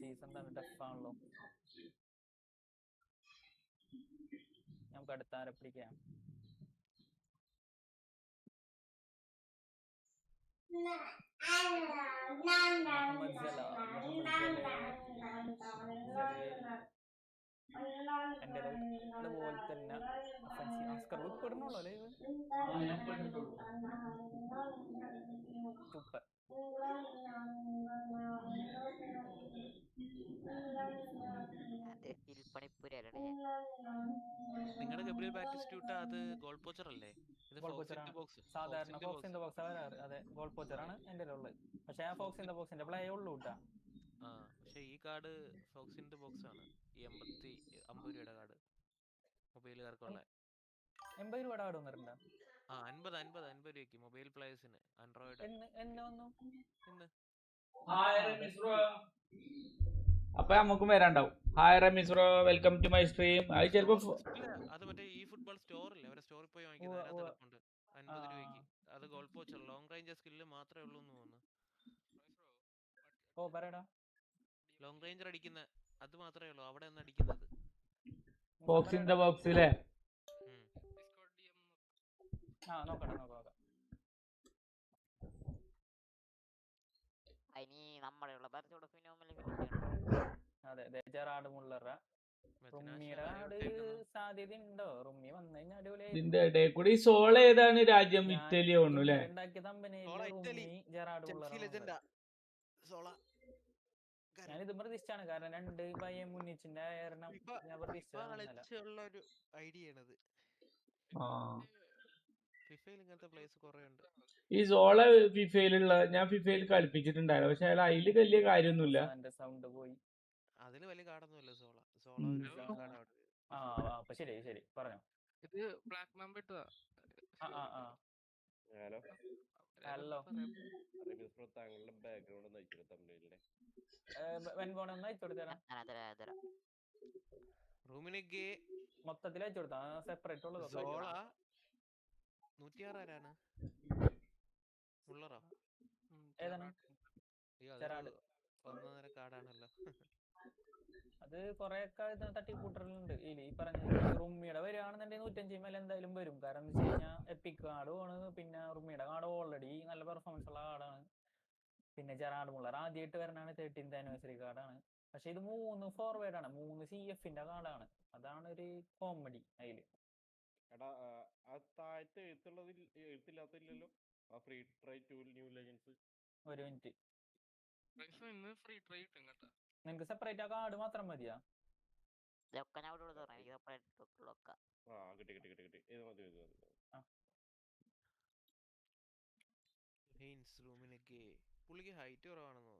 Season തന്നെ ടഫാണല്ലോ. നമുക്ക് അടുത്ത ആരെ പിടിക്കാം? മുഹമ്മദ് ജല എന്റെ അതുപോലെ തന്നെ ആസ്കർ ഇപ്പൊ ഇടണല്ലോ ലൈവ്. സൂപ്പർ. നിങ്ങളുടെ ഗബ്രിയൽ ബാറ്റിസ്റ്റൂട്ട അത് ഗോൾ പോച്ചർ അല്ലേ? സാധാരണ ഫോക്സ് ഇൻ ദ ബോക്സ് വരാറ്. അതെ, ഗോൾ പോച്ചറാണ് എന്റെ ഉള്ളത്. പക്ഷെ ആ ഫോക്സ് ഇൻ ദ ബോക്സിന്റെ പ്ലേ ഉള്ളൂ കേട്ടാ. പക്ഷെ ഈ card fox in the box ആണ്. ഈ 50 രൂപയുടെ കാർഡ് മൊബൈലുകാർക്കുള്ള. 80 രൂപയുടെ കാർഡ് വന്നിട്ടുണ്ടോ? 50 രൂപയ്ക്ക് മൊബൈൽ പ്ലേയേഴ്സിന് ആൻഡ്രോയിഡ്. എന്ന് വന്നു ഇന്ന്. അപ്പൊ നമുക്കും വരാണ്ടാവും. Hi Ramees bro, welcome to my stream. അത് ചിലപ്പോ അത് മറ്റേ ഈ ഫുട്ബോൾ സ്റ്റോറില്ലേ, അവരെ സ്റ്റോറിൽ പോയി വാങ്ങിക്കുന്നത്. 50 രൂപയ്ക്ക്. അത് goal poacher long range skill മാത്രമേ ഉള്ളൂ എന്ന് തോന്നുന്നു. ഓ പറയടാ. ലോങ് റേഞ്ചർ അടിക്കുന്ന അത് മാത്രമേ ഉള്ളൂ അവിടെ നിന്ന് അടിക്കുന്നത്. ബോക്സ് ഇൻ ദ ബോക്സിലെ നോക്കാം. അതെ, ജെറാർഡ് മുള്ളറ സാധ്യത ഉണ്ടോ? റുമ്മി വന്നു കഴിഞ്ഞാൽ അടിപൊളിയായി. ഇതിന്റെ ഇടയിൽ കൂടി സോൾ ഏതാണ് രാജ്യം? ഇറ്റലി ആണു അല്ലേ? ഉണ്ടാക്കിയ കമ്പനിയിൽ ജെറാർഡ് മുള്ളറ. ഞാനിത് പ്രതീക്ഷിച്ചാണ്, കാരണം 2 ബയൻ മുന്നിച്ചിന്റെ കാരണം ഞാൻ പ്രതീക്ഷിച്ചത്. ഈ സോള ഫിഫയിലുള്ള ഞാൻ ഫിഫയിൽ കളിപ്പിച്ചിട്ടുണ്ടായിരുന്നു, പക്ഷെ അതില് വലിയ കാര്യമൊന്നുമില്ല. സൗണ്ട് പോയി. അതില് വലിയ കാർഡൊന്നുമില്ല സോള. ശരി പറഞ്ഞോ. ഇത് ബ്ലാക്ക് മമ്പ ഇട്ടതാ. ഹലോ താങ്കളുടെ ബാക്ക്ഗ്രൗണ്ട് ഒന്ന് അയച്ചു തമ്മിലില്ലേ? റൂമിലേക്ക് മൊത്തത്തിൽ അയച്ചു കൊടുത്താ സെപ്പറേറ്റ് ഉള്ളത്. 106 ആരാണ്? മുള്ളറോ? ഏതാണ്? ഒന്നര കാർഡാണല്ലോ. അത് കൊറേ തട്ടിക്കൂട്ടലുണ്ട്. ഈ പറഞ്ഞ റുമ്മിയുടെ വരികയാണെന്നുണ്ടെങ്കിൽ 105 മേലെ എന്തായാലും വരും. കാരണം എന്ന് വെച്ച് കഴിഞ്ഞാൽ എപ്പിക് കാർഡുമാണ്. പിന്നെ റുമ്മിയുടെ കാർഡ് ഓൾറെഡി നല്ല പെർഫോമൻസ് ഉള്ള കാർഡാണ്. പിന്നെ ജെറാർഡ് മുള്ളർ ആദ്യമായിട്ട് വരണാണ് 13th ആനിവേഴ്സറി കാർഡാണ്. പക്ഷെ ഇത് 3 ഫോർവേഡാണ്, 3 CFന്റെ കാർഡാണ്. അതാണ് ഒരു കോമഡി അതില്. എഴുത്തില്ലാത്തില്ലല്ലോ. Free try tool new legends. ഒരു മിനിറ്റ്, നിനക്ക് സെപ്പറേറ്റ് ആ കാർഡ് മാത്രം മതിയാ? പുള്ളിക്ക് ഹൈറ്റ് കുറവാണെന്ന്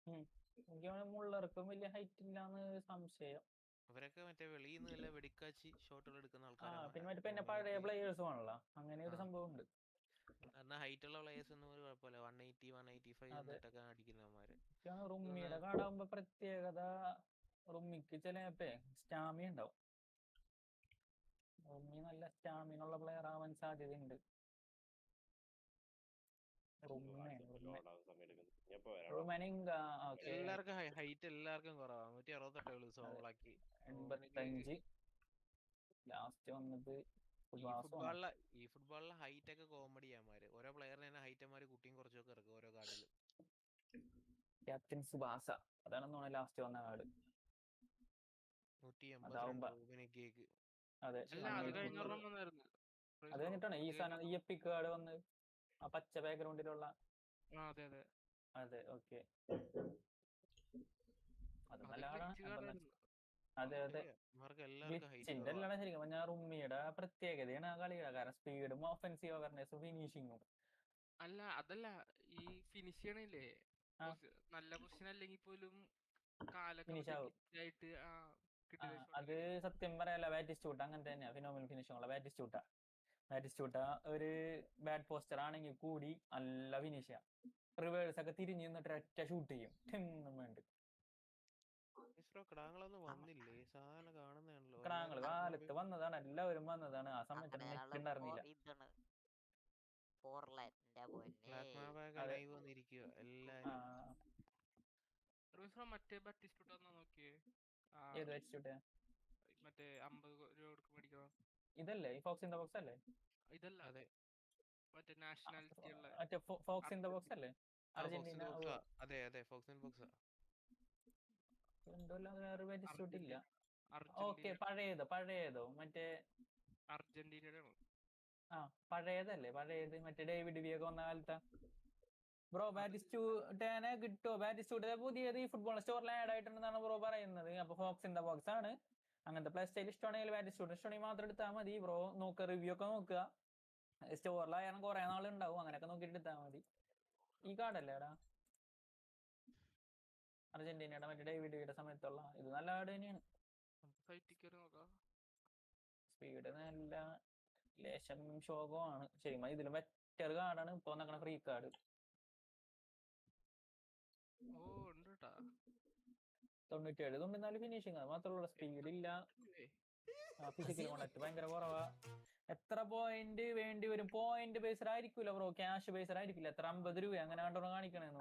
തോന്നുന്നു. മുള്ളർക്കും വലിയ ഹൈറ്റ് ഇല്ലാന്ന് സംശയം. അവരൊക്കെ മറ്റേ വെളിയിൽ നിന്ന് വെടിക്കാച്ചി ഷോട്ടുകൾ എടുക്കുന്ന ആൾക്കാരാണ്. പിന്നെ പഴയ പ്ലേയേഴ്സും ആണല്ലോ, അങ്ങനെ ഒരു സംഭവം ഉണ്ട്. എന്നാ ഹൈറ്റ് ഉള്ള പ്ലേയേഴ്സ് ഒന്നും ഒരു കുഴപ്പമില്ല. 180, 185 എന്നിട്ടൊക്കെ അടിക്കുന്നവന്മാര്. റുമ്മിയുടെ കാർഡാകുമ്പോ പ്രത്യേകത, റുമ്മിക്ക് ചിലപ്പോ സ്റ്റാമിന ഉണ്ടാവും. റുമ്മി നല്ല സ്റ്റാമിന ഉള്ള പ്ലെയർ ആവാൻ സാധ്യതയുണ്ട്. എല്ലാവർക്കും ഹൈറ്റ് എല്ലാവർക്കും കുറവാണ്. 168 ഉള്ളൂ സോളാക്കി. 85 ലാസ്റ്റ് വന്നത്. ഈ ഫുട്ബോളിലെ ഹൈറ്റ് ഒക്കെ കോമഡിയാമാര്. ഓരോ പ്ലെയറിന് തന്നെ ഹൈറ്റന്മാര് കുട്ടിയും കുറച്ചൊക്കെ ഇറക്കും ഓരോ കാർഡിലും. ക്യാപ്റ്റൻ സുബാസ അതാണെന്ന് തോന്നുന്നു ലാസ്റ്റ് വന്ന കാർഡ്. 182. അതെ, അത് കഴിഞ്ഞിട്ടാണ് ഈ സാധനം ഈ എപ്പിക് കാർഡ് വന്നത്. ആ പച്ച ബാക്ക്ഗ്രൗണ്ടിലുള്ള. അതെ, ഓക്കെ. അത് നല്ല കാർഡാണ്. അതെ, ശരിക്കും ഞാൻ റുമ്മിയുടെ പ്രത്യേകതയാണ് ആ കളിയുടെ. കാരണം സ്പീഡും ഒഫൻസീവ് അവയർനെസ്സും ഫിനിഷിങ്ങും. അതല്ല ഈ ഫിനിഷ് ചെയ്യണില്ലേ, നല്ല പൊസിഷൻ അല്ലെങ്കിൽ പോലും ഫിനിഷ് ആവും. അത് സത്യം പറയാല്ല, ബാറ്റിസ്റ്റൂട്ട അങ്ങനെ തന്നെയാ. ഫിനോമിനൽ ഫിനിഷിംഗ് ഉള്ള ബാറ്റിസ്റ്റൂട്ട ഒരു ബാഡ് പോസ്റ്റർ ആണെങ്കിൽ കൂടി നല്ല ഫിനിഷാ. റിവേഴ്സ് ഒക്കെ തിരിഞ്ഞു നിന്നിട്ട് ഒറ്റ ഷൂട്ട് ചെയ്യും. വേണ്ട ക്രാങ്ങള് കാലത്ത് വന്നതാണ്, എല്ലാവരും വന്നതാണ്. ആ സമയത്ത് ഉണ്ടായിരുന്നില്ല. മറ്റേ ബാറ്റിസ്റ്റൂട്ട് നോക്കിയേ ഏത് വെച്ചിട്ട് മറ്റേ 50 രൂപ കൊടുത്ത് മേടിക്കണം. ഇതല്ലേ ഈ ഫോക്സ് ഇൻ ദ ബോക്സ് അല്ലേ? ഇതല്ല മറ്റേ നാഷണാലിറ്റി ഉള്ള മറ്റേ ഫോക്സ് ഇൻ ദ ബോക്സ് അല്ലേ? അർജന്റീന. അതെ ഫോക്സ് ഇൻ ബോക്സ് വേറെ ബാറ്റിസ്റ്റൂട്ട് ഇല്ല. ഓക്കെ, അർജന്റീന പഴയതോ മറ്റേ അർജന്റീനയുടെ പഴയതല്ലേ? പഴയത് മറ്റേ ഡേവിഡ് വിയൊക്കെ വന്ന കാലത്തെ. ബ്രോ ബാറ്റിസ്റ്റൂട്ടേനെ കിട്ടോ? ബാറ്റിസ്റ്റൂട്ട് പുതിയത് ഈ ഫുട്ബോൾ സ്റ്റോറിൽ ആഡ് ആയിട്ടുണ്ടെന്നാണ് ബ്രോ പറയുന്നത്. അപ്പൊ ഫോക്സ് ഇൻ ദ ബോക്സ് ആണ്. അങ്ങനത്തെ പ്ലേ സ്റ്റൈൽ ഇഷ്ടമാണെങ്കിൽ ബാറ്റിസ്റ്റൂട്ട് ഇഷ്ടമാണെങ്കിൽ മാത്രം എടുത്താൽ മതി ബ്രോ. നോക്കുക, റിവ്യൂ ഒക്കെ നോക്കുക. സ്റ്റോറിലായാലും കുറെ നാളുണ്ടാവും, അങ്ങനെയൊക്കെ നോക്കിയിട്ട് എടുത്താൽ മതി. ഈ കാർഡല്ലേ എടാ അർജന്റീനയുടെ മറ്റേ ഡേവിഡ് വിയുടെ സമയത്തുള്ള ഇത് നല്ല കാർഡ് തന്നെയാണ്. സ്പീഡ് നല്ല ലേശം ശോകമാണ് ശരിക്കും. ഇതിലും ബെറ്റർ കാർഡാണ് ഇപ്പൊ നടക്കുന്ന ഫ്രീ കാർഡ്. 97 ഫിനിഷിങ്, അത് മാത്രമല്ല സ്പീഡ് ഇല്ല. ഫിസിക്കൽ കോണ്ടാക്ട് ഭയങ്കര കുറവാ. എത്ര പോയിന്റ് വേണ്ടി വരും? പോയിന്റ് ബേസ്ഡ് ആയിരിക്കൂല ബ്രോ, ക്യാഷ് ബേസ്ഡ് ആയിരിക്കില്ല. എത്ര 50 രൂപ അങ്ങനെ കണ്ടോ കാണിക്കണേന്ന്.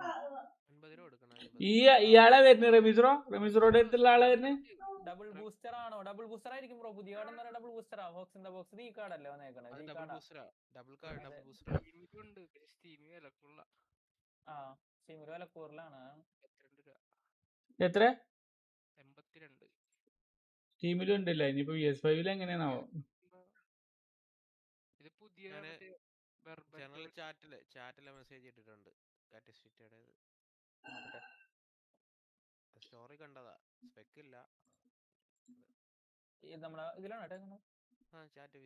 ഇയാളെ വരുന്നത് റമീസ്റോയുടെ അടുത്തുള്ള ആളെ വരുന്നത് ഡബിൾ ബൂസ്റ്റർ ആണോ? ഡബിൾ ബൂസ്റ്റർ ആയിരിക്കും ബ്രോ. പുതിയ കാർഡ് എന്ന് പറഞ്ഞാൽ ഡബിൾ ബൂസ്റ്റർ ആ. ഫോക്സ് ഇൻ ദ ബോക്സ് ഈ കാർഡല്ലേ വന്നേക്കണത്? സ്റ്റീമിൽ വില കൂടുതലാണ്. എത്ര? 82. ടീമിലും ഉണ്ടല്ലേ? ഇനിയിപ്പോ PS5 എങ്ങനെയാണാവോ? ഇത് പുതിയ ചാറ്റിലെ മെസ്സേജ് ഇട്ടിട്ടുണ്ട്. സ്റ്റോറി കണ്ടതാ, സ്പെക്ക് ഇല്ല. നമ്മളെ ഇതിലാണ് chat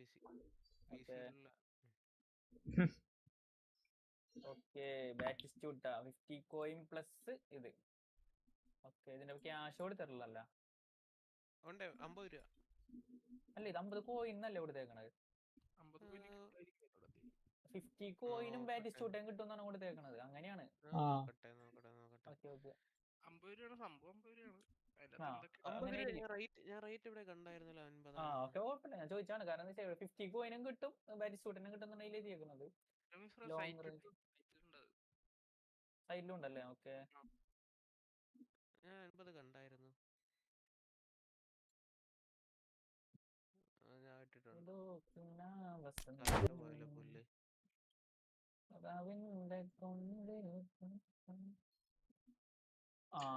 okay. Batistuta 50 coin plus ഇത്. ഓക്കെ, ഇതിന്റെ ക്യാഷ് കൊടുത്തിട്ടില്ലല്ല? 50 രൂപ അല്ല, ഇത് 50 കോയിൻ അല്ലേ കൊടുത്തേക്കണത്? 50 കോയിനും ബാറ്റിസ്റ്റൂട്ടയും കിട്ടുമെന്നാണ് കൊടുത്തേക്കണത്. അങ്ങനെയാണ്. ഞാൻ ചോദിച്ചാണ് കാരണം 50 കോയിനും കിട്ടും ബാറ്റിസ്റ്റൂട്ടിനും കിട്ടുന്നുണ്ടെങ്കിൽ എഴുതിയേക്കുന്നത്. സൈഡിലും ഉണ്ടല്ലേ? ഓക്കെ. കണ്ടായിരുന്നു.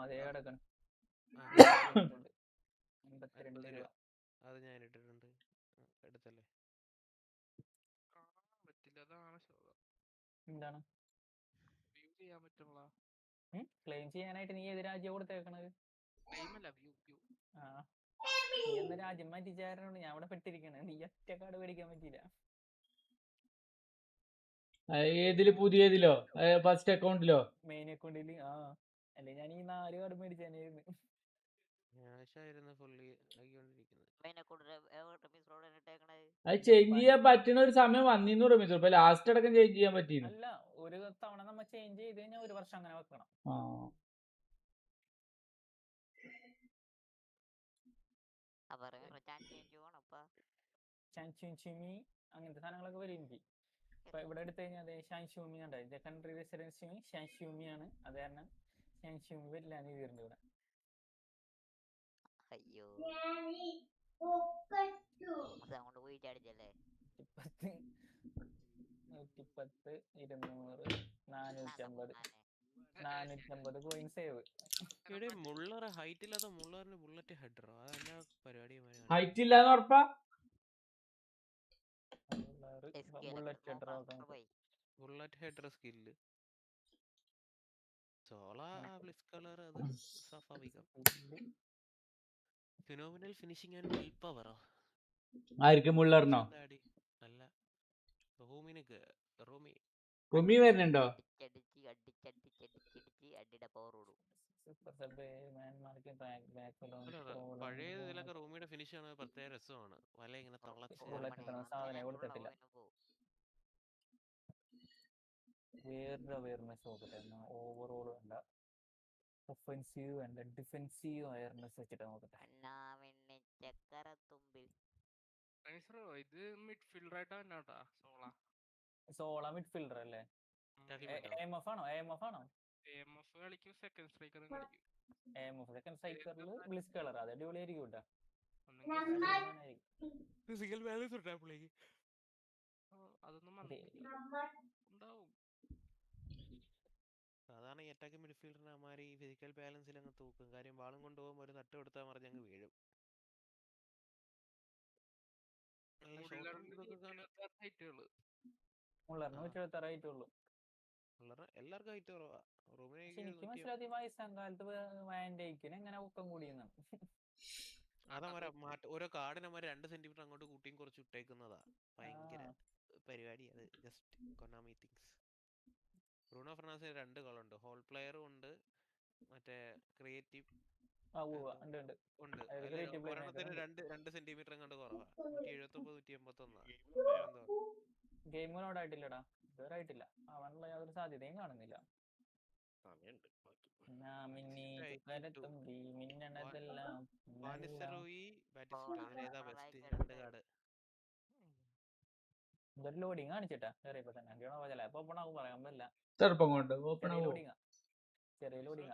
അതേ കിടക്കണം. 52 രൂപ. അത് ഞാൻ ഇട്ടിട്ടുണ്ട്. എടുത്തല്ലേ? എന്താണ് ക്ലെയിം ചെയ്യാനായിട്ട്? നീ ഏത് രാജ്യം കൊടുത്തേക്കണത്? നീ എന്ന രാജ്യം മാറ്റിച്ചാരനോട് ഞാൻ അവിടെ പെട്ടിരിക്കണേ. നീ ഒറ്റ കാർഡ് മേടിക്കാൻ പറ്റില്ല. ഏതില്? പുതിയതിലോ? ഫസ്റ്റ് അക്കൗണ്ടിലോ? മെയിൻ അക്കൗണ്ടില്. അല്ലെ ഞാൻ ഈ 4 കാർഡ് മേടിച്ചായിരുന്നു. അത് ചേഞ്ച് ചെയ്യാൻ പറ്റുന്ന ഒരു സമയം വന്നിരുന്നു റമീസ്. ഇപ്പൊ ലാസ്റ്റ് അടക്കം ചേഞ്ച് ചെയ്യാൻ പറ്റിയിരുന്നു. അല്ല, ഒരു തവണ നമ്മ ചേഞ്ച് ചെയ്ത് കഴിഞ്ഞാൽ 1 വർഷം അങ്ങനെ വെക്കണം. അങ്ങനത്തെ സാധനങ്ങളൊക്കെ വരും എനിക്ക്. ഇപ്പൊ ഇവിടെ എടുത്തു കഴിഞ്ഞാൽ അതെ ഷാൻഷൂമി ഉണ്ടായി. കൺട്രി റെസിഡൻസി ഷാൻഷൂമി ആണ്. അത് കാരണം ഷാൻഷൂമി വരില്ല എന്ന് എഴുതിയിട്ടുണ്ട് ഇവിടെ. അയ്യോ 110, 200, 450 കോയിൻ സേവ്. മുള്ളർ ഹൈറ്റ് ഇല്ലാത്ത മുള്ളറിന് ബുള്ളറ്റ് ഹെഡറോ? അതെന്നാ പരിപാടി? ഹൈറ്റ് ഇല്ലാന്ന് ഉറപ്പാ? ബുള്ളറ്റ് ഹെഡർ സ്കില്ല് കളർ അത് സ്വാഭാവികം. Phenomenal finishing and will power? ആർക്ക്? മുള്ളറിനോ? അല്ല, റൂമി വരുന്നുണ്ടോ? പഴയ ഇതിലൊക്കെ റൂമിയുടെ ഫിനിഷ് ആണ് പ്രത്യേക രസമാണ്. വല ഇങ്ങനെ കൊടുത്തിട്ടില്ല. വേറെ അവയർനെസ് നോക്കട്ടെ. ഓവറോൾ വേണ്ട, ഒഫൻസീവ് വേണ്ട, ഡിഫെൻസീവ് അവയർനെസ് വെച്ചിട്ട് നോക്കട്ടെ. ഇത് മിഡ്ഫീൽഡർ സോള മിഡ്ഫീൽഡർ അല്ലേ? AMF ആണോ? കളിക്കും, സെക്കൻഡ് സ്ട്രൈക്കറും കളിക്കും. സെക്കൻഡ് സ്ട്രൈക്കറിൽ ബ്ലിസ് കളർ അത് അടിപൊളിയായിരിക്കും കേട്ടോ. ഫിസിക്കൽ ബാലൻസ് ഉണ്ടാ പുള്ളിക്ക്. അതൊന്നും ഉണ്ടാവും. അതാണ് ഈ അറ്റാക്കിംഗ് മിഡ്ഫീൽഡർമാർ ഈ ഫിസിക്കൽ ബാലൻസിൽ അങ്ങ് തൂക്കും. കാര്യം ബാളും കൊണ്ടുപോകുമ്പോൾ ഒരു തട്ട് കൊടുത്താൽ മറിഞ്ഞങ്ങ് വീഴും. എല്ലാവർക്കും ഹൈറ്റ് കുറവാ. എനിക്ക് മനസ്സിലാക്കി വയസ്സാം കാലത്ത് വാൻഡൈക്കിന് എങ്ങനെ പൊക്കം കൂടിയെന്നാണ്. അതവരെ ഓരോ കാർഡിനമാര് 2 സെന്റിമീറ്റർ അങ്ങോട്ട് കൂട്ടിയും കുറച്ച് ഇട്ടേക്കുന്നതാ. ഭയങ്കര പരിപാടി അത്. Just Konami things. ബ്രൂണോ ഫെർണാണ്ടസിന് 2 കളുണ്ട്. ഹോൾ പ്ലെയറും ഉണ്ട്, മറ്റേ ക്രിയേറ്റീവ് ഉണ്ട്. ഒരെണ്ണത്തിന് 2 സെന്റിമീറ്റർ അങ്ങോട്ട് കുറവാ. 179 181. ഗെയിം മോഡ് ആയിട്ടില്ലടാ, ഇതുവരെ ആയിട്ടില്ല. അവനുള്ള യാതൊരു സാധ്യതയും കാണുന്നില്ല. ഇതൊരു ലോഡിങ് കാണിച്ചിട്ടാ ചെറിയപ്പോ തന്നെ. ചിലപ്പോ ഓപ്പൺ ആകും, പറയാൻ പറ്റില്ല. ചെറുപ്പം കൊണ്ട് ഓപ്പൺ ആകും. ചെറിയ ലോഡിങ്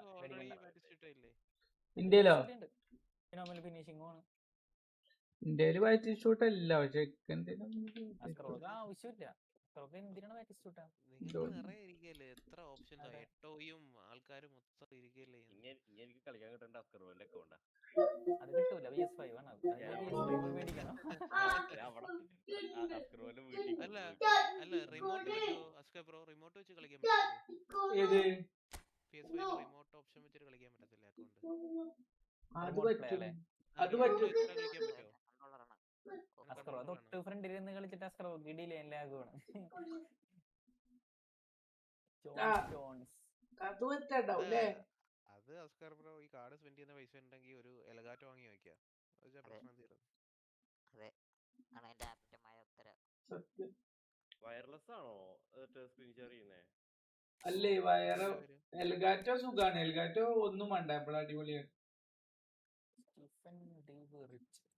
ഇന്ത്യയിലോ? ഫിനിഷിംഗ് ആണ് ഇന്ത്യയില് ബാറ്റ് ഷൂട്ട് അല്ല, പക്ഷെ ആവശ്യമില്ല. എന്തിനാണ് ബാറ്റ് ഷൂട്ടാ? എത്ര ഓപ്ഷൻസ്, എട്ടോയും ആൾക്കാരും മൊത്തം ഇരിക്കല്ലേ. എനിക്ക് കളിക്കാൻ കിട്ടേണ്ട അസ്കർവന്റെ അക്കൗണ്ടാ. അത് കിട്ടൂല. PS5 ആണ്. മേടിക്കണം. അല്ല റിമോട്ട് പറ്റുമോ അസ്കർ ബ്രോ? റിമോട്ട് വെച്ച് കളിക്കാൻ പറ്റില്ലേ? PS5 റിമോട്ട് ഓപ്ഷൻ വെച്ചിട്ട് കളിക്കാൻ പറ്റത്തില്ല അക്കൗണ്ട്? അത് പറ്റും. അത് പറ്റും. അസ്കർ തൊട്ട് ഫ്രണ്ടിൽ നിന്ന് കളിച്ചിട്ട് അസ്കർ ഡിലേ ലാഗാണ്. അത് അസ്കർ ബ്രോ ഈ കാർഡ് സ്പെൻഡ് ചെയ്യുന്ന പൈസ ഉണ്ടെങ്കിൽ ഒരു എലഗാറ്റോ വാങ്ങി വെക്കാം. പ്രശ്നം തീർന്നു. വയർലെസ് ആണോ സ്ക്രീൻ ഷെയർ ചെയ്യുന്നേ? അല്ലേ വയറ് എൽഗാറ്റോ സുഖാണ്. എൽഗാറ്റോ ഒന്നും വേണ്ട, അപ്പോൾ അടിപൊളിയാണ്.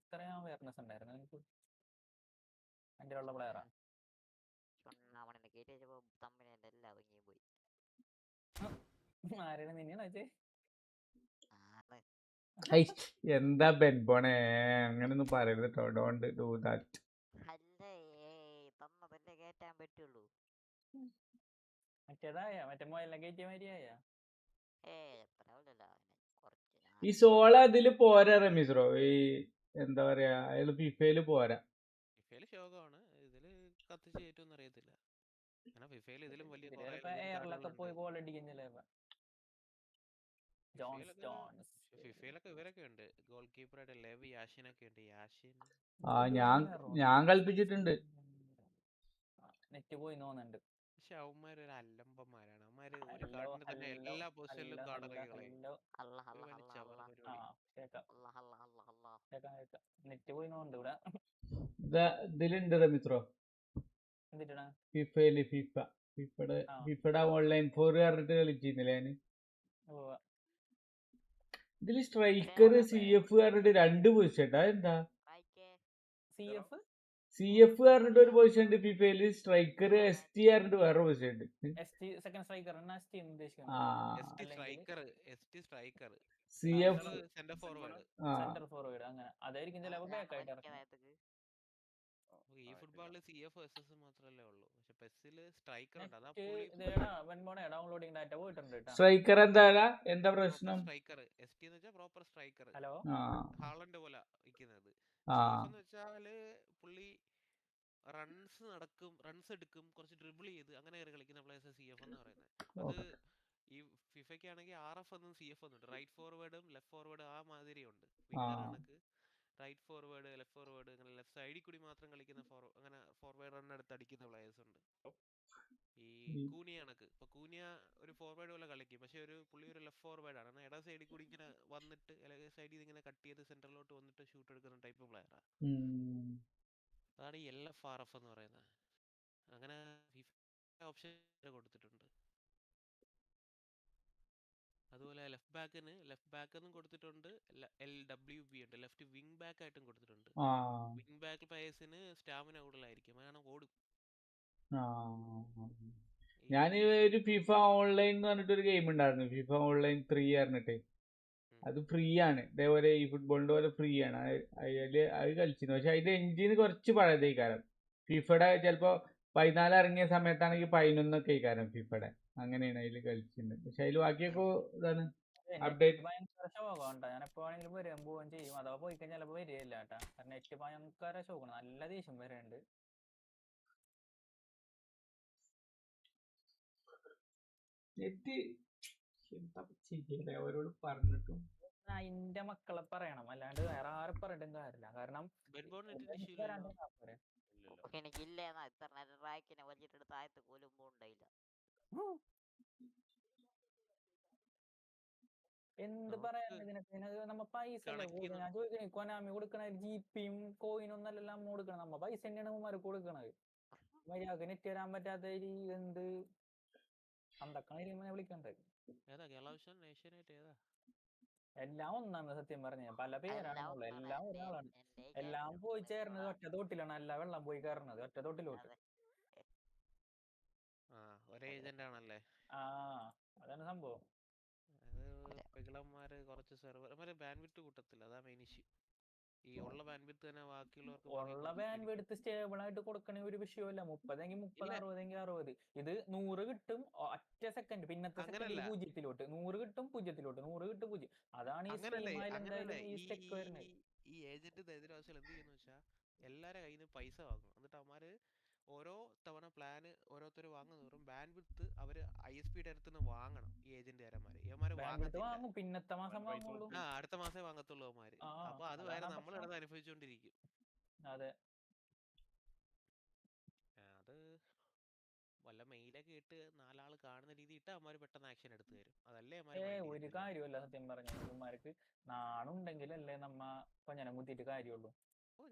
ഇത്രയും അവയർനെസ് ഉണ്ടായിരുന്നു എനിക്ക്. എന്റെ ഉള്ള പ്ലെയറാ. ആരാണ് നിന്നെയാണോ? എന്താ ബെൻബോണേ, അങ്ങനൊന്നും പറയരുത് കേട്ടോ. Don't do that. മറ്റേ മൊയലിനെ കയറ്റിയ മാതിരിയായ ഈ സോള അതില് പോരാ റമീസ്രോ. ഈ എന്താ പറയാ, അയാള് ഫിഫയില് പോരാ. ഫിഫയില് ശോകമാണ്. ഇതില് കത്തിച്ച് കയറ്റൊന്നും അറിയത്തില്ല. ഇതിലും വലിയ എയറിലൊക്കെ പോയി ഗോൾ അടിക്കുന്നില്ലേ. ഫിഫയിലൊക്കെ ഇവരൊക്കെ ഉണ്ട്. ഗോൾ കീപ്പറായിട്ട് ലെവി യാഷിനൊക്കെ ഉണ്ട്. യാഷിൻ ഞാൻ കളിപ്പിച്ചിട്ടുണ്ട്. നെറ്റ് പോയി തോന്നുന്നുണ്ട്. പക്ഷെ അവന്മാര് ഒരു അല്ലമ്പന്മാരാണ്. അവന്മാര് ഒരു കാർഡിന്റെ തന്നെ എല്ലാ പൊസിഷനിലും കാർഡ് ഇറക്കി കളയും. നെറ്റ് പോയി തോന്നുന്നുണ്ട് ഇവിടെ. ഇതിലുണ്ട് റമീസ്രോ ഫിഫയില്. ഫിഫയുടെ ഓൺലൈൻ 4 പറഞ്ഞിട്ട് കളിച്ചിരുന്നില്ലേ ഞാന്. ഇതില് സ്ട്രൈക്കർ CF പറഞ്ഞിട്ട് 2 പൊസിഷൻ. അതെന്താ? CF പറഞ്ഞിട്ട് ഒരു പൊസിഷൻ ഉണ്ട് ഫിഫയില്. സ്ട്രൈക്കർ ST പറഞ്ഞിട്ട് വേറെ പൊസിഷൻ ഉണ്ട്. CF centre forward. അങ്ങനെ അതായിരിക്കും ചിലപ്പോ ബാക്ക് ആയിട്ട് ഇറങ്ങും. ഈ ഫുട്ബോളില് CF SS മാത്രല്ലേ ഉള്ളൂ. പക്ഷെ പെസ്സില് സ്ട്രൈക്കർ ഉണ്ട്. അതാ ഡൗൺലോഡിംഗ് ഡാറ്റ പോയിട്ടുണ്ട്. സ്ട്രൈക്കർ എന്താ പ്രശ്നം? സ്ട്രൈക്കർ ST എന്ന് വെച്ചാൽ പ്രോപ്പർ സ്ട്രൈക്കർ. ഹാളണ്ട് പോലെ ഇരിക്കുന്നത്. CF എന്ന് വെച്ചാല് പുള്ളി റൺസ് എടുക്കും, കുറച്ച് ഡ്രിബിൾ ചെയ്ത് അങ്ങനെ കളിക്കുന്ന പ്ലേയേഴ്സ് CF എന്ന് പറയുന്നത്. അത് ഈ ഫിഫയ്ക്ക് ആണെങ്കിൽ RF എന്നും CF എന്നുണ്ട്. റൈറ്റ് ഫോർവേഡും ലെഫ്റ്റ് ഫോർവേഡും ആ മാതിരി ഉണ്ട്. വിങ്ങർ കണക്ക് റൈറ്റ് ഫോർവേഡ് ലെഫ്റ്റ് ഫോർവേഡ് അങ്ങനെ ലെഫ്റ്റ് സൈഡിൽ കൂടി മാത്രം കളിക്കുന്ന അങ്ങനെ ഫോർവേഡ് റണ്ണെടുത്ത് അടിക്കുന്ന പ്ലേയേഴ്സ് ഉണ്ട്. ഈ കൂനിയ കണക്ക്. ഇപ്പൊ കൂനിയ ഒരു ഫോർവേഡ് പോലെ കളിക്കും, പക്ഷെ പുള്ളി ഒരു ലെഫ്റ്റ് ഫോർവേഡ് ആണ്. ഇട സൈഡിൽ കൂടി ഇങ്ങനെ വന്നിട്ട് സൈഡിൽ ഇങ്ങനെ കട്ട് ചെയ്ത് സെന്ററിലോട്ട് വന്നിട്ട് ഷൂട്ട് എടുക്കുന്ന ടൈപ്പ് പ്ലെയറാണ്. അതാണ് ഈ LFRF എന്ന് പറയുന്നത്. അങ്ങനെ ഓപ്ഷൻ കൊടുത്തിട്ടുണ്ട്. അതുപോലെ ലെഫ്റ്റ് ബാക്കെന്നും കൊടുത്തിട്ടുണ്ട്. LWB ഉണ്ട്, ലെഫ്റ്റ് വിങ് ബാക്ക് ആയിട്ടും കൊടുത്തിട്ടുണ്ട്. വിങ് ബാക്ക് പ്ലേയേഴ്സിന് സ്റ്റാമിന കൂടുതലായിരിക്കും, അങ്ങനെ ഓടും. ഞാൻ ഒരു ഫിഫ ഓൺലൈൻ എന്ന് പറഞ്ഞിട്ട് ഒരു ഗെയിം ഉണ്ടായിരുന്നു, FIFA ഓൺലൈൻ 3 പറഞ്ഞിട്ട്. അത് ഫ്രീ ആണ്. ഇതേപോലെ ഈ ഫുട്ബോളിന്റെ പോലെ ഫ്രീ ആണ്. അത് കളിച്ചിരുന്നു. പക്ഷെ അതിന്റെ എഞ്ചിൻ കുറച്ച് പഴയതേ കാരം. ഫിഫയുടെ ചിലപ്പോ 14 ഇറങ്ങിയ സമയത്താണെങ്കിൽ 11 കാരം ഫിഫയുടെ. അങ്ങനെയാണ് അതിൽ കളിച്ചിരുന്നത്. പക്ഷെ അതിൽ ബാക്കിയൊക്കെ ഇതാണ് അപ്ഡേറ്റ്. ഭയങ്കര ശോകമുണ്ടാ. ഞാൻ എപ്പോഴാണെങ്കിലും വരാൻ പോവുകയും ചെയ്യും. അഥവാ പോയി കഴിഞ്ഞാൽ ചിലപ്പോൾ വരികയില്ല കേട്ടാ. കാരണം നെറ്റ് ഭയങ്കര ശോകമാണ്. നല്ല ദേഷ്യം വരെയുണ്ട്. നെറ്റ് എന്താ ചെയ്യലേ അവരോട് പറഞ്ഞിട്ടും. അതിന്റെ മക്കളെ പറയണം, അല്ലാണ്ട് വേറെ ആരെ പറഞ്ഞിട്ടും കാര്യമില്ല. കാരണം നെറ്റിന് പോരെ. എനിക്കില്ലേന്നാ ഇത്തർനെറ്റ് റാക്കിനെ വലിച്ചിട്ട് താഴത്ത് കൊലുമ്പോ ഉണ്ടായില്ല. എന്ത് പറയാൻ ഇതിനൊക്കെ നമ്മ പൈസ അല്ലേ കൊടുക്കണം. ഞാൻ ചോദിക്കണേ, കൊനാമി കൊടുക്കണ ജിപിയും കോയിനും ഒന്നല്ല നമ്മ കൊടുക്കണം. നമ്മ പൈസ തന്നെയാണ് ഉമ്മാർക്ക് കൊടുക്കണത്. മര്യാദക്ക് നെറ്റ് തരാൻ പറ്റാത്ത എന്ത് അന്തക്കണ വിളിക്കണ്ടേ. എല്ലാം ഒന്നാണ് സത്യം പറഞ്ഞ. പല പേരാണുള്ളത്. എല്ലാം ഒരാളാണ്. എല്ലാം പോയി ചേർന്നത് ഒറ്റ തോട്ടിലാണ്. എല്ലാ വെള്ളം പോയി കയറുന്നത് ഒറ്റ തോട്ടിലോട്ട്. ഒരേ ഏജന്റ് ആണല്ലേ? ആ, അതാണ് സംഭവം. പെകിളന്മാര് കുറച്ച് സെർവർ ബാൻഡ്വിഡ്ത്ത് കൂട്ടത്തില്ല. അതാ മെയിൻ ഇഷ്യൂ. ഈ ഉള്ള ബാൻഡ്വിഡ്ത്ത് തന്നെ ബാക്കിയുള്ളവർക്ക് ഉള്ള ബാൻഡ്വിഡ്ത്ത് സ്റ്റേബിൾ ആയിട്ട് കൊടുക്കണ ഒരു വിഷയമല്ല. 30 30, 60 60. ഇത് 100 കിട്ടും ഒറ്റ സെക്കൻഡ്. പിന്നത്തെ സെക്കൻഡിൽ 0-ലോട്ട് 100 കിട്ടും 0-ലോട്ട് 100 കിട്ടും 0. അതാണ് ഈ സ്ട്രീമായാലും എന്തായാലും ഈ സ്റ്റെക്ക് വരുന്നത്. ഈ ഏജന്റ് ദരിദ്രാവസ്ഥയിൽ എന്ത് ചെയ്യുന്ന വെച്ചാൽ എല്ലാവരുടെ കയ്യിൽ നിന്ന് പൈസ വാങ്ങും. എന്നിട്ട് അവന്മാര് ഓരോ തവണ പ്ലാന് ഓരോരുത്തർ വാങ്ങുന്നവരും ബാൻഡ്വിഡ്ത്ത് അവര് ISPയുടെ അടുത്ത് നിന്ന് വാങ്ങണം. ഈ ഏജന്റുകാരന്മാര് വാങ്ങും. പിന്നത്തെ മാസം വാങ്ങുള്ളൂ. അടുത്ത മാസമേ വാങ്ങത്തുള്ളൂ അവന്മാര്. അപ്പൊ അത് വരെ നമ്മളിടന്ന് അനുഭവിച്ചുകൊണ്ടിരിക്കും. അതെ, അത് വല്ല മെയിലൊക്കെ ഇട്ട് 4 ആള് കാണുന്ന രീതി ഇട്ട് അവന്മാര് പെട്ടെന്ന് ആക്ഷൻ എടുത്തു തരും. അതല്ലേ ഒരു കാര്യമല്ല സത്യം പറഞ്ഞ. ഇവന്മാർക്ക് നാണുണ്ടെങ്കിലല്ലേ നമ്മ കൊഞ്ഞനം കുത്തിയിട്ട് കാര്യമുള്ളൂ.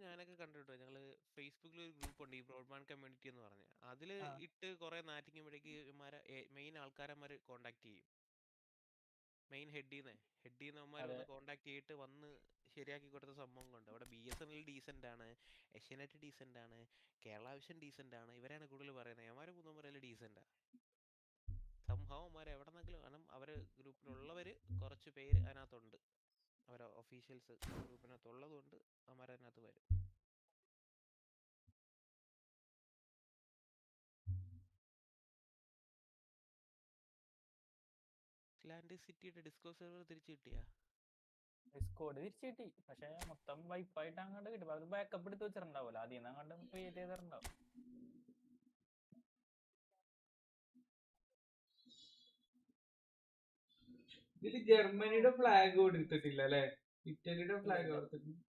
ഞാനൊക്കെ കണ്ടിട്ടോ. ഞങ്ങള് ഫേസ്ബുക്കിൽ ഒരു ഗ്രൂപ്പ് ഉണ്ട്, ഈ ബ്രോഡ്ബാൻഡ് കമ്മ്യൂണിറ്റി എന്ന് പറഞ്ഞ. അതില് ഇട്ട് കുറെ നാറ്റിക്കുമ്പോഴേക്ക് മെയിൻ ആൾക്കാരന്മാര് കോണ്ടാക്ട് ചെയ്യും. മെയിൻ ഹെഡിന്ന് അവന്മാരൊന്ന് കോണ്ടാക്ട് ചെയ്തിട്ട് വന്ന് ശരിയാക്കി കൊടുത്ത സംഭവം കൊണ്ട്. അവിടെ BSNL ഡീസന്റ് ആണ്, ഏഷ്യാനെറ്റ് ഡീസന്റ് ആണ്, കേരള വിഷൻ ഡീസന്റ് ആണ്. ഇവരാണ് കൂടുതൽ പറയുന്നത്. അവന്മാര് മൂന്നും പറയല് ഡീസന്റാ. സംഭവം അവന്മാർ എവിടെന്നെങ്കിലും കാരണം അവര് ഗ്രൂപ്പിലുള്ളവര് കുറച്ച് പേര് അതിനകത്തുണ്ട്. അവരെ ഒഫീഷ്യൽസ് ഗ്രൂപ്പിനകത്ത് ഉള്ളത് കൊണ്ട് അവന്മാരതിനകത്ത് വരും. ലാൻഡ് സിറ്റിയുടെ ഡിസ്കോ സെർവർ തിരിച്ചു കിട്ടിയാ? ഡിസ്കോഡ് തിരിച്ചു കിട്ടി. പക്ഷെ മൊത്തം വൈപ്പായിട്ട് അങ്ങോട്ട് കിട്ടും. അത് ബാക്കപ്പ് എടുത്ത് വെച്ചിട്ടുണ്ടാവുമല്ലോ. അതിൽ നിന്ന് അങ്ങോട്ട് ക്രിയേറ്റ് ചെയ്തിട്ടുണ്ടാവും. ഇതില് ജർമ്മനിയുടെ ഫ്ലാഗ് കൊടുത്തിട്ടില്ല അല്ലെ? ഇറ്റലിയുടെ ഫ്ലാഗ് കൊടുത്തിട്ടുണ്ട്.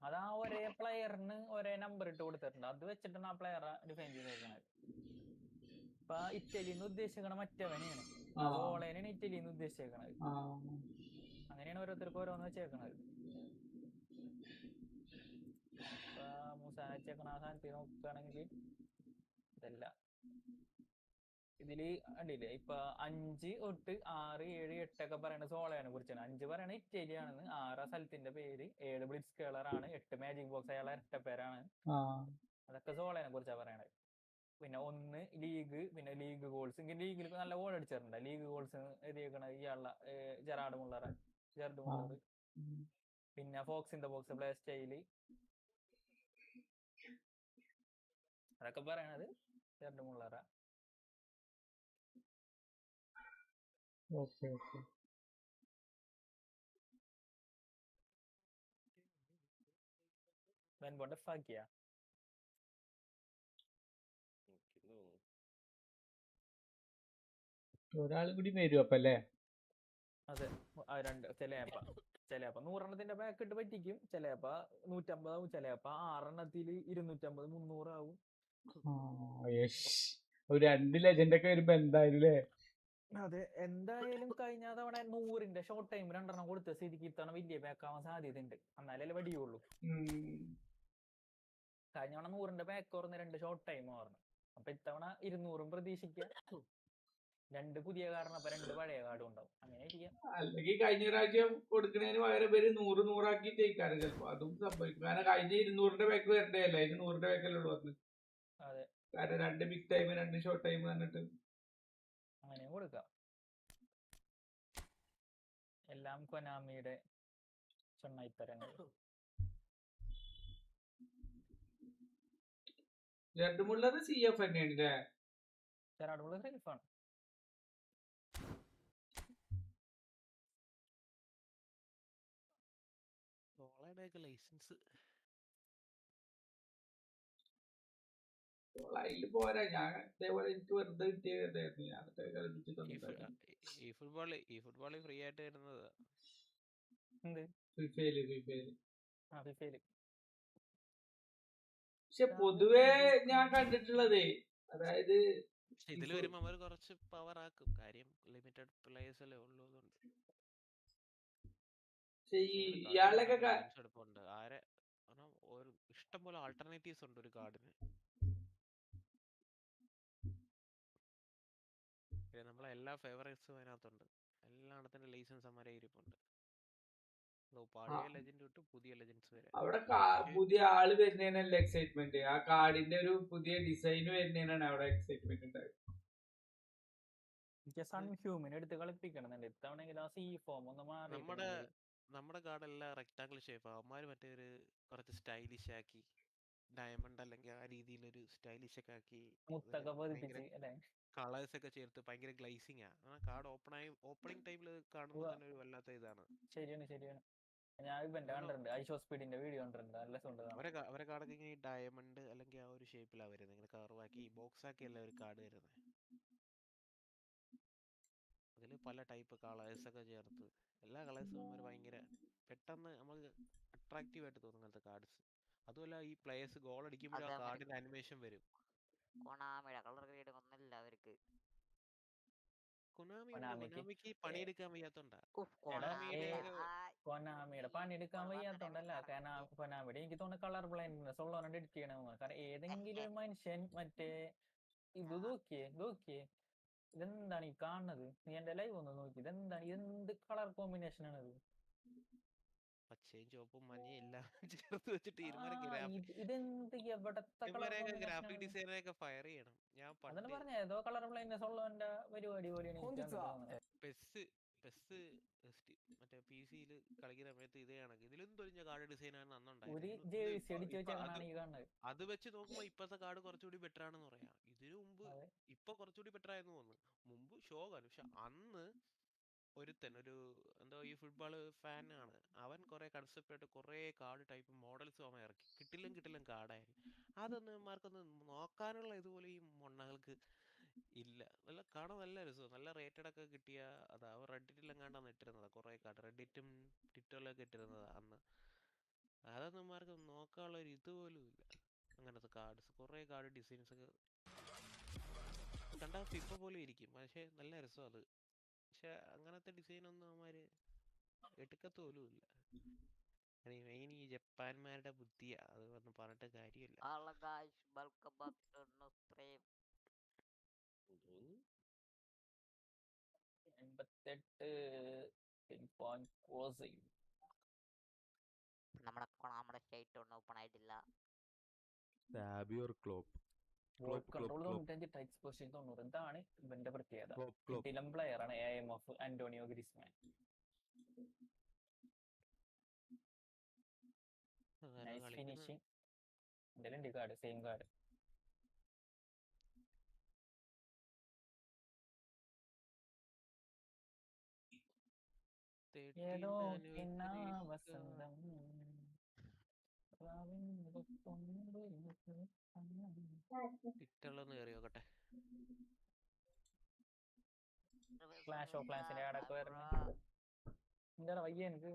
അതാ ഒരേ പ്ലെയറിന് ഒരേ നമ്പർ ഇട്ട് കൊടുത്തിട്ടുണ്ട്. അത് വെച്ചിട്ടാണ് ആ പ്ലെയറെ ഡിഫൈൻ ചെയ്തേക്കുന്നത്. ഇപ്പൊ ഇറ്റലിന്ന് ഉദ്ദേശിക്കണ മറ്റവനെയാണ്. സോളേനാണ് ഇറ്റലിന്ന് ഉദ്ദേശിച്ചേക്കണത്. അങ്ങനെയാണ് ഓരോരുത്തർക്ക് ഓരോന്ന് വെച്ചേക്കണത്. ഇപ്പൊ മുസാന വെച്ചേക്കണ ആ സാധനത്തിൽ നോക്കുകയാണെങ്കിൽ ഇതല്ല. ഇതില് കണ്ടില്ലേ, ഇപ്പൊ 5 തൊട്ട് 6, 7, 8 ഒക്കെ പറയണ സോളയെ കുറിച്ചാണ്. 5 പറയണ ഇറ്റലിയാണെന്ന്, 6 സ്ഥലത്തിന്റെ പേര്, 7 ബ്ലിറ്റ്സ് കേളർ ആണ്, 8 മാജിക് ബോക്സ് അയാളെ ഇരട്ടപ്പേരാണ്. അതൊക്കെ സോളയെ കുറിച്ചാ പറയണത്. പിന്നെ 1 ലീഗ്, പിന്നെ ലീഗ് ഗോൾസ്. ഇങ്ങനെ ലീഗിൽ നല്ല ഗോൾ അടിച്ചിട്ടുണ്ട്. ലീഗ് ഗോൾസ് എഴുതിയേക്കണ ഇയാളുടെ ജെറാർഡ് മുള്ളർ. പിന്നെ fox in the box play style, അതൊക്കെ പറയണത് ജെറാർഡ് മുള്ളറ. വെൻബോണ്ട് ഫാക്കിയ ഒരാളും കൂടി വരും അപ്പൊ അല്ലേ? അതെ, ചിലപ്പ 100 പാക്ക് പറ്റിക്കും. ചിലപ്പ 150 ആവും. ചിലപ്പ 6 250 300 ആവും. 2 ലെജൻഡ് ഒക്കെ വരുമ്പോ എന്തായാലും. അതെ, എന്തായാലും കഴിഞ്ഞ തവണ 100ന്റെ ഷോർട്ട് ടൈം 2 കൊടുത്ത സ്ഥിതിക്ക് ഇത്തവണ വലിയ പാക്ക് ആവാൻ സാധ്യതയുണ്ട്. എന്നാലേ വടിയുള്ളൂ. കഴിഞ്ഞ തവണ 100ന്റെ പാക്ക് കുറഞ്ഞ 2 ഷോർട്ട് ടൈം പറഞ്ഞു. അപ്പൊ ഇത്തവണ 200 പ്രതീക്ഷിക്കാം. 2 പുതിയ കാരണം, അപ്പൊ 2 പഴയ കാർഡും ഉണ്ടാവും. അങ്ങനെ ഇരിക്കാം. അല്ലെങ്കിൽ കഴിഞ്ഞ പ്രാവശ്യം കൊടുക്കുന്നതിന് പകരം പേര് 100 ആക്കി ജയിക്കാറ് ചിലപ്പോ. അതും സംഭവിക്കും. കാരണം കഴിഞ്ഞ 200ന്റെ പാക്ക് വരണ്ടേ അല്ല, 100ന്റെ പാക്കല്ലേ ഉള്ളൂ പറഞ്ഞു. അതെ, കാരണം 2 ബിഗ് ടൈം 2 ഷോർട്ട് ടൈം പറഞ്ഞിട്ട് അങ്ങനെ കൊടുക്കാം. എല്ലാം കൊനാമിയുടെ ചൊണ്ണായിത്തരങ്ങൾ. രണ്ടുമുള്ളത് CF തന്നെയാണ് ല്ലേ? ചെറാടുള്ള സേഫാണ്. ലൈസൻസ് അതില് പോരാ. ഞാൻ ഇതേപോലെ എനിക്ക് വെറുതെ കിട്ടിയതായിരുന്നു. ഞാൻ കളിപ്പിച്ച് തന്നിട്ടുണ്ടായിരുന്നു. ഈ ഫുട്ബോൾ ഫ്രീ ആയിട്ട് വരുന്നത് എന്ത് ഫിഫയില്. ഫിഫയില്. പക്ഷെ പൊതുവെ ഞാൻ കണ്ടിട്ടുള്ളതേ, അതായത് ഇതില് വരുമ്പോ അവര് കുറച്ച് പവർ ആക്കും. കാര്യം ലിമിറ്റഡ് പ്ലേയേഴ്സ് അല്ലേ ഉള്ളതുകൊണ്ട്. ഇയാളൊക്കെ ആരെ ഒരു ഇഷ്ടം പോലെ ആൾട്ടർനേറ്റീവ്സ് ഉണ്ട് ഒരു കാർഡിന്. നമ്മളെ എല്ലാ ഫേവറേറ്റ്സും അതിനകത്തുണ്ട്. എല്ലായിടത്തിന്റെ ലൈസൻസ് അമ്മരെ ഇരിപ്പുണ്ട്. പഴയ ലെജൻഡ് തൊട്ട് പുതിയ ലെജൻഡ്സ് വരെ. അവിടെ പുതിയ ആള് വരുന്നതിനല്ല എക്സൈറ്റ്മെന്റ്, ആ കാർഡിന്റെ ഒരു പുതിയ ഡിസൈൻ വരുന്നതിനാണ് അവിടെ എക്സൈറ്റ്മെന്റ് ഉണ്ടായത്. സൺഹ്യൂമൻ എടുത്ത് കളിപ്പിക്കണം. ഇത്തവണെങ്കിൽ ആ സി ഫോം ഒന്ന് മാറി. നമ്മുടെ കാർഡ് എല്ലാം റെക്ടാങ്കിൾ ഷേപ്പ്. അവന്മാര് മറ്റേ ഒരു കുറച്ച് സ്റ്റൈലിഷ് ആക്കി, ഡയമണ്ട് അല്ലെങ്കിൽ ആ രീതിയിലൊരു സ്റ്റൈലിഷ് ഒക്കെ ആക്കി, കളേഴ്സ് ഒക്കെ ചേർത്ത് ഭയങ്കര ഗ്ലേസിംഗ് ആണ് കാർഡ്. ഓപ്പണിംഗ് ടൈമിൽ കാണുമ്പോൾ തന്നെ ഒരു വല്ലാത്ത ഇതാണ്. ശരിയാണ്. ഞാൻ കണ്ടിട്ടുണ്ട്, ഐഷോ സ്പീഡിന്റെ വീഡിയോ കണ്ടിട്ടുണ്ട്. അവരെ കാർഡൊക്കെ ഇങ്ങനെ ഡയമണ്ട് അല്ലെങ്കിൽ ആ ഒരു ഷേപ്പിലാണ് വരുന്നത്. ഇങ്ങനെ കർവാക്കി ബോക്സ് ആക്കി അല്ല ഒരു കാർഡ് വരുന്നത്. അതിൽ പല ടൈപ്പ് കളേഴ്സ് ഒക്കെ ചേർത്ത് എല്ലാ കളേഴ്സും ഭയങ്കര പെട്ടെന്ന് നമുക്ക് അട്രാക്റ്റീവ് ആയിട്ട് തോന്നും അങ്ങനത്തെ കാർഡ്സ്. അതുമല്ല ഈ പ്ലേയേഴ്സ് ഗോൾ അടിക്കുമ്പോൾ ആ കാർഡിന്റെ അനിമേഷൻ വരും. കൊനാമിക്ക് പണിയെടുക്കാൻ വയ്യാത്തോണ്ടാ. കൊനാമിയുടെ പണിയെടുക്കാൻ വയ്യാത്തോണ്ടല്ല, കാരണം കൊനാമിയുടെ എനിക്ക് തോന്നുന്നു കളർ ബ്ലൈൻഡ്നെസ് ഉള്ളവരോട് എഡിറ്റ് ചെയ്യണമെന്ന്. കാരണം ഏതെങ്കിലും ഒരു മനുഷ്യൻ മറ്റേ ഇത് നോക്കിയേ ഇതെന്താണ് ഈ കാണുന്നത്? നീ എന്റെ ലൈവ് ഒന്ന് നോക്കി, ഇതെന്താണ്, എന്ത് കളർ കോമ്പിനേഷൻ ആണിത്? പച്ചയും ചുവപ്പും മഞ്ഞയും എല്ലാം ചേർത്ത് വെച്ചിട്ട് ഗ്രാഫിക് ഡിസൈനറൊക്കെ ഫയർ ചെയ്യണം. ഞാൻ പറഞ്ഞ ഏതോ കളർ ബ്ലൈൻഡ്നെസ് ഉള്ളവന്റെ പരിപാടി പോലെയാണ്. മറ്റേ PC-യിൽ കളിക്കുന്ന സമയത്ത് ഇതേ കണക്ക് ഇതിലും തൊഴിഞ്ഞ കാർഡ് ഡിസൈനാണ് അത് വെച്ച് നോക്കുമ്പോ ഇപ്പത്തെ കാർഡ് കുറച്ചുകൂടി ബെറ്റർ ആണെന്ന് പറയാം. ഇതിനു മുമ്പ് ഇപ്പൊ കുറച്ചുകൂടി ബെറ്റർ ആയെന്ന് തോന്നുന്നു. മുമ്പ് ഷോകാണ്. പക്ഷെ അന്ന് ഒരുത്തൻ ഒരു എന്തോ ഈ ഫുട്ബോൾ ഫാൻ ആണ്, അവൻ കുറെ കൺസെപ്റ്റ് ആയിട്ട് കുറെ കാർഡ് ടൈപ്പ് മോഡൽസും അവൻ ഇറക്കി. കിട്ടിലും കാർഡായിരുന്നു. അതൊന്നും ഇവന്മാർക്കൊന്നും നോക്കാനുള്ള ഇതുപോലെ ഈ മൊണ്ണകൾക്ക് ഇല്ല. കാണാൻ നല്ല രസം, നല്ല റേറ്റഡ് ഒക്കെ കിട്ടിയ അതാ. റെഡിറ്റിലും കണ്ടാണ് ഇട്ടിരുന്നത് കുറെ കാർഡ്. റെഡിറ്റും ട്വിറ്ററിലൊക്കെ ഇട്ടിരുന്നത് അന്ന്. അതൊന്നും ഇവന്മാർക്ക് നോക്കാനുള്ള ഒരു ഇതുപോലും ഇല്ല. അങ്ങനത്തെ കാർഡ്സ് കുറെ കാർഡ് ഡിസൈൻസ് ഒക്കെ കണ്ടാൽ ഫിഫ പോലെ ഇരിക്കും, പക്ഷെ നല്ല രസം അത്. പക്ഷെ അങ്ങനത്തെ ഡിസൈൻ ഒന്നും അവന്മാര് എടുക്കത്തോലും ഇല്ല. മെയിൻ ഈ ജപ്പാന്മാരുടെ ബുദ്ധിയാ, അത് ഒന്നും പറഞ്ഞിട്ട് കാര്യമില്ല. നമ്മുടെ സ്റ്റേറ്റ് ഒന്നും ഓപ്പൺ ആയിട്ടില്ല. എന്താണ് ഇവന്റെ പ്രത്യേകത? കിടിലം പ്ലെയർ ആണ് AMF Antonio Griezmann. Nice finishing. എന്തെങ്കിലും കാർഡ് സെയിം കാർഡ്. ഏതോ വസന്തം ക്ലാഷ് ഓഫ് ക്ലാൻസിന്റെ കാർഡൊക്കെ വരണേ. എന്താടാ വയ്യ എനിക്ക്?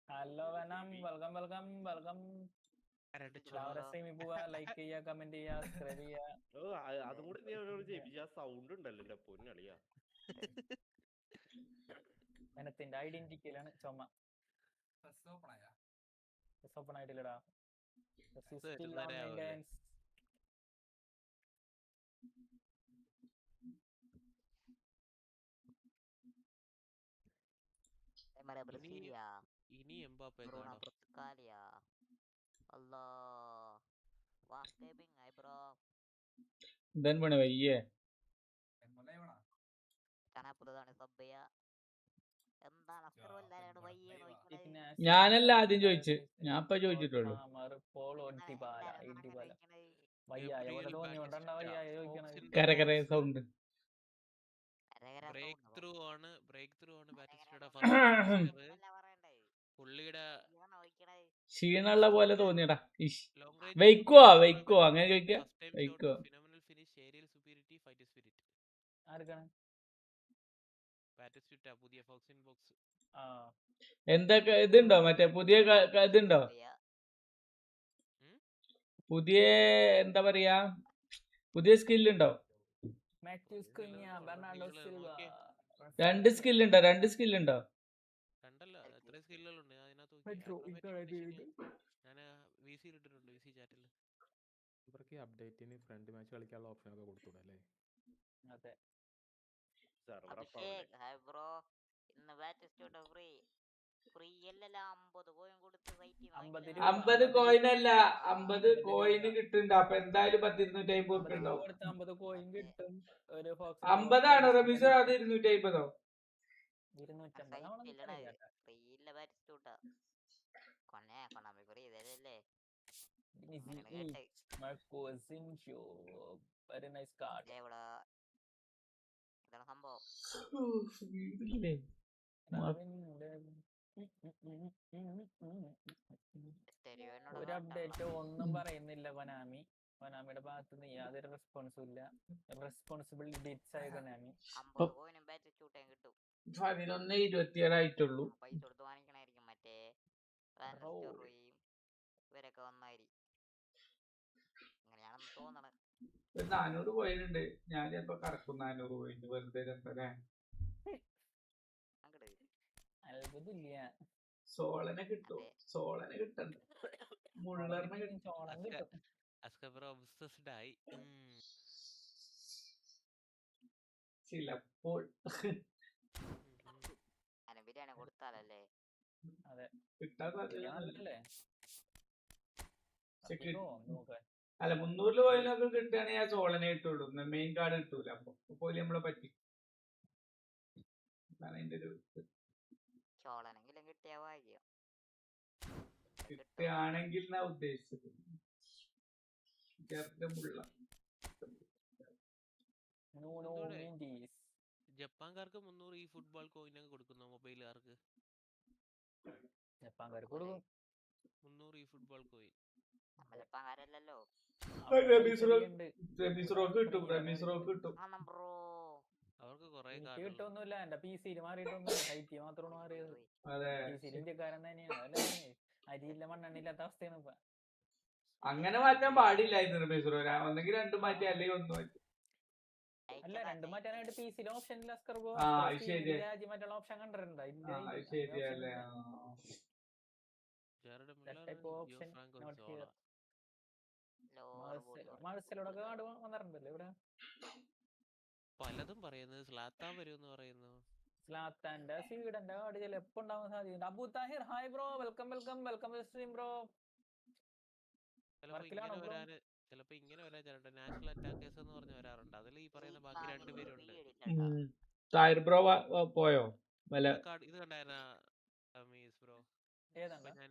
Hello venom, welcome. പോവാ, ലൈക്ക് ചെയ്യാ, കമന്റ് ചെയ്യാ, സബ്സ്ക്രൈബ് ചെയ്യാ. വെനത്തിന്റെ ഐഡന്റിറ്റിയിലാണ് ചുമ. ഓപ്പൺ ആയിട്ടില്ലടാ. ഇനി എംബാപ്പെ വയ്യേ പുതുതാണ് സബ് ചെയ്യാ. പയ്യെ നോക്കണേ. ഞാനല്ല ആദ്യം ചോദിച്ചു, ഞാൻ ഇപ്പൊ ചോദിച്ചിട്ടുള്ളൂ. പോളോ ഡിബാല ഇഡിബാല വയ്യായ പോലെ തോന്നിയോണ്ടാ വയ്യായ ചോദിക്കണത്. കര സൗണ്ട്. ബ്രേക്ക് ത്രൂ ആണ് ബാറ്റിസ്റ്റയുടെ ഫസ്റ്റ് പുള്ളിയുടെ ക്ഷീണുള്ള പോലെ തോന്നിയടാ. ലോങ് റേഞ്ച് വെയ്ക്കോ അങ്ങനെ ചോദിക്കാ. വെയ്ക്കോ phenomenal finish, aerial superiority, fight spirit. ആർക്കാണ് ബാറ്റിസ്റ്റ പുതിയ ഫോക്സ് ഇൻ ബോക്സ്. എന്തൊക്കെ ഇതുണ്ടോ? മറ്റേ പുതിയ ഇതുണ്ടോ? പുതിയ എന്താ പറയാ, പുതിയ സ്കില്ലുണ്ടോ? രണ്ട് സ്കില്ലുണ്ടോ? രണ്ടല്ല, എത്ര സ്കില്ലുകളുണ്ട് അതിനകത്ത്. ഞാൻ VC ഇട്ടിട്ടുണ്ട്, VC ചാറ്റിൽ. ഇവർക്ക് അപ്ഡേറ്റിന് ഫ്രണ്ട് മാച്ച് കളിക്കാനുള്ള ഓപ്ഷൻ ഒക്കെ കൊടുത്തൂടെ അല്ലേ? അതെ. ബ്രോ ഇന്ന് ബാറ്റിസ്റ്റോടെ ഫ്രീ അല്ലല്ല 50 കോയിൻ കൊടുത്ത് സൈറ്റിൽ 50 കോയിനല്ല, 50 കോയിന് കിട്ടുന്നുണ്ട്. അപ്പൊ എന്തായാലും 1250 ഉണ്ടാവും. 50 കോയിൻ കിട്ടും. 50 ആണോ റമീസോ? അത് 250ഓ? 250 ഫ്രീ ഇല്ല ബാറ്റിസ്റ്റോട്ട. കൊണാമി ഫ്രീ ഇതല്ലേ. Very nice card. ഇതാണ് സംഭവം. ഒരു അപ്ഡേറ്റ് ഒന്നും പറയുന്നില്ല കൊനാമിയുടെ ഭാഗത്ത് നിന്ന് യാതൊരു റെസ്പോൺസും ഇല്ല. റെസ്പോൺസിബിൾ ഡിറ്റ്സ് ആയ കൊനാമി. 50 കോയിനും ബാറ്റിസ്റ്റോട്ടേ കിട്ടും. 11:27 ആയിട്ടുള്ളൂ. പൈസ കൊടുത്ത് വാങ്ങിക്കണായിരിക്കും. മറ്റേ ഇവരൊക്കെ വന്നായിരിക്കും, അങ്ങനെയാണെന്ന് തോന്നണ. 400 കോയിനുണ്ട്. ഞാൻ ചിലപ്പോ കറക്കും 400 കോയിന് വെറുതെ രസല്ലേ. അത്ഭുതമില്ല. സോളനെ കിട്ടും. സോളനെ കിട്ടണ്ട, മുള്ളറിനെ കിട്ടും. ചിലപ്പോൾ ബിരിയാണി കൊടുത്താലല്ലേ. അതെ, കിട്ടാൻ സാധ്യത. അല്ല, 300 കോയിനൊക്കെ കിട്ടുകയാണെങ്കിൽ ആ സോളനെ കിട്ടുള്ളൂ. മെയിൻ കാർഡ് കിട്ടൂല. അപ്പൊ നമ്മളെ പറ്റി അതിന്റെ ഒരു ചോളനെങ്കിലും കിട്ടിയ ഭാഗ്യം. കിട്ടുകയാണെങ്കിൽ എന്നാ ഉദ്ദേശിച്ചത്. ജപ്പാൻകാർക്ക് 300 ഈ ഫുട്ബോൾ കോയിനൊക്കെ കൊടുക്കുന്നു. മൊബൈലുകാർക്ക് ജപ്പാൻകാർക്ക് കൊടുക്കും 300 ഈ ഫുട്ബോൾ കോയിൻ. ജപ്പാൻകാരല്ലോ. അവർക്ക് കുറെ കിട്ടൊന്നുമില്ല. എന്റെ PC-യിൽ മാറിയിട്ടൊന്നുമില്ല. സൈറ്റിൽ മാത്രമാണ് മാറിയത്. PC-യിൽ ഇന്ത്യക്കാരൻ തന്നെയാണ്. അരിയില്ല മണ്ണെണ്ണില്ലാത്ത അവസ്ഥയാണ് ഇപ്പൊ. അങ്ങനെ മാറ്റാൻ പാടില്ലായിരുന്നു. ഒന്നെങ്കിൽ 2 മാറ്റി, അല്ലെങ്കിൽ 1 മാറ്റി. അല്ല, 2 മാറ്റാനായിട്ട് PC-യിൽ ഓപ്ഷൻ ഇല്ല. രാജ്യം മറ്റുള്ള ഓപ്ഷൻ കണ്ടിട്ടുണ്ടോ? മാഴ്സലോടൊക്കെ കാർഡ് വന്നിട്ടുണ്ടല്ലോ ഇവിടെ. പലതും പറയുന്നത് സ്ലാത്താൻ വരുമെന്ന് പറയുന്നു. സ്ലാത്താന്റെ സ്വീഡന്റെ കാർഡ് ചിലപ്പോ ഉണ്ടാവാൻ സാധ്യതയുണ്ട്. Abu Tahir, hi bro, welcome stream bro. ചിലപ്പോ ഇങ്ങനെ വരാൻ ചേട്ടൻ നാഷണൽ അറ്റാക്കേഴ്സ് എന്ന് പറഞ്ഞ് വരാറുണ്ട്. അതിൽ ഈ പറയുന്ന ബാക്കി 2 പേരുണ്ട്. താഹിർ ബ്രോ പോയോ? ഇത് കണ്ടായിരുന്ന ബ്രോ? ഏതാണ് ഞാൻ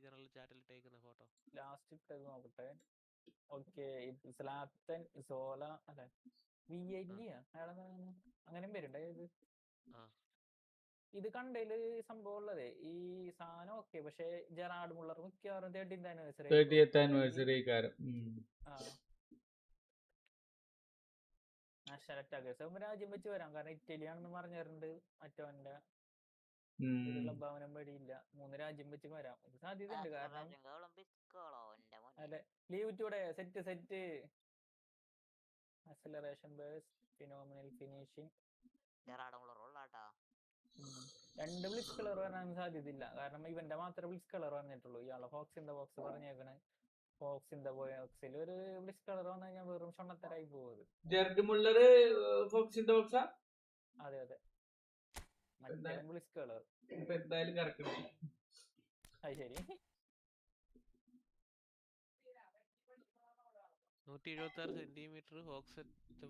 ജനറൽ ചാറ്റിൽ ഇട്ടേക്കുന്ന ഫോട്ടോ ലാസ്റ്റ് ഇട്ടത് നോക്കട്ടെ. ഓക്കെ, സ്ലാത്തൻ സോല അല്ലെ, അങ്ങനെയും പേരുണ്ട്. ഇത് കണ്ടതില് സംഭവം ഉള്ളതേ ഈ സാധനം. ഓക്കെ, പക്ഷെ ജെറാർഡ് മുള്ളർ മിക്കവാറും 30th anniversary നാഷണൽ അറ്റാക്കേഴ്സ് രാജ്യം വെച്ച് വരാം. കാരണം ഇറ്റലിയാണെന്ന് പറഞ്ഞിട്ടുണ്ട്. മറ്റവന്റെ ക്ലബ്ബാവനം വഴിയില്ല. 3 രാജ്യം വെച്ച് വരാം. സാധ്യത ഉണ്ട്. കാരണം അതെ, ലീവ് ടൂടെ set acceleration base, phenomenal finishing. 2 blitz colour വരാൻ സാധ്യതയില്ല. കാരണം ഇവന്റെ മാത്രമേ ബ്ലിറ്റ്സ് കളർ വന്നിട്ടുള്ളൂ. ഇയാളെ ഫോക്സ് ഇൻ ദ ബോക്സ് പറഞ്ഞേക്കണേ. ഫോക്സ് ഇൻ ദ ബോക്സിൽ ഒരു ബ്ലിറ്റ്സ് കളർ വന്നു കഴിഞ്ഞാൽ വെറും ഷൊണ്ണത്തരായി പോകുന്നത്. അതെ, മറ്റേ ബ്ലിറ്റ്സ് കളർ എന്തായാലും കറക്കണം. അത് ശരി. 176 സെന്റിമീറ്റർ ഫോക്സ്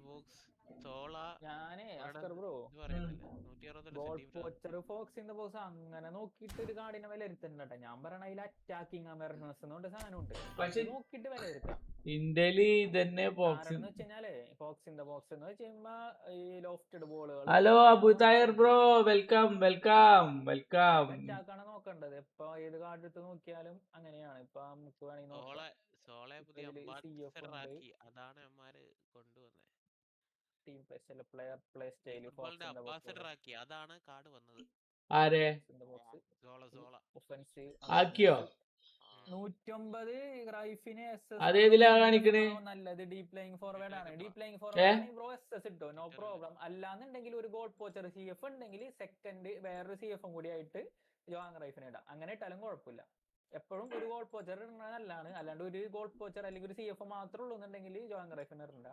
ബോക്സ് സോള ഞാനേ ഒരെണ്ണം അസ്കർ ബ്രോ ഇത് പറയുന്നില്ലേ 160 goal centimetre poacher fox in the box അങ്ങനെ നോക്കിയിട്ട് ഒരു കാർഡിനെ വിലയിരുത്തണ്ട. ഞാൻ പറയണ അതിൽ അറ്റാക്കിങ് അവയർനെസ് എന്നുകൊണ്ട് സാധനം ഉണ്ട്. പക്ഷെ നോക്കിയിട്ട് വിലയിരുത്താം. ഇന്ത്യയില് ഇതന്നെ കാരണം ബോക്സിംഗ്. എന്ന് വെച്ച് കഴിഞ്ഞാല് ഫോക്സ് ഇൻ ദ ബോക്സ് എന്ന് വെച്ച് കഴിയുമ്പോ ഈ ലോഫ്റ്റഡ് ബോളുകൾ hello Abuthahir bro, welcome welcome welcome. അറ്റാക്കാണ് നോക്കേണ്ടത്. ഇപ്പൊ ഏത് കാർഡ് എടുത്ത് നോക്കിയാലും അങ്ങനെയാണ്. ഇപ്പൊ നമുക്ക് വേണമെങ്കിൽ നോക്കാം. സോളെ പുതിയ അംബാസഡർ ആക്കി, അതാണ് അമ്മമാര് കൊണ്ടുവന്നത്. Team play style fox in the box ambassador ആക്കി, അതാണ് കാർഡ് വന്നത്. ആരെ സോള ഒഫൻസീവ് ആക്കിയോ? 109 റൈഫിന് അതേതിലാ കാണിക്കണേ? നല്ലത് ഡീപ് പ്ലേയിങ് ഫോർവേഡ് ആണ്. Deep playing forward bro SS ഇട്ടോ, നോ പ്രോബ്ലം. അല്ലാന്നുണ്ടെങ്കിൽ ഒരു ഗോൾ പോച്ചർ CF ഉണ്ടെങ്കിൽ സെക്കൻഡ് വേറൊരു CF കൂടി ആയിട്ട് ജോങ് റൈഫിന് ഇടാം. അങ്ങനെ ഇട്ടാലും കുഴപ്പമില്ല. എപ്പോഴും ഒരു ഗോൾ പോച്ചർ ഇടുന്നത് നല്ലതാണ്. അല്ലാണ്ട് ഒരു ഗോൾ പോച്ചർ അല്ലെങ്കിൽ ഒരു CF മാത്രമേ ഉള്ളൂ എന്നുണ്ടെങ്കിൽ ജോങ് റൈഫിന് ഇടണ്ട.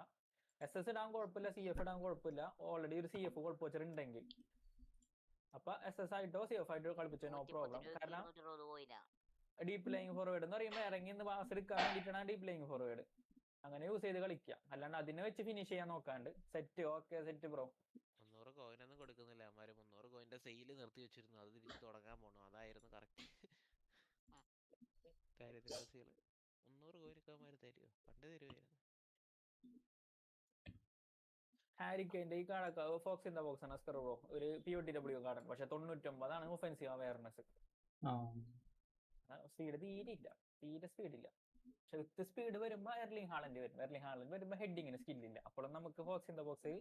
SS ഇടാൻ കുഴപ്പമില്ല, CF ഇടാൻ കുഴപ്പമില്ല. ഓൾറെഡി ഒരു CF ഗോൾ പോച്ചർ ഉണ്ടെങ്കിൽ അപ്പൊ SS ആയിട്ടോ CF ആയിട്ടോ കളിപ്പിച്ചോ, നോ പ്രോബ്ലം. കാരണം ഡീപ് പ്ലേയിങ് ഫോർവേഡ് എന്ന് പറയുമ്പോൾ ഇറങ്ങി നിന്ന് പാസ് എടുക്കാൻ വേണ്ടിയിട്ടാണ് ഡീപ് പ്ലേയിങ് ഫോർവേഡ്. അങ്ങനെ യൂസ് ചെയ്ത് കളിക്കുക. അല്ലാണ്ട് അതിനെ വെച്ച് ഫിനിഷ് ചെയ്യാൻ നോക്കാണ്ട്. Set okay set bro. 300 കോയിനൊന്നും കൊടുക്കുന്നില്ല അമ്മമാര്. 300 കോയിന്റെ സെയില് നിർത്തി വെച്ചിരുന്നു. അത് തിരിച്ച് തുടങ്ങാൻ പോണു. അതായിരുന്നു കറക്റ്റ്. ദാരിദ്ര്യവാസികള് 300 കോയിനൊക്കെ അമ്മമാര് തരുമോ? പണ്ട് തരുമായിരുന്നു. ഹാരിക്കെയിന്റെ ഈ കാർഡൊക്കെ ഫോക്സ് ഇൻ ദ ബോക്സ് ആണ് അസ്കർ ബ്രോ. ഒരു POTW കാർഡാണ്. പക്ഷെ 99 ഒഫൻസീവ് അവയർനെസ്. സ്പീഡ് തീരെ സ്പീഡില്ല. പക്ഷെ വിത്ത് സ്പീഡ് വരുമ്പോ എർലിംഗ് ഹാളൻഡ് വരും. എർലിംഗ് ഹാളൻഡ് വരുമ്പോ ഹെഡിങ്ങിന് സ്കില്ലില്ല. അപ്പോഴും നമുക്ക് ഫോക്സ് ഇൻ ദ ബോക്സ്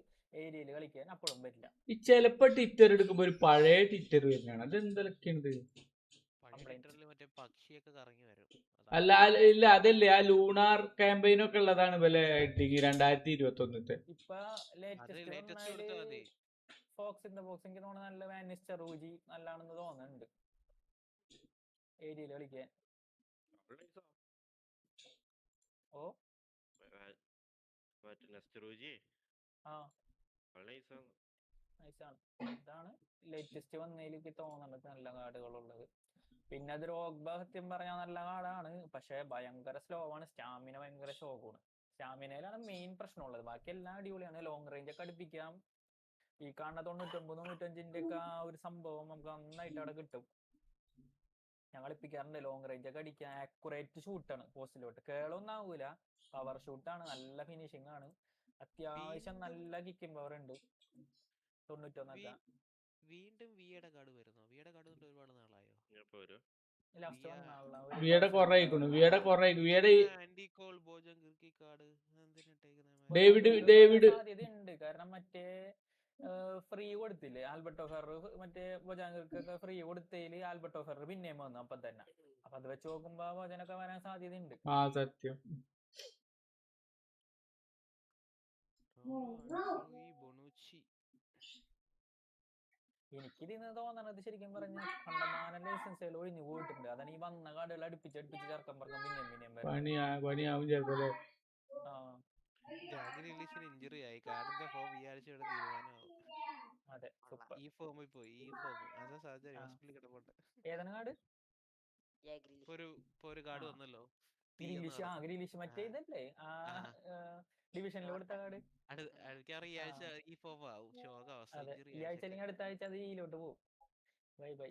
ഏരിയയിൽ കളിക്കാൻ അപ്പോഴും പറ്റില്ല. ഈ ചിലപ്പോ ട്വിറ്റർ എടുക്കുമ്പോ ഒരു പഴയ ട്വിറ്റർ വരുന്നതാണ്. അത് എന്തൊക്കെയുണ്ട്? മറ്റേ പക്ഷിയൊക്കെ കറങ്ങി വരും. അല്ല ഇല്ല, അതല്ലേ ആ ലൂണാർ ക്യാമ്പയിൻ ഒക്കെ ഉള്ളതാണ് വില ഹെഡിങ് 2021. ഇപ്പൊ latest fox in the box എനിക്ക് തോന്നുന്നു നല്ല വാനിസ്റ്റർ റൂജി നല്ലാണെന്ന് തോന്നുന്നുണ്ട് ഏരിയയിൽ കളിക്കാൻ. ഓ നൈസാണ്. ഇതാണ് ലേറ്റസ്റ്റ് വന്നതിലേക്ക് തോന്നുന്നത് നല്ല കാർഡുകളുള്ളത്. പിന്നെ അത് റോഗ്ബ സത്യം പറഞ്ഞാൽ നല്ല കാർഡാണ്. പക്ഷെ ഭയങ്കര സ്ലോ ആണ്. സ്റ്റാമിന ഭയങ്കര ഷോക്കാണ്. സ്റ്റാമിനയിലാണ് മെയിൻ പ്രശ്നമുള്ളത്. ബാക്കി എല്ലാം അടിപൊളിയാണ്. ലോങ് റേഞ്ച് ഒക്കെ അടുപ്പിക്കാം. ഈ കാണുന്ന 99-95 ഒക്കെ ആ ഒരു സംഭവം നമുക്ക് നന്നായിട്ട് അവിടെ കിട്ടും. ഞാൻ കളിപ്പിക്കാറുണ്ട്. ലോങ് റേഞ്ച് ഒക്കെ അടിക്കാൻ ആക്യുറേറ്റ് ഷൂട്ടാണ്. പോസ്റ്റിലോട്ട് കേളൊന്നും ആവൂല. പവർ ഷൂട്ടാണ്. നല്ല ഫിനിഷിംഗ് ആണ്. അത്യാവശ്യം നല്ല കിക്കിംഗ് പവർ ഉണ്ട്. 91 വീണ്ടും വിയുടെ കാർഡ് വരുന്നു. വിയുടെ കാർഡ് ഒരുപാട് നാളായോ? സാധ്യതയുണ്ട്. കാരണം മറ്റേ ഫ്രീ കൊടുത്തില്ലേ ആൽബർട്ടോ ഫെറർ, മറ്റേ ബൊജാങ്കർക്കൊക്കെ ഫ്രീ കൊടുത്തതില് ആൽബർട്ടോ ഫെറർ പിന്നെയും വന്നു അപ്പം തന്നെ. അപ്പൊ അത് വെച്ച് നോക്കുമ്പോ ബൊജനൊക്കെ വരാൻ സാധ്യതയുണ്ട്. സത്യം. എനിക്കിതിന്ന് തോന്നണത് ശരിക്കും പറഞ്ഞ കണ്ടമാനം ലൈസൻസുകൾ ഒഴിഞ്ഞു പോയിട്ടുണ്ട്. അതാണ് ഈ വന്ന കാർഡുകൾ അടുപ്പിച്ച് ചേർക്കാൻ പറഞ്ഞ പണിയാവും ചിലപ്പോ. ഇഞ്ചുറി ആയി. കാർഡിന്റെ ഫോം ഈ ആഴ്ചയുടെ തീരുമാനമാവും. അതെ, ഈ ഫോമിൽ പോയി. ഈ ഫോം അത് സാഹചര്യ ഹോസ്പിറ്റലിൽ കിടപ്പുണ്ട്. ഏതാണ് കാർഡ്? ഒരു കാർഡ് വന്നല്ലോ, ഗ്രീലിഷ് മറ്റേ ഇതല്ലേ ഡിവിഷനിൽ കൊടുത്ത കാർഡ്. ഈ ആഴ്ച ഈ ഫോം ആവും. അതെ, ഈ ആഴ്ച അല്ലെങ്കിൽ അടുത്ത ആഴ്ച അത് ഈയിലോട്ട് പോകും. Bye bye.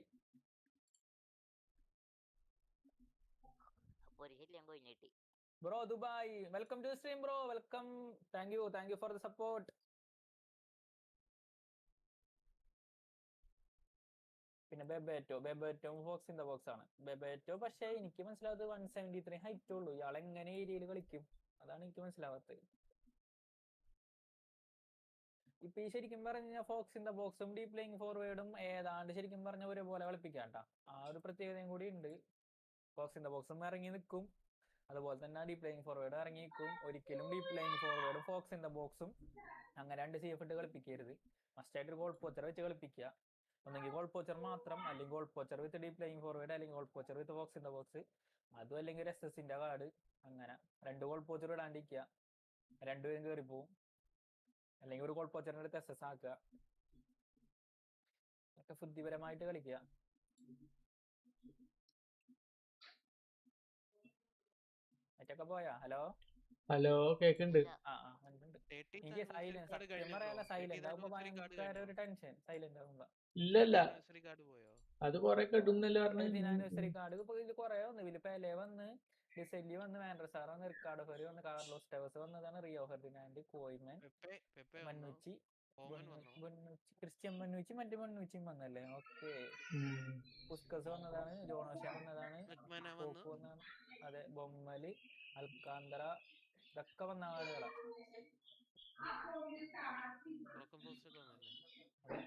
Bro Dubai, welcome to stream bro. Welcome. Thank you for the support. പിന്നെ Bebeto fox in the box ആണ്. ബെബേറ്റോ പക്ഷെ എനിക്ക് മനസ്സിലാവത് 173 ഹൈറ്റ് ഉള്ളൂ. ഇയാൾ എങ്ങനെ ഏരിയയിൽ കളിക്കും? അതാണ് എനിക്ക് മനസ്സിലാവാത്തത്. ഇപ്പൊ ഈ ശരിക്കും പറഞ്ഞ ഫോക്സ് ഇൻ ദ ബോക്സും ഡീപ് പ്ലേയിങ് ഫോർവേഡും ഏതാണ്ട് ശരിക്കും പറഞ്ഞ ഒരേപോലെ കളിപ്പിക്കാട്ടാ. ആ ഒരു പ്രത്യേകതയും കൂടി ഉണ്ട്. ഫോക്സ് ഇൻ ദ ബോക്സും ഇറങ്ങി നിൽക്കും, അതുപോലെ തന്നെ ഡീപ് പ്ലേയിങ് ഫോർവേഡ് ഇറങ്ങി നിൽക്കും. ഒരിക്കലും ഡീപ് പ്ലേയിങ് ഫോർവേഡും ഫോക്സ് ഇൻ ദ ബോക്സും അങ്ങനെ 2 CF ഇട്ട് കളിപ്പിക്കരുത്. മസ്റ്റായിട്ട് ഒരു ഗോൾ പോച്ചർ വെച്ച് കളിപ്പിക്കുക. ഒന്നെങ്കിൽ ഗോൾ പോച്ചർ മാത്രം, അല്ലെങ്കിൽ goal poacher with deep playing forward, അല്ലെങ്കിൽ goal poacher with fox in the box. അതും അല്ലെങ്കിൽ ഒരു SS-ന്റെ കാർഡ്. അങ്ങനെ 2 ഗോൾ പോച്ചർ ഇടാണ്ടിരിക്കുക. 2 പേരും കയറി പോവും. അല്ലെങ്കിൽ ഒരു ഗോൾ പോച്ചറിന്റെ അടുത്ത് SS ആക്കുക. ഒക്കെ ബുദ്ധിപരമായിട്ട് കളിക്കുക. മറ്റൊക്കെ പോയാ? ഹലോ കേക്കുന്നുണ്ട്. ഉണ്ട്. 30th എനിക്ക് anniversary സൈലന്റ് card സത്യം കഴിഞ്ഞോ ബ്രോ? പറയാല 30th സൈലന്റ് ആകുമ്പോ anniversary card ഭയങ്കര കഴിഞ്ഞോ? ഒരു ടെൻഷൻ സൈലന്റ് ആകുമ്പോ. 30th ഇല്ലല്ല anniversary card പോയോ? അത് കൊറേ കെടുന്നല്ലേ പറഞ്ഞു. ആനിവേഴ്സറി കാർഡ് ഇപ്പൊ ഇതിൽ കുറെ വന്നു. ഇതിൽ പെലെ വന്ന്, ഡിസെല്ലി വന്ന്, വാൻഡർസാർ വന്ന്, റിക്കാർഡോ ഫെറി വന്ന്, കാർലോസ് ടെവസ് വന്നതാണ്, റിയോ ഫെർഡിനാൻഡ്, കോയ്മൻ, പെപ്പെ വന്നോ? മന്നുച്ചി, ഓമൻ വന്നോ? ക്രിസ്ത്യൻ മന്നുച്ചി, മറ്റേ മന്നുച്ചിയും വന്നല്ലേ. ഓക്കെ, പുസ്കസ് വന്നതാണ്, ജോണോഷ വന്നതാണ്, മെക്മാന വന്നു. പോക്ക് വന്നതാണ്. അതെ, ബൊമ്മല്, അൽക്കാന്തറ, ഇതൊക്കെ വന്ന കാർഡുകളാ. ബ്രോക്കൺ പോസ്റ്റ് ഒക്കെ വന്നല്ലേ? അതെ,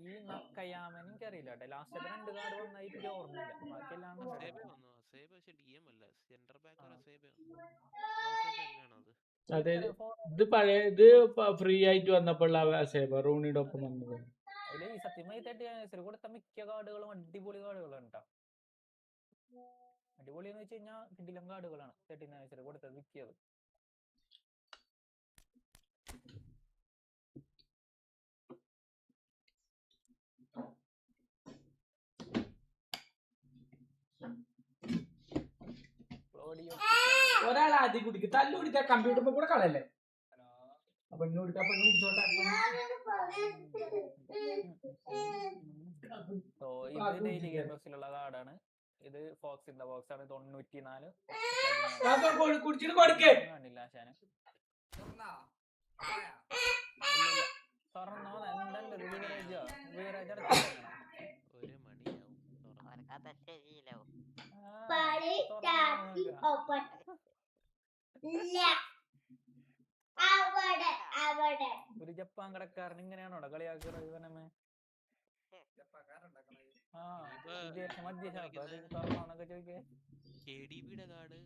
ഈ നക്കയാമൻ എനിക്കറിയില്ല കേട്ടോ. ലാസ്റ്റത്തെ 2 കാർഡ് വന്നായിട്ട് എനിക്ക് ഓർമ്മയില്ല. ബാക്കിയെല്ലാം അസേബെ വന്നു. അസേബെ പക്ഷെ DM അല്ല, സെന്റർ ബാക്ക് ഒരു അസേബെ വന്നു. അസേബെ തന്നെയാണോ അത്? അതെ, ഇത് പഴയ ഇത് ഫ്രീ ആയിട്ട് വന്നപ്പോഴുള്ള അസേബ റൂണിയുടെ ഒപ്പം വന്നത്. അതില് ഈ സത്യമായി 30th anniversary കൊടുത്ത മിക്ക കാർഡുകളും അടിപൊളി കാർഡുകളാണ് കേട്ടോ. അടിപൊളി എന്ന് വെച്ച് കഴിഞ്ഞാൽ കിടിലം കാർഡുകളാണ് 30th anniversary കൊടുത്തത് മിക്കത്. ഒരാൾ ആദ്യം കുടിക്കും, തല്ലു കുടിച്ചാൽ കമ്പ്യൂട്ടറിൽ കൂടെ കളയല്ലേ. അപ്പൊ കുടിച്ചോട്ടെ. ഇത് ഡെയിലി ഗെയിം ബോക്സിലുള്ള കാർഡാണ്. ഇത് ഫോക്സ് ഇൻ ദ ബോക്സ് ആണ്. 94 കുടിച്ചിട്ട് കൊടുക്കേ. കാണില്ല ആശാന്. തുറന്നോ എന്തല്ല ബിവറേജോ? ബിവറേജ് അടച്ചിട്ടാണ്. 1 മണിയാവും. അവർക്കത് ശരിയില്ലാവും. ഒരു ജപ്പാൻ കടക്കാരൻ ഇങ്ങനെയാണോ കളിയാക്കുന്നത് ഇവനമ്മേ? മധ്യശാപ്പ് അത് തുറന്നോന്നൊക്കെ ചോദിക്കേ. KDBയുടെ കാർഡ്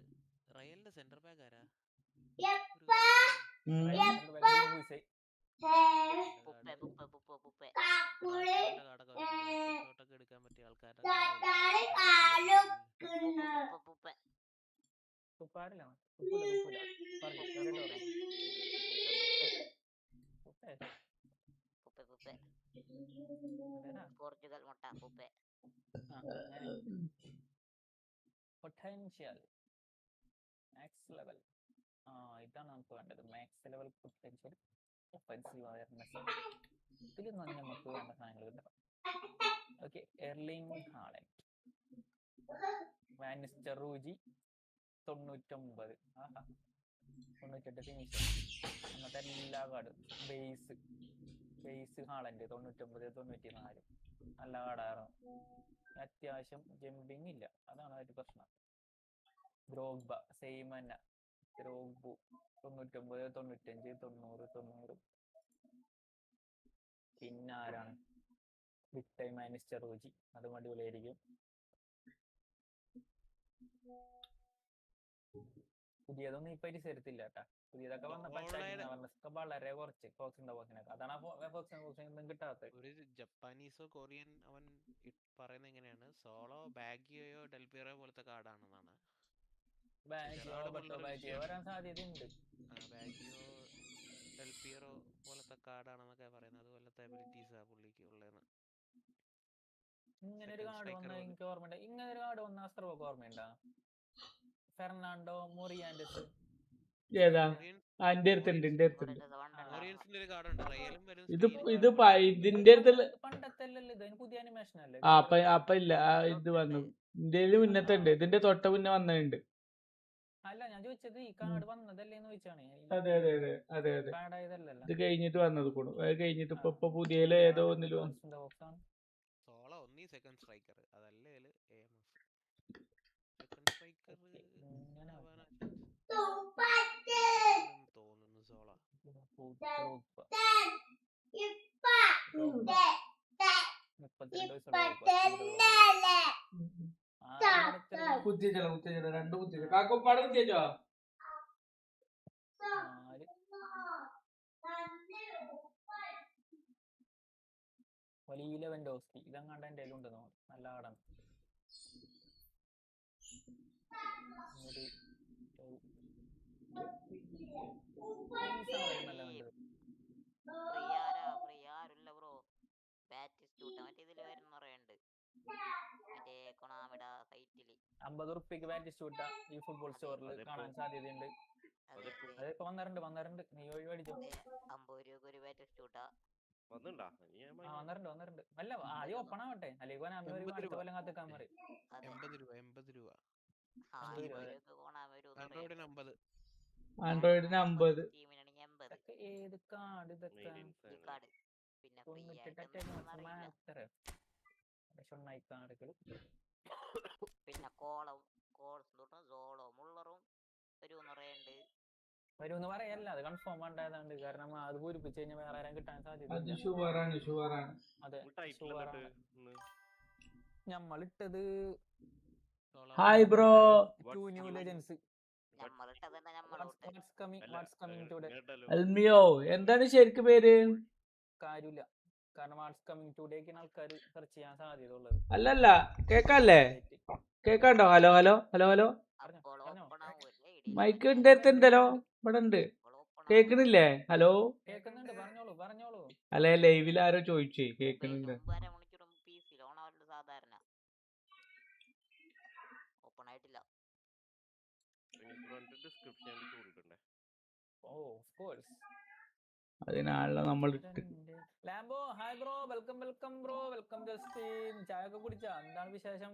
റയലിന്റെ സെന്റർ ബാക്ക് ആരാ? ഷോട്ടൊക്കെ എടുക്കാൻ പറ്റിയ ആൾക്കാരുടെ പോർച്ചുഗൽ മുട്ട പൂപ്പേ. Potential max level. ഇതാണ് നമുക്ക് വേണ്ടത്. Max level potential, offensive awareness. ഇതിൽ നമുക്ക് വേണ്ട സാധനങ്ങൾ കിട്ടണം. Okay, Erling Haaland, van Nistelrooy 99. 98 finisher. അന്നത്തെ എല്ലാ കാർഡും ബേസ് ഹാളൻഡ് 99, 94 നല്ല കാർഡായിരുന്നു. അത്യാവശ്യം ജമ്പിങ് ഇല്ല, അതാണ് ഒരു പ്രശ്നം. ദ്രോഗ്ബ സെയിം തന്നെ. ദ്രോഗ്ബു 99, 95, 90. പിന്നെ ആരാണ്? ബിഗ് ടൈം മാനിസ്റ്റർ റൂജി, അതും അടിപൊളിയായിരിക്കും. പുതിയതൊന്നും ഈ പരിസരത്തില്ല കേട്ടാ. പുതിയതൊക്കെ വന്നപ്പോ വളരെ കുറച്ച് ഫോക്സ് ഇൻ ദ ബോക്സിനൊക്കെ. അതാണ് ഫോക്സ് ഇൻ ദ ബോക്സിനൊന്നും കിട്ടാത്തത്. ഒരു ജപ്പാനീസോ കൊറിയൻ അവൻ പറയുന്നത് എങ്ങനെയാണ്, സോളോ ബാഗിയോ ഡെൽപിയറോ പോലത്തെ കാർഡാണെന്നാണ്. വരാൻ സാധ്യതയുണ്ട്. ബാഗിയോ ഡെൽപിയറോ പോലത്തെ കാർഡാണെന്നൊക്കെ പറയുന്നത്. അതുപോലത്തെ എബിലിറ്റീസാ പുള്ളിക്ക് ഉള്ളതെന്ന്. ഇങ്ങനെ ഒരു കാർഡ് വന്നാൽ എനിക്ക് ഓർമ്മയുണ്ട്. ഇങ്ങനെ ഒരു കാർഡ് വന്ന അസ്ത്രമൊക്കെ ഓർമ്മയുണ്ടോ? ഫെർണാണ്ടോ മൊറിയാൻഡസ്. ഏതാ? എന്റെ അടുത്തുണ്ട്. ഇതിന്റെ പണ്ടത്തെ പുതിയ അനിമേഷൻ അല്ലേ? അപ്പൊ ഇല്ല, ഇത് വന്നു. ഇന്ത്യയില് മുന്നത്തെ ഉണ്ട്. ഇതിന്റെ തൊട്ട മുന്നേ വന്നിട്ടുണ്ട്. അല്ല, ഞാൻ ചോദിച്ചത് ഈ കാർഡ് വന്നതല്ലേന്ന് ചോദിച്ചാണ്. അതെ. ഇത് കഴിഞ്ഞിട്ട് വന്നത് കൂടെ. അത് കഴിഞ്ഞിട്ട് ഇപ്പൊ പുതിയ ഏതോ ഒന്നിലും സോളോ ഒന്നീ സെക്കൻഡ് സ്ട്രൈക്കർ, അതല്ലേ സെക്കൻഡ് സ്ട്രൈക്കർ തോന്നുന്നു. സോളോ കുത്തിച്ചോ, 2 കുത്തിച്ചോ. കാക്കോപ്പാട് കുത്തിച്ചോ. വലിയ ലെവൻഡോസ്കി ഇതങ്ങാണ്ട് എൻ്റെ കയ്യിലുണ്ട്. നല്ല കാർഡാണ്. ബ്രോ ബാറ്റിസ്റ്റൂട്ട് മറ്റേതിൽ വരുന്ന പറയുന്നുണ്ട്. മറ്റേ കൊണാമിട സൈറ്റില് 50 റുപ്യക്ക് ബാറ്റിസ്റ്റൂട്ട ഈ ഫുട്ബോൾ സ്റ്റോറിൽ കാണാൻ സാധ്യതയുണ്ട്. അതെ അതെ അതൊക്കെ വന്നിട്ടുണ്ട് നീ ഒഴി മേടിച്ചോ. അതെ 50 രൂപ ഒരു ബാറ്റ് ഇഷ്ടൂട്ടാ. വന്നിണ്ടാ ഇനി ഞാൻ ആ വന്നിട്ടുണ്ട് അല്ല ആദ്യം ഓപ്പൺ ആവട്ടെ അല്ലെങ്കിൽ അമ്മ ഒരു 80 അടുത്ത രൂപ. കൊല്ലം കാത്തിക്കാൻ പറയും. അതെ 80 രൂപ 80 രൂപ. 50 രൂപ, അതെ. രൂപ കോണാൻ വരും ആൻഡ്രോയിഡിന് 50. ആൻഡ്രോയിഡിന് 50. ടീമിനാണെങ്കിൽ 80. ഇതൊക്കെ ഏത് കാർഡ് ഇതൊക്കെ ഈ കാർഡ് പിന്നെ ഫ്രീ ആയിട്ട് തൊണ്ണൂറ്റെട്ട് എന്തെങ്കിലും അറിയില്ല. കാർഡുകൾ പിന്നെ കോൾസ് തൊട്ട് സോളോ മുള്ളറും ഒരു നിറയുണ്ട്. വരുമെന്ന് പറയല്ല, അത് കൺഫേം ഉണ്ടായതാണ്. കാരണം അത് പൂരിപ്പിച്ച് കഴിഞ്ഞാൽ വേറെ ആരും കിട്ടാൻ അത് സാധ്യതയില്ല. ഷുവറാണ്. അതെ ടൈറ്റിൽ ഷുവറാണ്. ഇന്ന് നമ്മളിട്ടത് hi bro. To new legends. നമ്മളിട്ടത് തന്നെ നമ്മളിട്ട് വാട്ട്സ് കമ്മിങ് ടുഡേ. അൽമിയോ എന്താണ് ശരിക്കും പേര്? കാര്യമില്ല, കാരണം വാട്ട്സ് കമ്മിങ് ടുഡേക്കാണ് ആൾക്കാർ സെർച്ച് ചെയ്യാൻ സാധ്യത ഉള്ളത്. അല്ലല്ല കേക്കല്ലേ? കേക്കാണ്ടോ? ഹലോ അപ്പോൾ ഓപ്പൺ ആവൂല്ലേ മൈക്ക് എന്റെ അടുത്ത് ഉണ്ടല്ലോ, ഇവിടെ ഉണ്ട്. കേക്കണില്ലേ? ഹലോ കേൾക്കുന്നുണ്ട്, പറഞ്ഞോളൂ. അല്ലെ ലൈവിൽ ആരോ ചോദിച്ചേ കേക്കണില്ല. 2 മണിക്കൂർ PC ഓൺ ആവല്ലോ സാധാരണ. ഓപ്പൺ ആയിട്ടില്ല. ഡിസ്ക്രിപ്ഷനിൽ ചൂണ്ടിട്ടുണ്ടേ. ഓ ഓഫ് കോഴ്സ്. അതിനാണല്ലോ നമ്മൾ ഇട്ട്. ലാംബോ hi bro, welcome bro, welcome Justin. ചായ ഒക്കെ കുടിച്ചാ? എന്താണ് വിശേഷം?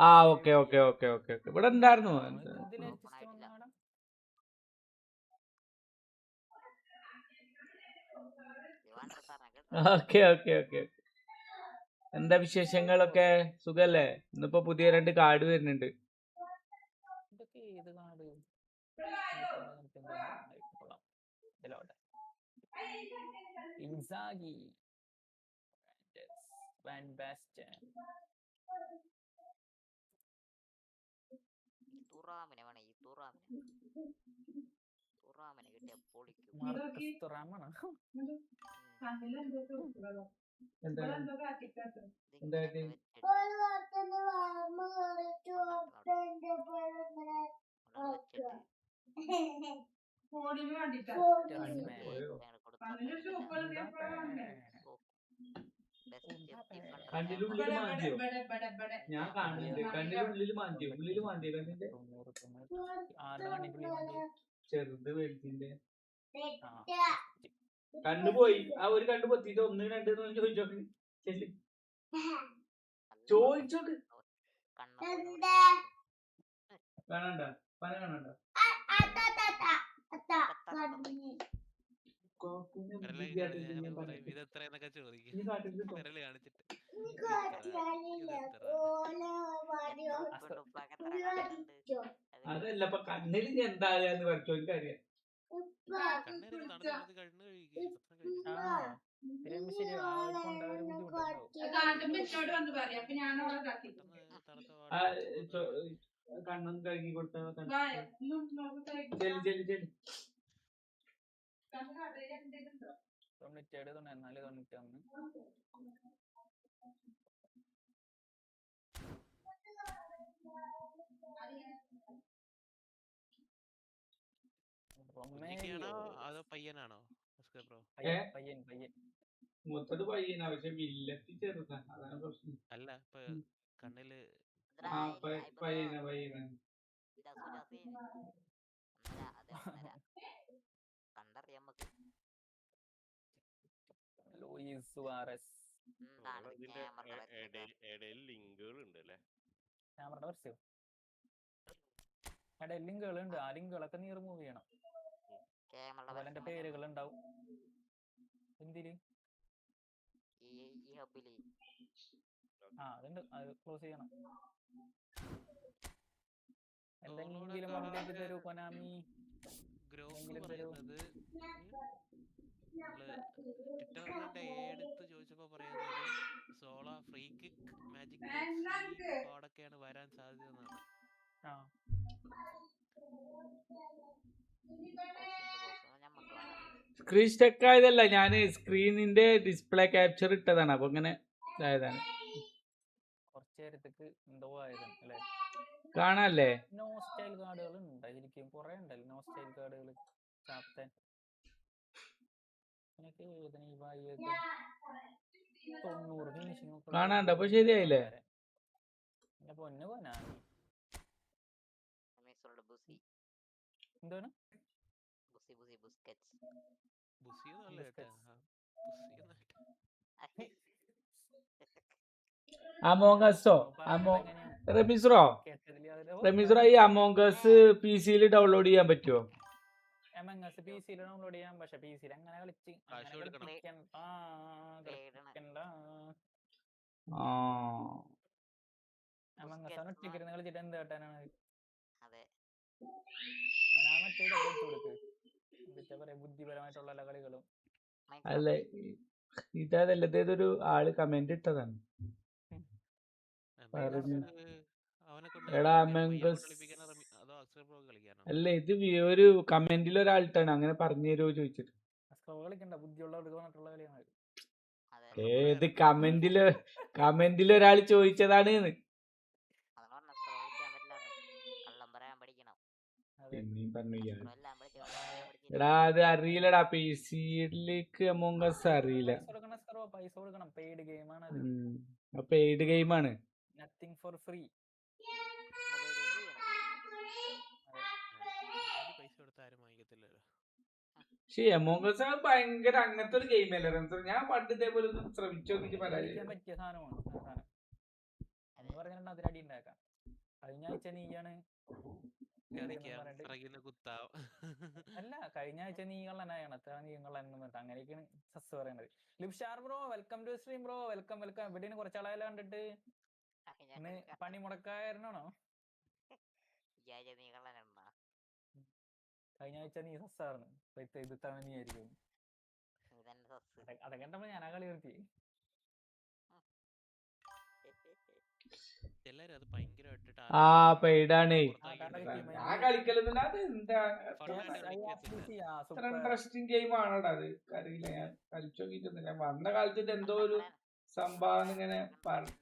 ആ ഓക്കെ ഇവിടെ ഉണ്ടായിരുന്നു. ഓക്കെ എന്താ വിശേഷങ്ങളൊക്കെ? സുഖല്ലേ? ഇന്നിപ്പോ പുതിയ 2 കാർഡ് വരുന്നുണ്ട്. ഇതൊക്കെ ഏത് കാർഡ്? Inzaghi, van Basten. തുറാമിനെ വേണം. ഈ തുറാമിനെ കിട്ടിയ പൊളിക്കും. മാർക്കസ് തുറാമാണ്. കണ്ണിനുള്ളിൽ മാന്തിയോ? ഞാൻ കാണുന്നുണ്ട്. കണ്ണിനുള്ളിൽ മാന്തിയോ? ഉള്ളിൽ മാന്തിയോ കണ്ണിന്റെ? ചെറുത് വലുതിന്റെ കണ്ണ് പോയി. ആ ഒരു കണ്ണ് പൊത്തിട്ട് 1 2 ചോദിച്ചോക്ക്. ചോദിച്ചോക്ക്. കാണണ്ട പന കാണണ്ട. ഇത് എത്രയെന്നൊക്കെ ചോദിക്കും. വിരല് കാണിച്ചിട്ട് അതല്ല ഇപ്പൊ കണ്ണിൽ എന്താന്ന് പഠിച്ചോ എനിക്കറിയാം. കണ്ണിന് തണുത്ത കണ്ണ് കഴിക്കും. കണ്ണൊന്നും കഴുകി കൊടുത്താൽ അതോ പയ്യനാണോ? പയ്യൻ മൂത്തത് പയ്യനാ, പക്ഷെ വില്ലത്തി ചെറുതാ, അതാണ് പ്രശ്നം. അല്ല ഇപ്പൊ കണ്ണില് പയ്യനാ. കണ്ടറിയാം നമുക്ക്. Luis Suarez. ലിങ്കുകൾ ഉണ്ട് അല്ലേ? ക്യാമറയുടെ വർഷം ലിങ്കുകളുണ്ട്. ആ ലിങ്കുകളൊക്കെ നീ റിമൂവ് ചെയ്യണം. അതുപോലെ എന്റെ പേരുകൾ ഉണ്ടാവും. എന്തിന്? അതുണ്ട്, അത് ക്ലോസ് ചെയ്യണം. എന്തെങ്കിലും അപ്ഡേറ്റ് തരൂ കൊനാമി. ട്വിറ്ററിന്റെ എടുത്ത് ചോദിച്ചപ്പോ പറയുന്നത് സോള ഫ്രീ കിക്ക് മാജിക് കോഡൊക്കെയാണ് വരാൻ സാധ്യത. സ്ക്രീൻ സ്റ്റക്ക് ആയതല്ല, ഞാൻ സ്ക്രീനിന്റെ ഡിസ്പ്ലേ ക്യാപ്ചർ ഇട്ടതാണ്, അപ്പൊ ഇങ്ങനെ ഇതായതാണ്. കുറച്ചു നേരത്തേക്ക് എന്തോ ആയതാണ് അല്ലേ? കാണാല്ലേ? നോ സ്റ്റൈൽ കാർഡുകൾ ഉണ്ടായിരിക്കും, കുറെ ഉണ്ടല്ലോ നോ സ്റ്റൈൽ കാർഡുകൾ. ക്യാപ്റ്റൻ കാണാണ്ട അപ്പൊ ശരിയായില്ലേ? പൊന്നു പോനാ എന്താണ് ബുസ്കറ്റ്സ്. ബുസിയൊന്നുമല്ല കേട്ടാ. അമോംഗസോ റെമിസ്രോ ഈ അമോംഗസ് PC-യിൽ ഡൗൺലോഡ് ചെയ്യാൻ പറ്റുമോ? എമംഗസ് PC-യിൽ ഡൗൺലോഡ് ചെയ്യാം. പക്ഷെ PC-യിൽ അങ്ങനെ കളിച്ച് കാശ് കൊടുക്കണം. ഒറ്റയ്ക്കിരുന്ന് കളിച്ചിട്ട് എന്ത് കേട്ടാനാണ്? അതെ. അവനാ മറ്റേ ഇതൊക്കെ വെച്ചു കൊടുക്ക്. എന്താ പറയാ, ബുദ്ധിപരമായിട്ടുള്ള എല്ലാ കളികളും. അല്ല ഇതല്ല, ഇതേതൊരു ആള് കമന്റ് ഇട്ടതാണ്. എടാ അമംഗസ് അല്ല, ഇത് ഒരു കമന്റിൽ ഒരാളിട്ടാണ് അങ്ങനെ പറഞ്ഞു തരുമോ ചോദിച്ചിട്ട്. കളിക്കണ്ട, ബുദ്ധിയുള്ളവർക്ക് വന്നിട്ടുള്ള കളിയാണ്. ഏത് കമന്റിൽ ഒരാൾ ചോദിച്ചതാണ്. പിന്നെയും പറഞ്ഞു എടാ അത് അറിയില്ലടാ, PC-യിലേക്ക് അമോംഗസ് അറിയില്ല. പൈസ കൊടുക്കണം. പെയ്ഡ് ഗെയിമാണ്. പെയ്ഡ് ഗെയിമാണ്. Nothing four free. പൈസ കൊടുത്ത ആരും വാങ്ങിക്കത്തില്ലല്ലോ. പക്ഷേ അമോംഗസ് ഭയങ്കര അങ്ങനത്തെ ഒരു ഗെയിം അല്ലേ റംസർ? ഞാൻ പണ്ട് ഇതേപോലെ ഒന്ന് ശ്രമിച്ചു നോക്കിട്ട് പരാജയം. പറ്റിയ സാധനമാണ് എന്ന് പറഞ്ഞിട്ട് അതിലടി ഉണ്ടാക്കാം. കഴിഞ്ഞ ആഴ്ച നീയാണ് അല്ല, കഴിഞ്ഞ ആഴ്ച നീ കള്ളനായാണ്, അത്ര നീ കള്ളൻ പറഞ്ഞിട്ട് അങ്ങനെയൊക്കെയാണ് സസ് പറയണത്. ലിപ്ഷാർ bro, welcome to stream bro. Welcome. എവിടെയാണ് കുറച്ചാളായാലും കണ്ടിട്ട്? പണി മുടക്കാരനാണോ? കഴിഞ്ഞ ആഴ്ച നീ സസ്സായിരുന്നു, ഇത് തവണ നീ ആയിരിക്കും. അതൊക്കെ കണ്ടപ്പോ ഞാനാ കളി നിർത്തി. എല്ലാരും അത് ഭയങ്കരമായിട്ട് പെയ്ഡാണ്. ഞാൻ കളിക്കലുന്നില്ല. അത് എന്താ ഇൻട്രസ്റ്റിംഗ് ഗെയിം ആണോടാ? അത് അറിയില്ല, ഞാൻ കളിച്ചു നോക്കിട്ടൊന്നുമില്ല. വന്ന കാലത്ത് എന്തോ ഒരു സംഭവം ഇങ്ങനെ പറഞ്ഞു.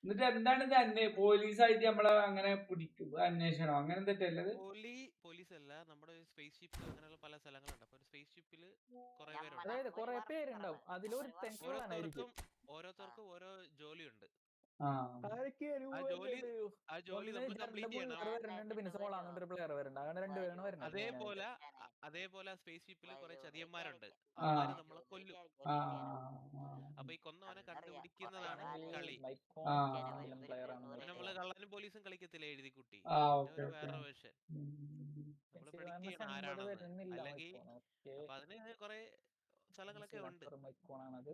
എന്നിട്ട് എന്താണ് ഇത് പോലീസായിട്ട് നമ്മളെ അങ്ങനെ പിടിക്കും, അന്വേഷണം അങ്ങനെ തെറ്റല്ലത്? പോലീസ് അല്ല, നമ്മുടെ സ്പേസ് ഷിപ്പ് അങ്ങനെയുള്ള പല സ്ഥലങ്ങളുണ്ട്. അപ്പൊ സ്പേസ് ഷിപ്പില് കുറെ പേരുണ്ടാവും. ഓരോരുത്തർക്കും ഓരോ ജോലിയുണ്ട്. ആ ജോലി നമ്മൾ കംപ്ലീറ്റ് ചെയ്യണം. അതേപോലെ സ്പേസ് ഷിപ്പിൽ കുറെ ചതിയന്മാരുണ്ട്. അവന്മാര് നമ്മളെ കൊല്ലും. അപ്പൊ ഈ കൊന്നവനെ കണ്ടുപിടിക്കുന്നതാണ് കളി. നമ്മള് കള്ളനും പോലീസും കളിക്കത്തില്ല എഴുതി കുട്ടി. വേറെ വേർഷൻ നമ്മള് പ്രെഡിക്റ്റ് ചെയ്യണം ആരാണെന്ന്. അല്ലെങ്കിൽ അപ്പൊ അതിന് കുറെ സ്ഥലങ്ങളൊക്കെ ഉണ്ട്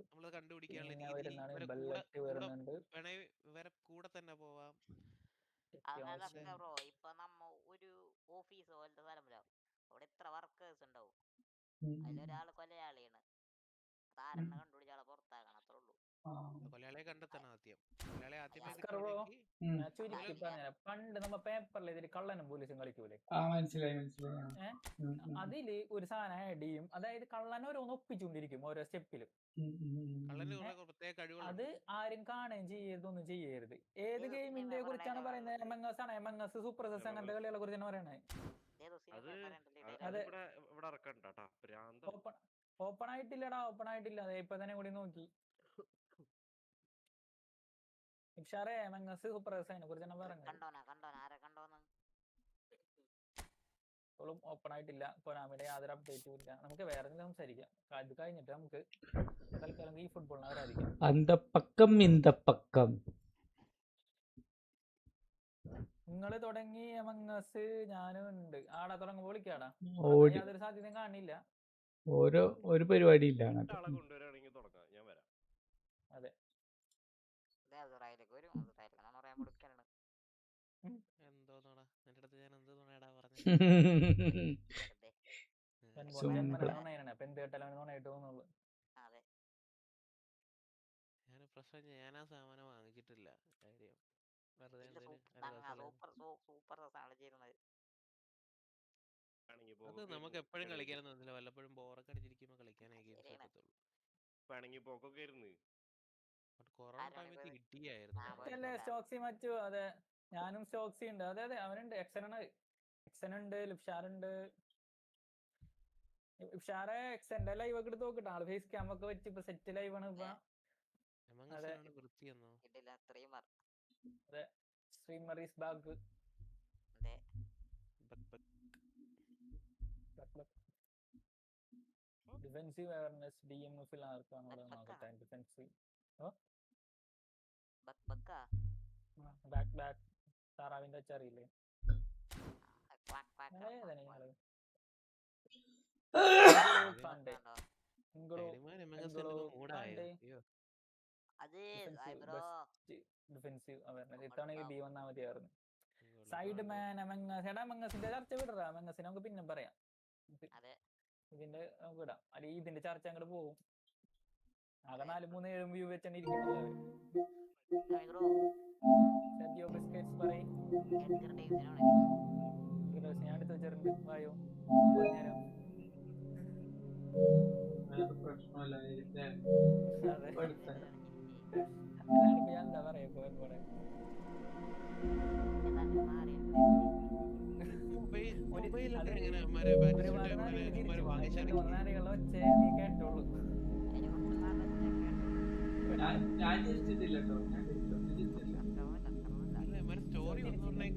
നമ്മള് കണ്ടുപിടിക്കാനുള്ള രീതി. ഇവരെ കൂടെ തന്നെ പോവാം. ബ്രോ, ഇപ്പൊ നമ്മ ഒരു ഓഫീസ് പോലത്തെ സ്ഥലമില്ല, അവിടെ എത്ര വർക്കേഴ്സ് ഉണ്ടാവും, അതിലൊരാള് കൊലയാളിയാണ്. താരനെ കണ്ടുപിടിച്ചാളെ പുറത്താക്കണം, അത്രേ ഉള്ളൂ. കൊലയാളിയെ കണ്ടെത്തണം ആദ്യം. പണ്ട് നമ്മ പേപ്പറിൽ ഇതിൽ കള്ളനും പോലീസും കളിക്കൂലേ? അതില് ഒരു സാധനം ആഡ് ചെയ്യും. അതായത് കള്ളനെ ഓരോന്ന് ഒപ്പിച്ചുകൊണ്ടിരിക്കും ഓരോ സ്റ്റെപ്പിലും. അത് ആരും കാണുകയും ചെയ്യരുതൊന്നും ചെയ്യരുത്. ഏത് ഗെയിമിന്റെ കുറിച്ചാണ് പറയുന്നത്? എമംഗസ് ആണ്. എമംഗസ്, സൂപ്പർ സെസ്, അങ്ങനത്തെ കളികളെ കുറിച്ചാണ് പറയുന്നത്. ഓപ്പൺ ആയിട്ടില്ലടാ, ഓപ്പൺ ആയിട്ടില്ല. അതെ, ഇപ്പൊ തന്നെ കൂടി നോക്കി. ഇഷാറേ, എമംഗസ്, സൂപ്പർ സെസ്, അതിനെ കുറിച്ചാണ് പറയുന്നത്. ഓപ്പൺ ആയിട്ടില്ല. കൊനാമിയുടെ യാതൊരു അപ്ഡേറ്റും ഇല്ല. നമുക്ക് വേറെ സംസാരിക്കാം. അത് കഴിഞ്ഞിട്ട് നമുക്ക് തൽക്കാലം ഈ ഫുട്ബോളിനെ ആരാധിക്കാം. നിങ്ങള് തുടങ്ങി എമംഗസ്, ഞാനും ഉണ്ട്. ആടാ തുടങ്ങുമ്പോ വിളിക്കാടാ. യാതൊരു സാധ്യതയും കാണില്ല. ഒരു പരിപാടി ഇല്ല. അതെ, ഞാൻ ആ സാധനം വാങ്ങിച്ചിട്ടില്ല. അത് നമുക്ക് എപ്പോഴും കളിക്കാനൊന്നും തോന്നില്ല. വല്ലപ്പോഴും ബോറൊക്കെ അടിച്ചിരിക്കുമ്പോ കളിക്കാനേ ഗെയിംസ് പറ്റത്തുള്ളൂ. കൊറോണ സമയത്ത് ഇടിയായിരുന്നു. അതെ, ഞാനും സ്റ്റോക്സി ഉണ്ട്. അതെ അതെ, അവനുണ്ട്. എക്സനുണ്ട്, ലിപ്ഷാറുണ്ട്. ലിപ്ഷാറെ എക്സന്റെ ലൈവ് ഒക്കെ എടുത്ത് നോക്കിട്ട് ആള് ഫേസ് ക്യാം ഒക്കെ വെച്ച് ഇപ്പൊ സെറ്റ് ലൈവ് ആണ്. ഇപ്പൊ അമംഗസിനാണ് വൃത്തിയെന്നോ? ഇടില്ല സ്ട്രീമർ. അതെ, സ്ട്രീമർ ഈസ് ബാഗ്. അതെ. ഡിഫെൻസീവ് അവയർനെസ് DMF-ൽ ആർക്കാണുള്ളത് നോക്കട്ടെ. ഡിഫെൻസീവ് ബാക്ക് താറാവിന്റെ വെച്ചറിയില്ലേ? ഡിഫെൻസീവ് അവയർനെസ് ഇത്തവണ B വന്നാൽ മതിയായിരുന്നു. സൈഡ് മാൻ അമംഗസിന്റെ ചർച്ച വിടറാ. അമംഗസിനെ നമുക്ക് പിന്നെ പറയാം. ഇതിന്റെ നമുക്ക് വിടാം. അല്ലെങ്കിൽ ഇതിന്റെ ചർച്ച അങ്ങോട്ട് പോകും. ആകെ 4-3-7 വ്യൂ വെച്ചാണ് ഇരിക്കുന്നത്. ഞാൻ എടുത്ത് വെച്ചിട്ടുണ്ട്. വായോ പറഞ്ഞുതരാം. അല്ലാണ്ട് ഞാൻ എന്താ പറയാ പോരെ. ഒരുപാട് നാരികളെ വെച്ച് നീ കേട്ടോളൂ.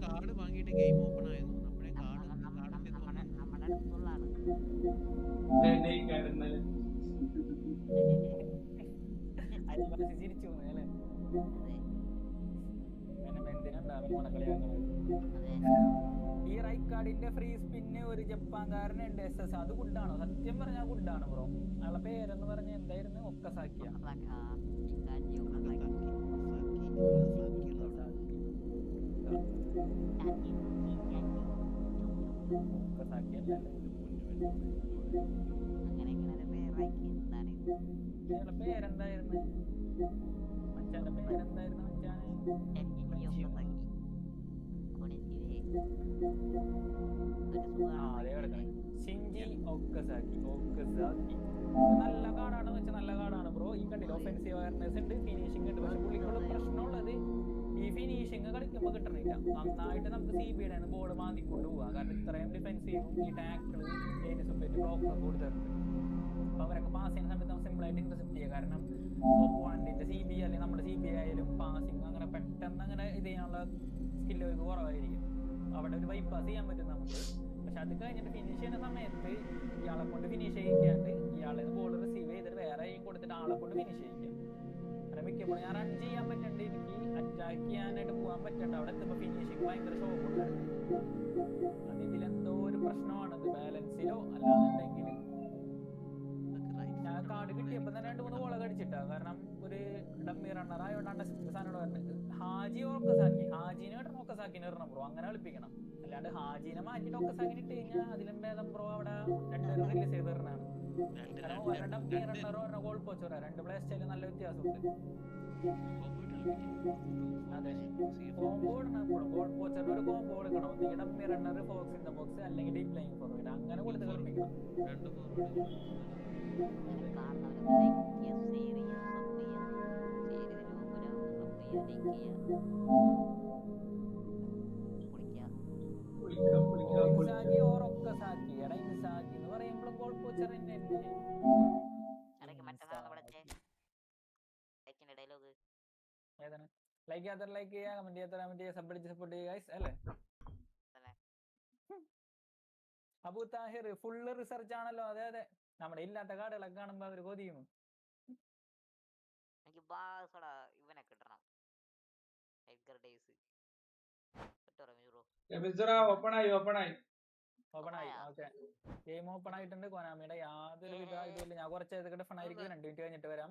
കാർഡ് വാങ്ങിയിട്ട് ഗെയിം ഓപ്പൺ ആയിരുന്നു. ചിരിച്ചു അല്ലേ? ഈ റൈറ്റ് കാർഡിന്റെ ഫ്രീ സ്പിന്ന് ഒരു ജപ്പാൻകാരനുണ്ട് SS. അത് ഗുഡാണോ? സത്യം പറഞ്ഞാൽ ഗുഡാണ് ബ്രോ. അയാളെ പേരെന്ന് പറഞ്ഞ എന്തായിരുന്നു? ഒക്കസാക്കിയ. പേരെന്തായിരുന്നു? മച്ചാന്റെ പേരെന്തായിരുന്നു? ഷിൻജി ഒക്കസാക്കി. നല്ല കാർഡാണെന്ന് വെച്ചാൽ നല്ല കാർഡാണ് ബ്രോ. ഈ കണ്ടില്ല, ഒഫെൻസീവ് അവയർനെസ് ഉണ്ട്, ഫിനിഷിംഗ് ഉണ്ട്. പക്ഷെ പുള്ളിക്കുള്ള പ്രശ്നമുള്ളത് ഈ ഫിനിഷിംഗ് കളിക്കുമ്പോൾ കിട്ടണില്ല. നന്നായിട്ട് നമുക്ക് CBയുടെ ബോൾ മാന്തിക്കൊണ്ട് പോവാം. കാരണം ഇത്രയും ഡിഫെൻസീവും ഈ ടാക്കിള് ബ്ലോക്ക് കൊടുത്തിട്ടുണ്ട്. അപ്പൊ അവരൊക്കെ പാസ് ചെയ്യുന്ന സമയത്ത് നമുക്ക് സിമ്പിളായിട്ട് ഇന്റർസെപ്റ്റ് ചെയ്യാം. കാരണം ഓപ്പോണന്റിന്റെ CB അല്ലെങ്കിൽ നമ്മുടെ CB ആയാലും പാസിങ് അങ്ങനെ പെട്ടെന്ന് അങ്ങനെ ഇത് ചെയ്യാനുള്ള സ്കില്ല് അവർക്ക് കുറവായിരിക്കും. അവിടെ ഒരു ബൈപ്പാസ് ചെയ്യാൻ പറ്റും നമുക്ക്. പക്ഷെ അത് കഴിഞ്ഞിട്ട് ഫിനിഷ് ചെയ്യുന്ന സമയത്ത് ഇയാളെ കൊണ്ട് ഫിനിഷ് ചെയ്യിക്കാണ്ട് ഇയാളെ ബോൾ റിസീവ് ചെയ്തിട്ട് വേറെ കൊടുത്തിട്ട് ആളെ കൊണ്ട് ഫിനിഷ് ചെയ്യിക്കാം. അങ്ങനെ മിക്കപ്പോഴും ഞാൻ റൺ ചെയ്യാൻ പറ്റണ്ട്, എനിക്ക് അറ്റാക്ക് ചെയ്യാനായിട്ട് പോകാൻ പറ്റണ്ട. അവിടെ എത്തുമ്പോൾ ഫിനിഷിങ് ഭയങ്കര ഷോക്കുണ്ടായിരുന്നു. അത് ഇതിലെന്തോ ഒരു പ്രശ്നമാണത്, ബാലൻസിലോ അല്ലാന്നുണ്ടെങ്കിൽ. ഞാൻ കാർഡ് കിട്ടിയപ്പോൾ തന്നെ 2-3 ഗോളൊക്കെ അടിച്ചിട്ടാ. കാരണം ഒരു ഡമ്മി റണ്ണർ ആയതുകൊണ്ടാണ് സാധനം പറഞ്ഞത്. ഹാജി ഒക്കസാക്കി, ഹാജിനെ ഇടണം, ഒക്കസാക്കിനെ ഇടണം ബ്രോ. അങ്ങനെ കളിപ്പിക്കണം. അല്ലാണ്ട് ഹാജിനെ മാറ്റിട്ട് ഒക്കസാക്കിന് ഇട്ട് കഴിഞ്ഞാൽ അതിലും ഭേദം ബ്രോ അവിടെ 2 റിലീസ് ചെയ്ത് തരണാണ്. കാരണം ഒരെണ്ണം ഡമ്മി റണ്ണറോ ഒരെണ്ണം ഗോൾ പോച്ചോറോ 2 പ്ലേ സ്റ്റൈലും നല്ല വ്യത്യാസമുണ്ട്. അതെ, കോംബോ ഇടണം. ഗോൾ പോച്ചറിന് ഒരു കോംബോ കൊടുക്കണം. ഒന്നെങ്കിൽ dummy runner, fox in the box, അല്ലെങ്കിൽ ഡീപ് ലൈൻ ഫോർവേഡ്. അങ്ങനെ കൊടുത്ത് കളിപ്പിക്കണം. എന്ന് പറയുമ്പോൾ ഗോൾ പോച്ചർ തന്നെ. ഏതാണ്? ലൈക്ക് ചെയ്യുക, കമന്റ് ചെയ്യുക, സപ്പോർട്ട് ചെയ്യുക ഗൈസ് അല്ലേ? അബു താഹിർ ഫുള്ള് റിസർച്ച് ആണല്ലോ. അതെ, നമ്മുടെ ഇല്ലാത്ത കാർഡുകളൊക്കെ കാണുമ്പോ അവര് കൊതിയും. ഇവനെ കിട്ടണം. ഓപ്പണായി. ഓക്കെ, ഗെയിം ഓപ്പൺ ആയിട്ടുണ്ട്. കൊനാമിയുടെ യാതൊരു വിധ ഇതുമില്ല. ഞാൻ കുറച്ച് നേരത്തെ ഫൺ ആയിരിക്കും. 2 മിനിറ്റ് കഴിഞ്ഞിട്ട് വരാം.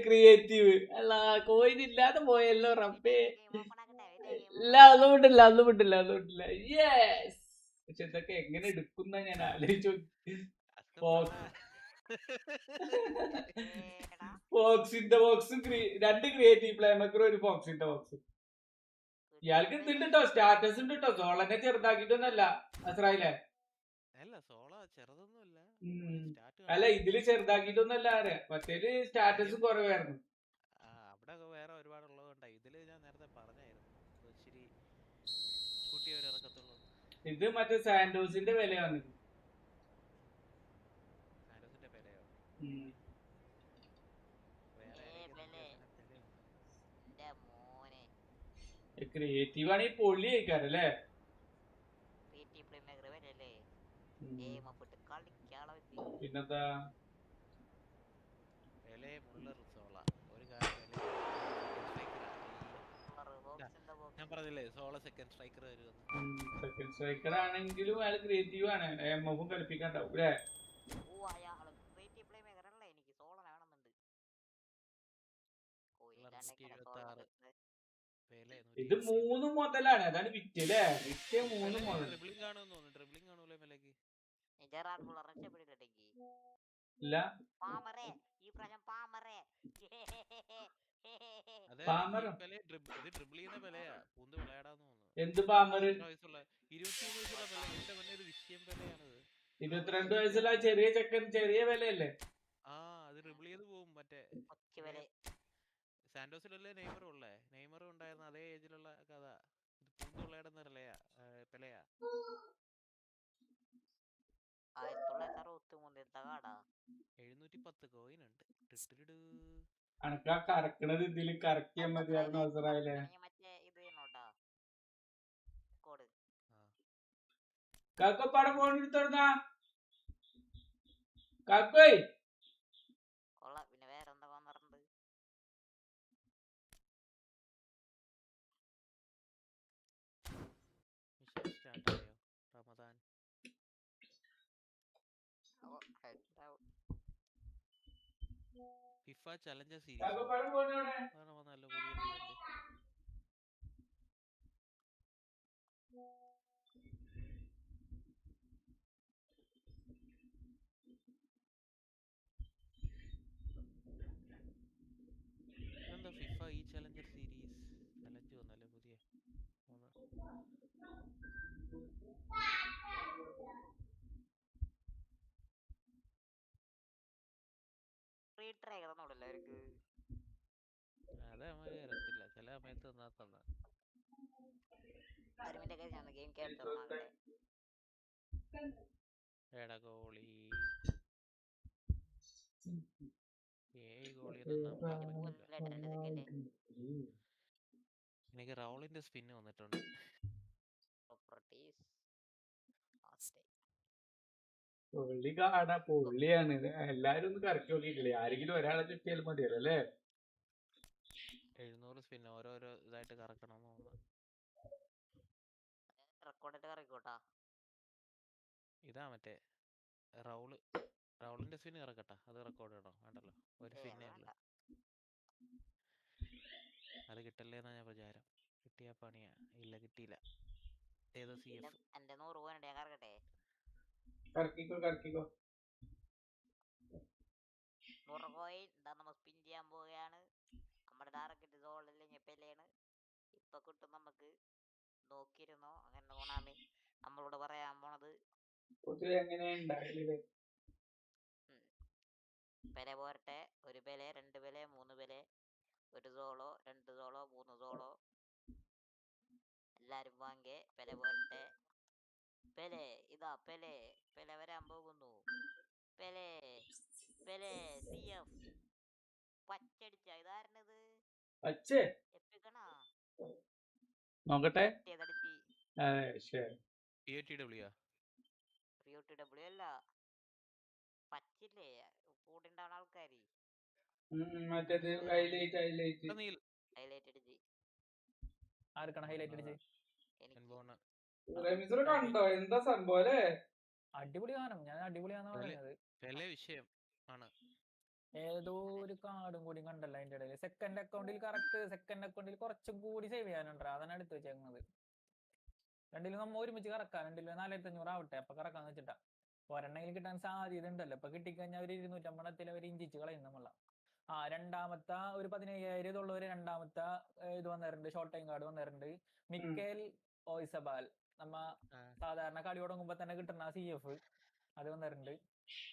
ക്രിയേറ്റീവ് അല്ല, കോയിനില്ലാതെ പോയല്ലോ റബ്ബേ. ഇല്ല, ഒന്നും വിട്ടില്ല. യെസ്. പക്ഷെ ഇതൊക്കെ എങ്ങനെ എടുക്കുന്ന ഞാൻ ആലോചിച്ചു. ബോക്സ് ഇൻ ദ ബോക്സും 2 ക്രിയേറ്റീവ് പ്ലേ മേക്കറും ഒരു ബോക്സ് ഇൻ ദ ബോക്സും. ഇയാൾക്ക് ഇതുണ്ട് കേട്ടോ, സ്റ്റാറ്റസ് ഉണ്ട് കേട്ടോ. സോളനെ ചെറുതാക്കിട്ടൊന്നല്ല. മനസ്സിലായില്ലേ? അല്ല ഇതില് ചെറുതാക്കിയിട്ടൊന്നല്ല മറ്റേല് സ്റ്റാറ്റസും കുറവായിരുന്നു. അവിടെ വേറെ ഒരുപാടുള്ളതുകൊണ്ടാ. ഇതില് ഞാൻ നേരത്തെ പറഞ്ഞായിരുന്നു ഇച്ചിരി കൂട്ടിയവരെ ഇറക്കത്തുള്ളൂ. ഇത് മറ്റേ സാന്റോസിന്റെ വിലയാണ്. സാന്റോസിന്റെ വിലയോ? ക്രിയേറ്റീവ് ആണെങ്കിൽ പൊള്ളി കഴിക്കാറല്ലേ? പിന്നെന്താ ഞാൻ പറഞ്ഞില്ലേ സോളോ സെക്കൻഡ് സ്ട്രൈക്കർ വരുമെന്ന്. സെക്കൻഡ് സ്ട്രൈക്കർ ആണെങ്കിലും അയാൾ ക്രിയേറ്റീവ് ആണ്. എംഎഫും കളിപ്പിക്കാണ്ടാവും അല്ലേ? ഇത് 3 മുതലാണ്. അതാണ് വിറ്റല്ലേ? വിറ്റ് 3 മുതൽ. ഡ്രിബ്ലിംഗ് കാണുമെന്ന് തോന്നുന്നു. ഡ്രിബ്ലിംഗ് കാണൂലേ വിലക്ക്? ഇല്ല എന്ത് പാമറ്? 22 വയസ്സുള്ള ചെറിയ ചെക്കൻ ചെറിയ വിലയല്ലേ? അത് ഡ്രിബിൾ ചെയ്ത് പോകും. മറ്റേ സാന്റോസിലല്ലേ നെയ്മറും ഉള്ളേ? നെയ്മറും ഉണ്ടായിരുന്ന അതേ ഏജിലുള്ള കഥ. ഇത് പൂന്തുള്ളയുടെ പെലയാ. 710 കോയിൻ ഉണ്ട്. അനക്കാ കറക്കണത് ഇതില് കറക്കിയാ മതിയായിരുന്നു അവസരമായില്ലേ? കാക്കപ്പാടെ ഫോൺ എടുത്തോടുന്നാ കാക്കോയ്. പിന്നെ വേറെന്താ വന്നിട്ടുണ്ട്? റമദാൻ ഫിഫ ചലഞ്ചർ സീരീസ് നല്ല പുതിയ എന്താ ഫിഫ ഈ ചലഞ്ചർ സീരീസ് ചലഞ്ച് വന്നല്ലേ പുതിയ. അതെ അമ്മ അറിയത്തില്ല. ചില സമയത്ത് തന്നാ എടാ ഗോളി എനിക്ക് റൗളിന്റെ സ്പിന്ന് വന്നിട്ടുണ്ട്. പൊള്ളിയാണ്. എല്ലാരും ഒന്ന് കറക്കി നോക്കിയിട്ടില്ലേ? ആരെങ്കിലും ഒരാളെ കിട്ടിയാലും മതിയല്ലോ അല്ലേ? 700 സ്പിൻ ഓരോരോ ഇതായിട്ട് കറക്കണം. ഇതാ മറ്റേ റൗളിന്റെ സ്പിൻ ഇറക്കട്ടെ. അത് റെക്കോർഡ് ചെയ്യണോ? വേണ്ടല്ലോ, ഒരു സ്പിന്നേ ഉള്ളു. അത് കിട്ടല്ലേ എന്നാ ഞാൻ വിചാരം. കിട്ടിയാ പണിയാ. ഇല്ല കിട്ടിയില്ല. ഏതോ CF. എന്റെ 100 പോയിന്റ് ഞാൻ കറക്കട്ടെ? കറക്കിക്കോ 100 കോയിൻ നമ്മൾ സ്പിൻ ചെയ്യാൻ പോവുകയാണ്. നമ്മുടെ ടാർഗറ്റ് സോൾ അല്ലെങ്കിൽ പെലയാണ്. ഇപ്പൊ കിട്ടും നമുക്ക്. നോക്കിയിരുന്നോ? അങ്ങനെ കൊണാമി നമ്മളോട് പറയാൻ പോണത് പെല പോരട്ടെ. 1 പെല, 2 പെല, 3 പെല, 1 സോളോ, 2 സോളോ, 3 സോളോ. എല്ലാരും വാങ്ങേ. പെല പോരട്ടെ. പെലെ ഇതാ പെലെ വരാൻ പോകുന്നു. Pele CF പച്ചടിച്ച. ഇതാരണത്? നോക്കട്ടെ. അല്ല, പച്ചില്ലേ കൂടിണ്ടാവുന്ന ആൾക്കാര്. ഹൈലൈറ്റ് അടിച്ച്. ആർക്കാണ് ഹൈലൈറ്റ് അടിച്ച്? കണ്ടോ? എന്താ സംഭവം അല്ലേ? അടിപൊളി സാധനം. ഞാൻ അടിപൊളിയാണെന്ന് പറഞ്ഞത്. വിഷയം ആണ്. ഏതോ ഒരു കാർഡും കൂടി കണ്ടല്ലോ അതിന്റെ ഇടയിൽ. സെക്കൻഡ് അക്കൗണ്ടിൽ കുറച്ചും കൂടി സേവ് ചെയ്യാനുണ്ടോ? അതാണ് എടുത്ത് വെച്ചേക്കുന്നത്. രണ്ടിലും നമ്മ ഒരുമിച്ച് കറക്കാം. 4500 ആവട്ടെ, അപ്പൊ കറക്കാന്ന് വെച്ചിട്ടാ. ഒരെണ്ണെങ്കിലും കിട്ടാൻ സാധ്യത ഉണ്ടല്ലോ. ഇപ്പൊ കിട്ടിക്കഴിഞ്ഞാൽ ഒരു 250 അവർ ഇഞ്ചിച്ച് കളയും നമ്മള. രണ്ടാമത്തെ ഒരു 15000 ഇതുള്ളവര് രണ്ടാമത്തെ ഇത് വന്നിട്ടുണ്ട്. ഷോർട്ട് ടൈം കാർഡ് വന്നിട്ടുണ്ട്. മിക്കേൽ ഓയിസബാൽ നമ്മ സാധാരണ കളി തുടങ്ങുമ്പോ തന്നെ കിട്ടുന്ന CF അത് വന്നിട്ടുണ്ട്.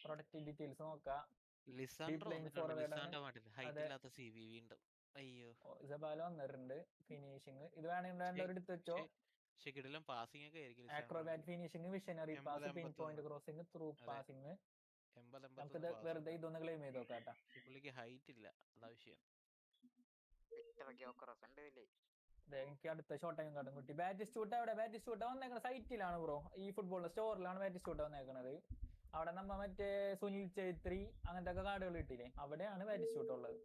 പ്രൊഡക്റ്റ് ഡീറ്റെയിൽസ് നോക്കാം. ലിസാൻഡ്രോ ലൈൻ വന്നിട്ടുണ്ട്. ഫോർവേഡ് ആണ്. ലിസാൻഡ്രോ മാറ്റില്ല. ഹൈറ്റ് അതെ. ഇല്ലാത്ത CV വീണ്ടും. അയ്യോ. ഇസബാല വന്നിട്ടുണ്ട്. ഫിനിഷിങ് ഇത് വേണമെങ്കിൽ വേണ്ടവർ എടുത്ത് വെച്ചോ. പക്ഷെ കിടിലം പാസിംഗ് ഒക്കെ ആയിരിക്കും Lisandro. Acrobat finishing, visionary pass, 80, pinpoint crossing, through passing. 80 നമുക്കിത് വെറുതെ ഇതൊന്ന് ക്ലെയിം ചെയ്ത് നോക്കാട്ടാ. പുള്ളിക്ക് ഹൈറ്റ് ഇല്ല, അതാ വിഷയം. എനിക്ക് അടുത്ത ഷോട്ട് ടൈം കാട്ടും കുട്ടി. ബാറ്റിസ്റ്റൂട്ട് എവിടെ? ബാറ്റിസ്റ്റൂട്ട് വന്നേക്കണ സൈറ്റിലാണ് ബ്രോ. ഈ ഫുട്ബോൾ സ്റ്റോറിലാണ് ബാറ്റിസ്റ്റൂട്ട് വന്നേക്കണത്. അവിടെ നമ്മ മറ്റേ സുനിൽ ഛേത്രി അങ്ങനത്തെ ഒക്കെ കാർഡുകൾ കിട്ടിയില്ലേ, അവിടെയാണ് ബാറ്റിസ്റ്റൂട്ട് ഉള്ളത്.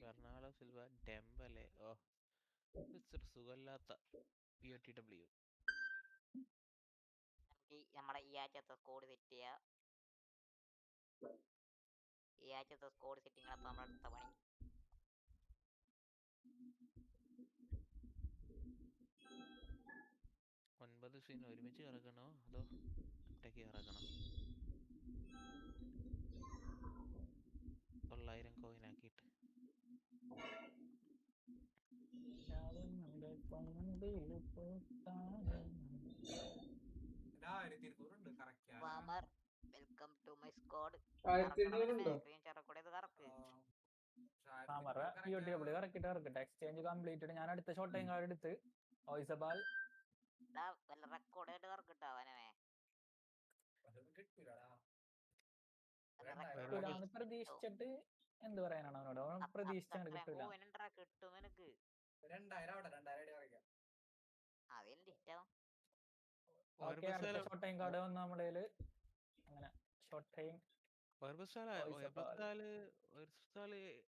Bernardo Silva, Dembele. ഓ, ഇച്ചിരി സുഖമില്ലാത്ത POTW. നമ്മുടെ ഈ ആഴ്ചത്തെ സ്കോഡ് സെറ്റ് ചെയ്യാം. ഈ ആഴ്ചത്തെ സ്കോഡ് സെറ്റിംഗ് അപ്പൊ നമ്മുടെ അടുത്ത പണി. ഒൻപത് സീൻ ഒരുമിച്ച് ഇറക്കണോ അതോ ഒറ്റയ്ക്ക് ഇറക്കണോ? 900 കോയിൻ ആക്കിയിട്ട് welcome to my squad. Exchange completed. ഞാൻ അടുത്ത ഷോട്ട് ടൈം കാർഡ് എടുത്ത് ഓയിസബാൽ റെക്കോർഡ് കറക്കിട്ടാവനെ പ്രതീക്ഷിച്ചിട്ട് എന്ത് പറയാനാണ് അവനോട്? അവൻ പ്രതീക്ഷിച്ചാണ് കിട്ടില്ല. കിട്ടും നിനക്ക് 2000 അതെന്റെ ഇഷ്ടം. ഓക്കെ, അടുത്ത ഷോട്ട് ടൈം കാർഡ് വന്നു നമ്മുടെ കയ്യില്. അങ്ങനെ ഷോട്ട് ടൈം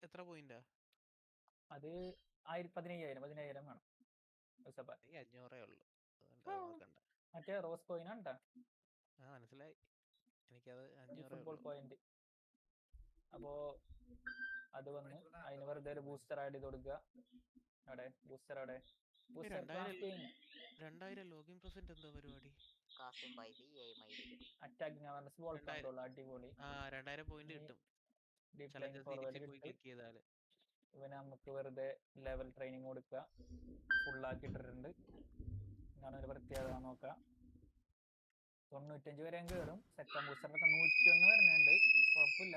എത്ര പോയിന്റാ? അത് 15,000 വേണം. 500 ഉള്ളു. മറ്റേ റോസ് കോയിൻ ആണ്. മനസ്സിലായി, എനിക്കത് 500 ഫുട്ബോൾ പോയിന്റ്. അപ്പോ അത് വന്ന് അതിന് വെറുതെ ഒരു ബൂസ്റ്റർ ആഡ് ചെയ്ത് കൊടുക്കുക. അവിടെ ബൂസ്റ്റർ, അവിടെ 2000 ലോഗിൻ പെർസെന്റ് എന്താ പരിപാടി? അറ്റാക്കിംഗ് അവേർനെസ്, ബോൾ കൺട്രോൾ അടിപൊളി. 2000 പോയിന്റ് കിട്ടും. ഇവന് നമുക്ക് വെറുതെ ലെവൽ ട്രെയിനിങ് കൊടുക്കുക. ഫുള്ളാക്കിയിട്ടിട്ടുണ്ട്. ഇതാണ് ഒരു പ്രത്യേകത. നോക്കാം, 95 വരെ കയറും. സെക്കൻഡ് ബൂസ്റ്ററിലൊക്കെ 101 വരണുണ്ട്. കുഴപ്പമില്ല.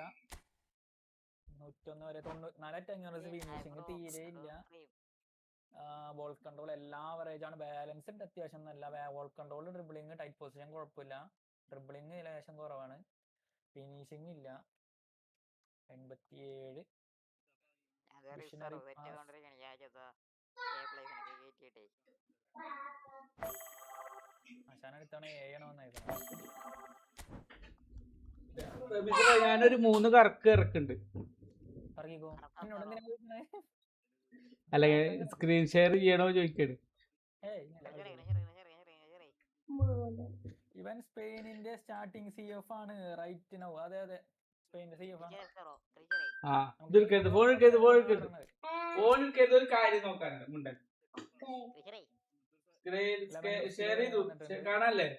101 വരെ 94 അറ്റാക്കിംഗ് ഫിനിഷിങ് തീരെ ഇല്ല. ബോൾ കൺട്രോൾ എല്ലാം ആവറേജ് ആണ്. ബാലൻസ് ഉണ്ട് അത്യാവശ്യം നല്ല. Ball control, dribbling, tight position കുഴപ്പമില്ല. ഡ്രിബിളിങ് ലേശം കുറവാണ്. ഫിനിഷിങ് ഇല്ല. 87 ആശാനെടുത്താണ് ഞാനൊരു 3 കറക്ക് ഇറക്കുന്നുണ്ട്. അല്ല, സ്ക്രീൻ ഷെയർ ചെയ്യണോ ചോദിക്കണ്. ഇവൻ സ്പെയിനിന്റെ സ്റ്റാർട്ടിംഗ് CF ആണ് റൈറ്റ് നൗ. അതെ അതെ, സ്പെയിനിന്റെ CF ആണ്. ഒരു കാര്യം നോക്കാനുണ്ട്. മുണ്ടൻ ഷെയർ ചെയ്തു കാണാല്ലേ?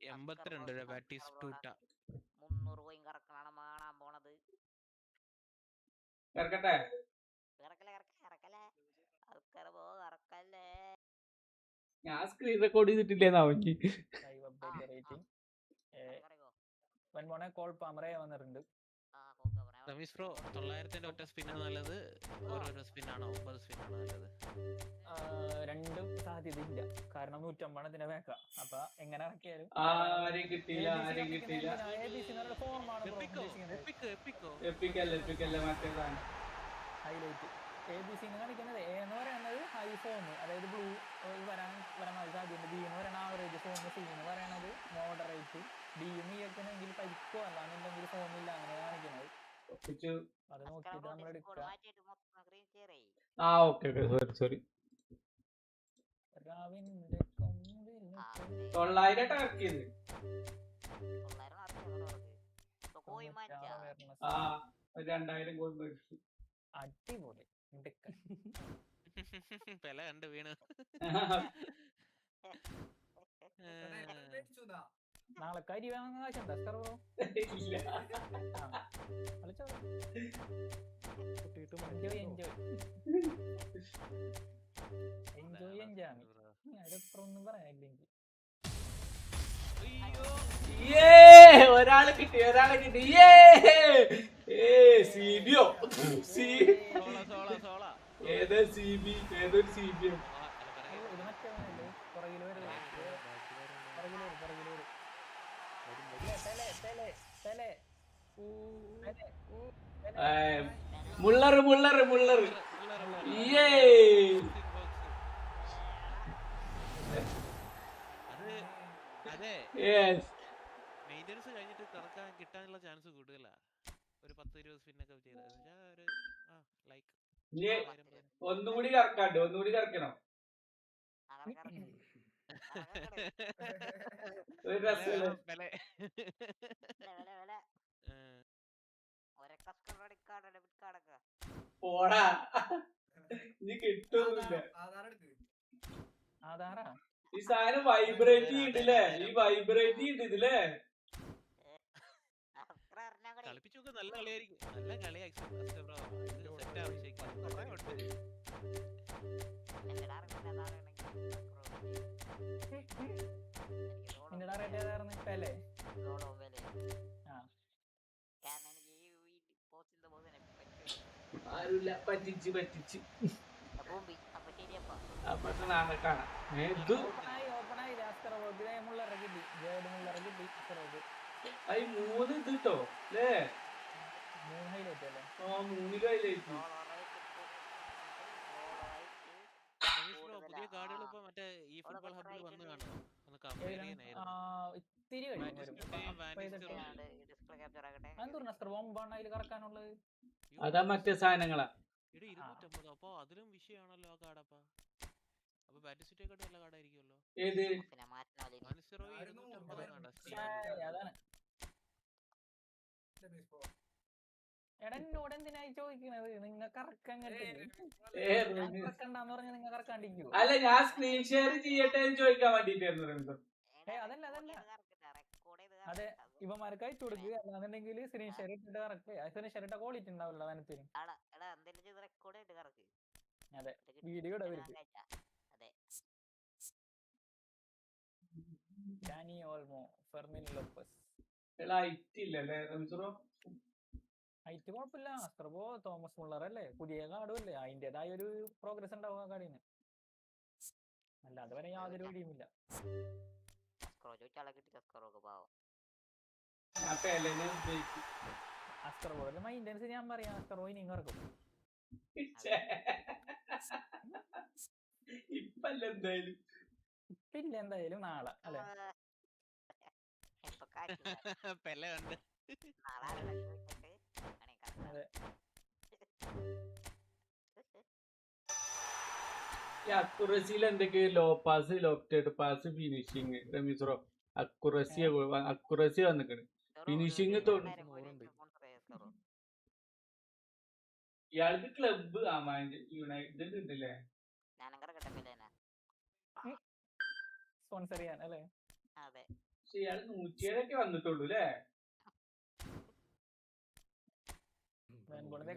82 ബാറ്റിസ്റ്റൂട്ട 300 കോയിൻ കറക്കാണ് കാണാൻ പോണത്. കറക്കട്ടെ? ഞാൻ സ്ക്രീൻ റെക്കോർഡ് ചെയ്തിട്ടില്ലേന്നാ അവർക്ക്. കോൾ പാമറേ വന്നിട്ടുണ്ട്. റമീസ് ബ്രോ, 900 ഒറ്റ സ്പിന്നാണ് നല്ലത്, ഓരോരോ സ്പിന്നാണോ 9 സ്പിന്നാണോ നല്ലത്? രണ്ടും സാധ്യതയില്ല. കാരണം 150 ഇതിനെ വേക്കാം. അപ്പൊ എങ്ങനെ ഇറക്കിയാലും ഹൈലൈറ്റ് ABC കാണിക്കുന്നത്. A എന്ന് പറയുന്നത് ഹൈ ഫോം, അതായത് ബ്ലൂ വരാൻ സാധ്യത. B എന്ന് പറയുന്ന ആവറേജ് ഫോം, C എന്ന് പറയുന്നത് മോഡറേറ്റ്, D യും E ഒക്കെ എങ്കിൽ പരിക്കോ അല്ലാന്നുണ്ടെങ്കിൽ ഫോമില്ല, അങ്ങനെ കാണിക്കുന്നത്. അത് നോക്കിയിട്ട് നമ്മൾ എടുക്കുക. സോറി 2000 കോയിൻ മേടിച്ചു. അടിപൊളി. പെല കണ്ട് വീണ്. നാളെ കരി വാങ്ങാൻ കാശുണ്ടോ? എൻജോയ് എൻജാമി അതിലെത്ര ഒന്നും പറയാനില്ലെങ്കിൽ ഒരാളെ കിട്ടി സിബിയോ ഏതോ സിബി ഏതൊരു സിബിയോ ഇത് മറ്റവനല്ലേ പുറകില് വരുന്നത് പുറകില് വരും മുള്ളറ് മെയിൻ്റെനൻസ് കഴിഞ്ഞിട്ട് കറക്കാൻ കിട്ടാനുള്ള ചാൻസ് കൂടുതലാ. ഒരു 10-20 സ്പിന്നൊക്കെ ചെയ്തത് ലൈക്ക് ഒന്നുകൂടി കറക്കണം ഒരു രസമില്ല പോടാ ഇനി കിട്ടൊന്നുമില്ല. ആധാറാ ഈ സാധനം വൈബ്രേറ്റ് ചെയ്തില്ലേ ഇതില്ലേ കളിപ്പിച്ചൊക്കെ നല്ല കളിയായിരിക്കും. നല്ല കളിയാ സെറ്റ് ആവശ്യം കുറെ ഉണ്ട്. നിന്റെ റേറ്റ് ഏതായിരുന്നു പെലെ? ആരുമില്ല പറ്റിച്ച് അപ്പൊ നാളെ കാണാം. ഓപ്പണായി മുള്ളറ കിട്ടി അത് 3 ഇത് കിട്ടോ അല്ലേ? 3 ഹൈലൈറ്റ് അല്ലേ? 3 ഹൈലൈറ്റ്. പുതിയ കാർഡുകൾ ഇപ്പൊ മറ്റേ ഈ ഫുട്ബോൾ ഹബ്ബിൽ വന്ന് കാണും. ഒന്ന് കമ്പയർ ചെയ്യാനായിരുന്നു. ഇത്തിരി കറക്കാനുള്ളത് അതാ മറ്റേ സാധനങ്ങളാ. 250. അപ്പൊ അതിലും വിഷയമാണല്ലോ ആ കാർഡപ്പാ. അപ്പൊ ബാറ്റിസിറ്റേക്കാട്ട് നല്ല കാർഡായിരിക്കുമല്ലോ. ഏത് അതാണ്. എന്നോട് എന്തിനായി ചോദിക്കണത്? നിങ്ങൾക്ക് ഇറക്കണ്ടെന്ന് പറഞ്ഞ നിങ്ങൾ ഇറക്കാണ്ടിരിക്കുവോ? അല്ല ഞാൻ സ്ക്രീൻ ഷെയർ ചെയ്യട്ടെ എന്ന് ചോദിക്കാൻ വേണ്ടിട്ടായിരുന്നു. അതല്ല അതെ ഇവന്മാർക്ക് അയച്ചു കൊടുക്കുക. അല്ലാന്നുണ്ടെങ്കിൽ സ്ക്രീൻ ഷെയർ ഇട്ടിട്ട് കറക്റ്റ്. സ്ക്രീൻ ഷെയർ ഇട്ട ക്വാളിറ്റി ഉണ്ടാവില്ല വനത്തിന്. അതെ വീഡിയോ ഇടവരുത്. Dani Olmo, Fermin Lopez. Height കുഴപ്പമില്ല. അസ്ത്രബോ തോമസ് മുള്ളർ അല്ലേ, പുതിയ കാർഡും അല്ലേ, അതിൻ്റെതായ ഒരു പ്രോഗ്രസ് ഉണ്ടാവും ആ കാർഡിന്. അല്ലാതെ വരെ യാതൊരു വഴിയുമില്ല. അസ്ത്രബോയുടെ മൈൻഡൻസ് ഞാൻ പറയാം. അസ്ത്രബോ ഇനിയും കറക്കും. ഇപ്പില്ല എന്തായാലും നാളെ അല്ലെ? അക്കുറസിയിൽ എന്തൊക്കെയോ low pass, lofted pass, finishing റമീസ്റോ അക്കുറസി വന്നിക്കണ്. ഫിനിഷിങ് ഇയാൾക്ക് ക്ലബ് യുണൈറ്റഡ് ഉണ്ടല്ലേ സ്പോൺസർ ചെയ്യാൻ അല്ലേ? പക്ഷെ ഇയാള് 107 വന്നിട്ടുള്ളൂ അല്ലേ?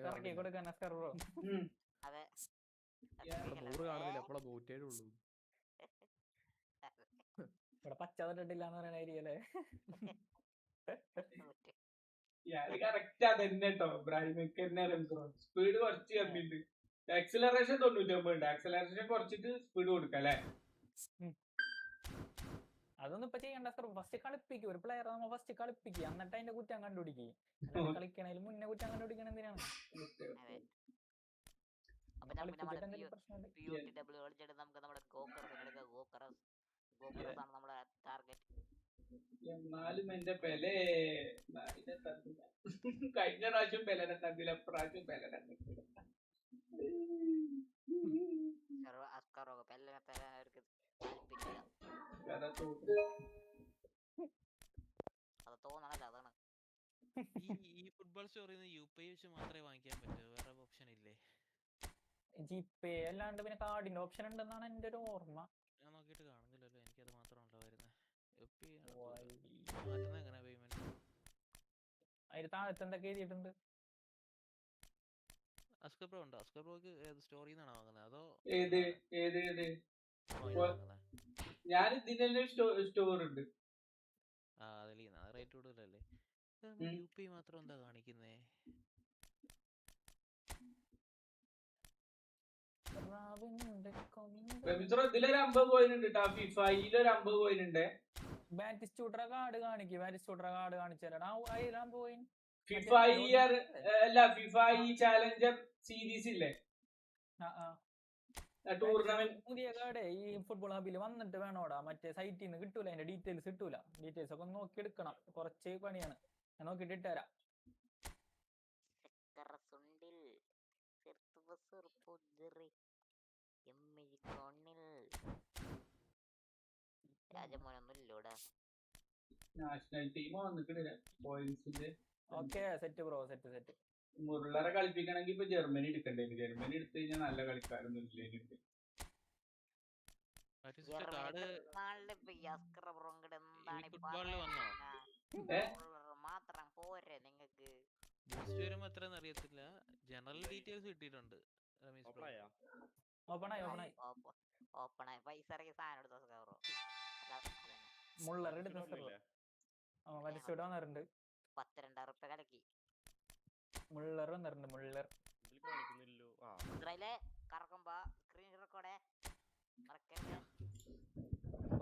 കറക്കി കൊടുക്കാൻ ബ്രോ. ഇവിടെ പച്ചതിട്ടില്ലാന്ന് പറയണായിരിക്കും അല്ലേ? ഇയാള് കറക്റ്റ് അതന്നെ കേട്ടോ. സ്പീഡ് കുറച്ച് കമ്മിണ്ട്. ആക്സിലറേഷൻ 99 ഉണ്ട്. ആക്സിലറേഷൻ കുറച്ചിട്ട് സ്പീഡ് കൊടുക്കാം അല്ലേ? അതൊന്നും ഇപ്പൊ ചെയ്യണ്ട. ഫസ്റ്റ് കളിപ്പിക്കും ഒരു പ്ലെയർ. നമ്മൾ ഫസ്റ്റ് കളിപ്പിക്കുക, എന്നിട്ട് അതിന്റെ കുറ്റം കണ്ടുപിടിക്കും. കളിക്കണേലും മുന്നേ കുറ്റം കണ്ടുപിടിക്കണം എന്തിനാണ്? എന്നാലും എന്റെ പെലെ കഴിഞ്ഞ പ്രാവശ്യം പെലനെ തന്നില്ല, പ്രാവശ്യം പെലനെ തന്നില്ല. ഈ ഫുട്ബോൾ സ്റ്റോറിൽ നിന്ന് UPI വെച്ച് മാത്രമേ വാങ്ങിക്കാൻ പറ്റൂ, വേറെ ഓപ്ഷൻ ഇല്ലേ? ജിപേ അല്ലാണ്ട് പിന്നെ കാർഡിന്റെ ഓപ്ഷൻ ഉണ്ടെന്നാണ് എന്റെ ഒരു ഓർമ്മ. ഞാൻ നോക്കിയിട്ട് കാണുന്നില്ലല്ലോ. എനിക്കത് മാത്രമല്ല വരുന്നത്. മാറ്റുന്നത് എങ്ങനെ പേയ്മെന്റ്? അതിന് താഴത്ത് എന്തൊക്കെ എഴുതിയിട്ടുണ്ട്? അസ്കർ ബ്രോ ഉണ്ടോ? അസ്കർ ബ്രോക്ക് ഏത് സ്റ്റോറിൽ നിന്നാണ് വാങ്ങുന്നത് അതോ ഏത് ഏത് ഏത് കോയിൻ വാങ്ങുന്നത്? ഞാൻ ഇതിന്റെ സ്റ്റോർ ഉണ്ട്. അതിൽ റേറ്റ് കൂടുതലല്ലേ? യു പി മാത്രം എന്താ കാണിക്കുന്നേ? ഇതിലൊരു 50 പോയിന്റ് കേട്ടോ. ഫിഫയിലൊരു 50 പോയിന്റ്. ബാറ്റിസ്റ്റൂട്ടറ കാർഡ് കാണിക്കും. ബാറ്റിസ്റ്റൂട്ടറ കാർഡ് കാണിച്ചാലടാ പോയിന്റ്. ഫിഫ ഇയർ അല്ല, ഫിഫ ഈ ചാലഞ്ചർ സീരീസ് ഇല്ലേ, ടൂർണമെന്റ്. പുതിയ കാർഡ് ഈ ഫുട്ബോൾ ഹബിൽ വന്നിട്ട് വേണോടാ, മറ്റേ സൈറ്റിൽ നിന്ന് കിട്ടൂല, അതിന്റെ ഡീറ്റെയിൽസ് കിട്ടൂല. ഡീറ്റെയിൽസ് ഒക്കെ നോക്കി എടുക്കണം, കുറച്ച് പണിയാണ്. ഞാൻ നോക്കിട്ട് ഇട്ടുതരാം. നാഷണൽ ടീം വന്നിട്ടില്ല പോയിന്റ്സിന്റെ. Okay set bro, set. മുള്ളറെ കളിപ്പിക്കണമെങ്കിൽ ഇപ്പൊ ജർമ്മനി എടുക്കണ്ടേ. ജർമ്മനി എടുത്തു കഴിഞ്ഞാൽ നല്ല കളിക്കാരൊന്നും ഇല്ല. മാത്രം പോരെ നിങ്ങക്ക്? അറിയത്തില്ല, ജനറൽ ഡീറ്റെയിൽസ് കിട്ടിയിട്ടുണ്ട്. ഓപ്പണായി പൈസ ഇറങ്ങി സാധനം എടുത്ത ബ്രോ. മുള്ളർ എടുത്ത വലിച്ചോട് വന്നിട്ടുണ്ട്. 12,000 റുപ്യ കലക്കി. മുള്ളർ വന്നിട്ടുണ്ട്. മുള്ളർ ഇസ്രായേലെ കറക്കുമ്പോ സ്ക്രീൻ റെക്കോർഡേ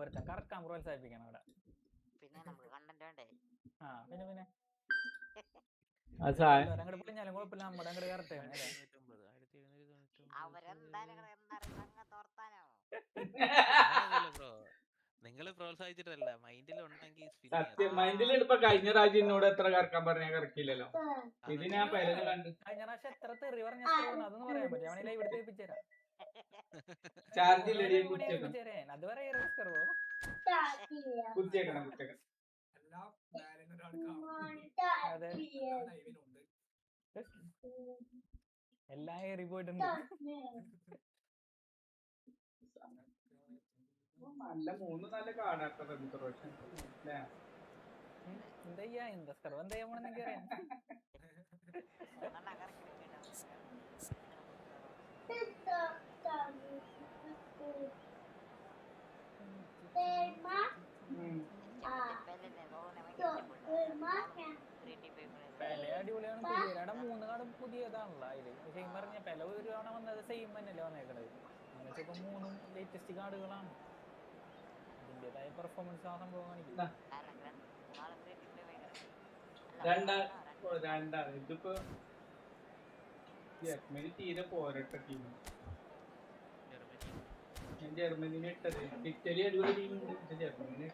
ഒരുത്തൻ കറക്കാൻ പ്രോത്സാഹിപ്പിക്കണം അവിടെ. പിന്നെ നമുക്ക് കണ്ടന്റ് വേണ്ടേ? പിന്നെ അവരെന്തായാലും കുഴപ്പമില്ല, നമ്മുടെ അങ്ങോട്ട് കറക്റ്റ് നിങ്ങൾ പ്രോത്സാഹിച്ചിട്ടല്ല, മൈൻഡിൽ ഉണ്ടെങ്കിൽ സത്യം മൈൻഡിൽ ഇപ്പൊ കഴിഞ്ഞ പ്രാവശ്യം എന്നോട് എത്ര കറക്കാൻ പറഞ്ഞാൽ കറക്കില്ലല്ലോ. ഇത് ഞാൻ പലത് കണ്ടു. കഴിഞ്ഞ പ്രാവശ്യം എത്ര തെറി പറഞ്ഞ അതൊന്നും പറയാൻ പറ്റും. അവനെ ലൈവ് എടുത്ത് ഏൽപ്പിച്ചേരാം. ചാർജ് ഇല്ലടി, അത് പറയാ കുത്തിയേക്കണം. അതെ, എല്ലാം ഏറി പോയിട്ടുണ്ട്. നല്ല 3 നല്ല കാർഡാട്ടത് പ്രാവശ്യം അല്ലേ? എന്താ ചെയ്യാൻ പോണെന്ന് എനിക്കറിയാം. അടിപൊളിയാണ്. പുതിയ 3 കാർഡ് പുതിയതാണല്ലോ അതില്. പക്ഷെ ഈ പറഞ്ഞ പെല ഒരു തവണ വന്നത് സെയിം തന്നെയല്ലേ വന്നേക്കണത്. അങ്ങനെ ഇപ്പൊ 3 ലേറ്റസ്റ്റ് കാർഡുകളാണ്. അതിന്റേതായ പെർഫോമൻസ് ആ സംഭവം കാണിക്കും. ഇതിപ്പോ ജർമ്മനി തീരെ പോരട്ടെ ടീം. ഞാൻ ജർമ്മനിനെ ഇട്ടത്. ഇറ്റലി അടിപൊളി ടീമുണ്ട്, പക്ഷെ ജർമ്മനിനെ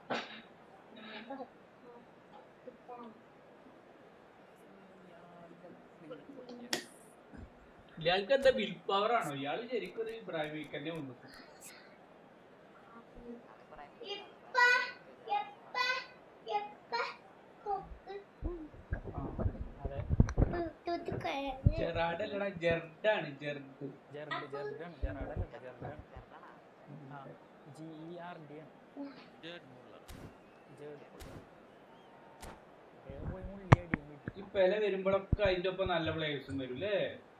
ഇയാൾക്ക് എന്താ വിൽ പവർ ആണോ? ഇയാള് ശരിക്കും ഒരു ഇബ്രാഹിമിക്ക് തന്നെ ഉണ്ട്. ജെറാഡല്ലടാ, ജെർഡാണ്. ജെർഡ് ഈ പെല വരുമ്പോഴൊക്കെ അതിന്റെ ഒപ്പം നല്ല പ്ലേയേഴ്സും വരും അല്ലേ?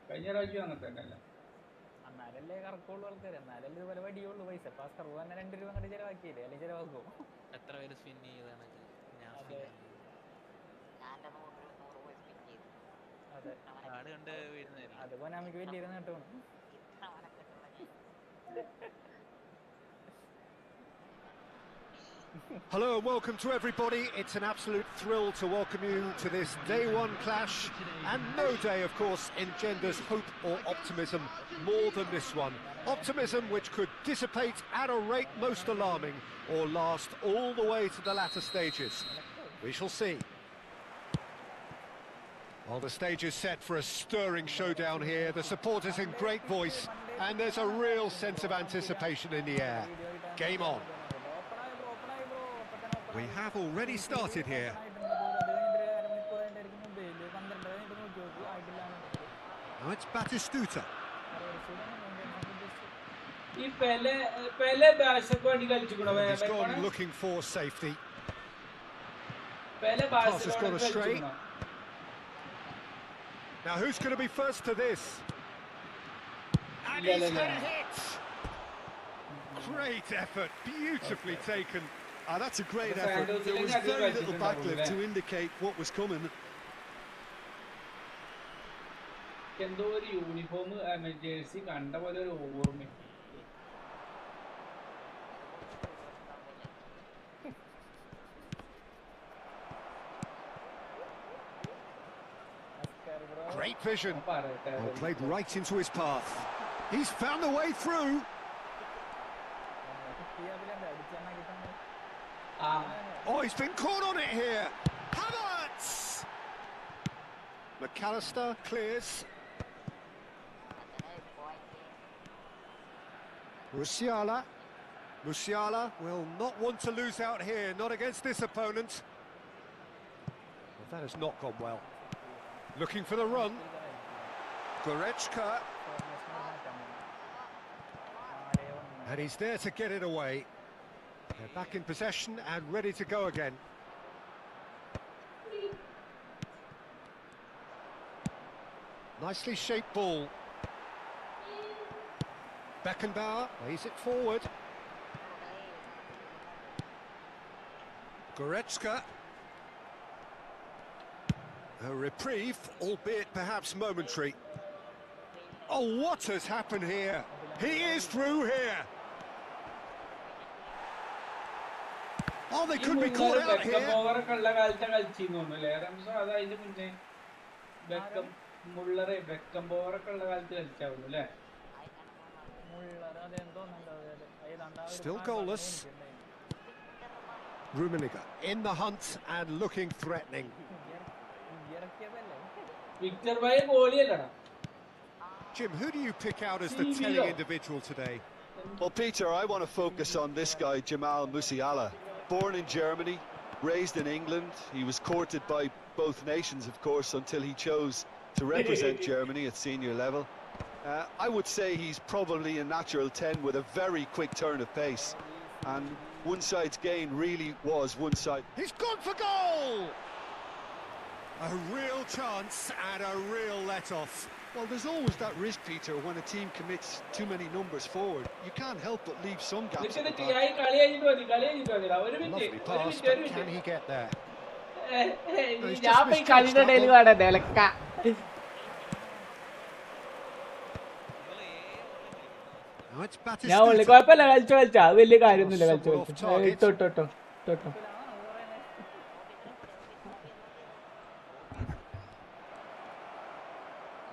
കഴിഞ്ഞ പ്രാവശ്യം അങ്ങനെ തന്നെ അല്ല. എന്നാലല്ലേ കറക്കുള്ളൂ ആൾക്കാർ, എന്നാലല്ലേ ഇതുപോലെ വടിയുള്ളൂ പൈസ. സർവ് തന്നെ 2 രൂപ അങ്ങോട്ട് ചെലവാക്കിയില്ലേ, അല്ലെങ്കിൽ ചെലവാക്കുമോ? എത്ര പേര് സ്പിൻ ചെയ്താണ്? അതുപോലെ നമുക്ക് വലിയൊരു നേട്ടമാണ്. Hello and welcome to everybody. It's an absolute thrill to welcome you to this day one clash, and no day of course engenders hope or optimism more than this one. Optimism which could dissipate at a rate most alarming or last all the way to the latter stages. We shall see. Well, the stage is set for a stirring showdown here. The supporters in great voice, and there's a real sense of anticipation in the air. Game on. We have already started here. Now it's Batistuta. He's gone looking for safety. Pass has gone astray. Now who's going to be first to this? And he's had a hit. Great effort, beautifully taken. That's a great effort. There was very little backlift to indicate what was coming. എന്തോ ഒരു uniform jersey കണ്ട പോലെ ഒരു ഓർമ്മ. Great vision. Played right into his path. He's found the way through. Oh, he's been caught on it here. Havertz! McAllister clears. Musiala will not want to lose out here, not against this opponent. Well, that has not gone well. Looking for the run. Goretzka. And he's there to get it away. They're back in possession and ready to go again. Nicely shaped ball. Beckenbauer lays it forward. Goretzka. A reprieve, albeit perhaps momentary. Oh, what has happened here? He is through here. Oh, they could be caught out here. Still goalless. Rummenigge in the hunt and looking threatening. Jim, who do you pick out as the telling individual today? Well, Peter, I want to focus on this guy, Jamal Musiala. Born in Germany, raised in England. He was courted by both nations, of course, until he chose to represent Germany at senior level. I would say he's probably a natural 10 with a very quick turn of pace. And one side's gain really was one side. He's gone for goal! A real chance and a real let-off. Well, there's always that risk, Peter, when a team commits too many numbers forward. You can't help but leave some gaps at the back. Lovely pass, but can he get there? No, he's ഞാൻ just പോയി misjudged കളിയുടെ that ഇടയിൽ one. കാണാൻ നിലക്ക. Now it's ഞാൻ ഉള്ളി Batistuta. കുഴപ്പമില്ല കളിച്ചോ അത് വലിയ കാര്യമൊന്നുമില്ല കളിച്ചോ തൊട്ടോ.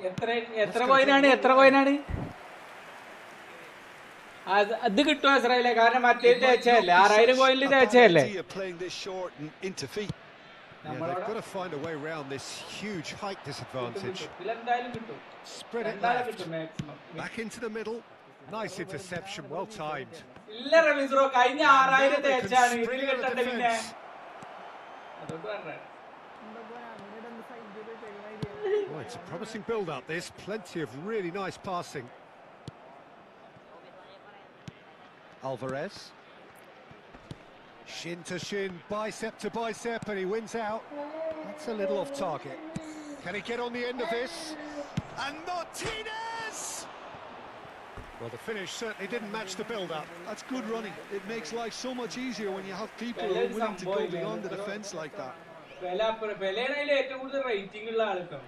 എത്ര കോയിനാണ് അത് കിട്ടുമോ ഇസ്രായേലേ? കാരണം മറ്റേ തേച്ചല്ലേ 6000 കോയിനിൽ തേച്ചല്ലേ. Playing this short and into feet. Yeah, they've got to find a way around this huge height disadvantage. Spread it left. Back into the middle. Nice interception, well timed. ഇല്ല റമീസ്രോ കഴിഞ്ഞ 6000 തേച്ചാണ് ഇതിൽ കിട്ടണ്ട പിന്നെ. Well, it's a promising build-up, this. Plenty of really nice passing. Alvarez. Shin to shin, bicep to bicep, and he wins out. That's a little off target. Can he get on the end of this? And Martinez! Well, the finish certainly didn't match the build-up. That's good running. It makes life so much easier when you have people who are willing to go beyond the defence like that. ബെലയാണ് ഏറ്റവും കൂടുതൽ rating ഉള്ള ആൾക്കാർ.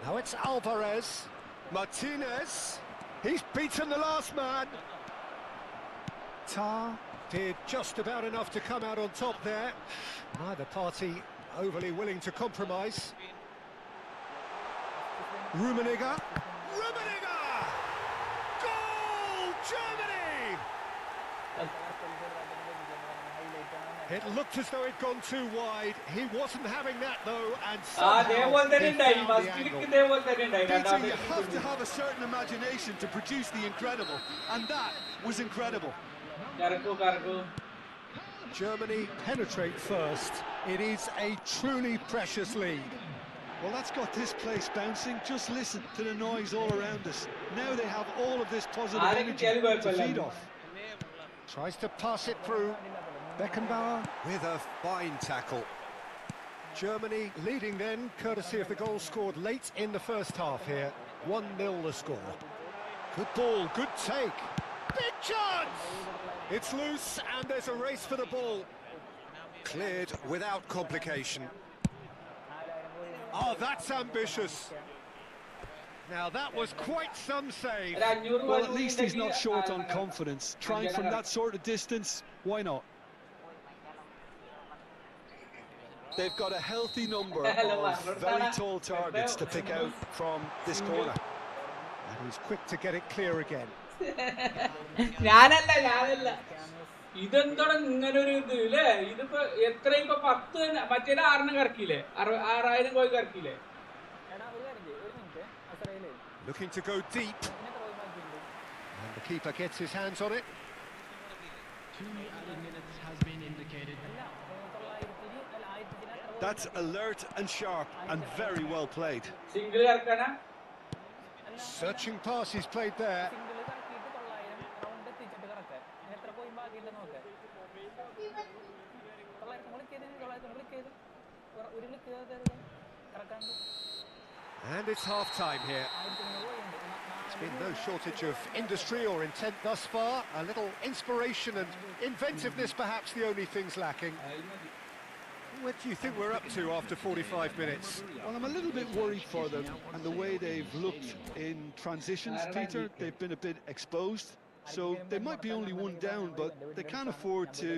Now it's Alvarez. Martinez. He's beaten the last man. Tar did just about enough to come out on top there. Neither party overly willing to compromise. Rummenigge. Goal, Germany! It looked as though it'd gone too wide. He wasn't having that though, and somehow he found the angle. Peter, you have to have a certain imagination to produce the incredible, and that was incredible. Germany penetrate first. It is a truly precious lead. Well, that's got this place bouncing. Just listen to the noise all around us. Now they have all of this positive energy to feed off. Tries to pass it through. Beckenbauer with a fine tackle. Germany leading then, courtesy of the goal scored late in the first half here. 1-0 the score. Good ball, good take. Big chance! It's loose and there's a race for the ball. Cleared without complication. Oh, that's ambitious. Now that was quite some save. Well, at least he's not short on confidence. Trying from that sort of distance, why not? They've got a healthy number of very tall targets to pick out from this corner. And he's quick to get it clear again. ഇതെന്താണ് ഇങ്ങനെ ഒരു ഇത് അല്ലേ? ഇതിപ്പോ എത്രയും ഇപ്പൊ 10 മറ്റേത് 6 കറക്കിയില്ലേ? 6000 പോയി കറക്കിയില്ലേ? Looking to go deep. And the keeper gets his hands on it. 2 added minutes has been indicated. That's alert and sharp and very well played. Single കറക്കണ. Searching pass he's played there. And it's half-time here. There's been no shortage of industry or intent thus far. A little inspiration and inventiveness perhaps the only things lacking. What do you think we're up to after 45 minutes? Well, I'm a little bit worried for them and the way they've looked in transitions, Peter. They've been a bit exposed. So they might be only one down, but they can't afford to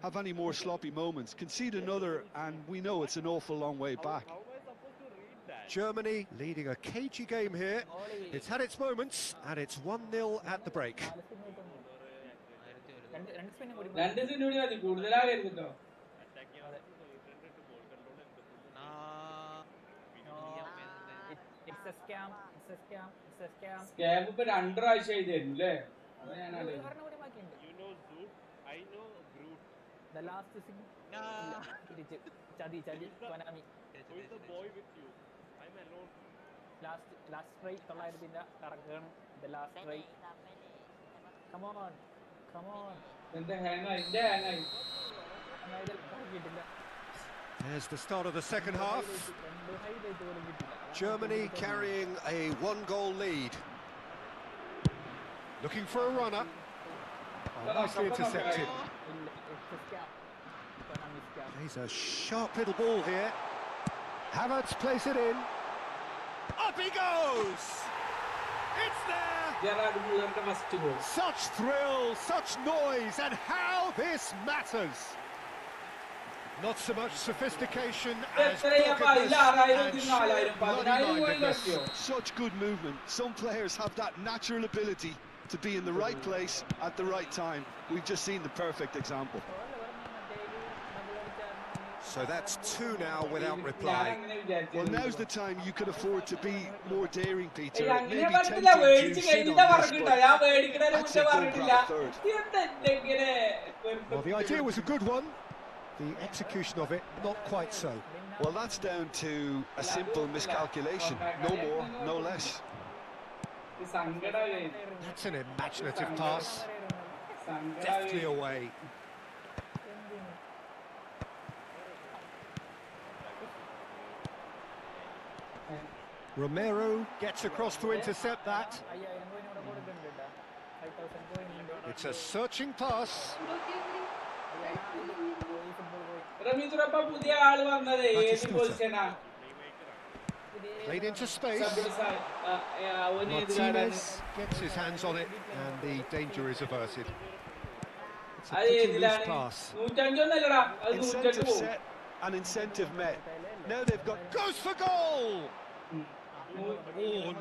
have any more sloppy moments. Concede another and we know it's an awful long way back. Germany leading a cagey game here. It's had its moments and it's 1-0 at the break. It's a scam. It's a scam. It's a scam. Scam ഇപ്പോ 2 പ്രാവശ്യം ചെയ്തിരുന്നു അല്ലേ? You know Zoot, I know Groot. The last thing. Chadi, Konami. Who is the boy with you? I'm alone. Last try, തൊള്ളായിരത്തിന്റെ കറക്കാണ്. The last try. Come on. എന്താ ഹാങ്ങായി? There's the start of the second half. Germany carrying a 1-goal lead. Looking for a runner. Oh, nicely intercepted. He's a sharp little ball here. Havertz plays it in. Up he goes! It's there! Such thrill, such noise, and how this matters! Not so much sophistication as doggedness and sheer bloody-mindedness. Such good movement. Some players have that natural ability to be in the right place at the right time. We've just seen the perfect example. So that's 2 now without reply. Well, now's the time you could afford to be more daring, Peter. Well, It may be tempting to sit on this, but that's it, go grab a third. Well, the idea was a good one. The execution of it, not quite so. Well, that's down to a simple miscalculation. No more, no less. That's an imaginative pass. Deftly away. Romero gets across to intercept that. It's a searching pass. Played into space. Martinez gets his hands on it and the danger is averted. It's a pretty loose pass. Incentive set and incentive met. Now they've got... Goes for goal! Oh,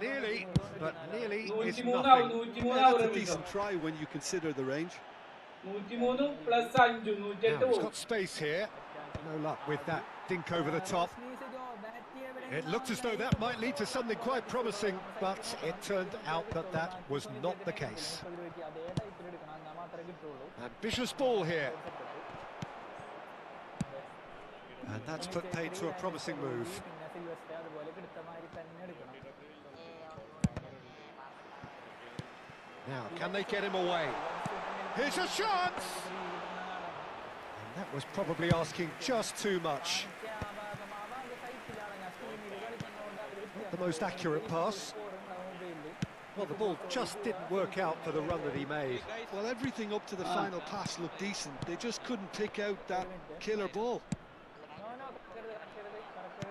nearly, but nearly is nothing. That's a decent try when you consider the range. Now he's got space here. No luck with that dink over the top. It looked as though that might lead to something quite promising, but it turned out that that was not the case. Ambitious ball here. And that's put paid to a promising move. Now, can they get him away? Here's a chance! That was probably asking just too much. Not the most accurate pass. Well, the ball just didn't work out for the run that he made. Well, everything up to the final pass looked decent. They just couldn't pick out that killer ball.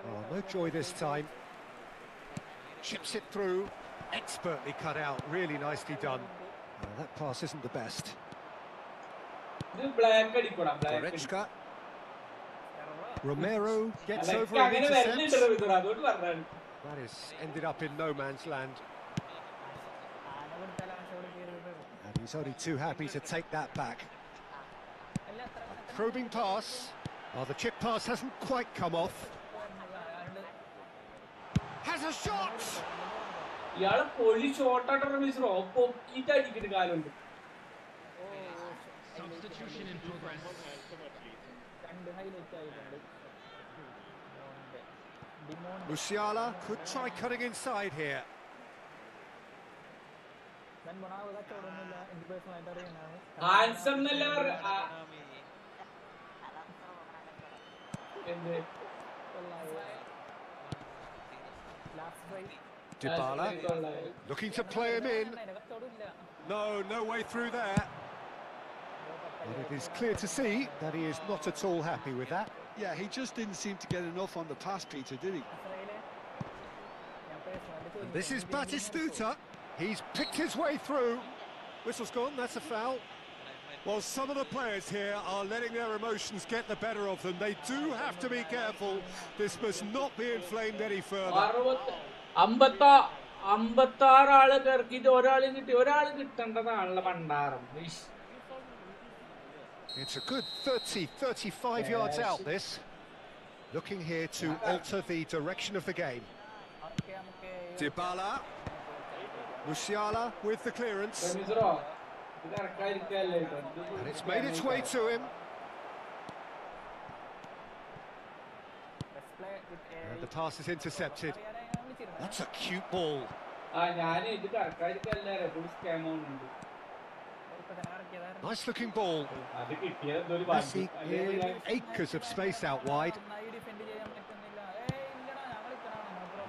Oh, no joy this time. Chips it through. Expertly cut out. Really nicely done. Oh, that pass isn't the best. Goretzka. Romero gets over and intercepts. That is ended up in no man's land. And he's only too happy to take that back. A probing pass. Oh, the chip pass hasn't quite come off. Has a shot! Substitution in progress. Musiala could try cutting inside here. Dybala looking to play him in. No way through there. But it is clear to see that he is not at all happy with that. Yeah, he just didn't seem to get enough on the pass, Peter, did he? And this is Batistuta. He's picked his way through. Whistle's gone, that's a foul. Well, some of the players here are letting their emotions get the better of them. They do have to be careful. This must not be inflamed any further. It's a good 30, 35 yards out, this. Looking here to alter the direction of the game. Dybala. Musiala with the clearance. And it's made its way to him. And the pass is intercepted. That's a cute ball. Nice looking ball. Messi clearing acres of space out wide.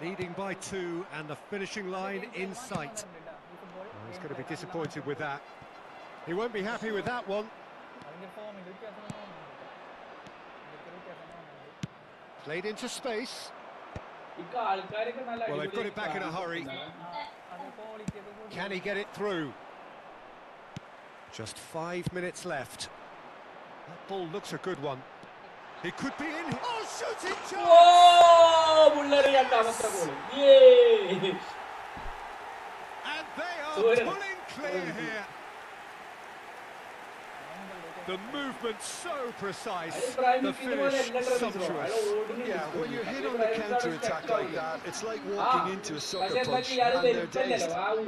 Leading by 2 and the finishing line in sight. Oh, he's going to be disappointed with that. He won't be happy with that one. Played into space. Well, they've got it back in a hurry. Can he get it through? Just 5 minutes left. That ball looks a good one. He could be in here. Oh, shooting chance! And they are pulling clear here. The movement so precise, the finish sumptuous. Yeah, when you're hit on the counter-attack like that, it's like walking into a sucker punch and they're dazed. And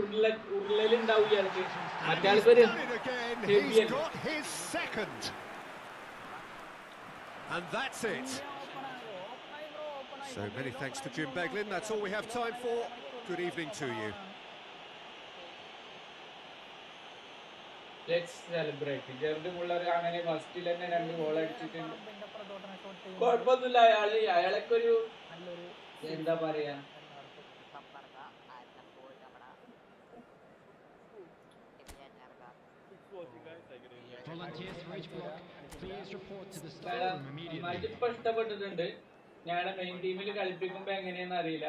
he's done it again, he's got his second. And that's it. So many thanks to Jim Beglin, that's all we have time for. Good evening to you. Let's celebrate. Jerry Muller അങ്ങനെ ഫസ്റ്റിൽ തന്നെ 2 goal അടിച്ചിട്ടുണ്ട്. കുഴപ്പമൊന്നുമില്ല, അയാളൊക്കെ എന്താ പറയാ, ഇപ്പൊ ഇഷ്ടപ്പെട്ടിട്ടുണ്ട്. ഞങ്ങളുടെ മെയിൻ ടീമിൽ കളിപ്പിക്കുമ്പോ എങ്ങനെയാന്ന് അറിയില്ല.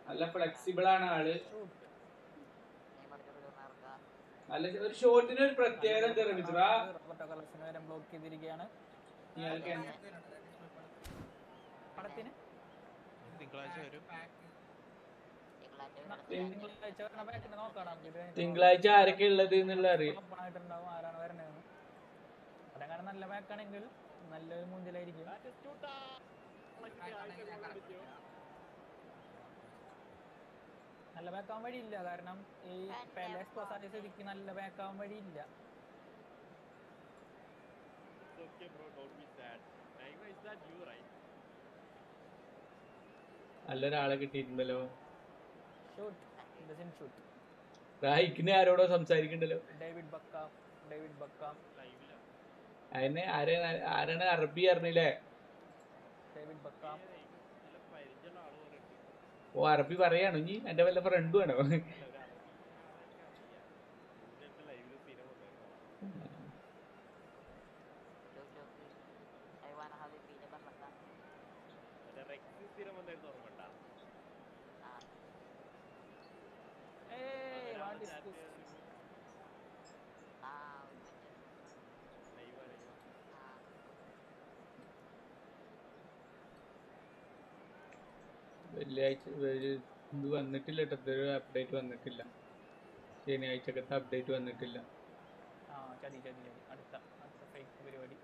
നല്ല ഫ്ലെക്സിബിൾ ആണ് ആള്. അല്ല, ഒരു ഷോട്ടിന് ഒരു പ്രത്യേകത ബ്ലോക്ക് ചെയ്തിരിക്കുകയാണ്. തിങ്കളാഴ്ച ആരൊക്കെ ഉള്ളത് എന്നുള്ള അറിയാം. ആരാണ് വരണത്. അതങ്ങനെ നല്ല ബാക്കാണെങ്കിൽ നല്ലൊരു മുഞ്ചലായിരിക്കും. നല്ല ബാക്കാൻ വഴിയില്ല, കാരണം ഈ സ്ഥിതിക്ക് നല്ല ബാക്കാൻ വഴിയില്ല. നല്ലൊരാളെ കിട്ടിയിട്ടുണ്ടല്ലോ. റായിക്കിനെ ആരോടോ സംസാരിക്കണ്ടല്ലോ. ഡേവിഡ് ബക്ക ഡേവിഡ് ബക്കാം. അതിന് ആരാണ് അറബി അറിഞ്ഞില്ലേ? ഡേവിഡ് ബക്കാം. ഓ അറബി പറയാണോ ഇനി? എന്റെ വല്ല ഫ്രണ്ടും ആണോ? വെള്ളിയാഴ്ച ഇത് വന്നിട്ടില്ല കേട്ടോ, അപ്ഡേറ്റ് വന്നിട്ടില്ല. ശനിയാഴ്ചക്കത്തെ അപ്ഡേറ്റ് വന്നിട്ടില്ല. ചതി അടുത്ത ഫേക്ക് പരിപാടി.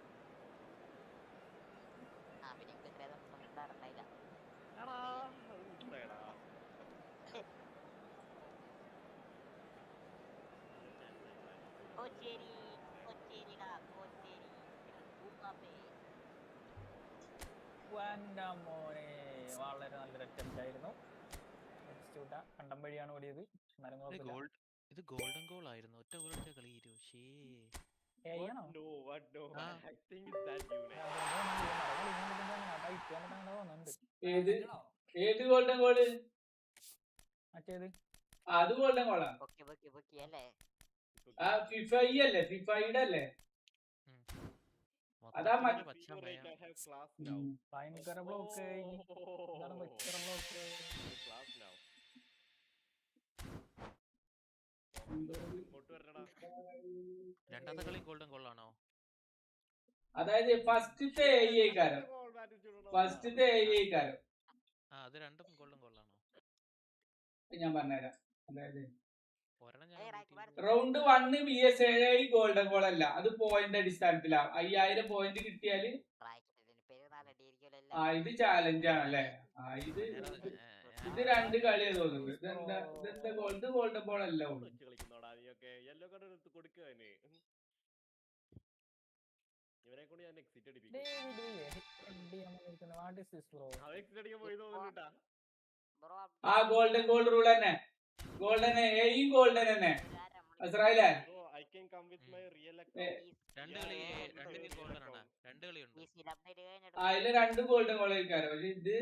മോനെ വളരെ നല്ലൊരു അറ്റംപ്റ്റ് ആയിരുന്നു. കണ്ടം വഴിയാണ് ഓടിയത്. ഇത് ഗോൾഡൻ ഗോൾ ആയിരുന്നു. ഒറ്റ ഗോൾ അടിച്ച കളി ഏത് ഗോൾഡൻ ഗോള്? മറ്റേത് അത് ഗോൾഡൻ ഗോളാ? ഫിഫയുടെ അല്ലേ? അതാ ഭയങ്കര ബ്ലോക്ക്. രണ്ടാമത്തെ കളി ഗോൾഡൻ ഗോളാണോ? അതായത് ഫസ്റ്റത്തെ അത് രണ്ടും ഗോൾഡൻ ഗോളാണോ? ഞാൻ പറഞ്ഞുതരാം. അതായത് ഒരെണ്ണം റൗണ്ട് 1 BS7 ഗോൾഡൻ ഗോൾ അല്ല, അത് പോയിന്റ് അടിസ്ഥാനത്തിലാ. 5000 പോയിന്റ് കിട്ടിയാല് ഇത് ചാലഞ്ച് ആണല്ലേ? ഇത് 2 കളിയാ തോന്നുന്നു. ഇതെന്താ ഗോൾഡൻ ഗോൾ അല്ല. ഇവനെ കൊണ്ട് ഞാൻ എക്സിറ്റ് അടിപ്പിക്കും. ഗോൾഡൻ ഗോൾ റൂൾ തന്നെ. ഗോൾഡൻ ഏയും ഗോൾഡൻ തന്നെ. അസ്രായിലേ അതില് 2 ഗോൾഡൻ ഗോൾ കഴിക്കാറ്. പക്ഷെ ഇത്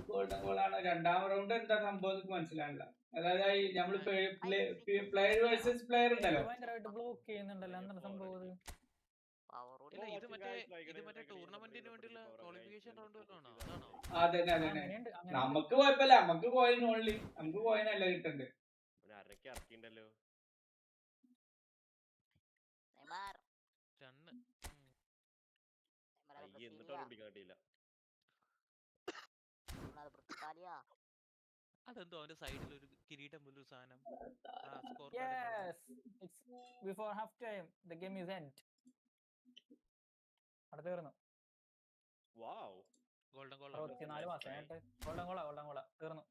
ഗോൾഡൻ ഗോളാണ്. രണ്ടാം റൗണ്ട് എന്താ സംഭവം മനസ്സിലാവില്ല. അതായത് നമ്മള് പ്ലെയർ വേഴ്സസ് പ്ലെയർ ഉണ്ടല്ലോ. ബ്ലോക്ക് ചെയ്യുന്നുണ്ടല്ലോ, എന്താണ് സംഭവം? അതന്നെ നമുക്ക് കുഴപ്പമില്ല. നമുക്ക് കോയിൻ ഓൺലി, നമുക്ക് കോയിനല്ല കിട്ടണ്ട്. അതെന്തോ അവന്റെ സൈഡിൽ ഒരു കിരീടം പോലൊരു സാധനം. Before half time the game is end. അടുത്ത തീർന്നു. ഗോൾഡൻ ഗോൾ 64 മാസം ഗോൾഡൻ ഗോളാ തീർന്നു.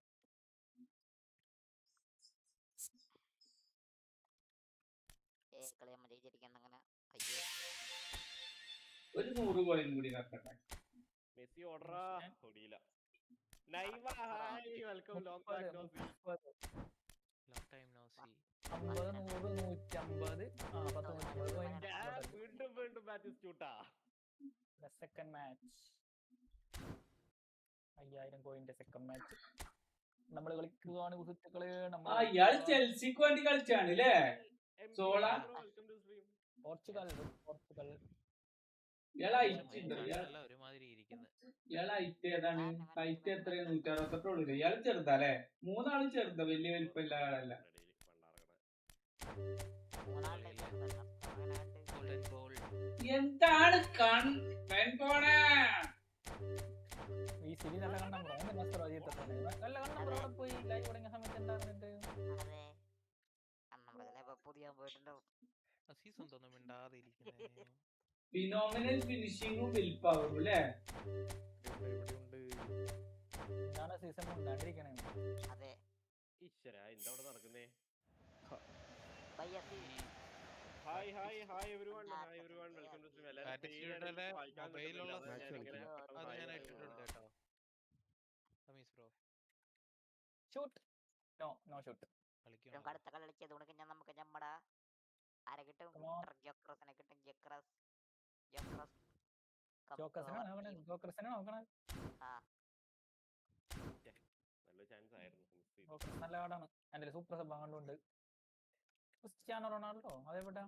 ഒരു 100 ഗോളിനും കൂടി കറക്കട്ടെ. മെസ്സി ഓടിയില്ല. നൈമ hi, welcome. Long time no see. 50 100 150 വീണ്ടും ബാറ്റിസ്റ്റൂട്ടാ. The second match 5000 കോയിന്റെ സെക്കൻഡ് മാച്ച് നമ്മൾ കളിക്കുകയാണ് സുഹൃത്തുക്കളെ. ഇയാള് ചെൽസിക്ക് വേണ്ടി കളിച്ചാണ് അല്ലേ? പോർച്ചുഗൽ. ഇയാളെ ഹൈറ്റ് ഏതാണ്? ഹൈറ്റ് എത്രയാണ്? 168 ഉള്ളൂ. ഇയാള് ചെറുതല്ലേ? 3 ആളും ചെറുതാ, വലിയ വലിപ്പമില്ല ആളല്ല. എന്താണ് ഈ സിരി നല്ല കണ്ടം പോയി ലൈവ് തുടങ്ങിയ സമയത്ത് ഉണ്ടാകുന്നുണ്ട്. ഫിനോമിനൽ ഫിനിഷിംഗും വിൽ പവറും അല്ലേ? സീസൺ ഉണ്ടാണ്ടിരിക്കണേ. എന്താ അവിടെ നടക്കുന്നേ? Hi everyone, welcome to stream. Shoot no shoot അടുത്ത കളി കളിച്ചത് നമുക്ക് ആരെ കിട്ടും? Come on. ജോക്രസിനെ കിട്ടും. ജോക്രസ് ജോക്കസിനാണ് നോക്കണേ. ജോക്കസിനെ നോക്കണേ. ആ നല്ല ചാൻസ് ആയിരുന്നു. ജോക്കസ് നല്ല കാർഡാണ്. എൻ്റെ സൂപ്പർ സബ് കണ്ടുണ്ട്. ക്രിസ്ത്യാനോ റൊണാൾഡോ അതെവിടെ?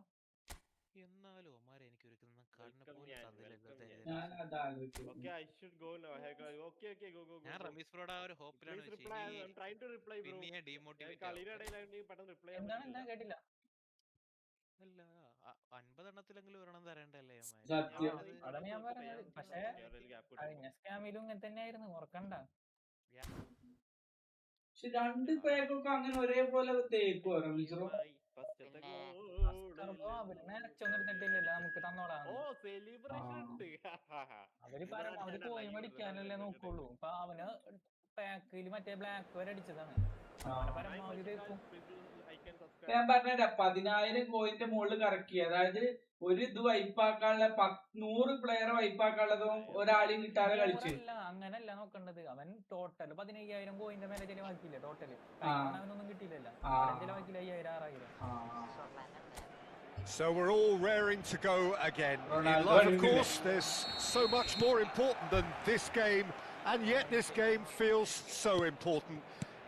എന്നാലും ഒമാരെ എനിക്ക് ഒരിക്കലും കാർഡിനെ Welcome, പോലും Yan. തന്നില്ല Welcome, ഇന്നത്തെ Yan. ഇതില്. ഞാൻ അത് ആലോചിച്ചു. Okay, I should go now. Okay, go. ഞാൻ റമീസ് ബ്രോയുടെ ആ ഒരു ഹോപ്പിലാണ് Please വെച്ച് reply. ഇനി I'm trying to reply, bro. പിന്നെ ഡീമോട്ടിവേറ്റ് കളിയുടെ ആവും. ഇടയിലാണെങ്കിൽ പെട്ടെന്ന് റിപ്ലൈ ചെയ്യാൻ എന്താണ് പറ്റില്ല. കേട്ടില്ല. അല്ല 50 എണ്ണത്തിലെങ്കിലും ഒരെണ്ണം തരേണ്ടല്ലേ സത്യം. അതാണ് ഞാൻ പറഞ്ഞത്. പക്ഷേ കഴിഞ്ഞ സ്കാമിലും ഇങ്ങനെ തന്നെയായിരുന്നു, ഓർക്കണ്ട. പക്ഷെ രണ്ട് പേർക്കൊക്കെ അങ്ങനെ ഒരേപോലെ തേക്കുവോ റമീസറോ? നേരച്ചൊന്നെടുത്തിട്ടില്ലല്ലോ നമുക്ക് തന്നോളാം. സെലിബ്രേഷൻ ഉണ്ട്. അവര് പരമാവധി കോയിൻ മേടിക്കാനല്ലേ നോക്കുള്ളൂ. അപ്പൊ അവന് പാക്കിൽ മറ്റേ ബ്ലാക്ക് വരെ അടിച്ചതാണ്. പരമാവധി തേക്കും. ഞാൻ പറഞ്ഞ 10,000 കോയിന്റെ മുകളിൽ കറക്കി. അതായത് ഒരു ഇത് വൈപ്പാക്കാനുള്ള 100 പ്ലെയർ വൈപ്പാക്കാനുള്ളതും ഒരാളെയും കിട്ടാതെ കളിച്ച്. അങ്ങനല്ല നോക്കേണ്ടത്. അവൻ ടോട്ടൽ 15,000 കോയിന്റെ മേലെ ചെലവാക്കിയില്ലേ ടോട്ടല്. അവനൊന്നും കിട്ടിയില്ലല്ലോ. ചെലവാക്കില്ല 5,000 6,000. So we're all raring to go again. In life, of course, there's so much more important than this game, and yet this game feels so important.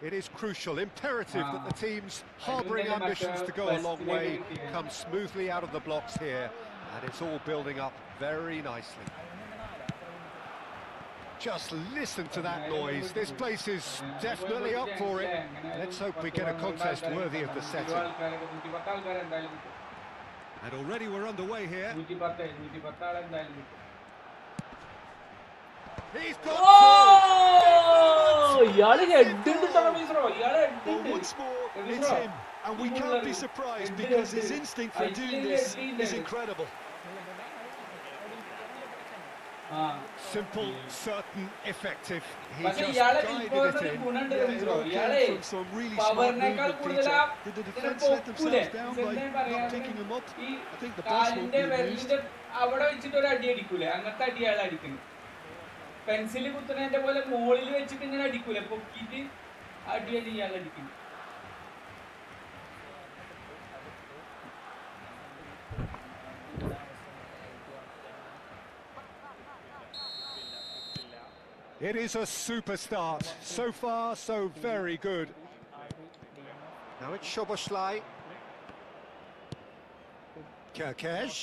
It is crucial, imperative that the teams harbouring ambitions to go a long way come smoothly out of the blocks here, and it's all building up very nicely. Just listen to that noise. This place is definitely up for it. Let's hope we get a contest worthy of the setting. And already we're underway here. He's got once more, it's him, and we can't be surprised because his instinct for doing this is incredible. Simple, certain, effective. He But just Yala guided is it in. From some really smart movement, Peter. Did the defence let themselves down by not picking him up? I think the boss won't be amused. അവിടെ വെച്ചിട്ട് ഒരു അടി അടിക്കൂലേ, അങ്ങനത്തെ അടി അയാൾ അടിക്കുന്നു. Pencil കുത്തുന്നതിന്റെ പോലെ മോളിൽ വെച്ചിട്ട് ഇങ്ങനെ അടിക്കൂലേ, പൊക്കിയിട്ട് അടിയടി ഇയാൾ അടിക്കുന്നു. It is a super start. So far, so very good. Now it's Szoboszlai. Kerkez.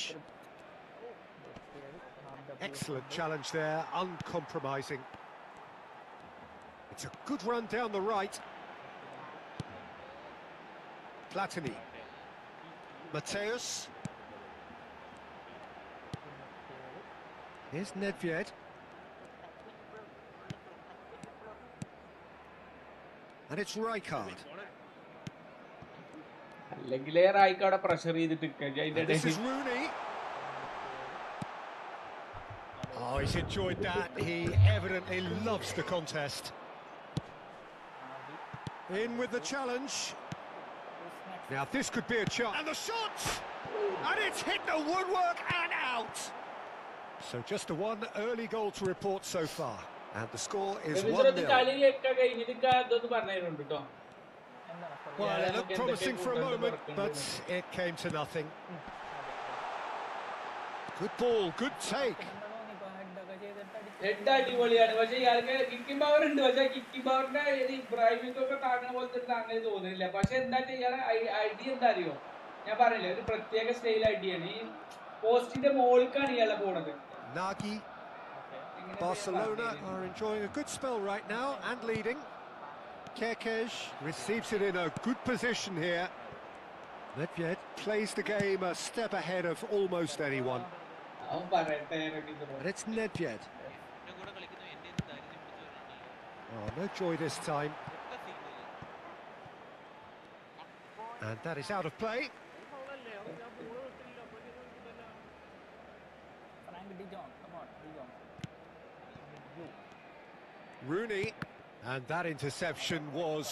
Excellent challenge there, uncompromising. It's a good run down the right. Platini. Mateus. Here's Nedved. And it's Rijkaard. അല്ലെങ്കിലേ റായിക്കവിടെ pressure ചെയ്തിട്ട് This is Rooney. Oh, he's enjoyed that. He evidently loves the contest. In with the challenge. Now this could be a chance. And the shot! And it's hit the woodwork and out. So just the one early goal to report so far. And the score is 1-0. Well, it looked promising for a moment, but it came to nothing. Good ball, good take. Head അടിപൊളിയാണ്. പക്ഷെ ഇയാൾക്ക് kicking power ഉണ്ട്. പക്ഷെ kicking പവറിന്റെ ഇബ്രാഹിമിക്കൊക്കെ താങ്ങുന്ന പോലത്തെ അങ്ങനെ തോന്നുന്നില്ല. പക്ഷെ എന്താ ഇയാളെ അടി എന്താ അറിയോ, ഞാൻ പറഞ്ഞില്ലേ, ഒരു പ്രത്യേക സ്റ്റൈൽ അടിയാണ്. ഈ പോസ്റ്റിന്റെ മോളിക്കാണ് ഇയാളെ പോണത്. Nagy. Barcelona are enjoying a good spell right now and leading. Kerkez receives it in a good position here. Nedved plays the game a step ahead of almost anyone. And it's Nedved. Oh, no joy this time. And that is out of play. Rooney, and that interception was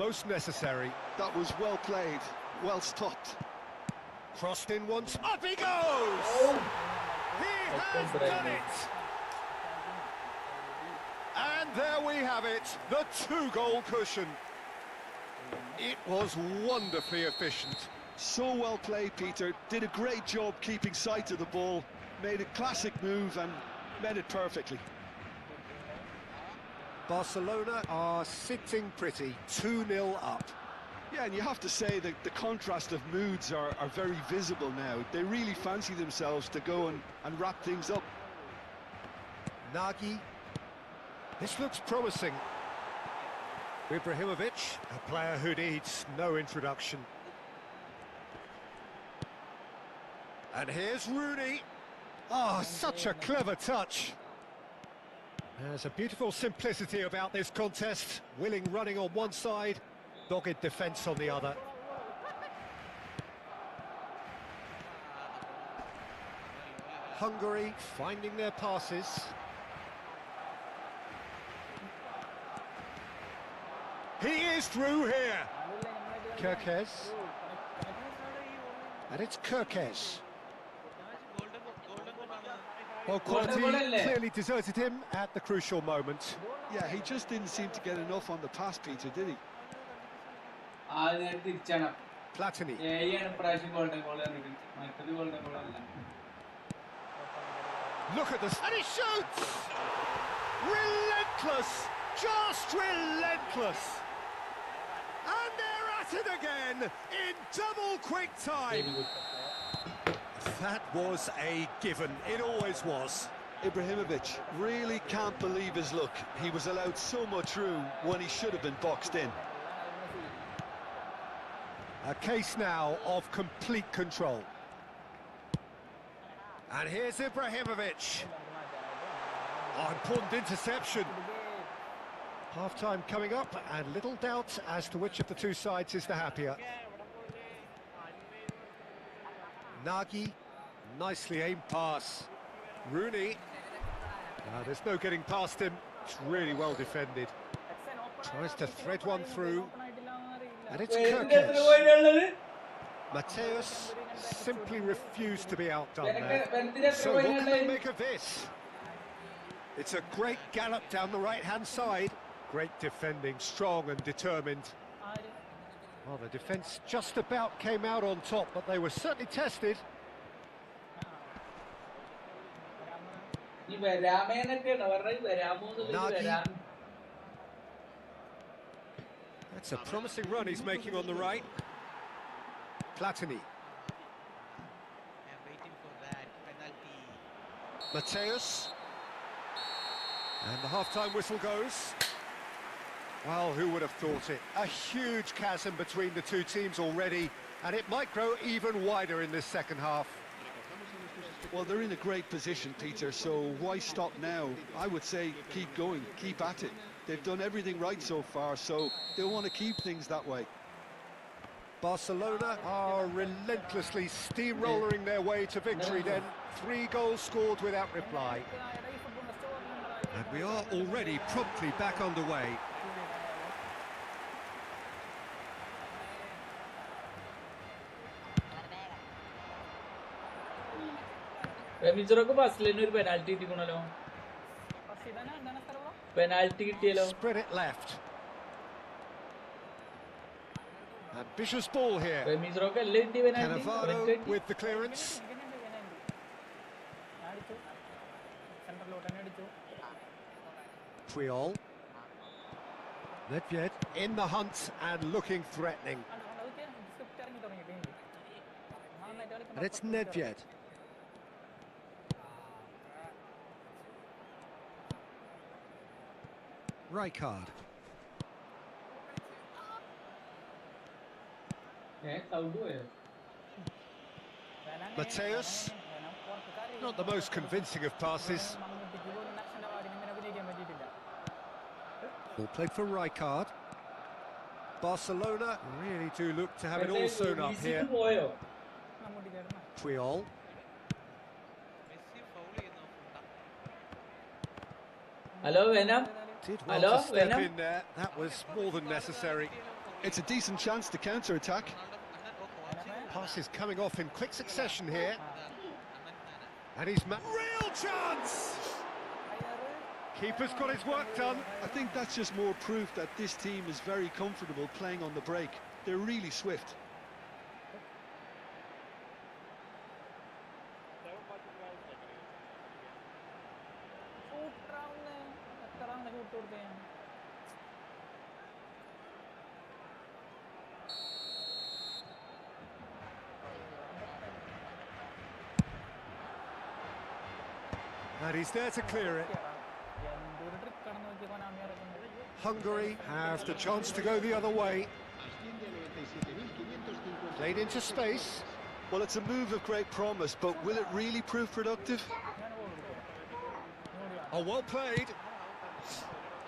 most necessary. That was well played, well stopped. Crossed in once, up he goes! He has done it! And there we have it, the 2-goal cushion. It was wonderfully efficient. So well played, Peter. Did a great job keeping sight of the ball. Made a classic move and met it perfectly. Barcelona are sitting pretty, 2-0 up. Yeah, and you have to say that the contrast of moods are very visible now. They really fancy themselves to go and wrap things up. Nagy. This looks promising. Ibrahimovic, a player who needs no introduction. And here's Rooney. Oh, such a clever touch. There's a beautiful simplicity about this contest. Willing running on one side, dogged defence on the other. Hungary finding their passes. He is through here. Kirkes. And it's Kirkes. Well, quality clearly deserted him at the crucial moment. Yeah, he just didn't seem to get enough on the pass, Peter, did he? Platini. Look at this, and he shoots! Relentless! Just relentless! And they're at it again in double quick time. That was a given, it always was. Ibrahimovic really can't believe his luck. He was allowed so much room when he should have been boxed in. A case now of complete control. And here's Ibrahimovic. Oh, important interception. Half-time coming up, and little doubt as to which of the two sides is the happier. Nagy, nicely aimed pass. Rooney. There's no getting past him. It's really well defended. Tries to thread one through. And it's Kirkes. Mateus simply refused to be outdone there. So what can they make of this? It's a great gallop down the right-hand side. Great defending, strong and determined. Well, the defence just about came out on top, but they were certainly tested. Nagy. That's a promising run he's making on the right. Platini. Mateus. And the half-time whistle goes. Well, who would have thought it? A huge chasm between the two teams already, and it might grow even wider in this second half. Well, they're in a great position, Peter, so why stop now? I would say keep going, keep at it. They've done everything right so far, so they'll want to keep things that way. Barcelona are relentlessly steamrolling their way to victory then. 3 goals scored without reply. And we are already promptly back underway. Spread it left. Ambitious ball here. Cannavaro with the clearance. Puyol. Nedved in the hunt and looking threatening. And it's Nedved. Rijkaard. Mateus. Not the most convincing of passes. Ball played for Rijkaard. Barcelona really do look to have it all sewn up here. Puyol. Hello, Venom. Did well to step in there. That was more than necessary. It's a decent chance to counter-attack. Passes coming off in quick succession here. And he's real chance! Keeper's got his work done. I think that's just more proof that this team is very comfortable playing on the break. They're really swift. And he's there to clear it. Hungary have the chance to go the other way. Played into space. Well, it's a move of great promise, but will it really prove productive? Oh, well played.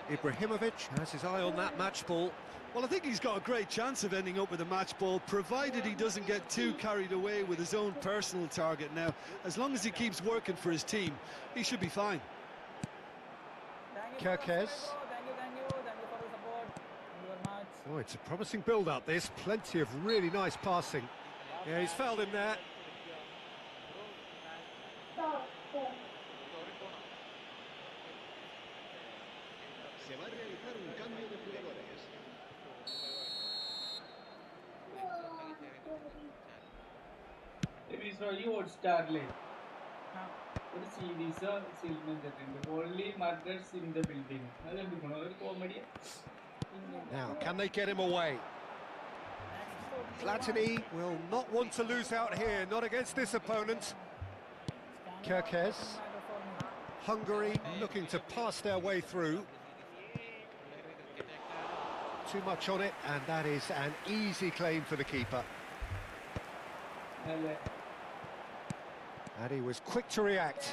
Ibrahimovic has his eye on that match ball. Well, I think he's got a great chance of ending up with a match ball, provided he doesn't get too carried away with his own personal target. Now, as long as he keeps working for his team, he should be fine. Kerkez. Oh, it's a promising build-up, this. Plenty of really nice passing. Yeah, he's fouled him there. ഈ ഹോട്ട്സ്റ്റാറിലെ ഒരു series cinema only murders in the building അത് കണ്ടിരിക്കണോ ഒരു comedy Now, can they get him away? Platini will not want to lose out here, not against this opponent. Kerkez. Hungary looking to pass their way through. Too much on it, and that is an easy claim for the keeper. And he was quick to react.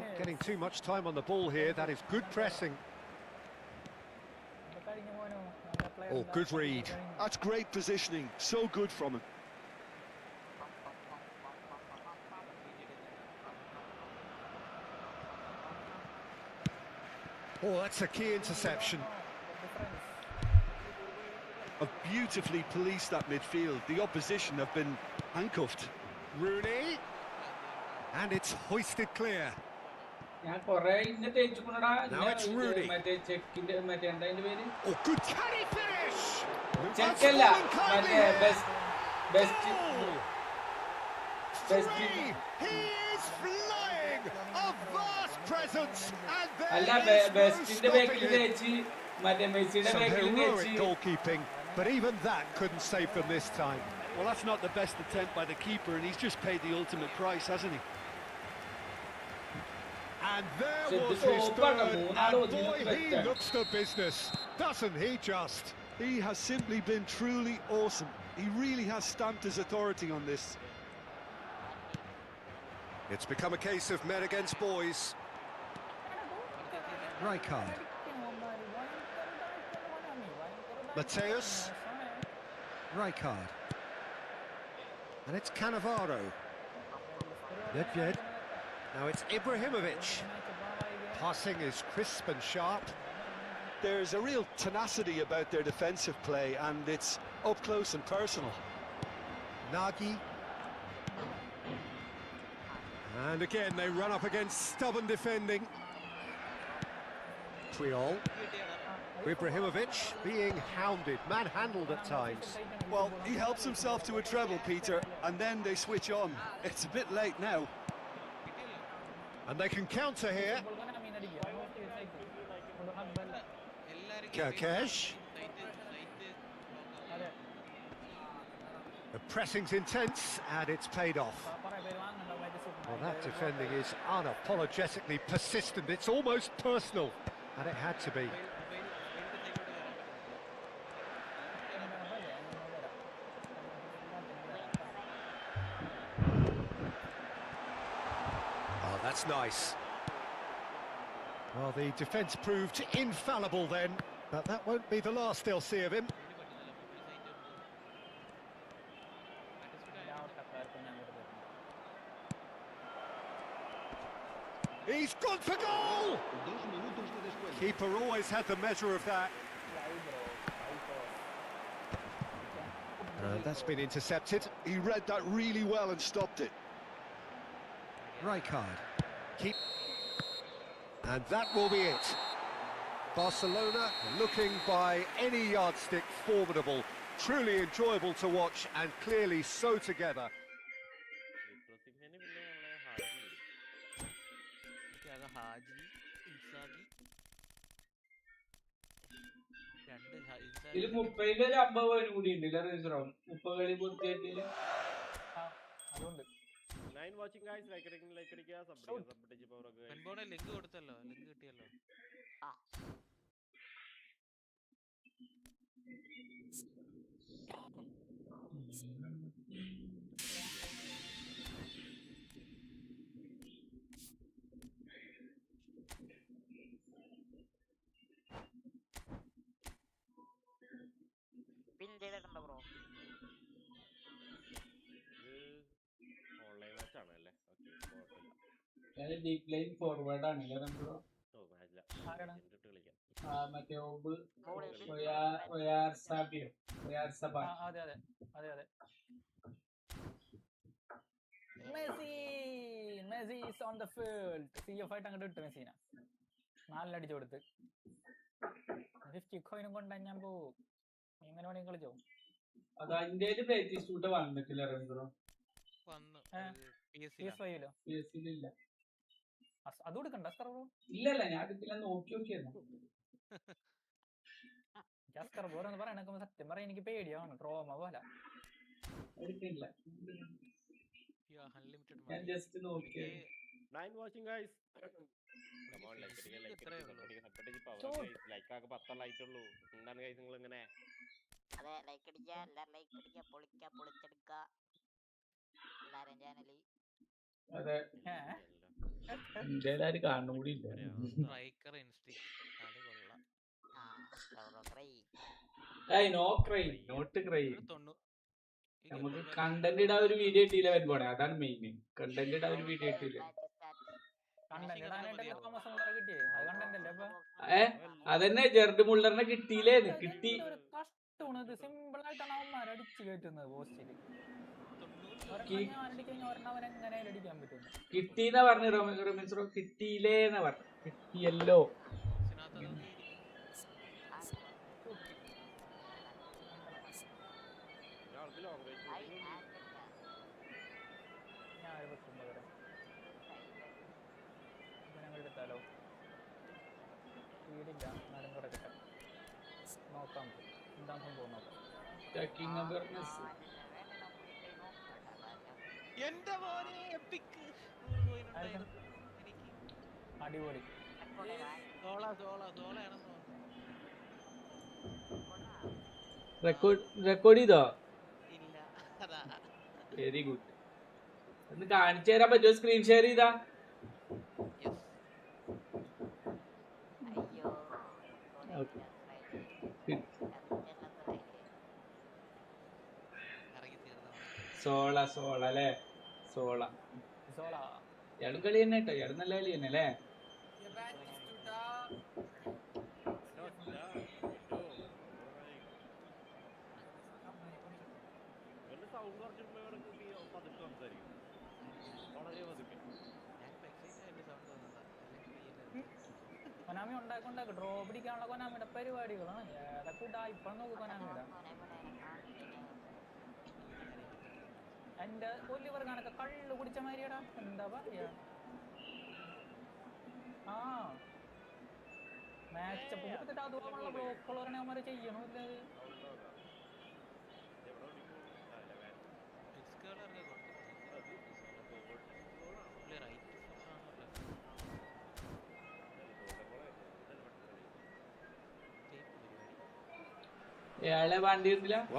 Not getting too much time on the ball here, that is good pressing. Oh, good read. That's great positioning, so good from him. Oh, that's a key interception. Have beautifully policed that midfield. The opposition have been handcuffed. Rooney. And it's hoisted clear. Now it's Rooney. Oh, good canny finish! Three! He is flying! A vast presence! And there is no stopping him. Some heroic goalkeeping, but even that couldn't save them this time. Well, that's not the best attempt by the keeper, and he's just paid the ultimate price, hasn't he? And there was his third, and boy, he looks the business, doesn't he just? He has simply been truly awesome. He really has stamped his authority on this. It's become a case of men against boys. Rijkaard. Mateus. Rijkaard. And it's Cannavaro. Nedved. Now it's Ibrahimovic. Passing is crisp and sharp. There's a real tenacity about their defensive play, and it's up close and personal. Nagy. And again, they run up against stubborn defending. Puyol. Ibrahimovic being hounded, manhandled at times. Well, he helps himself to a treble, Peter, and then they switch on. It's a bit late now. And they can counter here. Kerkez. The pressing's intense, and it's paid off. Well, that defending is unapologetically persistent. It's almost personal, and it had to be. Oh, that's nice. Well, the defence proved infallible then, but that won't be the last they'll see of him. He's gone for goal! Keeper always had the measure of that. And that's been intercepted. He read that really well and stopped it. Rijkaard. And that will be it. Barcelona looking by any yardstick formidable. Truly enjoyable to watch and clearly so together. ഇതില് 30 ഒരു 50 കൂടി ഉണ്ട് 30 കളി പൂർത്തിയാക്കിയില്ല അതുകൊണ്ട് 9 watching guys, like അടിക്കുക, sub അടിച്ച് power ഒക്കെ guys. പെൻബോണെ link കൊടുത്തല്ലോ, ലിങ്ക് കിട്ടിയല്ലോ. പിൻ ചെയ്തിട്ടുണ്ടോ ബ്രോ? ഇത് ഓൺലൈൻ മാച്ച് ആണല്ലേ? ഓക്കേ, കുഴപ്പമില്ല. ഞാൻ ഡീപ് ലൈൻ ഫോർവേഡ് ആണല്ലേ ബ്രോ? ഓ മാച്ചില്ല, ആരാണ്? എന്നിട്ട് കളിക്കാം. മറ്റേ ഒബ് മോളിൽ സാബിയോ സബാ. അതെ അതെ അതെ അതെ. Messi is on the field. CF ആയിട്ട് അങ്ങോട്ട് ഇട്ടു മെസ്സിനെ. 4 അടിച്ചു കൊടുത്ത് 50 കോയിനും കൊണ്ട് ഞാൻ പോവും. എങ്ങനെ വേണമെങ്കിൽ കളിച്ചോ. അത് അതിന്റെ പ്രാക്ടീസ് ഷൂട്ട് വന്നിട്ടില്ല ബ്രോ. വന്നു PS5 ഇല്ല. അത് കൊടുക്കണ്ട അസ്കർ ബ്രോ. ഇല്ലല്ല, ഞാൻ എടുത്തില്ല, നോക്കിയായിരുന്നു. അസ്കർ ബ്രോ എന്ന് പറയണ സത്യം പറയാൻ എനിക്ക് പേടിയാണ്. ട്രോമ പോലെ എടുക്കില്ല. അൺലിമിറ്റഡ് ഞാൻ ജസ്റ്റ് നോക്കിയത്. 9 watching guys. Come on, like അടിക്കുക, sub അടിച്ച് power ഒക്കെ guys. Like ആകെ 10 ആയിട്ടുള്ളൂ. എന്താണ് guys നിങ്ങൾ ഇങ്ങനെ? അതെ, ലൈക്ക് അടിക്കുക, എല്ലാരും ലൈക്ക് അടിക്കുക, പൊളിച്ചെടുക്കുക എല്ലാരും ചാനലിൽ. അതെ, എന്തായാലും കാണും കൂടി ഇല്ല. സ്ട്രൈക്കർ ഇൻസ്റ്റിക്ട് അത് കൊള്ളാം. No cry, not cry. നമുക്ക് കണ്ടന്റ് ഇടാൻ ഒരു വീഡിയോ ഇട്ടില്ല വരുമ്പോണേ, അതാണ് മെയിൻ. കണ്ടന്റ് ഇടാൻ ഒരു വീഡിയോ ഇട്ടില്ല. അതന്നെ ജെർഡ് മുള്ളറിനെ കിട്ടിയില്ലേന്ന്. കിട്ടി സിമ്പിൾ ആയിട്ടാണ് അവന്മാർ അടിച്ചു കയറ്റുന്നത് പോസ്റ്റില്. കിട്ടീന്നാ പറഞ്ഞു റൊമിൻസ്രോ, കിട്ടിയില്ലേന്നാ പറഞ്ഞു. കിട്ടിയല്ലോ. എടുത്താലോ? വീടില്ല, എന്നാലും കിടക്കട്ടെ, നോക്കാം എന്താ സംഭവം നോക്കാം. അടിപൊളി. റെക്കോർഡ് ചെയ്തോ? Very good. ഒന്ന് കാണിച്ചു തരാൻ പറ്റുമോ? സ്ക്രീൻ ഷെയർ ചെയ്താ. സോള അല്ലേ? സോള ഇയാളും കളി തന്നെ കേട്ടോ. ഇയാളും നല്ല കളി തന്നെ അല്ലേ? കൊനാമി ഉണ്ടാക്കി ഡ്രോ പിടിക്കാനുള്ള കൊനാമിയുടെ പരിപാടികളാണ്. ഏതൊക്കെ ഇപ്പൊ നോക്ക് കൊനാമിയുടെ. എന്റെ ഒലിവർ കണക്ക് കള്ളു കുടിച്ച മാതിരിയടാ. എന്താ പറയാ, മാച്ചപ്പ് കൊടുത്തിട്ട് അതുപോലുള്ള ബ്ലോക്കുള്ളവരാണ് അവന്മാര് ചെയ്യണില്ല.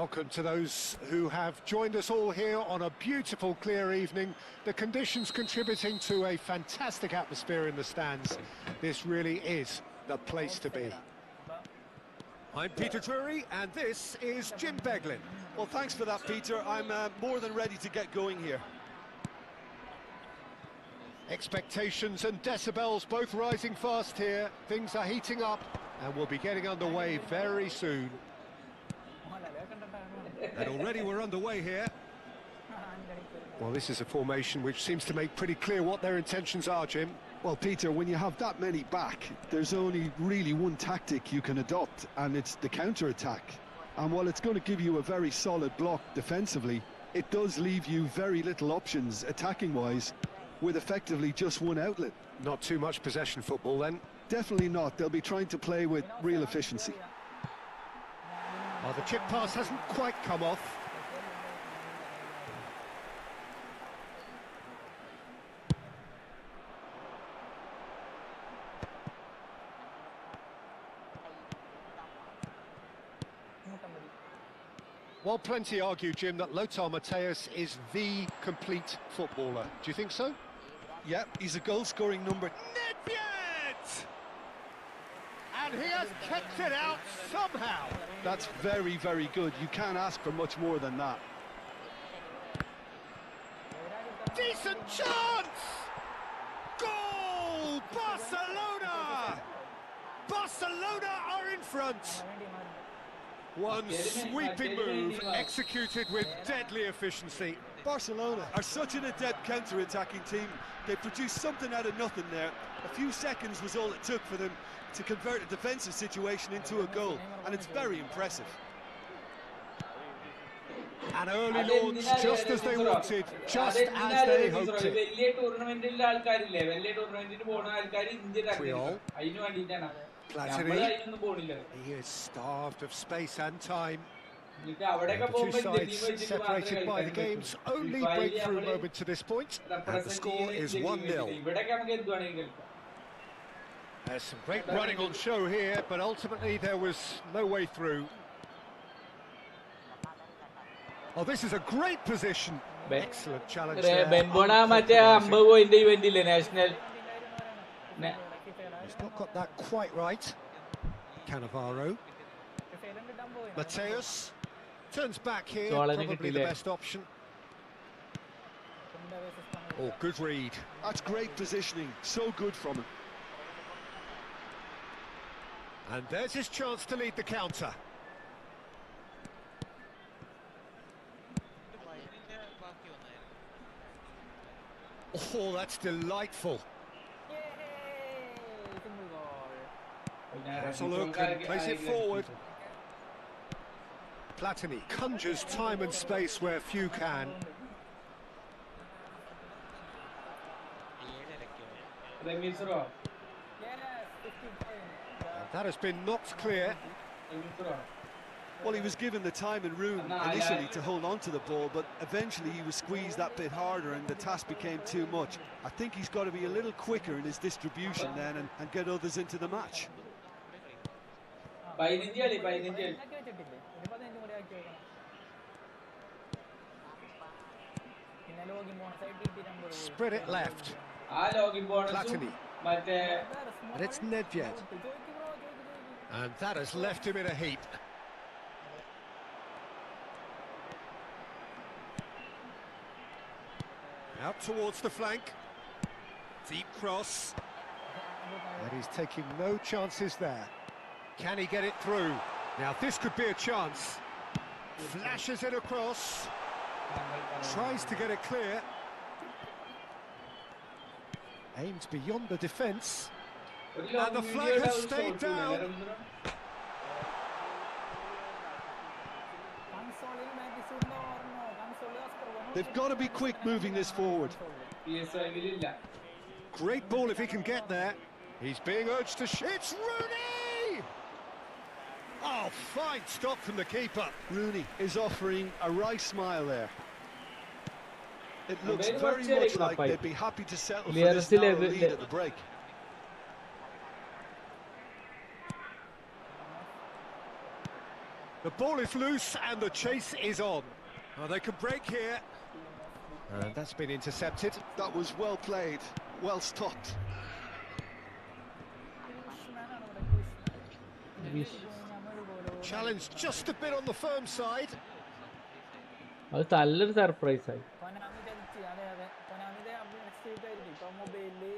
Welcome to those who have joined us all here on a beautiful clear evening. The conditions contributing to a fantastic atmosphere in the stands. This really is the place to be. I'm Peter Drury and this is Jim Beglin. Well, thanks for that, Peter. I'm more than ready to get going here. Expectations and decibels both rising fast here. Things are heating up and we'll be getting underway very soon. And already we're underway here. Well, this is a formation which seems to make pretty clear what their intentions are, Jim. Well, Peter, when you have that many back, there's only really one tactic you can adopt, and it's the counter-attack. And while it's going to give you a very solid block defensively, it does leave you very little options attacking-wise, with effectively just one outlet. Not too much possession football then? Definitely not. They'll be trying to play with real efficiency. Oh, the chip pass hasn't quite come off. Well, plenty argue, Jim, that Lothar Matthäus is the complete footballer. Do you think so? Yeah, he's a goal-scoring number. Nedved! And he has kicked it out somehow. That's very, very good. You can't ask for much more than that. Decent chance! Goal! Barcelona! Barcelona are in front. One sweeping move executed with deadly efficiency. Barcelona are such an adept counter-attacking team. They produced something out of nothing there. A few seconds was all it took for them to convert a defensive situation into a goal, and it's very impressive. An early launch, just as they wanted, just as they hoped it. Platini. He is starved of space and time. The two sides separated by the game's only breakthrough moment to this point, and the score is 1-0. There's some great running on show here, but ultimately there was no way through. Oh, this is a great position. Excellent challenge there. He's not got that quite right. Cannavaro. Matthäus turns back here, probably the best option. Oh, good read. That's great positioning, so good from him. And there's his chance to lead the counter. Oh, that's delightful. That's a look and plays it forward. Platini conjures time and space where few can. And that has been knocked clear. Well, he was given the time and room initially to hold on to the ball, but eventually he was squeezed that bit harder and the task became too much. I think he's got to be a little quicker in his distribution then and get others into the match. Spread it left. Platini. And it's Nedved. And that has left him in a heap. Out towards the flank. Deep cross. And he's taking no chances there. Can he get it through? Now this could be a chance. Flashes it across. Tries to get it clear. Aims beyond the defence. And the flag has stayed down. They've got to be quick moving this forward. Great ball if he can get there. He's being urged to it's Rooney! Oh, fine stop from the keeper. Rooney is offering a right smile there. It looks very much like they'd be happy to settle for this narrow lead at the break. The ball is loose and the chase is on. Oh, they can break here. And that's been intercepted. That was well played, well stopped. Challenge just a bit on the firm side. Surprise.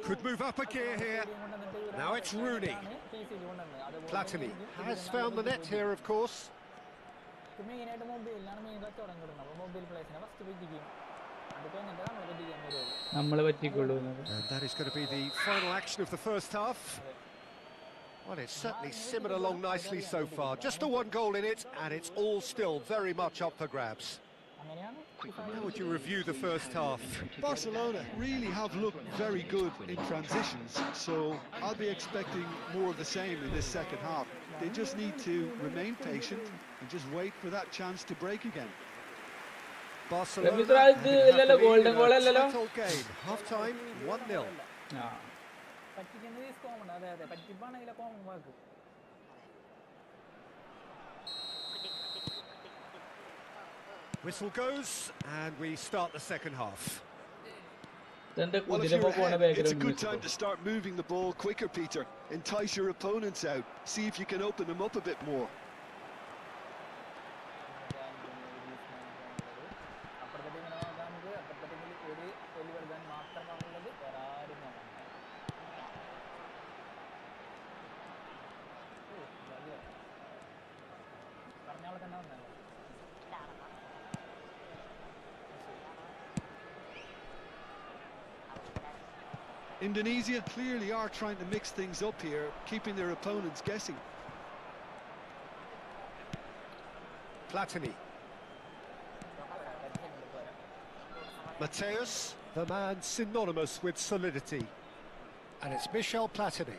Could move up a gear here. Now it's Rooney. Platini has found the net here, of course. And that is going to be the final action of the first half. Well, it's certainly simmered along nicely so far. Just the one goal in it, and it's all still very much up for grabs. How would you review the first half? Barcelona really have looked very good in transitions, so I'll be expecting more of the same in this second half. They just need to remain patient and just wait for that chance to break again. Barcelona in a title game. Half-time, 1-0. Whistle goes, and we start the second half. Well, if you're ahead, it's a good time to start moving the ball quicker, Peter. Entice your opponents out. See if you can open them up a bit more. Indonesia clearly are trying to mix things up here, keeping their opponents guessing. Platini. Mateus, the man synonymous with solidity. And it's Michel Platini.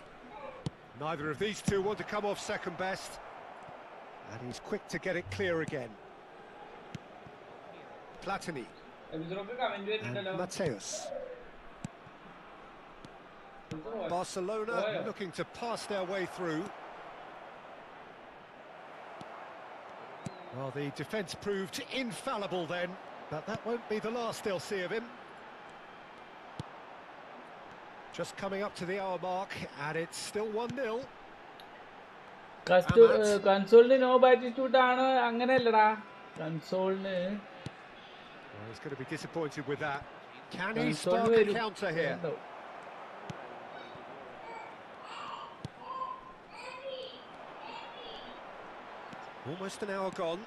Neither of these two want to come off second best. And he's quick to get it clear again. Platini. And Mateus. Barcelona looking to pass their way through. Well, the defence proved infallible then, but that won't be the last they'll see of him. Just coming up to the hour mark, and it's still 1-0. Console no attitude console. Well, he's going to be disappointed with that. Can he spark a counter here? Almost an hour gone.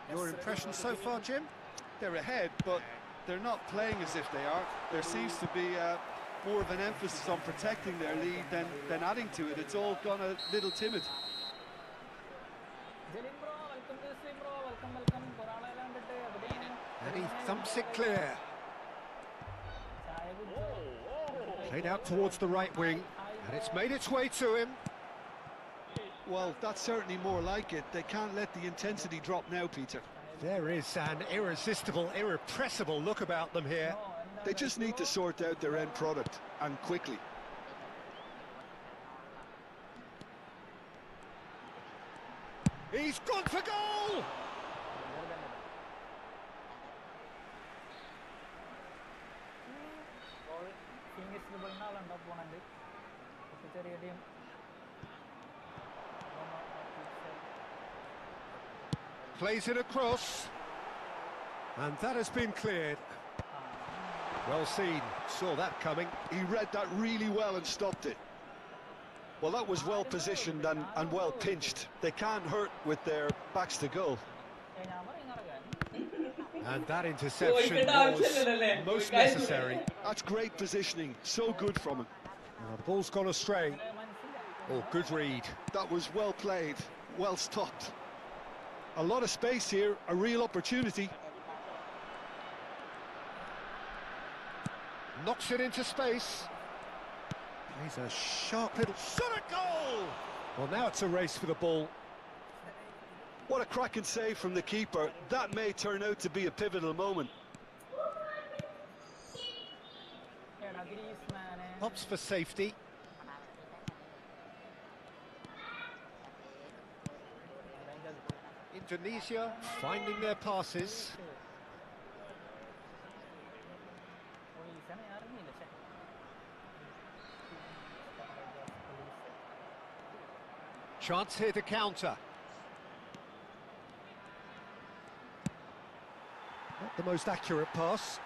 Your impression so far, Jim? They're ahead, but they're not playing as if they are. There seems to be more of an emphasis on protecting their lead than adding to it. It's all gone a little timid. And he thumps it clear. Played out towards the right wing, and it's made its way to him. Well, that's certainly more like it. They can't let the intensity drop now, Peter. There is an irresistible, irrepressible look about them here. They just need to sort out their end product, and quickly. He's gone for goal! Plays it across, and that has been cleared. Well seen, saw that coming. He read that really well and stopped it. Well, that was well positioned and well pinched. They can't hurt with their backs to goal. And that interception was most necessary. That's great positioning, so good from him. Well, the ball's gone astray. Oh, good read. That was well played, well stopped. A lot of space here, a real opportunity. Knocks it into space. Plays a sharp little shot at goal! Well, now it's a race for the ball. What a cracking save from the keeper. That may turn out to be a pivotal moment. Opts for safety. Indonesia finding their passes. Chance here to counter. Not the most accurate pass.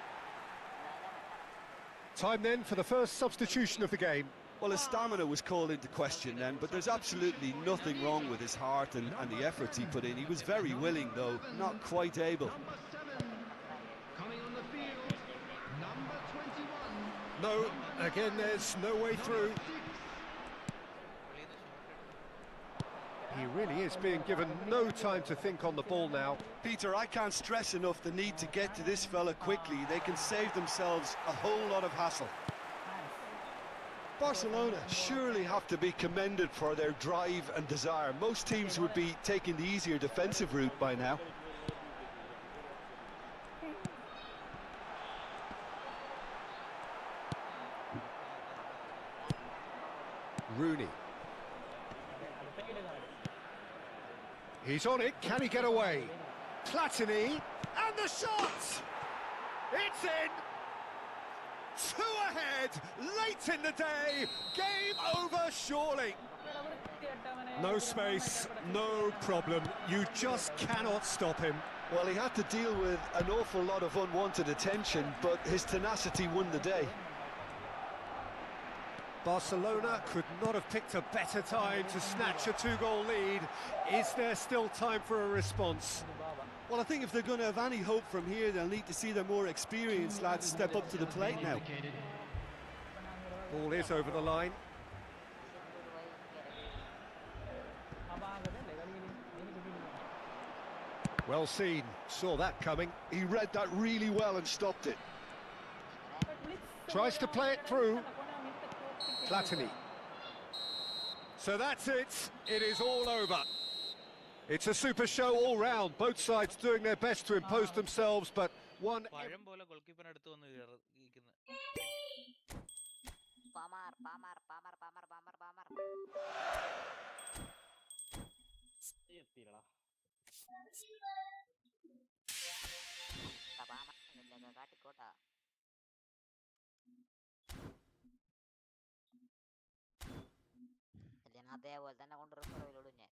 Time then for the first substitution of the game. Well, his stamina was called into question then, but there's absolutely nothing wrong with his heart and the efforts he put in. He was very willing, though, not quite able. Coming on the field, number 21. No, again, there's no way through. He really is being given no time to think on the ball now. Peter, I can't stress enough the need to get to this fella quickly. They can save themselves a whole lot of hassle. Barcelona surely have to be commended for their drive and desire. Most teams would be taking the easier defensive route by now. Rooney. He's on it. Can he get away? Platini, and the shot! It's in! 2 ahead, late in the day. Game over, surely. No space, no problem. You just cannot stop him. Well, he had to deal with an awful lot of unwanted attention, but his tenacity won the day. Barcelona could not have picked a better time to snatch a 2-goal lead. Is there still time for a response? Well, I think if they're going to have any hope from here, they'll need to see their more experienced lads step up to the plate now. Ball is over the line. Well seen, saw that coming. He read that really well and stopped it. Tries to play it through. Platini. So that's it. It is all over. It's a super show all round. Both sides doing their best to impose themselves, but one... അതേപോലെ തന്നെ കൊണ്ട് റിസർവിലോടും ഞാൻ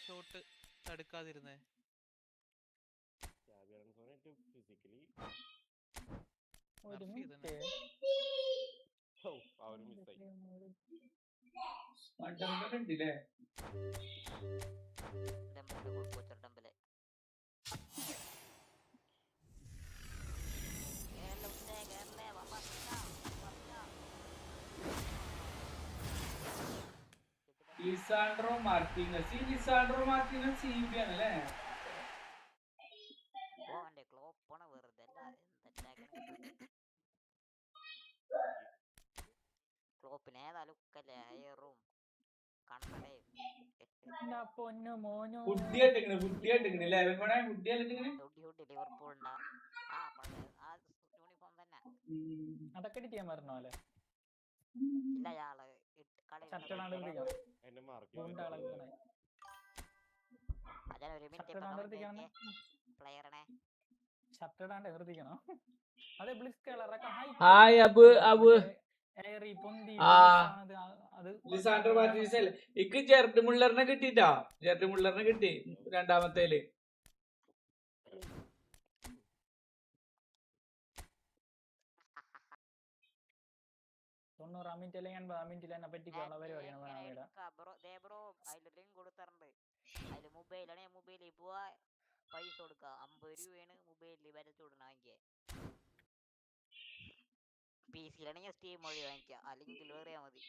shot തടുക്കാതിരുന്നേ. Lisandro Martinez CB ആണല്ലേ? അതൊക്കെ edit ചെയ്യാൻ പറഞ്ഞോലെ hi അബ് Lisandro Martinez അല്ലേ? ഇക്ക് ജെർഡ് മുള്ളറിനെ കിട്ടിട്ടാ. ജെർഡ് മുള്ളറിനെ കിട്ടി രണ്ടാമത്തേല്. മൊബൈലിൽ പോവാ പൈസ കൊടുക്കുക 50 രൂപയാണ് മൊബൈലിൽ വരച്ചു വിടണമെങ്കിൽ. PC-യിലാണെങ്കിൽ സ്റ്റീം വഴി വാങ്ങിക്കുക, ആ ലിങ്കിൽ വേറിയാ മതി.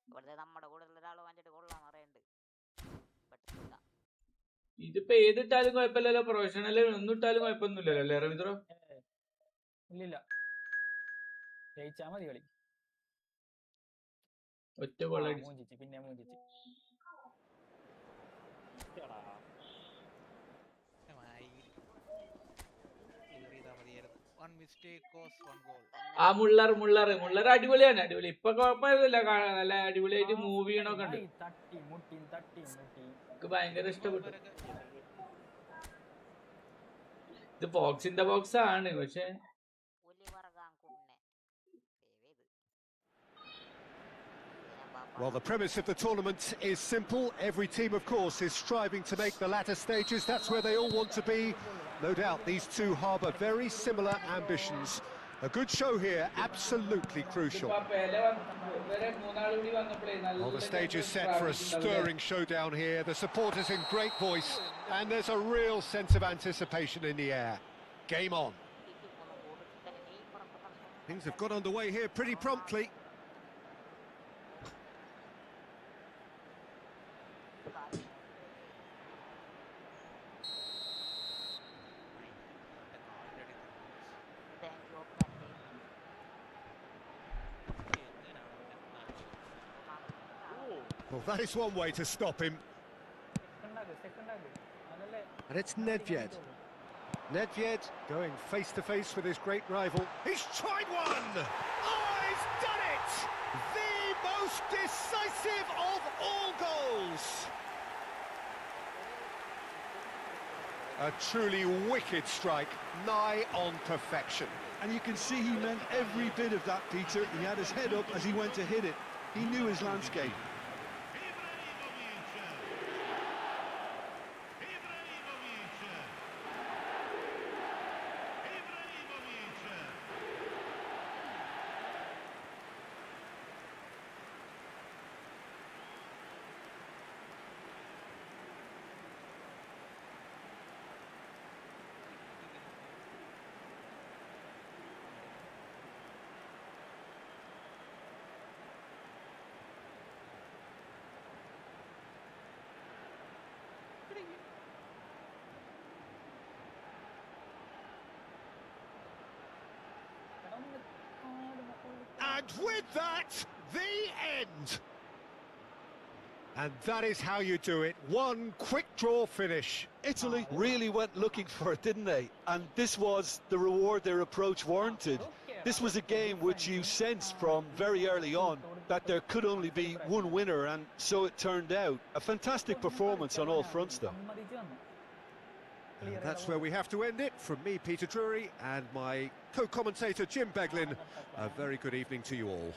ഇവിടുത്തെ നമ്മുടെ കൂടെ ഉള്ള ഒരാൾ വാങ്ങിച്ചിട്ട് കൊള്ളാൻ പറയുന്നുണ്ട്. പെട്ടെന്ന് ഇതിപ്പോ ഏതിട്ടാലും കുഴപ്പമില്ലല്ലോ, പ്രൊഫഷണൽ ഒന്നും ഇട്ടാലും കുഴപ്പമൊന്നുമില്ലല്ലോ അല്ലേ രവീന്ദ്രോ? ഇല്ലില്ല, ജയിച്ചാ മതി കളി. ഒറ്റ ഗോൾ മൂഞ്ചിച്ച്, പിന്നെ മൂഞ്ചിച്ച്. ആ മുള്ളർ അടിപൊളിയാണ്, അടിപൊളി. ഇപ്പൊ കുഴപ്പമില്ല, നല്ല അടിപൊളിയായിട്ട് മൂവ് ചെയ്യണൊക്കെ ഉണ്ട്. എനിക്ക് ഭയങ്കര ഇഷ്ടപ്പെട്ടു. ഇത് ബോക്സ് ഇൻ ദ ബോക്സ് ആണ്, പക്ഷെ Well, the premise of the tournament is simple. Every team, of course, is striving to make the latter stages. That's where they all want to be. No doubt these two harbour very similar ambitions. A good show here, absolutely crucial. Well, the stage is set for a stirring showdown here. The supporters in great voice, and there's a real sense of anticipation in the air. Game on. Things have got underway here pretty promptly. Well, that is one way to stop him. And it's Nedved. Nedved going face to face with his great rival. He's tried one! Oh, he's done it! The most decisive of all goals! A truly wicked strike, nigh on perfection. And you can see he meant every bit of that, Peter. He had his head up as he went to hit it. He knew his landscape. And with that, the end. And that is how you do it. One quick draw finish. Italy really went looking for it, didn't they? And this was the reward their approach warranted. This was a game which you sensed from very early on that there could only be one winner, and so it turned out. A fantastic performance on all fronts, though. And that's where we have to end it. From me, Peter Drury, and my co-commentator, Jim Beglin, a very good evening to you all.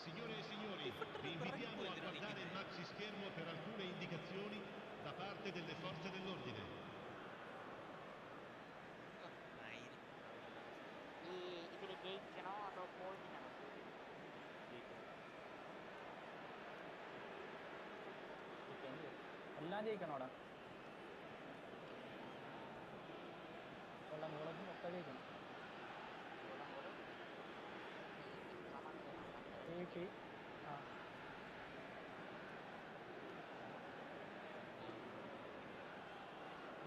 Signore e signori, vi invitiamo a guardare il maxi schermo per alcune indicazioni da parte delle forze dell'ordine. ഇതില് ജയിക്കണോ അതോ പോയിന്റിനാണോ? എല്ലാം ജയിക്കണോടാ. ഒക്കെ ജയിക്കണം.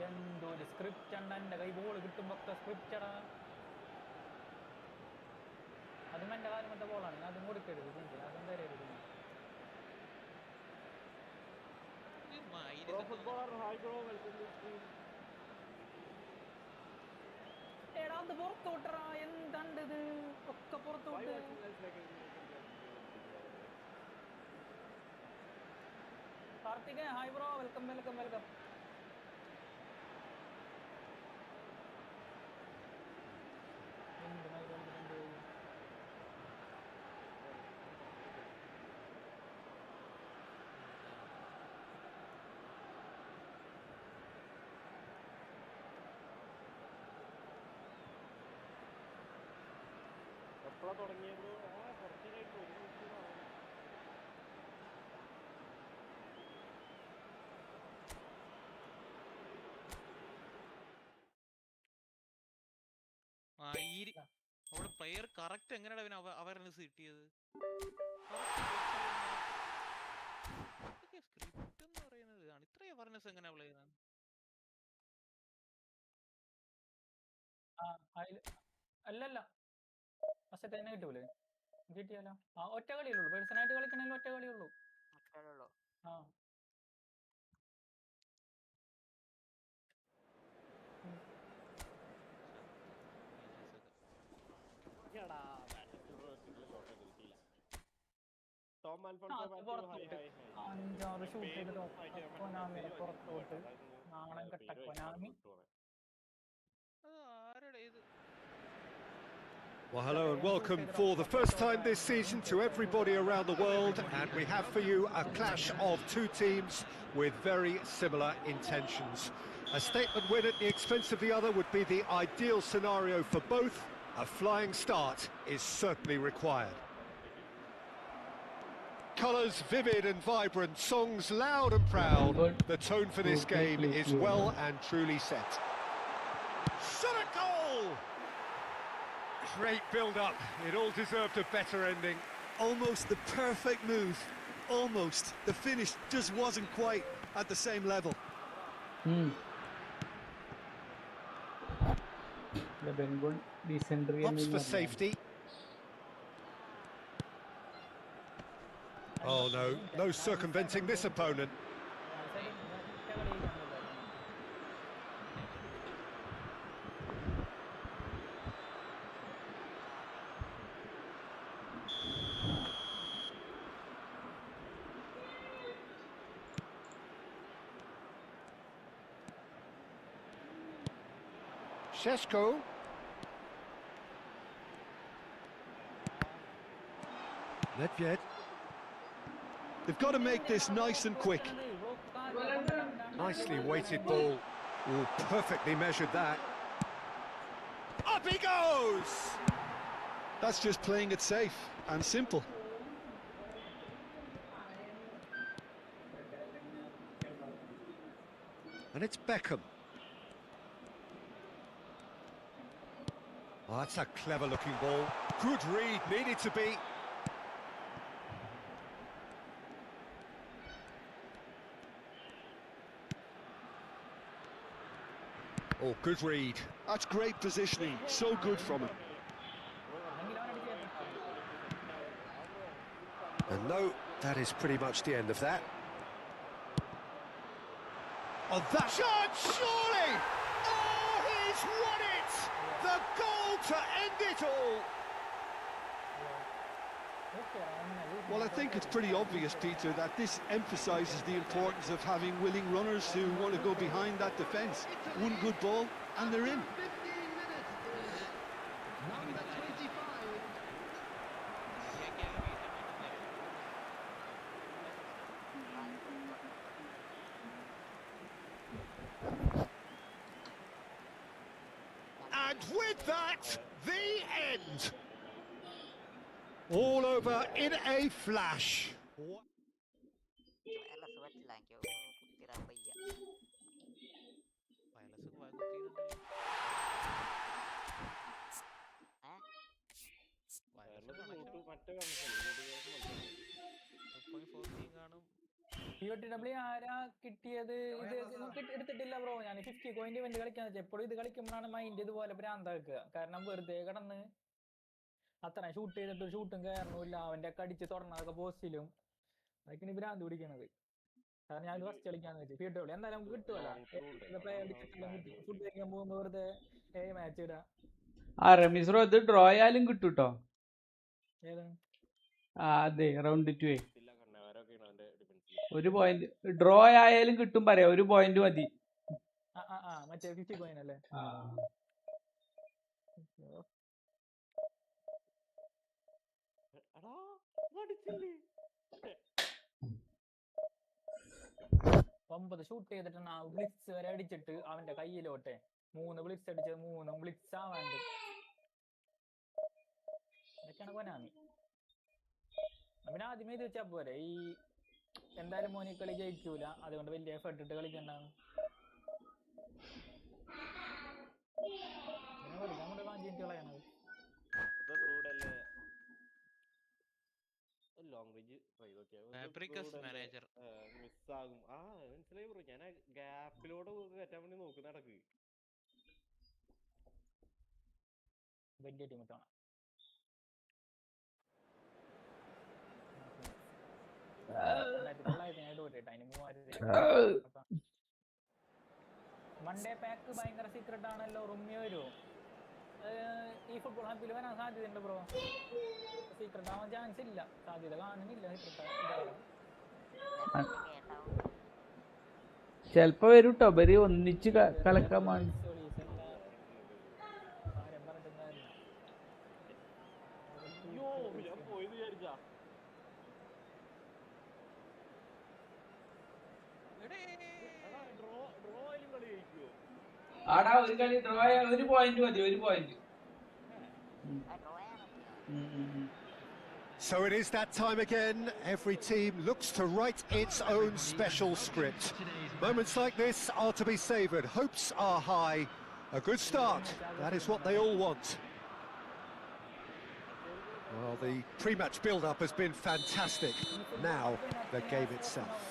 എന്തോ ഒരു script ഉണ്ട് എൻ്റെ കൈ. ബോൾ കിട്ടുമ്പോ സ്ക്രിപ്റ്റടാ. അതും എൻ്റെ കാലമത്തെ ബോളാണ്. അതും കൊടുക്കരുത്. അതും തരരുത്. എടാ അത് പുറത്തോട്ടറാ. എന്തണ്ടത് ഒക്കെ പുറത്തോട്ട്. Karthik hi bro. Welcome welcome welcome. എപ്പോഴാ തുടങ്ങിയത്? കുറച്ചേരായിട്ട് ഒരു മണിക്കൂറാണ്. അവിടെ പ്ലെയർ കറക്റ്റ് എങ്ങനെയാണ് അവന് അവയർനെസ് കിട്ടിയത്? സ്ക്രിപ്റ്റ് എന്ന് പറയുന്നത് ഇതാണ്. ഇത്രയും അവയർനെസ് എങ്ങനെയാ പ്ലെയർ? അല്ലല്ല, ഫസ്റ്റ് തന്നെ കിട്ടൂലേ? കിട്ടിയാലോ. ആ ഒറ്റ കളിയുള്ളൂ. പേഴ്സണായിട്ട് കളിക്കണമെങ്കിൽ ഒറ്റ കളിയുള്ളൂ. ആ അഞ്ചാറ് ഷൂട്ട് ചെയ്തിട്ട് കൊനാമി പുറത്തോട്ട്. നാണം കെട്ട Konami. Well, hello and welcome for the first time this season to everybody around the world, and we have for you a clash of two teams with very similar intentions. A statement win at the expense of the other would be the ideal scenario for both. A flying start is certainly required. Colours vivid and vibrant, songs loud and proud. The tone for this game is well and truly set. Shot at goal! Great build-up. It all deserved a better ending. Almost the perfect move. Almost. The finish just wasn't quite at the same level. ബെൻഗോൺ ഡീസെൻട്രി Opts for safety. Oh no, no circumventing this opponent. Šeško. Nedved. They've got to make this nice and quick. Nicely weighted ball. Oh, perfectly measured that. Up he goes! That's just playing it safe and simple. And it's Beckham. Oh, that's a clever-looking ball. Good read, needed to be. Oh, good read. That's great positioning. So good from him. And no, that is pretty much the end of that. Oh, that shot, surely! Oh, he's won it! The goal to end it all! Well, I think it's pretty obvious, Peter, that this emphasises the importance of having willing runners who want to go behind that defence. One good ball, and they're in. And with that, the end! All over in a flash. ആരാ കിട്ടിയത്? ഇത് നമുക്ക് എടുത്തിട്ടില്ല bro. ഞാൻ 50 കോയിന്റ് event കളിക്കാൻ വെച്ചാൽ എപ്പോഴും ഇത് കളിക്കുമ്പോഴാണ് മൈൻഡ് ഇതുപോലെ ഭ്രാന്ത് വെക്കുക. കാരണം വെറുതെ കിടന്ന് അത്ര ഷൂട്ട് ചെയ്തിട്ട് ഷൂട്ടും കയറണില്ല, അവന്റെ ഒക്കെ അടിച്ച് തുറന്നതൊക്കെ പോസ്റ്റിലും അതൊക്കെയാണ് ഭ്രാന്ത് പിടിക്കണത്. കാരണം ഞാൻ ഫസ്റ്റ് കളിക്കാന്ന് വെച്ചു ഫീൽഡ് എന്തായാലും നമുക്ക് കിട്ടുമല്ലോ. ഫുഡ് കഴിക്കാൻ പോകുമ്പോ വെറുതെ മാച്ച് ഇടാ. റമീസ്രോ ഇത് ഡ്രോ ആയാലും കിട്ടൂട്ടോ. ഏതാണ്? അതെ റൗണ്ട് 2 ഒരു പോയിന്റ് ഡ്രോ ആയാലും കിട്ടും പറയാ. ഒരു പോയിന്റ് മതി. മറ്റേ 50 കോയിൻ അല്ലേ? ഒമ്പത് ഷൂട്ട് ചെയ്തിട്ടാണ് ബ്ലിറ്റ്സ് വരെ അടിച്ചിട്ട് അവന്റെ കയ്യിലോട്ടെ 3 ബ്ലിറ്റ്സ് അടിച്ചത് 3 ബ്ലിറ്റ്സ് ആവാണ്ട്. അതൊക്കെയാണ് കൊനാമി. അവന് ആദ്യമേ ഇത് വെച്ചാ പോരെ, ഈ എന്തായാലും മോനി കളി ജയിക്കൂല, അതുകൊണ്ട് വലിയ എഫർട്ട് ഇട്ട് കളിക്കണ്ടാണ്. നമ്മുടെ കാഞ്ചിട്ട് കളയണത് ലോങ് റേഞ്ച് മാനേജർ മിസ്സാകും. മനസ്സിലായി ബ്രോ. ഞാൻ ഗ്യാപ്പിലൂടെ കയറ്റാൻ വേണ്ടി നോക്കി നടക്ക്. വലിയ ടീം കാണാം. മൺഡേ പാക്ക് ഭയങ്കര സീക്രട്ട് ആണല്ലോ. റുമ്മി വരുമോ? ഈ ഫുട്ബോൾ ഹബിൽ വരാൻ സാധ്യതയുണ്ട് ബ്രോ. സീക്രട്ട് ആവാൻ ചാൻസ് ഇല്ല, സാധ്യത കാണുന്നില്ല. ചെലപ്പോ വരും ട്ടോ. ഇവര് ഒന്നിച്ച് കളക്കാൻ വേണ്ടി. ആടാ ഒരു കളി ഡ്രോ ആയ ഒരു പോയിന്റ് മതി. ഒരു point. So it is that time again. Every team looks to write its own special script. Moments like this are to be savoured. Hopes are high. A good start. That is what they all want. Well, the pre-match build-up has been fantastic. Now, the game itself.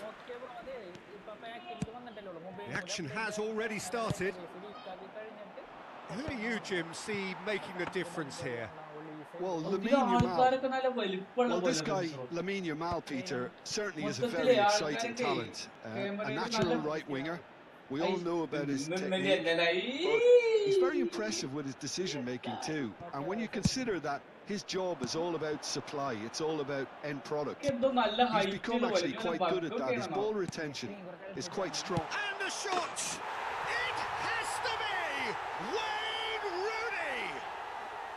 The action has already started. Who do you, Jim, see making the difference here? Well, ഒത്തിരി Lamine Yamal. ആൾക്കാരൊക്കെ നല്ല വലിപ്പമുള്ള Well, this പോലെ guy, finisher. Lamine Yamal, Peter, certainly is a മൊത്തത്തില് very exciting ആൾക്കാരൊക്കെ talent. A ക്യാമറയിൽ natural നല്ല right winger. We all know about his നിന്നടി technique. അല്ലടായി. But he's very impressive with his decision making too. And when you consider that his job is all about supply, it's all about end product. എന്തോ നല്ല He's ഹൈറ്റിൽ become actually quite good at that. His വലിക്കൊക്കെയാണോ? ball retention is quite strong. And the shot! It has to be Wayne Rooney!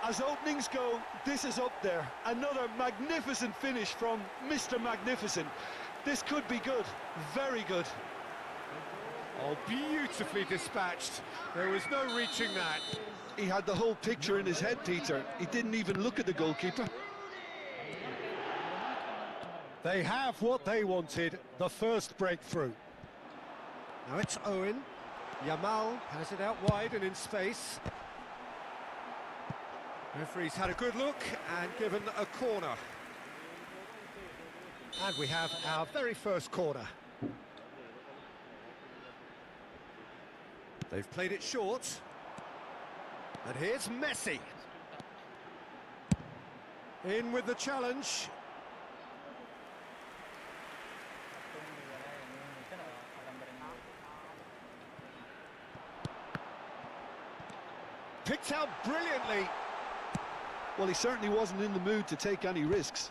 As openings go, this is up there. Another magnificent finish from Mr. Magnificent. This could be good, very good. Oh, beautifully dispatched. There was no reaching that. He had the whole picture in his head, Peter. He didn't even look at the goalkeeper. They have what they wanted, the first breakthrough. Now it's Owen. Yamal has it out wide and in space. Referee's had a good look and given a corner. And we have our very first corner. They've played it short. And here's Messi. In with the challenge. Picked out brilliantly. Well, he certainly wasn't in the mood to take any risks.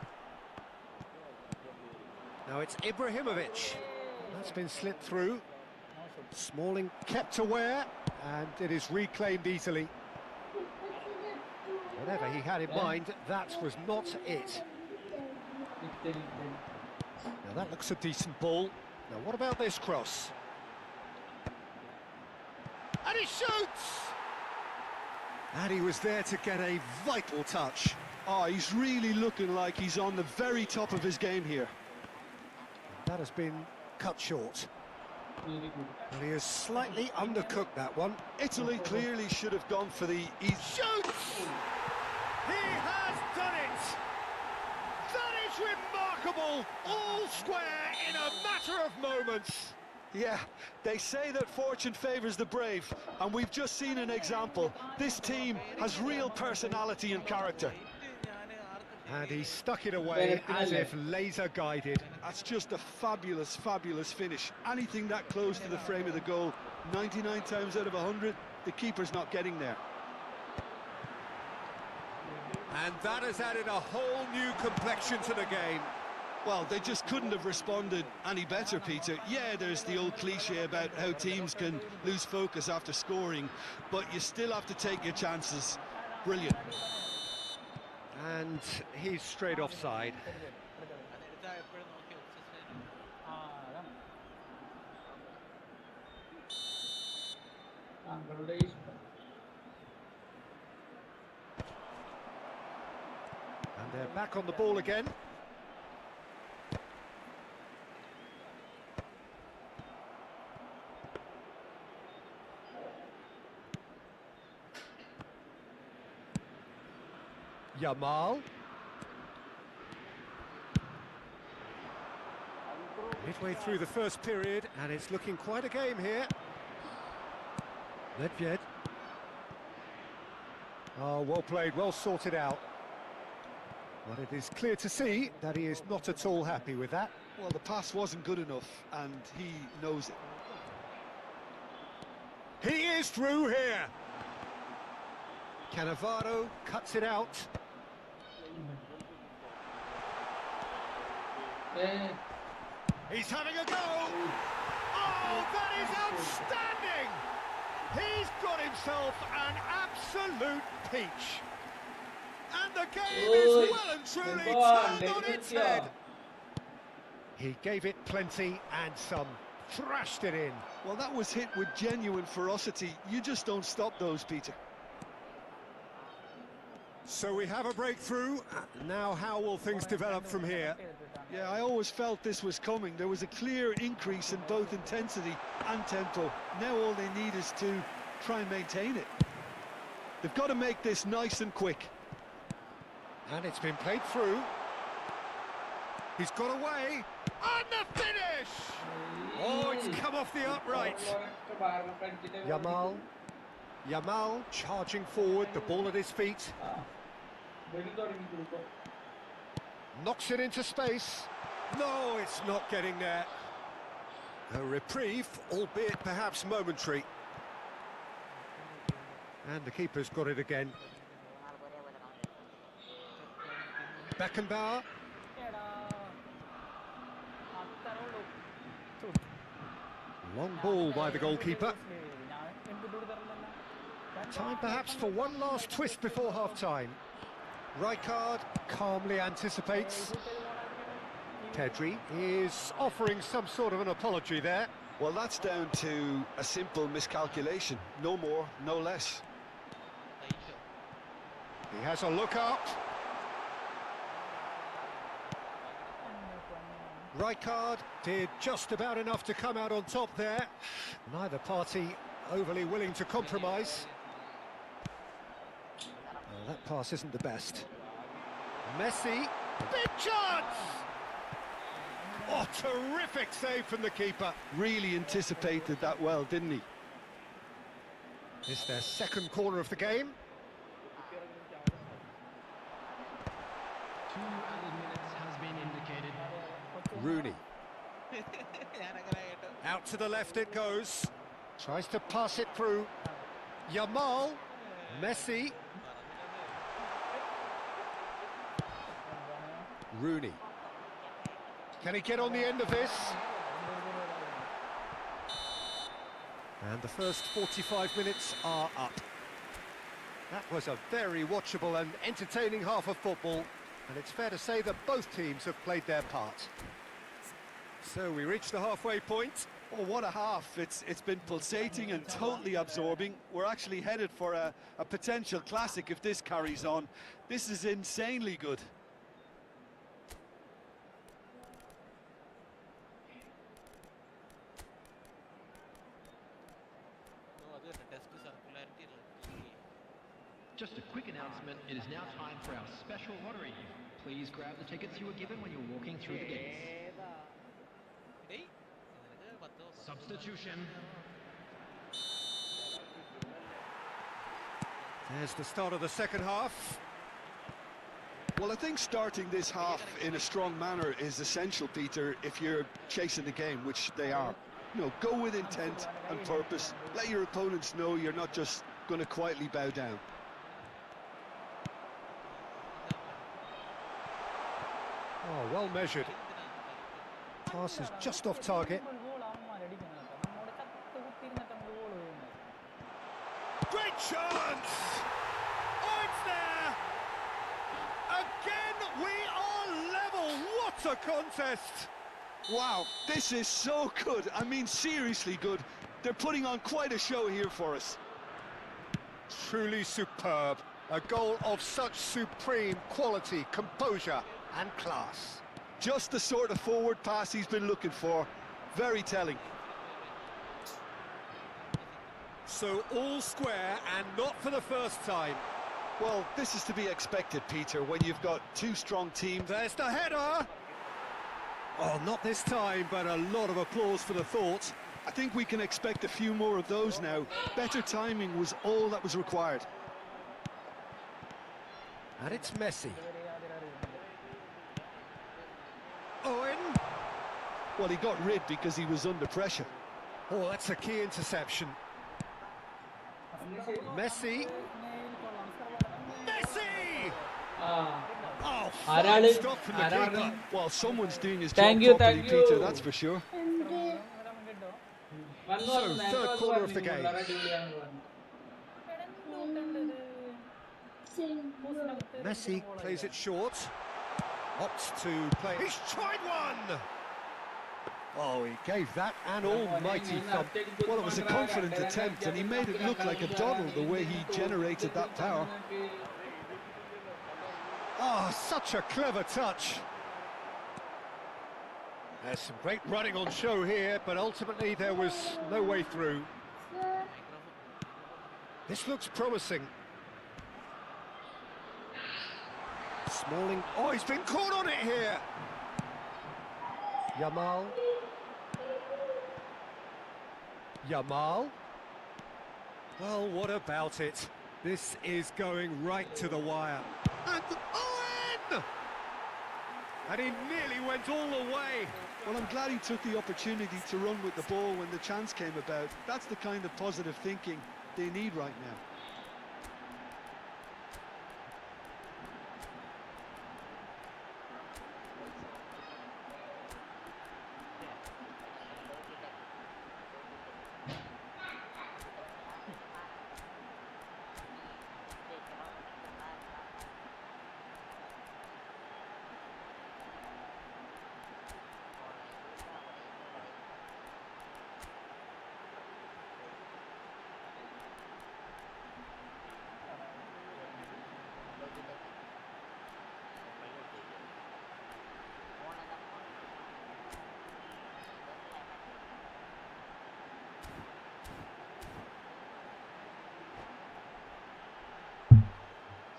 Now it's Ibrahimovic. That's been slipped through. Smalling kept aware, and it is reclaimed easily. Whatever he had in mind, that was not it. Now that looks a decent ball. Now what about this cross? And he shoots! And he was there to get a vital touch. Oh, he's really looking like he's on the very top of his game here. That has been cut short. And he has slightly undercooked that one. Italy clearly should have gone for the easy. Shoots! He has done it! That is remarkable! All square in a matter of moments. Yeah, they say that fortune favours the brave, and we've just seen an example. This team has real personality and character. And he stuck it away as if laser guided. That's just a fabulous, fabulous finish. Anything that close to the frame of the goal, 99 times out of 100, the keeper's not getting there. And that has added a whole new complexion to the game. Well, they just couldn't have responded any better, Peter. Yeah, there's the old cliche about how teams can lose focus after scoring, but you still have to take your chances. Brilliant. And he's straight offside. And they're back on the ball again. Yamal. Midway through the first period, and it's looking quite a game here. Nedved. Oh, well played, well sorted out. But it is clear to see that he is not at all happy with that. Well, the pass wasn't good enough, and he knows it. He is through here. Cannavaro cuts it out. He's having a go! Oh, that is outstanding! He's got himself an absolute peach. And the game is well and truly turned on its head. He gave it plenty and some. Thrashed it in. Well, that was hit with genuine ferocity. You just don't stop those, Peter. So we have a breakthrough. Now how will things develop from here? Yeah, I always felt this was coming. There was a clear increase in both intensity and tempo. Now all they need is to try and maintain it. They've got to make this nice and quick. And it's been played through. He's got away. And the finish! Oh, it's come off the upright. Yamal. Yamal charging forward, the ball at his feet. Knocks it into space. No, it's not getting there. A reprieve, albeit perhaps momentary. And the keeper's got it again. Beckenbauer. Long ball by the goalkeeper. Time perhaps for one last twist before half-time. Rijkaard calmly anticipates. Pedri is offering some sort of an apology there. Well, that's down to a simple miscalculation. No more, no less. He has a look up. Rijkaard did just about enough to come out on top there. Neither party overly willing to compromise. Well, that pass isn't the best. Messi, big chance! Oh, terrific save from the keeper. Really anticipated that well, didn't he? It's their second corner of the game. 2 added minutes has been indicated. Rooney. Out to the left it goes. Tries to pass it through. Yamal. Messi. Rooney. Can he get on the end of this? And the first 45 minutes are up. That was a very watchable and entertaining half of football, and it's fair to say that both teams have played their part. So we reach the halfway point. Oh, what a half. It's been pulsating and totally absorbing. We're actually headed for a potential classic if this carries on. This is insanely good. Just a quick announcement, it is now time for our special lottery. Please grab the tickets you were given when you're walking through the gates. Substitution. There's the start of the second half. Well, I think starting this half in a strong manner is essential, Peter, if you're chasing the game, which they are. You know, go with intent and purpose. Let your opponents know you're not just going to quietly bow down. Oh, well measured. Pass is just off target. Great chance! Oh, it's there! Again, we are level! What a contest! Wow, this is so good. I mean, seriously good. They're putting on quite a show here for us. Truly superb. A goal of such supreme quality, composure and class. Just the sort of forward pass he's been looking for. Very telling. So all square and not for the first time. Well, this is to be expected, Peter, when you've got two strong teams. There's the header! Oh, not this time, but a lot of applause for the thought. I think we can expect a few more of those now. Better timing was all that was required. And it's Messi. Owen. Well, he got rid because he was under pressure. Oh, that's a key interception. Messi. Messi! Oh, fine stop from the keeper. Well, someone's doing his Thank job you, properly, thank you. Peter, that's for sure. So, third corner of the game. Messi plays it short. Opts to play. He's tried one! Oh, he gave that an almighty thump. Well, it was a confident attempt, and he made it look like a doddle the way he generated that power. Oh, such a clever touch. There's some great running on show here, but ultimately there was no way through. This looks promising. Smalling. Oh, he's been caught on it here. Yamal. Well, what about it? This is going right to the wire. And Owen! And he nearly went all the way. Well, I'm glad he took the opportunity to run with the ball when the chance came about. That's the kind of positive thinking they need right now.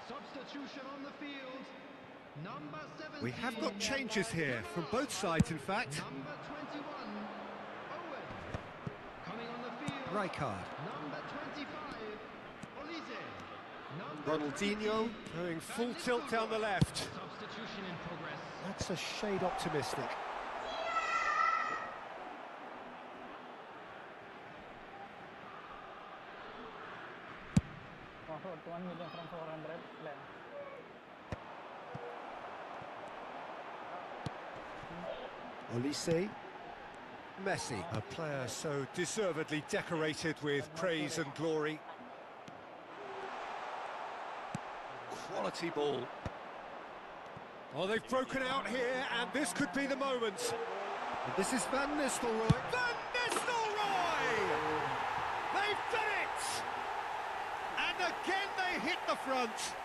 Substitution on the field. Number 17. We have got changes here from both sides, in fact. Number 21. Owen. Coming on the field. Rijkaard. Number 25. Olise. Number Ronaldinho 20, going full tilt down the left. Substitution in progress. That's a shade optimistic. Offered 1 million from 400. Olise. Messi, a player so deservedly decorated with praise and glory. Quality ball. Oh, they've broken out here, and this could be the moment. And this is Van Nistelrooy. Van Nistelrooy! They've done it! And again they hit the front.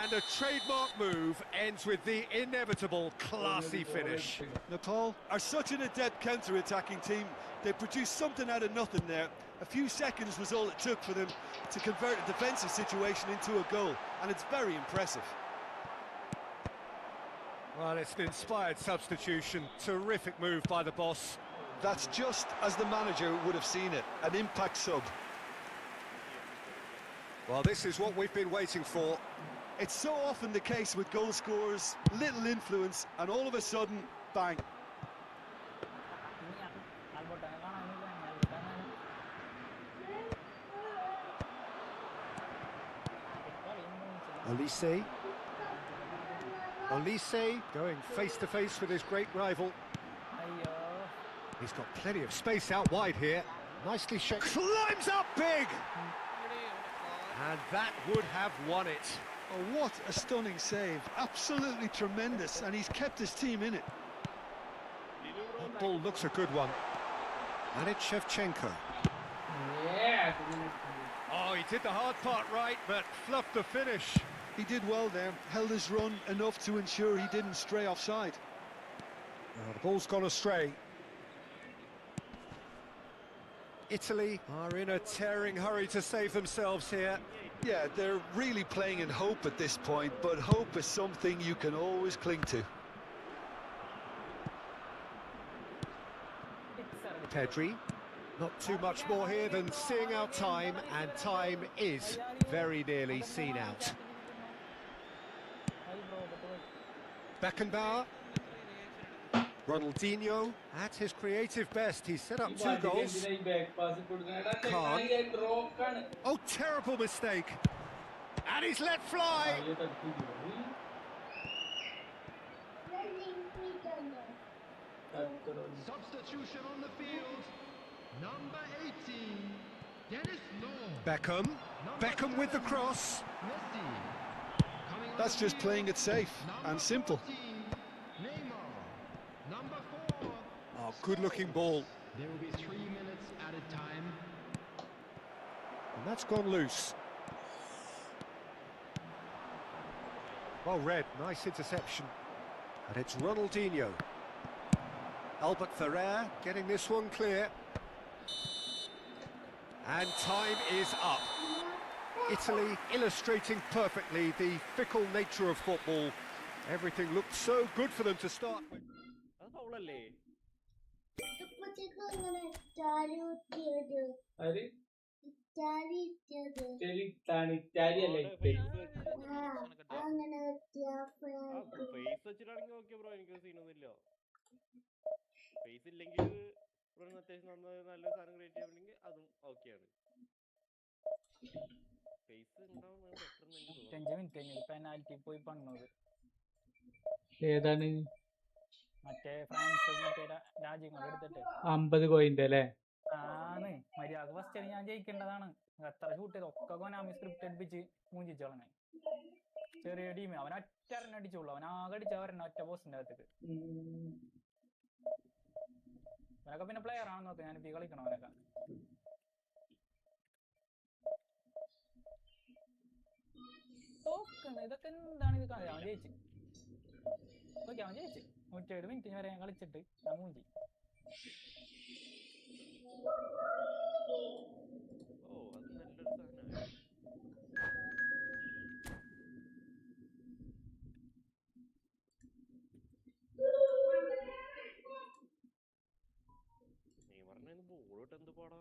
And a trademark move ends with the inevitable classy finish. Nepal are such an adept counter-attacking team. They produced something out of nothing there. A few seconds was all it took for them to convert a defensive situation into a goal, and it's very impressive. Well, it's an inspired substitution. Terrific move by the boss. That's just as the manager would have seen it, an impact sub. Well, this is what we've been waiting for. It's so often the case with goal scorers, little influence, and all of a sudden, bang. Olise. Olise going face-to-face with his great rival. He's got plenty of space out wide here. Nicely shaped. Climbs up big! And that would have won it. Oh, what a stunning save. Absolutely tremendous, and he's kept his team in it. That ball looks a good one. And it's Shevchenko. Yeah. Oh, he did the hard part right, but fluffed the finish. He did well there, held his run enough to ensure he didn't stray offside. The ball's gone astray. Italy are in a tearing hurry to save themselves here. Yeah, they're really playing in hope at this point, but hope is something you can always cling to. Pedri, not too much more here than seeing out time, and time is very nearly seen out. Beckenbauer. Ronaldinho at his creative best. He set up 2 goals. Khan. Oh, terrible mistake. And he's let fly. Substitution on the field. Number 18. Dennis Law. Beckham. Beckham with the cross. Messi. That's just playing it safe and simple. Number 4. Oh, good-looking ball. There will be 3 minutes added time. And that's gone loose. Well read, nice interception. And it's Ronaldinho. Albert Ferrer getting this one clear. And time is up. Italy illustrating perfectly the fickle nature of football. Everything looked so good for them to start with. Italy അല്ല Italy. Face വെച്ചിട്ടാണെങ്കിൽ okay bro, എനിക്ക് സീനൊന്നുമില്ല. Face ഇല്ലെങ്കിൽ bro അത്യാവശ്യം നല്ല സാധനം create ചെയ്യാണെങ്കിൽ അതും ഓക്കെയാണ്. Face ഉണ്ടാവും ബെറ്റർ എന്ന് എനിക്ക് തോന്നുന്നു. പെനാൽറ്റി പോയി പണ്ണത് ഏതാണ് മറ്റേ ഫ്രാൻസ് മറ്റേ രാജ്യങ്ങൾ എടുത്തിട്ട് 50 പോയിന്റ് അല്ലേ? ആണ് മര്യാദ ഫസ്റ്റ് ഞാൻ ജയിക്കേണ്ടതാണ്. എത്ര ഷൂട്ട് ചെയ്ത് ഒക്കെ കൊനാമി സ്ക്രിപ്റ്റ് എടുപ്പിച്ച് മൂഞ്ചിച്ചോളങ്ങ. ചെറിയ ടീം അവൻ ഒറ്റ അടിച്ചോളൂ. അവൻ ആകെ അടിച്ച ഒറ്റ പോസ്റ്റിന്റെ അകത്തേക്ക്. അവനൊക്കെ പിന്നെ പ്ലെയർ ആണെന്ന് നോക്കാം. ഞാനിപ്പോ കളിക്കണം അവനൊക്കെ. ഇതൊക്കെ എന്താണ് ഇത്? അവൻ ജയിച്ചു. ഓക്കെ അവൻ ജയിച്ചു. 107 മിനിറ്റ് വരെ ഞാൻ കളിച്ചിട്ട് ഞാൻ മൂഞ്ചി. അത് നല്ലൊരു സാധനമാണ്. നെയ്മറിന് ബോളോട്ട് എന്ത് പാടാ.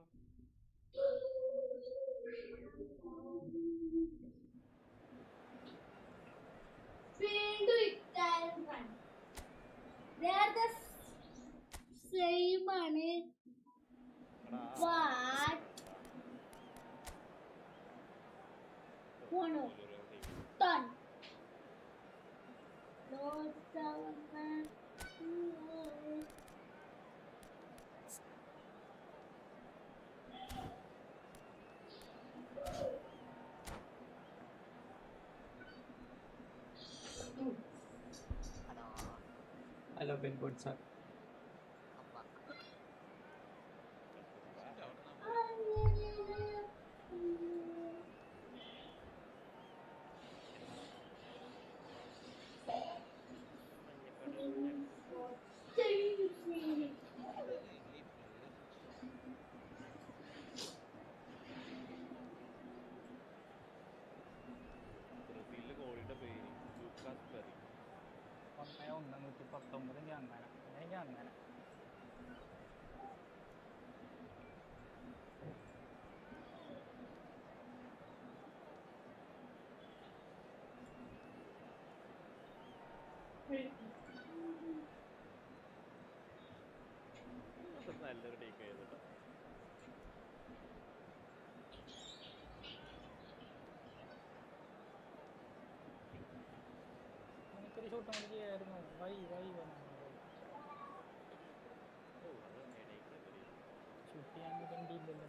ഹലോ ബെൻബോൺ സാർ. ബ്രസീലിലെ ഗോളിയുടെ പേര് ലൂക്കാസ് പെറി. 1-1 അങ്ങനെ. നല്ലൊരു ടേക്ക് ആയിരുന്നു. എനിക്കൊരു ഷൂട്ട് ചെയ്യായിരുന്നു. ഷൂട്ട് ചെയ്യാൻ കണ്ടില്ലല്ലോ.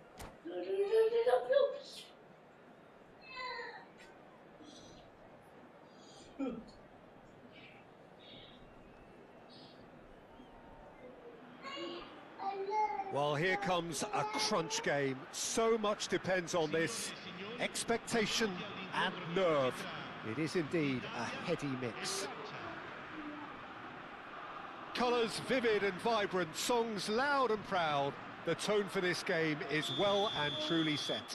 Well, here comes a crunch game. So much depends on this. Expectation and nerve. It is indeed a heady mix. Colours vivid and vibrant, songs loud and proud. The tone for this game is well and truly set.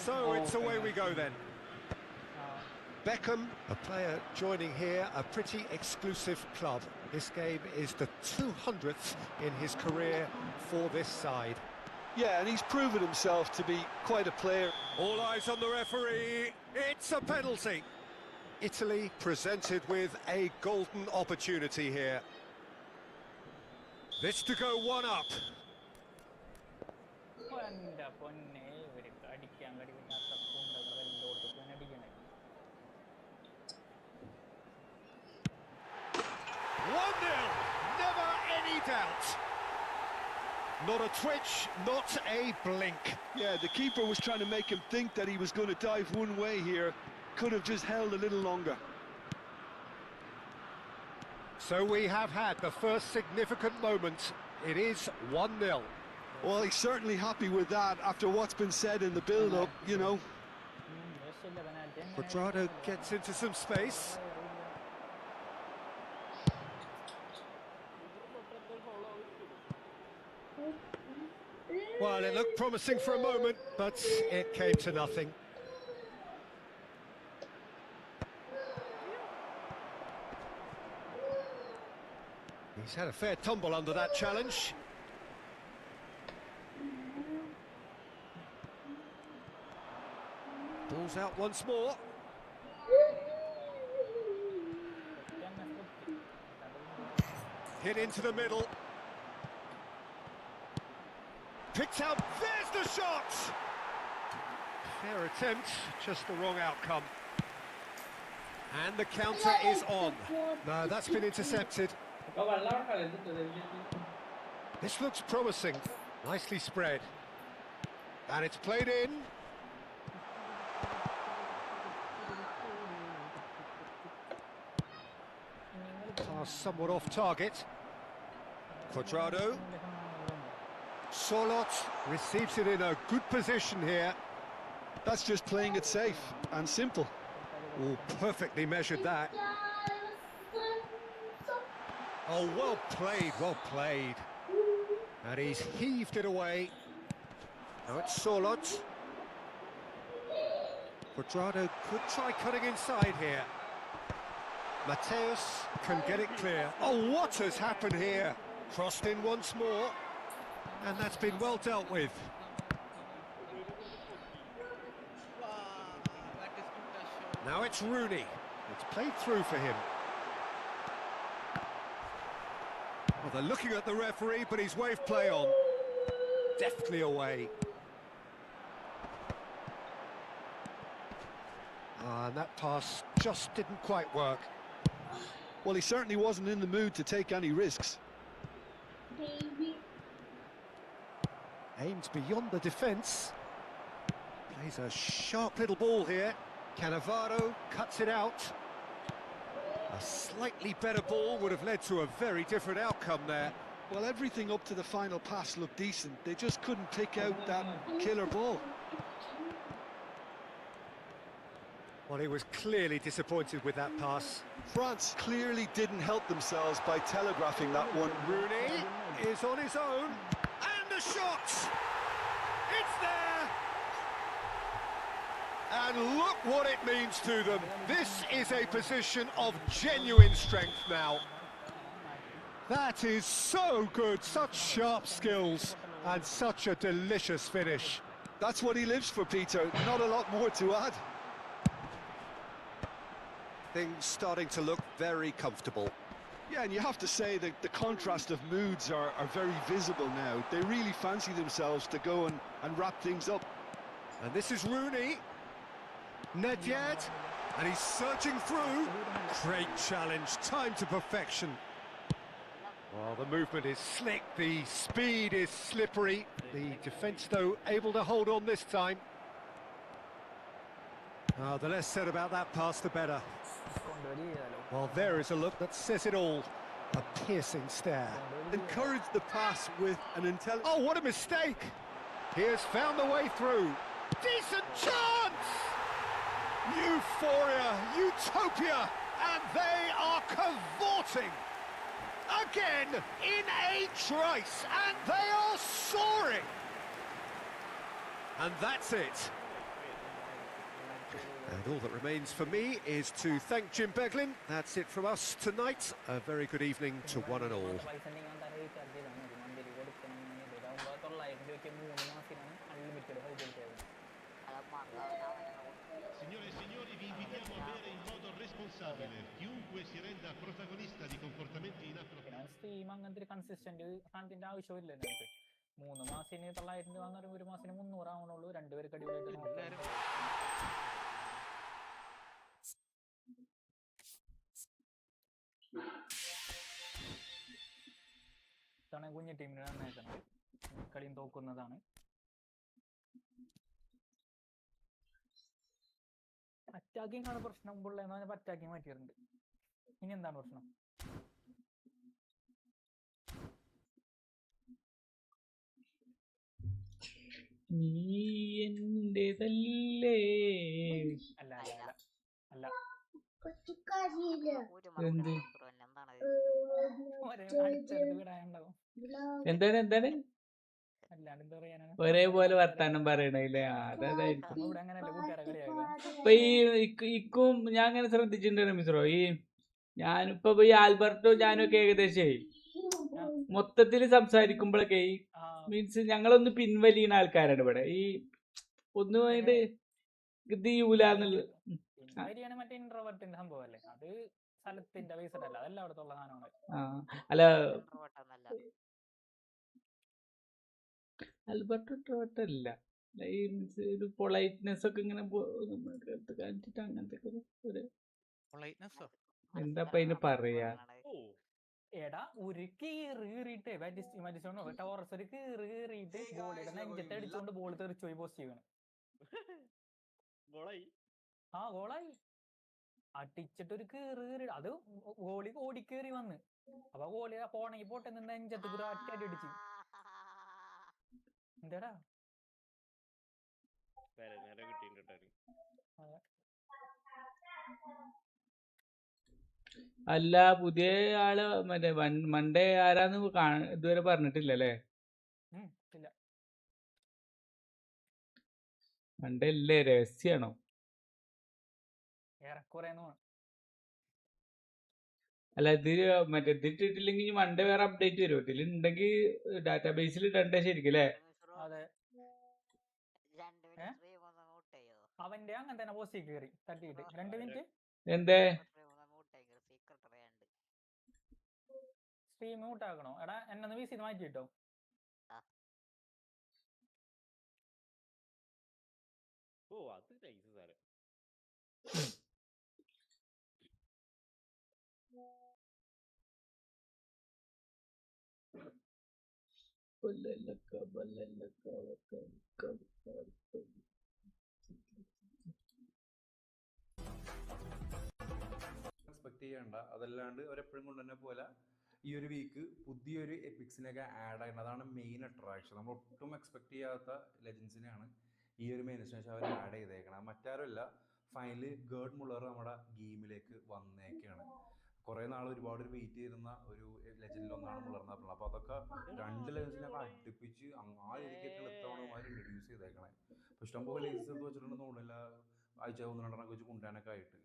So it's away we go then. Beckham, a player joining here, a pretty exclusive club. This game is the 200th in his career for this side. Yeah, and he's proven himself to be quite a player. All eyes on the referee. It's a penalty. Italy presented with a golden opportunity here. This to go one up. Never any doubt. Not a twitch, not a blink. Yeah, the keeper was trying to make him think that he was going to dive one way here. Could have just held a little longer. So we have had the first significant moment. It is 1-0. Well, he's certainly happy with that after what's been said in the build-up, you know. Quadrado gets into some space. Well, it looked promising for a moment, but it came to nothing. He's had a fair tumble under that challenge. Ball's out once more. Hit into the middle. Picked out, there's the shot! Fair attempt, just the wrong outcome. And the counter is on. No, that's been intercepted. This looks promising. Nicely spread. And it's played in. Pass somewhat off target. Quadrado. Solot receives it in a good position here. That's just playing it safe and simple. Oh, perfectly measured that. Oh, well played, well played. And he's heaved it away. Now it's Solot. Quadrado could try cutting inside here. Mateus can get it clear. Oh, what has happened here? Crossed in once more. And that's been well dealt with. Now it's Rooney. It's played through for him. Well, they're looking at the referee, but he's waved play on. Deftly away. And that pass just didn't quite work. Well, he certainly wasn't in the mood to take any risks. Aims beyond the defence. Plays a sharp little ball here. Cannavaro cuts it out. A slightly better ball would have led to a very different outcome there. Well, everything up to the final pass looked decent. They just couldn't pick out that killer ball. Well, he was clearly disappointed with that pass. France clearly didn't help themselves by telegraphing that one. Rooney is on his own. And the shot! It's there! And look what it means to them. This is a position of genuine strength now. That is so good, such sharp skills, and such a delicious finish. That's what he lives for, Peter. Not a lot more to add. Things starting to look very comfortable. Yeah, and you have to say that the contrast of moods are very visible now. They really fancy themselves to go and wrap things up. And this is Rooney. Nedved, and he's surging through. Great challenge, time to perfection. Well, the movement is slick, the speed is slippery. The defence, though, able to hold on this time. The less said about that pass, the better. Well, there is a look that says it all. A piercing stare. Encourage the pass with an intelligent... Oh, what a mistake! He has found the way through. Decent chance! Euphoria, utopia, and they are cavorting. Again, in a trice, and they are soaring. And that's it. And all that remains for me is to thank Jim Beglin. That's it from us tonight. A very good evening to one and all. Signore e signori, vi invitiamo a bere in modo responsabile. Chiunque si renda protagonista di comportamenti inappropriati. Steam അങ്ങനത്തെ consistent സാധനത്തിന്റെ ആവശ്യമില്ല നമുക്ക് 3 മാസത്തിന് 900 രൂപ വാങ്ങാൻ 1 മാസത്തിന് 300 ആവണുള്ളൂ. രണ്ടുപേർക്ക് അടിപൊളിയായിട്ട് നോക്കാം. ഇതാണ് കുഞ്ഞു ടീമിന് നന്നായിട്ടാണ് കളിയും തോക്കുന്നതാണ്. അറ്റാക്കിംഗ് ആണ് പ്രശ്നം. മുമ്പുള്ള അറ്റാക്കിംഗ് മാറ്റിയിട്ടുണ്ട്. ഇനി എന്താണ് പ്രശ്നം? നീ എന്റേതല്ലേ? അല്ല അല്ല അല്ല എന്ത് എന്താണ് എന്താണ് എന്താണ് അല്ലാണ്ട് എന്താ പറയാനാണ്? ഒരേപോലെ വർത്താനം പറയണല്ലേ? അതായിരിക്കും. ഇവിടെ അങ്ങനെയല്ല കൂട്ടുകാരെ കളിയാക്കുക. ഇപ്പൊ ഇക്കും ഞാൻ അങ്ങനെ ശ്രദ്ധിച്ചിട്ടുണ്ട് മിസ്രോ. ഞാനിപ്പോ ഈ ആൽബർട്ടോ ഞാനൊക്കെ ഏകദേശം മൊത്തത്തിൽ സംസാരിക്കുമ്പോഴൊക്കെ ഈ മീൻസ് ഞങ്ങളൊന്ന് പിൻവലിയുന്ന ആൾക്കാരാണ് ഇവിടെ. ഈ ഒന്നും അതിന്റെ ഇത് ചെയ്യൂലെന്നുള്ള. പിൻവലിയാണ് മറ്റേ ഇൻട്രോവേർട്ടിന്റെ സംഭവമല്ലേ, അത് സ്ഥലത്തിന്റെ ബേസിലല്ല, അതല്ല അവിടുത്തെ സാധനമാണ്. അല്ല introvert ഒന്നല്ല. ആൽബർട്ട് ഇൻട്രോവേർട്ട് അല്ല. ഈ മീൻസ് ഒരു പൊളൈറ്റ്നെസ് ഒക്കെ ഇങ്ങനെ കാണിച്ചിട്ട് അങ്ങനത്തെ ഒക്കെ ഒരു എന്താ അതിന് പറയാ. എടാ ഒരു കീറിയിട്ട് ടോറസ് ഒരു കീറിയിട്ട് ഗോളിയുടെ നെഞ്ചത്തെ അടിച്ചുകൊണ്ട് ബോൾ തെറിച്ചുപോയി പോസിറ്റീവാണ്. ആ ഗോളായി അടിച്ചിട്ട് ഒരു കീറി അത് ഗോളി ഓടിക്കേറി വന്ന്. അപ്പൊ ഗോളി പോണെങ്കിൽ പോട്ടെ നിന്ന് നെഞ്ചത്ത് ഒറ്റ അടി അടിച്ച്. എന്താടാ അല്ല പുതിയ ആള് മറ്റേ മൺഡേ ആരാന്ന് ഇതുവരെ പറഞ്ഞിട്ടില്ലല്ലേ? ഇല്ല മൺഡേ അല്ലേ, രഹസ്യാണോ? ഏറെക്കുറേന്ന് അല്ല ഇത് മറ്റേ ഇതിട്ടിട്ടില്ലെങ്കിൽ മൺഡേ വേറെ അപ്ഡേറ്റ് വരുമോ? ഇതിലുണ്ടെങ്കിൽ ഡാറ്റാബേസിൽ ഇടണ്ടേ ശരിക്കും അല്ലേ? അതെ അവന്റെ അങ്ങനെ തന്നെ പോസ്റ്റ് കയറി തട്ടിയിട്ട് 2 മിനിറ്റ് എന്തേ സ്ട്രീം ഔട്ടാക്കണോ? എടാ എന്നെ വീസി മാറ്റി കിട്ടോ? എക്സ്പെക്ട് ചെയ്യണ്ട. അതല്ലാണ്ട് അവരെപ്പോഴും കൊണ്ട് തന്നെ പോലെ ഈ ഒരു വീക്ക് പുതിയൊരു എപ്പിക്സിനൊക്കെ ആഡ് ആയിരുന്നു. അതാണ് മെയിൻ അട്രാക്ഷൻ. നമ്മൾ ഒട്ടും എക്സ്പെക്ട് ചെയ്യാത്ത ലെജൻസിനെയാണ് ഈ ഒരു മെയിൻ ശേഷം അവർ ആഡ് ചെയ്തേക്കണം. മറ്റാരുമല്ല, ഫൈനലി ഗേർഡ് മുള്ളർ നമ്മുടെ ഗെയിമിലേക്ക് വന്നേക്കാണ്. കുറേ നാൾ ഒരുപാട് വെയിറ്റ് ചെയ്തിരുന്ന ഒരു ലെജൻഡിലൊന്നാണ് മുള്ളർന്ന് പറഞ്ഞത്. അപ്പോൾ അതൊക്കെ 2 ലെജൻസിനൊക്കെ അടുപ്പിച്ച് ആ രീതിക്കൊക്കെ ഇത്തവണമാർ ഇൻട്രൊഡ്യൂസ് ചെയ്തേക്കണേ. അപ്പോൾ ഇഷ്ടംപോലെ ലേസസ് എടുത്ത് വെച്ചിട്ടുണ്ടെന്ന് തോന്നുന്നില്ല, ആഴ്ച 1-2 വെച്ച് കൊണ്ടുവരാനൊക്കെ ആയിട്ട്.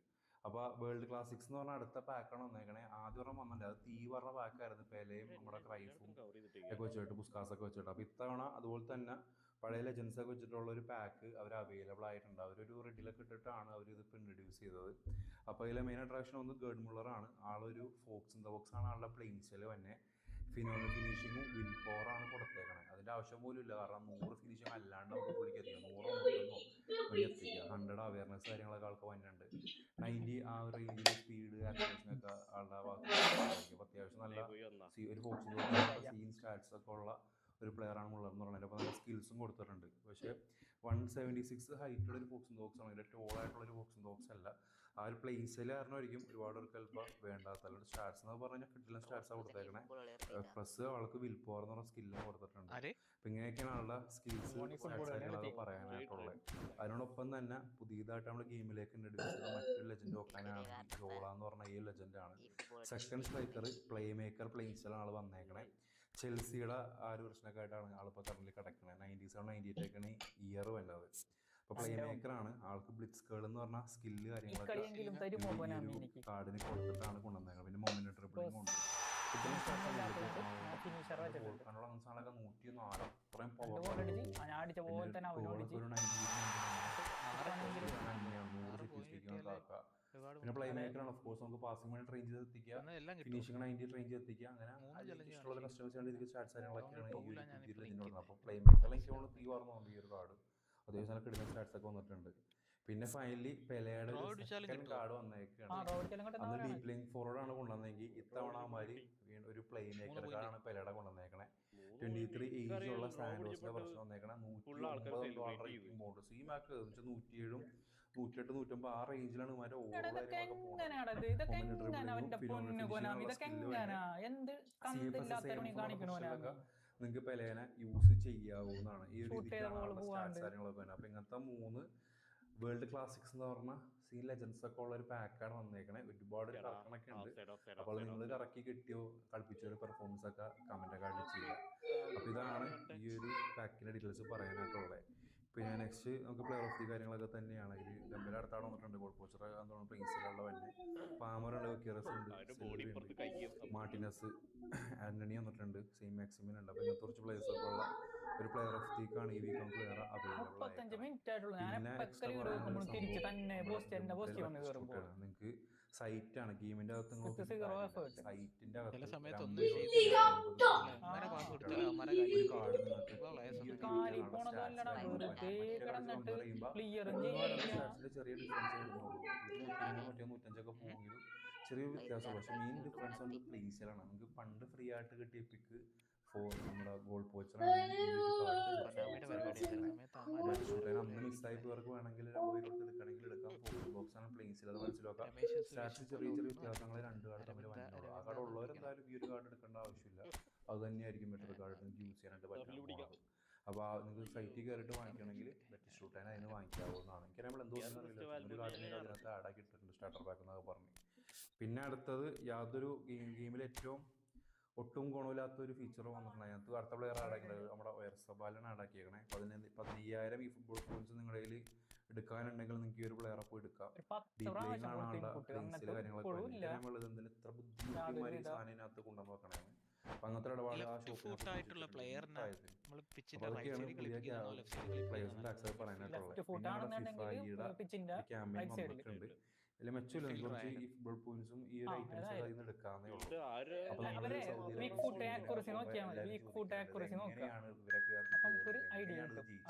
അപ്പോൾ വേൾഡ് ക്ലാസിക്സ് എന്ന് പറഞ്ഞാൽ അടുത്ത പാക്കാണ് വന്നേക്കണേ. ആദ്യം ഒരെണ്ണം വന്നിട്ടുണ്ട്, അത് തീ പറഞ്ഞ പാക്കായിരുന്നു. പെലയും നമ്മുടെ ക്രൈഫും ഒക്കെ വെച്ചിട്ട് പുസ്കാസൊക്കെ വെച്ചിട്ട്. അപ്പോൾ ഇത്തവണ അതുപോലെ തന്നെ പഴയ ലെജൻസൊക്കെ വെച്ചിട്ടുള്ള ഒരു പാക്ക് അവർ അവൈലബിൾ ആയിട്ടുണ്ട്. അവരൊരു റെഡിലൊക്കെ ഇട്ടിട്ടാണ് അവർ ഇതിപ്പോൾ ഇൻട്രൊഡ്യൂസ് ചെയ്തത്. അപ്പോൾ അതിലെ മെയിൻ അട്രാക്ഷൻ ഒന്ന് ഗേർഡ് മുള്ളറാണ്. ആളൊരു ഫോക്സ് ഇൻ ദ ബോക്സ് ആണ് ആളുടെ പ്ലെയിൻസിൽ തന്നെ. ഫിനിഷിങ്ങും വിൽ പവറാണ് കൊടുത്തേക്കണേ. അതിൻ്റെ ആവശ്യം പോലും ഇല്ല, കാരണം 100 ഫിനിഷിങ് അല്ലാണ്ട് നമുക്ക് പുള്ളിക്ക് എത്തിക്കാം. 100 101 വേണ്ടി എത്തിക്കുക. 100 അവയർനെസ് കാര്യങ്ങളൊക്കെ ആൾക്ക് വന്നിട്ടുണ്ട്. 90 ആ ഒരു റേഞ്ചിൽ സ്പീഡ് ആക്സിലേഷനൊക്കെ ആളുടെ ഭാഗത്ത്. അപ്പോൾ അത്യാവശ്യം നല്ല ഒരു ഫോക്സിൻ്റെ സീൻ സ്റ്റാറ്റ്സ് ഒക്കെ ഉള്ള ഒരു പ്ലെയറാണ് മുള്ളർ എന്ന് പറയുന്നത്. അപ്പോൾ നല്ല സ്കിൽസും കൊടുത്തിട്ടുണ്ട്. പക്ഷേ 176 ഹൈറ്റുള്ള ഒരു ഫോക്സിൻ ബോക്സ് ആണ്, ഇതിൻ്റെ ടോളായിട്ടുള്ളൊരു ഫോക്സിൻ ബോക്സ് അല്ല. ആ ഒരു പ്ലേസിൽ കാരണമായിരിക്കും ഒരുപാട് പേർക്ക് ചിലപ്പോൾ വേണ്ടാത്ത. അല്ലാണ്ട് സ്റ്റാറ്റ്സ് എന്ന് പറഞ്ഞാൽ കിട്ടില്ല സ്റ്റാറ്റ്സാണ് കൊടുത്തേക്കണേ. പ്ലസ് ആൾക്ക് വിൽ പവർ എന്ന് പറഞ്ഞ സ്കില്ലും കൊടുത്തിട്ടുണ്ട്. അപ്പം ഇങ്ങനെയൊക്കെയാണ് ആളുടെ സ്കിൽസ് സ്റ്റാറ്റ്സ് കാര്യങ്ങളൊക്കെ പറയാനായിട്ടുള്ളത്. അതിനോടൊപ്പം തന്നെ പുതിയതായിട്ട് നമ്മൾ ഗെയിമിലേക്ക് ഇൻട്രൊഡ്യൂസ് ചെയ്ത മറ്റൊരു ലെജൻഡ് നോക്കാനാണെങ്കിൽ ജോള എന്ന് പറഞ്ഞ ഈ ലെജൻഡാണ്. സെക്കൻഡ് സ്ട്രൈക്കർ, പ്ലേ മേക്കർ, പ്ലേയിൻസിലാണ് ആൾ വന്നേക്കണേ. ചെൽസിയുടെ ആ ഒരു പ്രശ്നമൊക്കെ ആയിട്ടാണ് ആളിപ്പോൾ കറണ്ടിൽ കിടക്കണേ. 97-98 ഇയർ വരുന്നത്. അപ്പോൾ പ്ലേ മേക്കറാണ്. ആൾക്ക് ബ്ലിറ്റ്സ് കേൾ എന്ന് പറഞ്ഞ സ്കില്ല് കാര്യങ്ങളൊക്കെ ഈ കാർഡിന് കൊടുത്തിട്ടാണ് കൊണ്ടുവന്നേക്കുന്നത്. പിന്നെ മൊമെന്റ് ഡ്രിബ്ലിംഗ് ഉണ്ട്. സാധനമൊക്കെ 104 അത്രയും പവർ. 100 പിന്നെ പ്ലേ മേക്കറാണ്. ഓഫ് കോഴ്സ് നമുക്ക് പാസിംഗ് വേണ്ടി ട്രെയിൻ ചെയ്ത് എത്തിക്കുക, ഫിനിഷിംഗ് 90 ട്രെയിൻ ചെയ്ത് എത്തിക്കുക. അങ്ങനെ ഇഷ്ടമുള്ള കസ്റ്റമേഴ്സ് ഇതിൽ സ്റ്റാറ്റ്സ് കാര്യങ്ങളൊക്കെയാണ് ഈ ഒരു പുതിയ ലെജൻഡ് കൊടുക്കുന്നത്. അപ്പോൾ പ്ലേ മേക്കറിൽ എനിക്ക് തോന്നുന്നു തീ പറഞ്ഞു ഈ ഒരു കാർഡ് അത്യാവശ്യം നല്ല കിടന്ന സ്റ്റാറ്റ്സ് ഒക്കെ വന്നിട്ടുണ്ട്. പിന്നെ ഫൈനലി പെലയുടെ ഒരു സെക്കൻഡ് കാർഡ് വന്നേക്കാണ്. അന്ന് ഡീപ് ലിങ്ക് ഫോർവേഡ് ആണ് കൊണ്ടുവന്നെങ്കിൽ ഇത്തവണ അവന്മാര് ഒരു പ്ലേ മേക്കർ കാർഡാണ് പെലയുടെ കൊണ്ടുവന്നേക്കണേ. 23 ഏജുള്ള സാൻഡോസിന്റെ പ്രശ്നം വന്നേക്കണേ. 109 ഇമ്പോർട്ട് സി മാക്ക് 107 108 109 ആ റേഞ്ചിലാണ് ഇവന്മാരെ ഓവർ കാര്യങ്ങളൊക്കെ പോകുന്നത്. നിങ്ങൾക്ക് പെലേനെ യൂസ് ചെയ്യാവുന്നതാണ് ഈ ഒരു രീതിക്കാണ് സ്റ്റാറ്റ്സ് കാര്യങ്ങളൊക്കെ വരുന്നത്. അപ്പോൾ ഇങ്ങനത്തെ 3 വേൾഡ് ക്ലാസിക്സ് എന്ന് പറഞ്ഞാൽ സീ ലെജൻസ് ഒക്കെ ഉള്ള ഒരു പാക്കാണ് വന്നേക്കണേ. ഒരുപാട് കറക്കണൊക്കെ ഉണ്ട്. അപ്പോൾ നിങ്ങൾ കറക്കി കിട്ടിയോ കളിപ്പിച്ച ഒരു പെർഫോമൻസ് ഒക്കെ കമന്റ് ഒക്കെ ആയിട്ട് ചെയ്യുക. അപ്പോൾ ഇതാണ് ഈ ഒരു പാക്കിന്റെ ഡീറ്റെയിൽസ് പറയാനായിട്ടുള്ളത്. പിന്നെ നെക്സ്റ്റ് നമുക്ക് പ്ലെയർ ഓഫ് ദി കാര്യങ്ങളൊക്കെ തന്നെയാണ്. ഇതിൽ ഡെമ്പല അടുത്താണ് വന്നിട്ടുണ്ട്, ഗോൾ പോസ്റ്റർ എന്താണ് പ്രിൻസിലുള്ള തന്നെ, പാമർ ഉണ്ട്, വെക്കിയറസ് ഉണ്ട്, സിൽവി ഉണ്ട്, മാർട്ടിനസ്, ആന്റണി വന്നിട്ടുണ്ട്, സെയിം മാക്സിമിൻ ഉണ്ട്. അപ്പോൾ ഇങ്ങനത്തെ കുറച്ച് പ്ലേയേഴ്സ് ഒക്കെ ഉള്ള ഒരു പ്ലെയർ ഓഫ് ദിക്കാണ് ഈ വീക്ക് നമുക്ക് വേറെ അവൈലബിൾ ആയിട്ട്. പിന്നെ എക്സ്ട്രാ പറയാനുള്ള സംഭവം നിങ്ങൾക്ക് സൈറ്റാണ് ഗെയിമിന്റെ അകത്ത് സൈറ്റിന്റെ അകത്ത് ഒരു കാർഡ് നിങ്ങൾക്ക് ചെറിയ ഡിഫറൻസ് വരുന്നുള്ളൂ. ഇത് 150-150 പോയെങ്കിലും ചെറിയ വ്യത്യാസമുള്ളൂ. പക്ഷെ മെയിൻ ഡിഫറൻസ് കൊണ്ട് പ്ലേസിലാണ്. നിങ്ങൾക്ക് പണ്ട് ഫ്രീ ആയിട്ട് കിട്ടിയ പിക്ക് നമ്മുടെ ഗോൾ പോച്ചറാണെങ്കിൽ അന്ന് മിസ്സായി പോയവർക്ക് വേണമെങ്കിൽ എടുക്കണമെങ്കിൽ എടുക്കാം. ഫോക്കസ് ബോക്സ് ആണ് പ്ലേസിൽ, അത് മനസ്സിലാക്കാം. സ്റ്റാറ്റ്സ് ചെറിയ വ്യത്യാസങ്ങൾ രണ്ട് കാർഡ് തമ്മിൽ വന്നിട്ടുള്ളൂ. ആ കാർഡ് ഉള്ളവരെന്തായാലും ഈ ഒരു കാർഡ് എടുക്കേണ്ട ആവശ്യമില്ല, അത് തന്നെയായിരിക്കും ബെറ്റർ കാർഡ് നിങ്ങൾക്ക് യൂസ് ചെയ്യാനായിട്ട് പറ്റുന്നത്. അപ്പോൾ നിങ്ങൾക്ക് സൈറ്റിൽ കയറിയിട്ട് വാങ്ങിക്കണമെങ്കിൽ ബെറ്റർ ഷൂട്ട് തന്നെ അതിന് വാങ്ങിക്കാവുന്നതാണ്. എനിക്ക് നമ്മൾ എന്തോന്നും അറിയില്ല, ഒരു കാർഡിനെ അതിനകത്ത് ആഡ് ആക്കി ഇട്ടിട്ടുണ്ട് സ്റ്റാർട്ടർ പാക്ക് എന്നൊക്കെ പറഞ്ഞു. പിന്നെ അടുത്തത് യാതൊരു ഗെയിമിൽ ഏറ്റവും ഒട്ടും ഗുണമില്ലാത്തൊരു ഫീച്ചർ വന്നിട്ടുണ്ട്. അതിനകത്ത് അടുത്ത പ്ലെയർ ആഡാക്കിയത് നമ്മുടെ ഒയർസബാലാണ് ആഡാക്കിയേക്കണേ. 15,000 ഈ ഫുട്ബോൾ പോയിന്റ്സ് നിങ്ങളുടെ കയ്യിൽ എടുക്കാനുണ്ടെങ്കിൽ നിങ്ങൾക്ക് ഈ ഒരു പ്ലെയറെ പോയി എടുക്കാം. ഡീപ് പ്ലേയിങ് ആണ് ആളുടെ പ്ലേസിലെ കാര്യങ്ങളൊക്കെ. നമ്മൾ എന്തെങ്കിലും ഇത്ര ബുദ്ധിമുട്ടിമാരി സാധനത്തിനകത്ത് കൊണ്ടുവന്ന് വെക്കണേ. അപ്പൊ അങ്ങനത്തെ ഇടപാട് ആ ഷോപ്പിനായിട്ടുള്ള പ്ലെയറിനെ പ്ലേയേഴ്സിന്റെ ആക്സസ് പറയാനായിട്ടുള്ളത്. ക്യാമ്പയിൻ വന്നിട്ടുണ്ട്. ഇതിൽ മെച്ചമില്ല, കുറച്ച് ഈ ഫുട്ബോൾ പോയിന്റ്സും ഈ ഒരു ഐറ്റംസ് അതിൽ നിന്ന് എടുക്കാന്നേ ഉള്ളൂ. അപ്പൊ എങ്ങനെയാണ്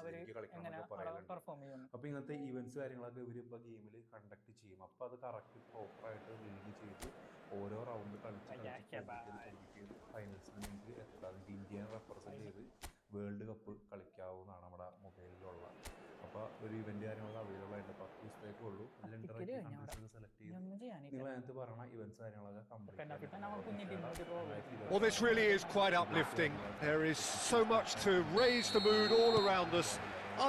ഇവരൊക്കെ കളിക്കണമെന്നൊക്കെ പറയാനുണ്ട്. അപ്പൊ ഇങ്ങനത്തെ ഇവന്റ്സ് കാര്യങ്ങളൊക്കെ ഇവർ ഇപ്പൊ ഗെയിമിൽ കണ്ടക്ട് ചെയ്യും. അപ്പൊ അത് കറക്റ്റ് പ്രോപ്പറായിട്ട് ലീഡ് ചെയ്ത് ഓരോ റൗണ്ട് കളിച്ച് ഫൈനൽസിൽ നിങ്ങൾക്ക് എത്താം. ഇന്ത്യനെ റെപ്രസെന്റ് ചെയ്ത് വേൾഡ് കപ്പ് കളിക്കാവുന്നതാണ് നമ്മുടെ മൊബൈലിലുള്ള. അപ്പോൾ ഒരു ഇവന്റ് കാര്യങ്ങളൊക്കെ അവൈലബിൾ ആയിട്ട് 10 ദിവസത്തേക്കേ ഉള്ളൂ. അതിൽ സെലക്ട് ചെയ്ത് നിങ്ങൾ അതിനകത്ത് പറഞ്ഞ ഇവന്റ്സ് കാര്യങ്ങളൊക്കെ complete. Well, this really is quite uplifting. There is so much to raise the mood all around us.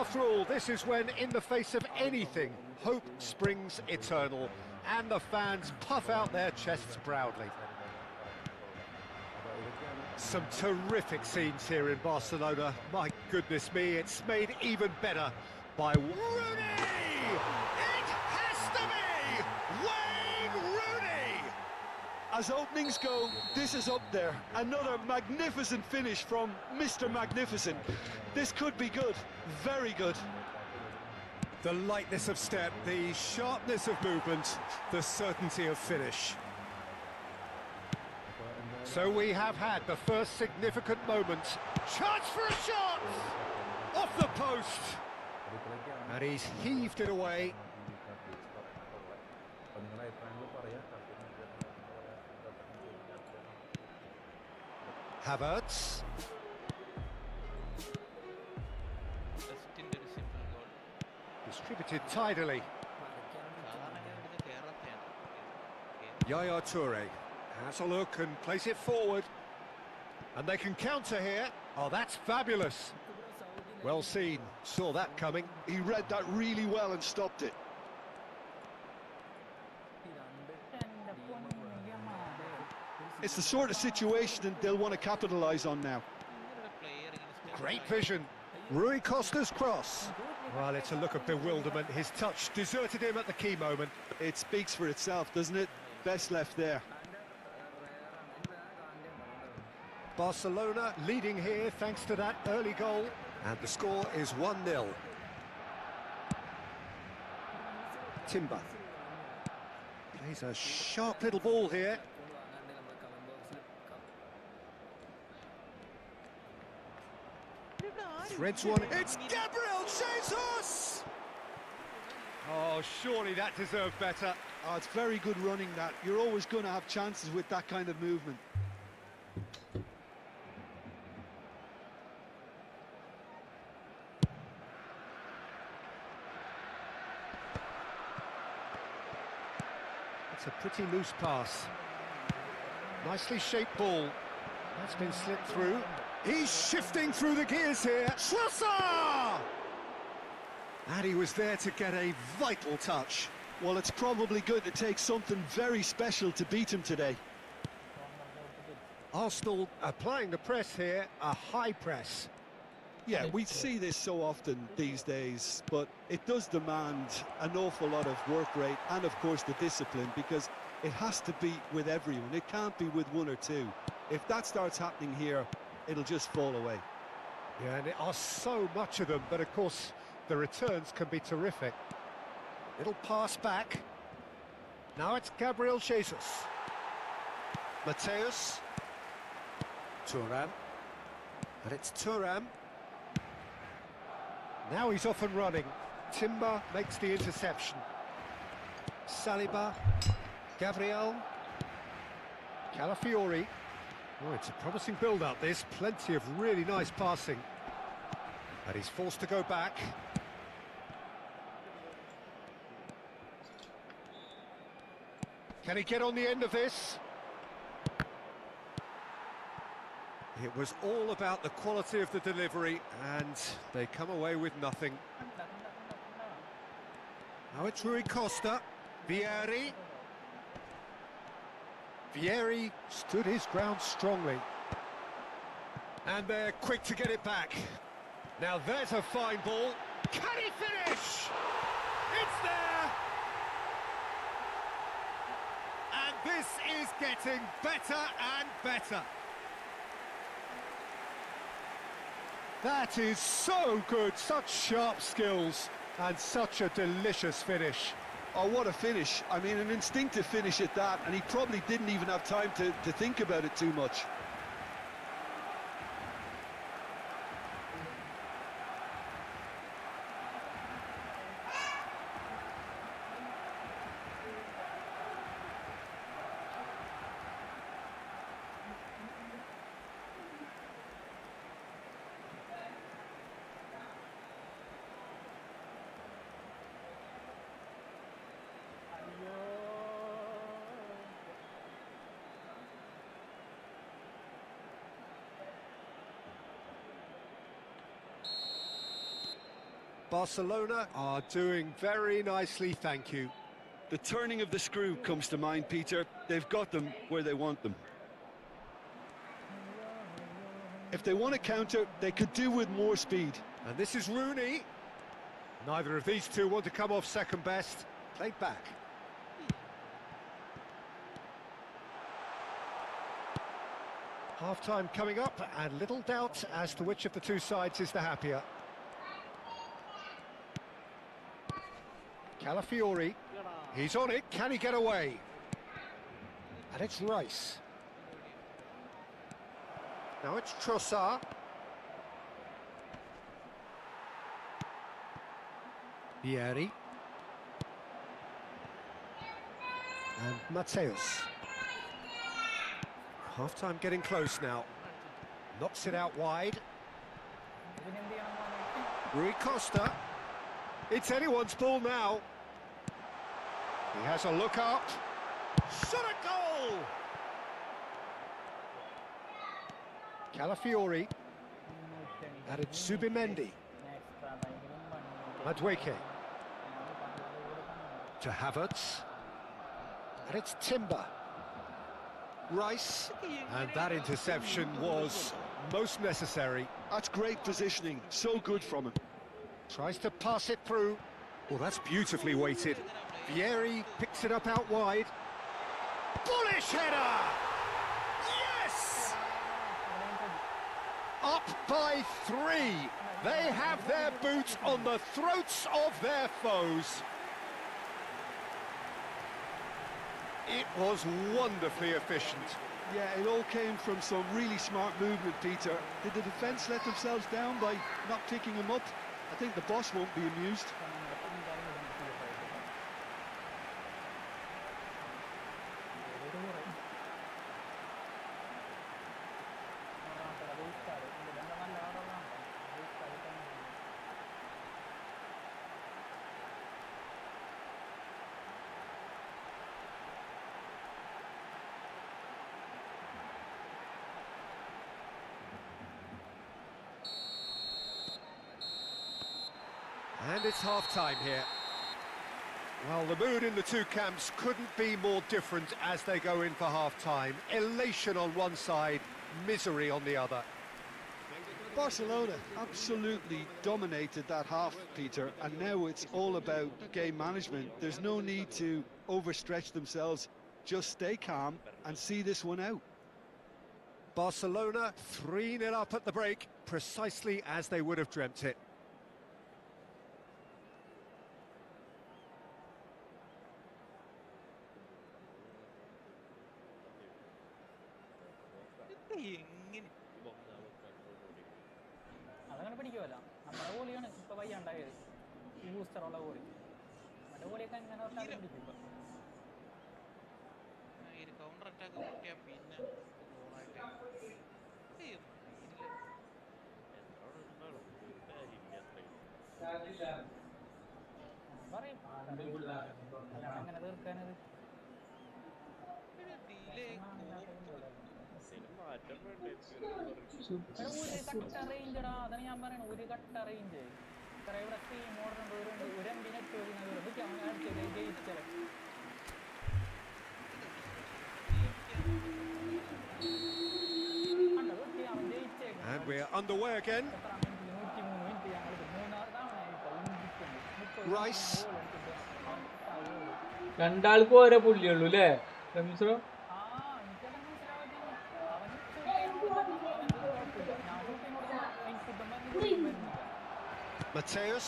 After all, this is when, in the face of anything, hope springs eternal, and the fans puff out their chests proudly. Some terrific scenes here in Barcelona. My goodness me, it's made even better by Rooney! It has to be Wayne Rooney! As openings go, this is up there. Another magnificent finish from Mr. Magnificent. This could be good, very good. The lightness of step, the sharpness of movement, the certainty of finish. So we have had the first significant moment. Chance for a shot! Off the post! And he's heaved it away. Havertz. Distributed tidily. Yaya Toure has a look and plays it forward. And they can counter here. Oh, that's fabulous. Well seen. Saw that coming. He read that really well and stopped it. It's the sort of situation that they'll want to capitalise on now. Great vision. Rui Costa's cross. Well, it's a look of bewilderment. His touch deserted him at the key moment. It speaks for itself, doesn't it? Best left there. Barcelona leading here thanks to that early goal. And the score is 1-0. Timber. Plays a sharp little ball here. Threads one. It's Gabriel Jesus! Oh, surely that deserved better. Oh, it's very good running that. You're always going to have chances with that kind of movement. It's a pretty loose pass. Nicely shaped ball. That's been slipped through. He's shifting through the gears here. Schlosser! And he was there to get a vital touch. Well, it's probably going to take something very special to beat him today. Arsenal applying the press here, a high press. Yeah, we see this so often these days, but it does demand an awful lot of work rate and, of course, the discipline, because it has to be with everyone. It can't be with one or two. If that starts happening here, it'll just fall away. Yeah, and there are so much of them, but of course the returns can be terrific. Little pass back. Now it's Gabriel Jesus. Mateus. Thuram. And it's Thuram. Now he's off and running. Timber makes the interception. Saliba. Gabriel. Calafiori. Oh, it's a promising build-up, this. Plenty of really nice passing. And he's forced to go back. Can he get on the end of this? It was all about the quality of the delivery, and they come away with nothing. Now it's Rui Costa. Vieri. Vieri stood his ground strongly. And they're quick to get it back. Now there's a fine ball. Can he finish? It's there! And this is getting better and better. That is so good, such sharp skills and such a delicious finish. Oh, what a finish. I mean, an instinctive finish at that, and he probably didn't even have time to think about it too much. Barcelona are doing very nicely, thank you. The turning of the screw comes to mind, Peter. They've got them where they want them. If they want to counter, they could do with more speed. And this is Rooney. Neither of these two want to come off second best. Played back. Half-time coming up, and little doubt as to which of the two sides is the happier. Calafiori, he's on it, can he get away? And it's Rice. Now it's Trossard. Vieri. And Mateus. Half-time getting close now. Knocks it out wide. Rui Costa. It's anyone's ball now. He has a look up. Shot a goal! Calafiori. And it's Subimendi. Madueke. To Havertz. And it's Timber. Rice. And that interception was most necessary. That's great positioning. So good from him. Tries to pass it through. Well, that's beautifully weighted. Vieri picks it up out wide. Bullish header! Yes! Up by 3. They have their boot on the throats of their foes. It was wonderfully efficient. Yeah, it all came from some really smart movement, Peter. Did the defence let themselves down by not picking him up? I think the boss won't be amused. And it's half-time here. Well, the mood in the two camps couldn't be more different as they go in for half-time. Elation on one side, misery on the other. Barcelona absolutely dominated that half, Peter, and now it's all about game management. There's no need to overstretch themselves. Just stay calm and see this one out. Barcelona 3-0 up at the break, precisely as they would have dreamt it. അതങ്ങനെ പിടിക്കുമല്ലോ. നമ്മുടെ ഗോളിയാണ് ഇപ്പൊ വയ്യാണ്ടായത്, ഈ ബൂസ്റ്ററുള്ള goalie. നമ്മുടെ ഗോളിയൊക്കെ എങ്ങനെ തൊട്ടാലും പിടിക്കും ഇപ്പൊ. Counter attack പൊട്ടിയാ പിന്നെ ഗോളായിട്ട് പറയും അല്ലാണ്ട് അങ്ങനെ തീർക്കാനത്. ഒരു കട്ട റേഞ്ചടാ, അതാണ് ഞാൻ പറയണത്. ഒരു കട്ട റേഞ്ച് ഇത്ര ഇവിടെ സ്ക്രീൻ മോഡലുണ്ട്. ഒരു എം ബി നെറ്റ് ജയിച്ചത്. And we're underway again. Rice. രണ്ടാൾക്കും ഓരോ പുള്ളിയുള്ളൂ അല്ലേ രമീശ്രോ? Mateus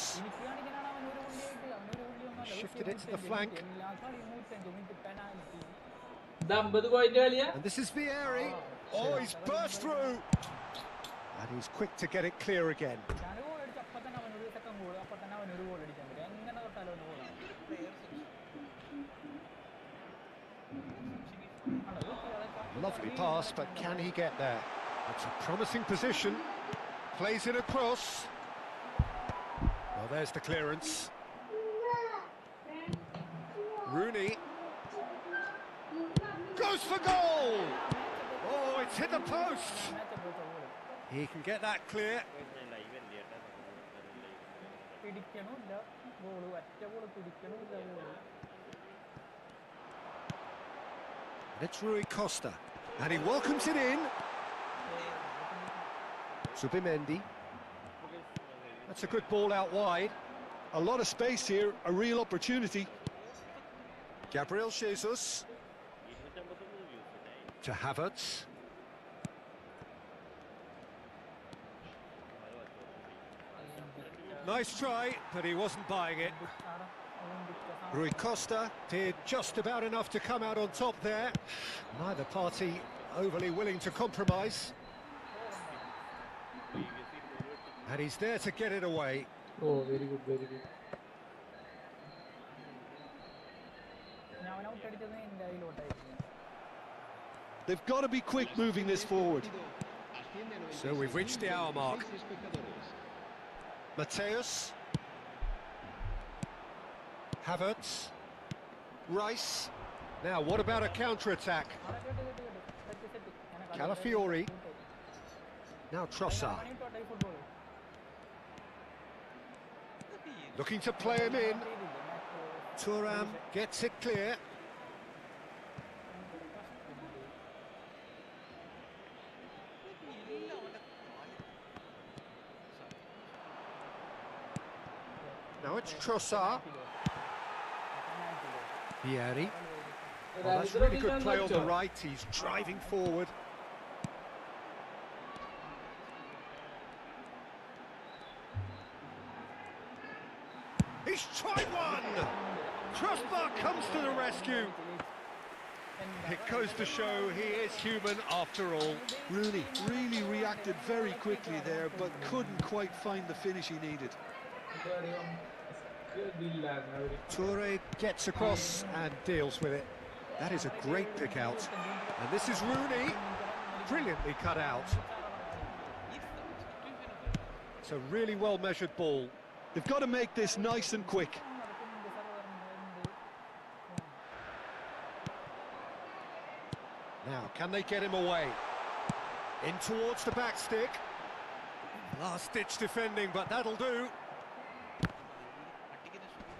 shifted it to the flank. And this is Vieri. Oh, he's burst through. And he's quick to get it clear again. Lovely pass, but can he get there? It's a promising position. Plays it across. Well, there's the clearance. Rooney goes for goal. Oh, it's hit the post. He can get that clear. And it's Rui Costa, and he welcomes it in. Subimendi. That's a good ball out wide. A lot of space here, a real opportunity. Gabriel Jesus to Havertz. Nice try, but he wasn't buying it. Rui Costa did just about enough to come out on top there. Neither party overly willing to compromise. And he's there to get it away. Oh, very good, very good. They've got to be quick moving this forward. So we've reached the hour mark. Mateus. Havertz. Rice. Now, what about a counter-attack? Calafiori. Now Trossard. Looking to play him in. Thuram gets it clear. Now it's Trossard. Vieri. Well, that's really good play on the right. He's driving forward. He's tried one! Crossbar comes to the rescue. It goes to show he is human after all. Rooney really reacted very quickly there, but couldn't quite find the finish he needed. Toure gets across and deals with it. That is a great pick out. And this is Rooney, brilliantly cut out. It's a really well measured ball. They've got to make this nice and quick. Now, can they get him away? In towards the back stick. Last-ditch defending, but that'll do.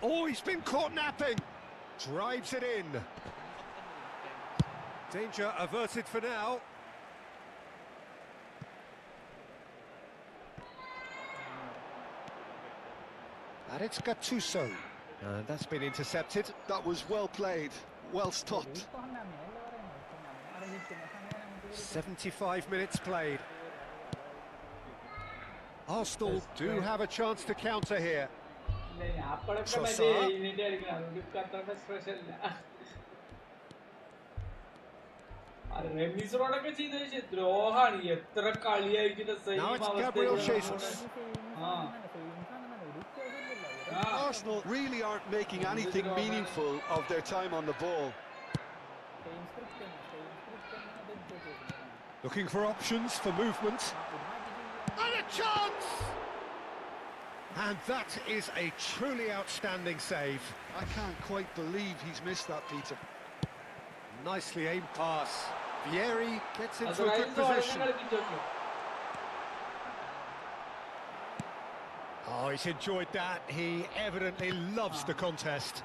Oh, he's been caught napping. Drives it in. Danger averted for now. And it's Gattuso. And that's been intercepted. That was well played, well stopped. 75 minutes played. Arsenal do have a chance to counter here. Now it's Gabriel Jesus. Arsenal really aren't making anything meaningful of their time on the ball. Looking for options for movement. And a chance! And that is a truly outstanding save. I can't quite believe he's missed that, Peter. Nicely aimed pass. Vieri gets into a good position. Oh, he's enjoyed that. He evidently loves the contest.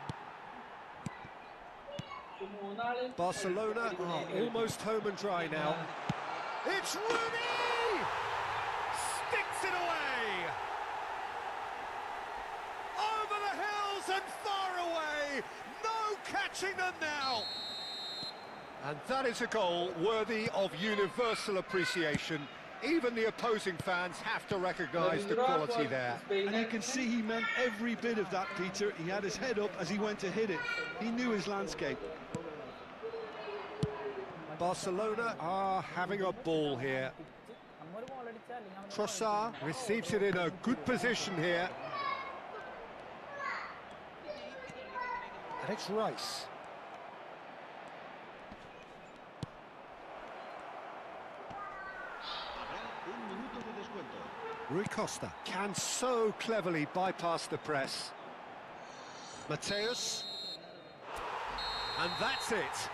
Barcelona are almost home and dry now. It's Rooney! Sticks it away! Over the hills and far away! No catching them now! And that is a goal worthy of universal appreciation. Even the opposing fans have to recognise the quality there. And you can see he meant every bit of that, Peter. He had his head up as he went to hit it. He knew his landscape. Barcelona are having a ball here. Trossard receives it in a good position here. And it's Rice. Rui Costa can so cleverly bypass the press. Mateus. And that's it.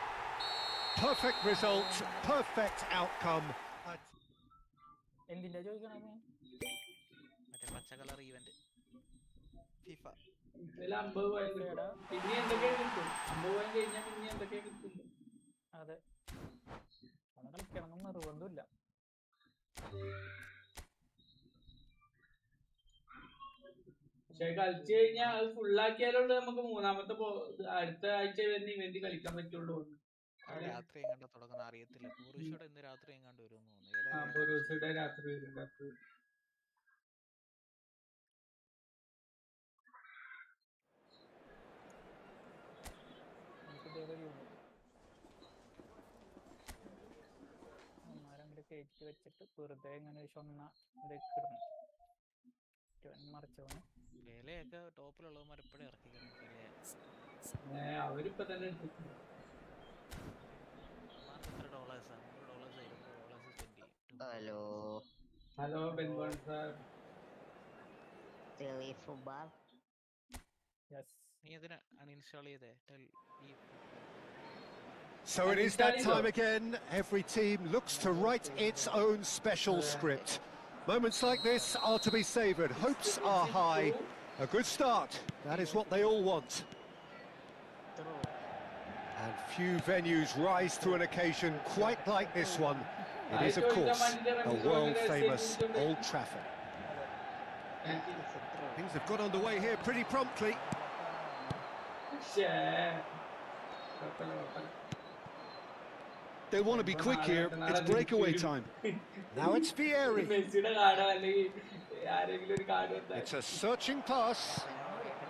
Perfect result, perfect outcome. പക്ഷെ കളിച്ചു കഴിഞ്ഞാൽ അത് ഫുള്ളാക്കിയാലുള്ള നമുക്ക് മൂന്നാമത്തെ അടുത്ത ആഴ്ച വരുന്ന event കളിക്കാൻ പറ്റുള്ളൂ. രാത്രി എങ്ങാണ്ട് തുടങ്ങുന്ന അറിയത്തില്ല. ബോറൂഷ്യയുടെ ഇന്ന് രാത്രി എങ്ങാണ്ട് വരുമെന്ന് തോന്നുന്നു. ബോറൂഷ്യയുടെ രാത്രി വരും. കയറ്റി വെച്ചിട്ട് വെറുതെ ഇങ്ങനെ ഷൊന്ന ഇതൊക്കെ ഇടണം. മറിച്ചവന് വിലയൊക്കെ ടോപ്പിലുള്ളവന്മാർ എപ്പോഴും ഇറക്കിക്കണം. അവരിപ്പോ തന്നെ ഹലോ ബെൻഗോൺ സാർ. Efootball. Yes. നീ അതിനെ അൺഇൻസ്റ്റാൾ ചെയ്തേ. So it is that time again. Every team looks to write its own special script. Moments like this are to be savoured. Hopes are high. A good start. That is what they all want. And few venues rise to an occasion quite like this one. It is, of course, a world-famous Old Trafford. Things have got underway here pretty promptly. They want to be quick here. It's breakaway time. Now it's Vieri. It's a searching pass.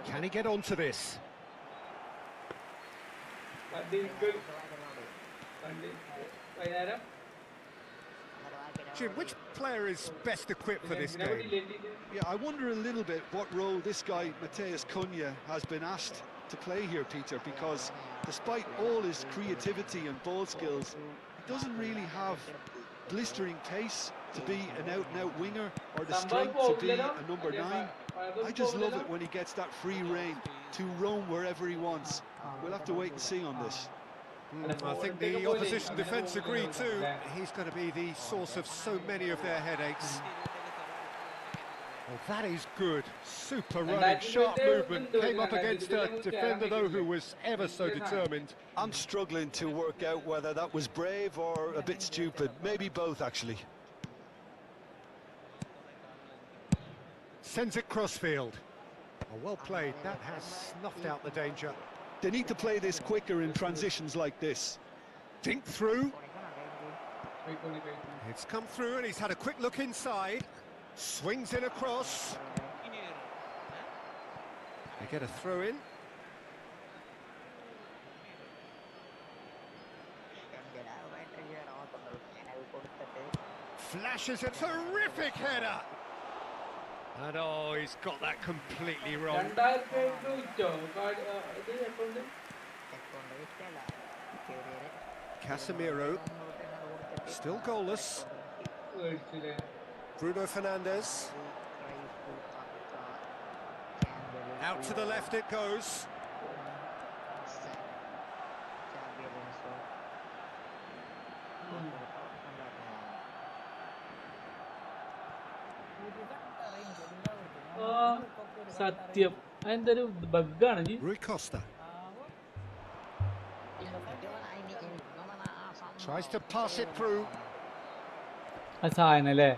Can he get onto this? Jim, which player is best equipped for this game? Yeah, I wonder a little bit what role this guy, Mateus Cunha, has been asked to play here, Peter, because despite all his creativity and ball skills, he doesn't really have blistering pace to be an out-and-out winger or the strength to be a number 9. I just love it when he gets that free rein to roam wherever he wants. We'll have to wait and see on this. I think the opposition defence agree too. He's going to be the source of so many of their headaches. Well, that is good. Super running, sharp movement. Came up against a defender, though, who was ever so determined. I'm struggling to work out whether that was brave or a bit stupid. Maybe both, actually. Sends it crossfield. Oh, well played. That has snuffed out the danger. They need to play this quicker in transitions like this. Dink through. It's come through and he's had a quick look inside. Swings in across. They get a throw in. Flashes a terrific header. And oh, he's got that completely wrong. Casemiro, still goalless. Bruno Fernandes. Out to the left it goes. സത്യം എന്തൊരു ബഗ്ഗാണ് G. Rui Costa tries to pass it through. ആ സാധനം അല്ലേ?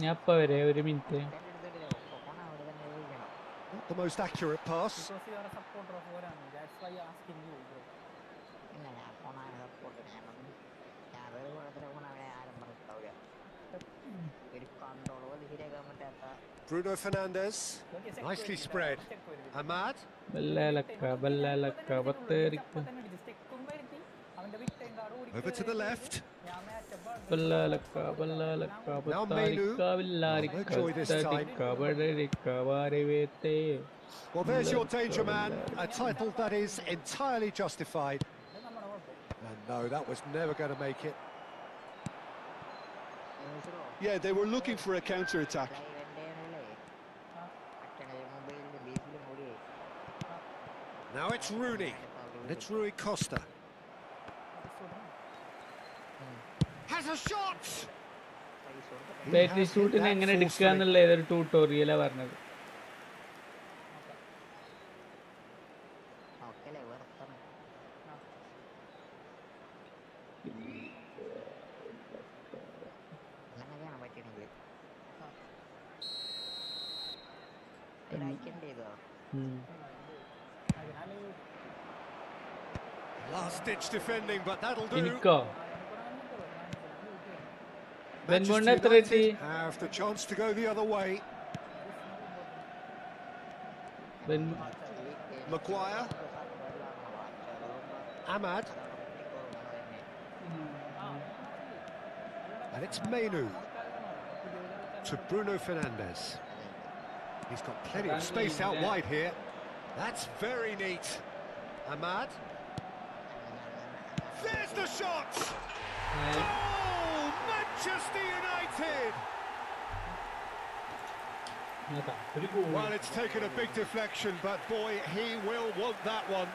ഞാൻ ഇപ്പൊ വരെ ഒരു minute. Not the most accurate pass. Bruno Fernandes, nicely spread. Ahmad. Over to the left. Now Menu. No joy this time. Well, there's your danger man, a title that is entirely justified. And no, that was never going to make it. Yeah, they were looking for a counter-attack. Now it's Rooney, and it's Rui Costa. Has a shot! Battery ഷൂട്ടിന് എങ്ങനെ എടുക്കുക എന്നുള്ള ഏതൊരു ട്യൂട്ടോറിയലാ പറഞ്ഞത്. Last ditch defending, but that'll do. എനിക്കോ Manchester United have the chance to go the other way. Maguire. Ahmad. And it's Menu to Bruno Fernandes. He's got plenty of space out wide here. That's very neat. Ahmad. There's the shot! Oh, Manchester United! Well, it's taken a big deflection, but boy, he will want that one.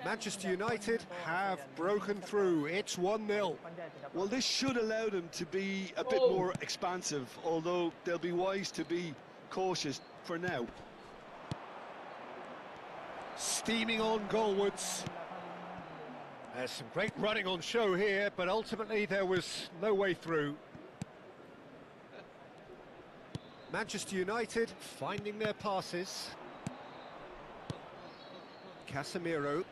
Manchester United have broken through. It's 1-0. Well, this should allow them to be a bit more expansive, although they'll be wise to be cautious for now. Steaming on goalwards. There's some great running on show here, but ultimately there was no way through. Manchester United finding their passes. Casemiro.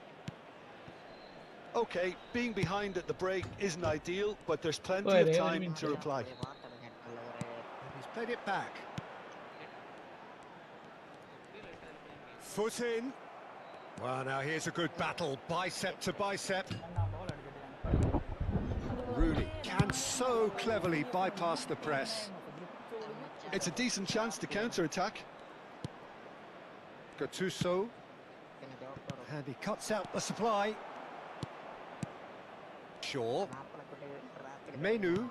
Okay, being behind at the break isn't ideal, but there's plenty of time to reply. He's played it back. Foot in. Well, now here's a good battle, bicep to bicep. Rooney can so cleverly bypass the press. It's a decent chance to counter-attack. Gattuso. And he cuts out the supply. Shaw. Menu.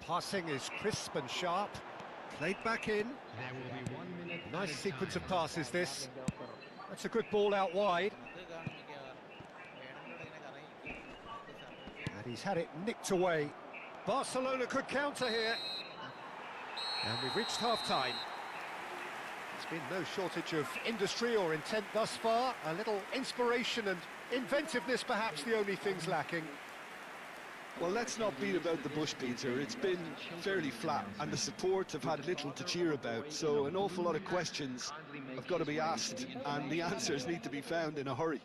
Passing is crisp and sharp. Played back in. Nice sequence of passes this. That's a good ball out wide. And he's had it nicked away. Barcelona could counter here. And we've reached half-time. There's been no shortage of industry or intent thus far. A little inspiration and inventiveness, perhaps the only things lacking. Well, let's not beat about the bush, Peter. It's been fairly flat, and the support have had little to cheer about, so an awful lot of questions have got to be asked, and the answers need to be found in a hurry.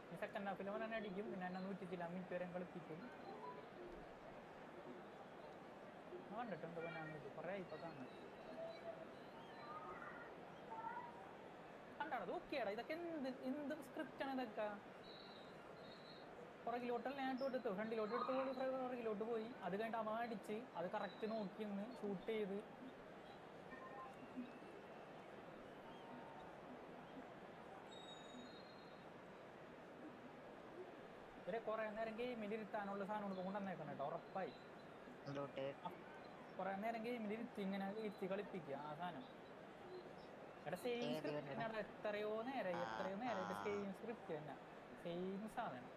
പുറകിലോട്ടല്ല ഞാൻ എടുത്തു ഫ്രണ്ടിലോട്ട് എടുത്ത് പുറകിലോട്ട് പോയി അത് കഴിഞ്ഞിട്ട് അമ്മ അടിച്ച് അത് കറക്റ്റ് നോക്കി നിന്ന് ഷൂട്ട് ചെയ്ത് ഇവരെ കുറെ നേരം ഗെയിമിലിരുത്താനുള്ള സാധനം കൊണ്ടുവന്നേക്കണം കേട്ടോ ഉറപ്പായി കുറെ നേരം ഗെയിമിലിരുത്തി ഇങ്ങനെ ഇരുത്തി കളിപ്പിക്കുക ആ സാധനം എടാ സെയിം സ്ക്രിപ്റ്റ് തന്നെയാണ് എത്രയോ നേരം സെയിം സ്ക്രിപ്റ്റ് തന്നെ സെയിം സാധനം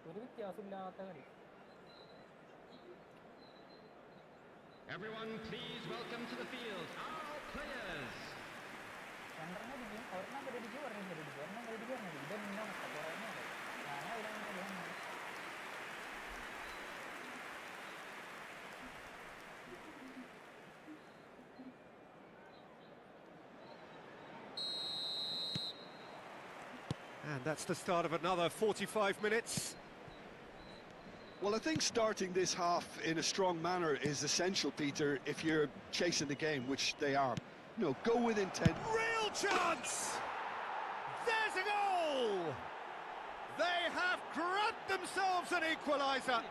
ഒരു വ്യത്യാസമില്ലാത്ത കളി. Everyone, please welcome to the field our players. And that's the start of another 45 minutes. Well, I think starting this half in a strong manner is essential, Peter, if you're chasing the game, which they are. No, go with intent. Real chance! There's a goal! They have grabbed themselves an equaliser.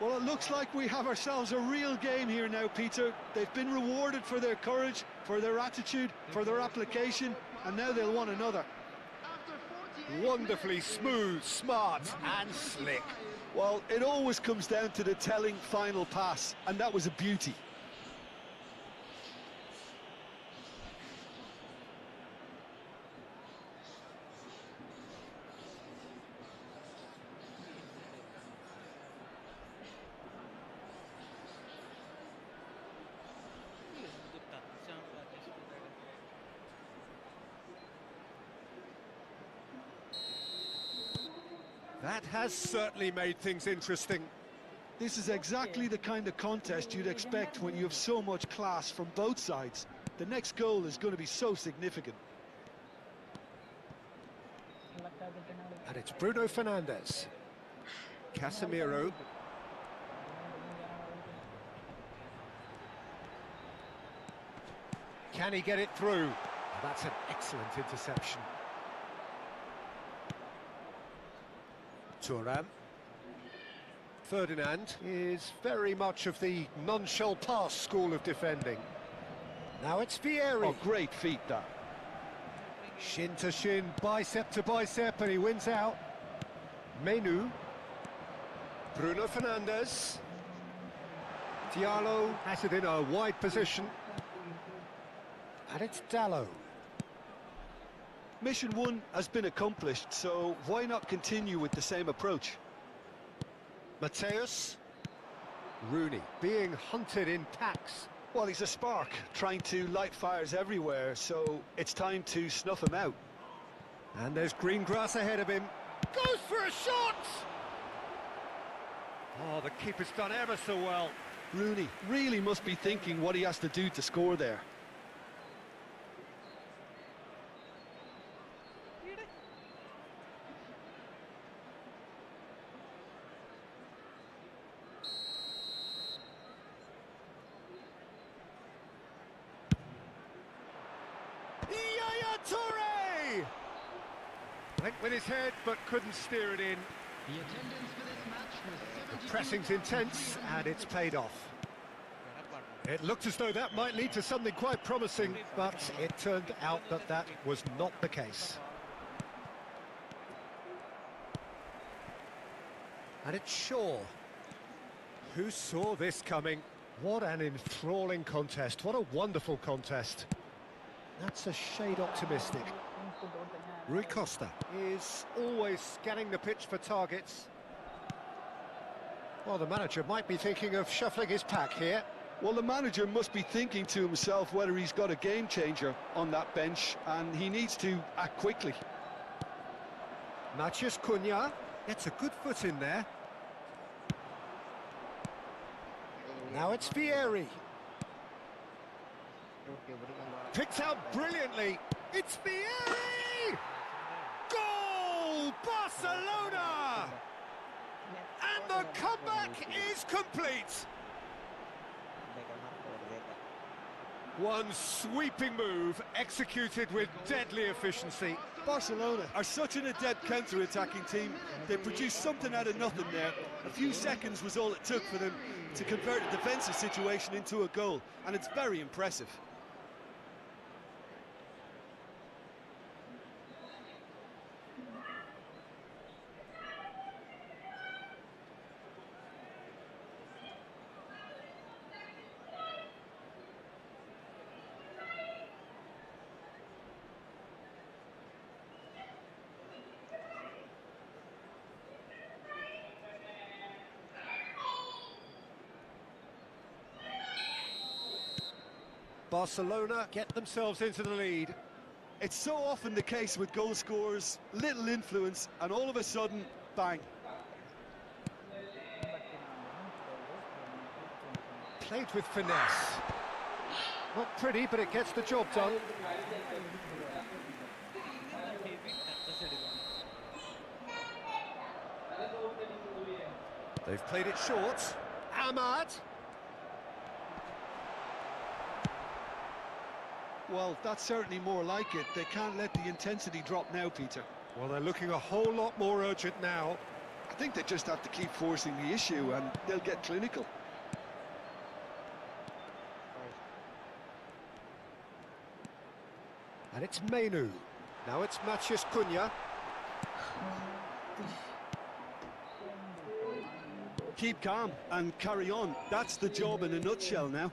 Well, it looks like we have ourselves a real game here now, Peter. They've been rewarded for their courage, for their attitude, for their application, and now they'll want another. Wonderfully smooth, smart and slick. Well, it always comes down to the telling final pass, and that was a beauty. That has certainly made things interesting. This is exactly the kind of contest you'd expect when you have so much class from both sides. The next goal is going to be so significant. And it's Bruno Fernandes. Casemiro. Can he get it through? That's an excellent interception. Thuram. Ferdinand is very much of the non-shell pass school of defending. Now it's Vieri. Oh, great feat that. Shin to shin, bicep to bicep, and he wins out. Menu. Bruno Fernandes. Diallo has it in a wide position. And it's Dallo. Mission 1 has been accomplished, so why not continue with the same approach? Mateus. Rooney being hunted in packs. Well, he's a spark, trying to light fires everywhere, so it's time to snuff him out. And there's green grass ahead of him. Goes for a shot! Oh, the keeper's done ever so well. Rooney really must be thinking what he has to do to score there. Went with his head, but couldn't steer it in. The pressing's intense, and it's paid off. It looked as though that might lead to something quite promising, but it turned out that that was not the case. And it's Shaw. Who saw this coming? What an enthralling contest. What a wonderful contest. That's a shade optimistic. Rui Costa is always scanning the pitch for targets. Well, the manager might be thinking of shuffling his pack here. Well, the manager must be thinking to himself whether he's got a game changer on that bench, and he needs to act quickly. Matheus Cunha gets a good foot in there. Now it's Vieri. Picked out brilliantly. It's Vieri! Goal! Barcelona! And the comeback is complete. One sweeping move executed with deadly efficiency. Barcelona are such an adept counter-attacking team. They produced something out of nothing there. A few seconds was all it took for them to convert a defensive situation into a goal, and it's very impressive. Barcelona get themselves into the lead. It's so often the case with goal scorers, little influence, and all of a sudden, bang. Played with finesse. Not pretty, but it gets the job done. They've played it short. Ahmad. Well, that's certainly more like it. They can't let the intensity drop now, Peter. Well, they're looking a whole lot more urgent now. I think they just have to keep forcing the issue and they'll get clinical. And it's Menu. Now it's Matheus Cunha. Keep calm and carry on. That's the job in a nutshell now.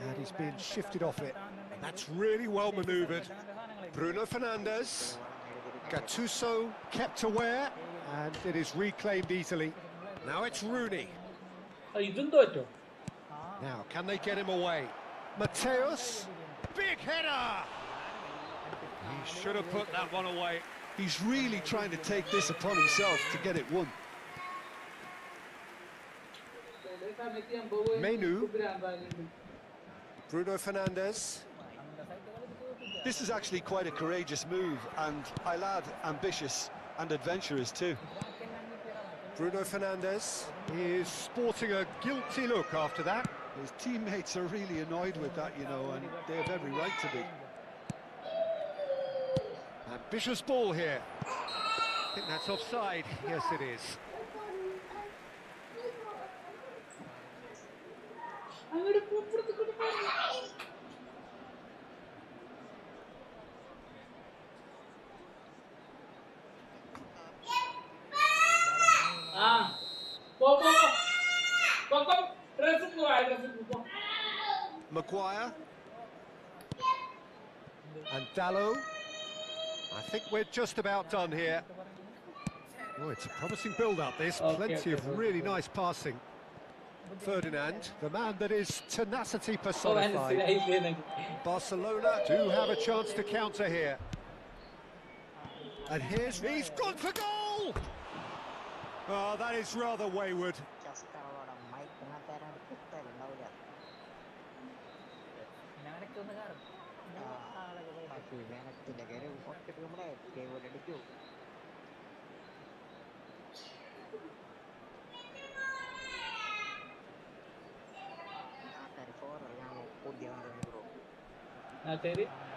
And he's been shifted off it. And that's really well manoeuvred. Bruno Fernandes. Gattuso kept aware. And it is reclaimed easily. Now it's Rooney. Now, can they get him away? Mateus. Big header! He should have put that one away. He's really trying to take this upon himself to get it won. Menu. Bruno Fernandes. This is actually quite a courageous move, and I'll add ambitious and adventurous too. Bruno Fernandes is sporting a guilty look after that. His teammates are really annoyed with that, you know, and they have every right to be. Ambitious ball here. I think that's offside. Yes, it is. Maguire. And Dallo. I think we're just about done here. Oh, it's a promising build-up, this. Plenty of really nice passing. Ferdinand, the man that is tenacity personified. Barcelona do have a chance to counter here. And he's gone for goal! Oh, that is rather wayward.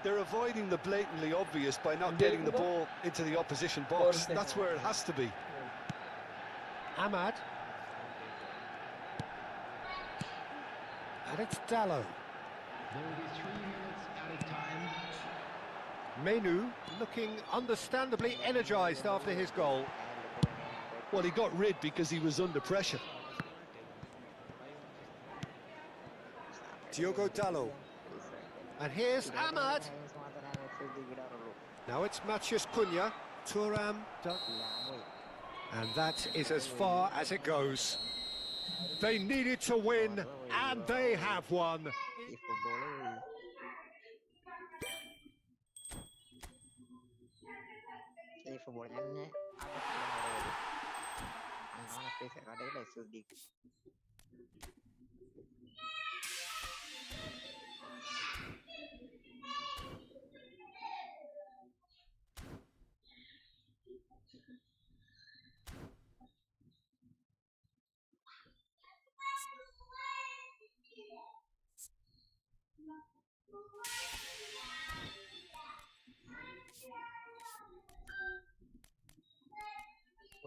They're avoiding the blatantly obvious by not getting the ball into the opposition box. That's where it has to be. Ahmad. And it's Dallo. Menu looking understandably energised after his goal. Well, he got rid because he was under pressure. Diogo Dalot. And here's Ahmad. Now it's Matheus Cunha. Thuram. And that is as far as it goes. They needed to win, and they have won.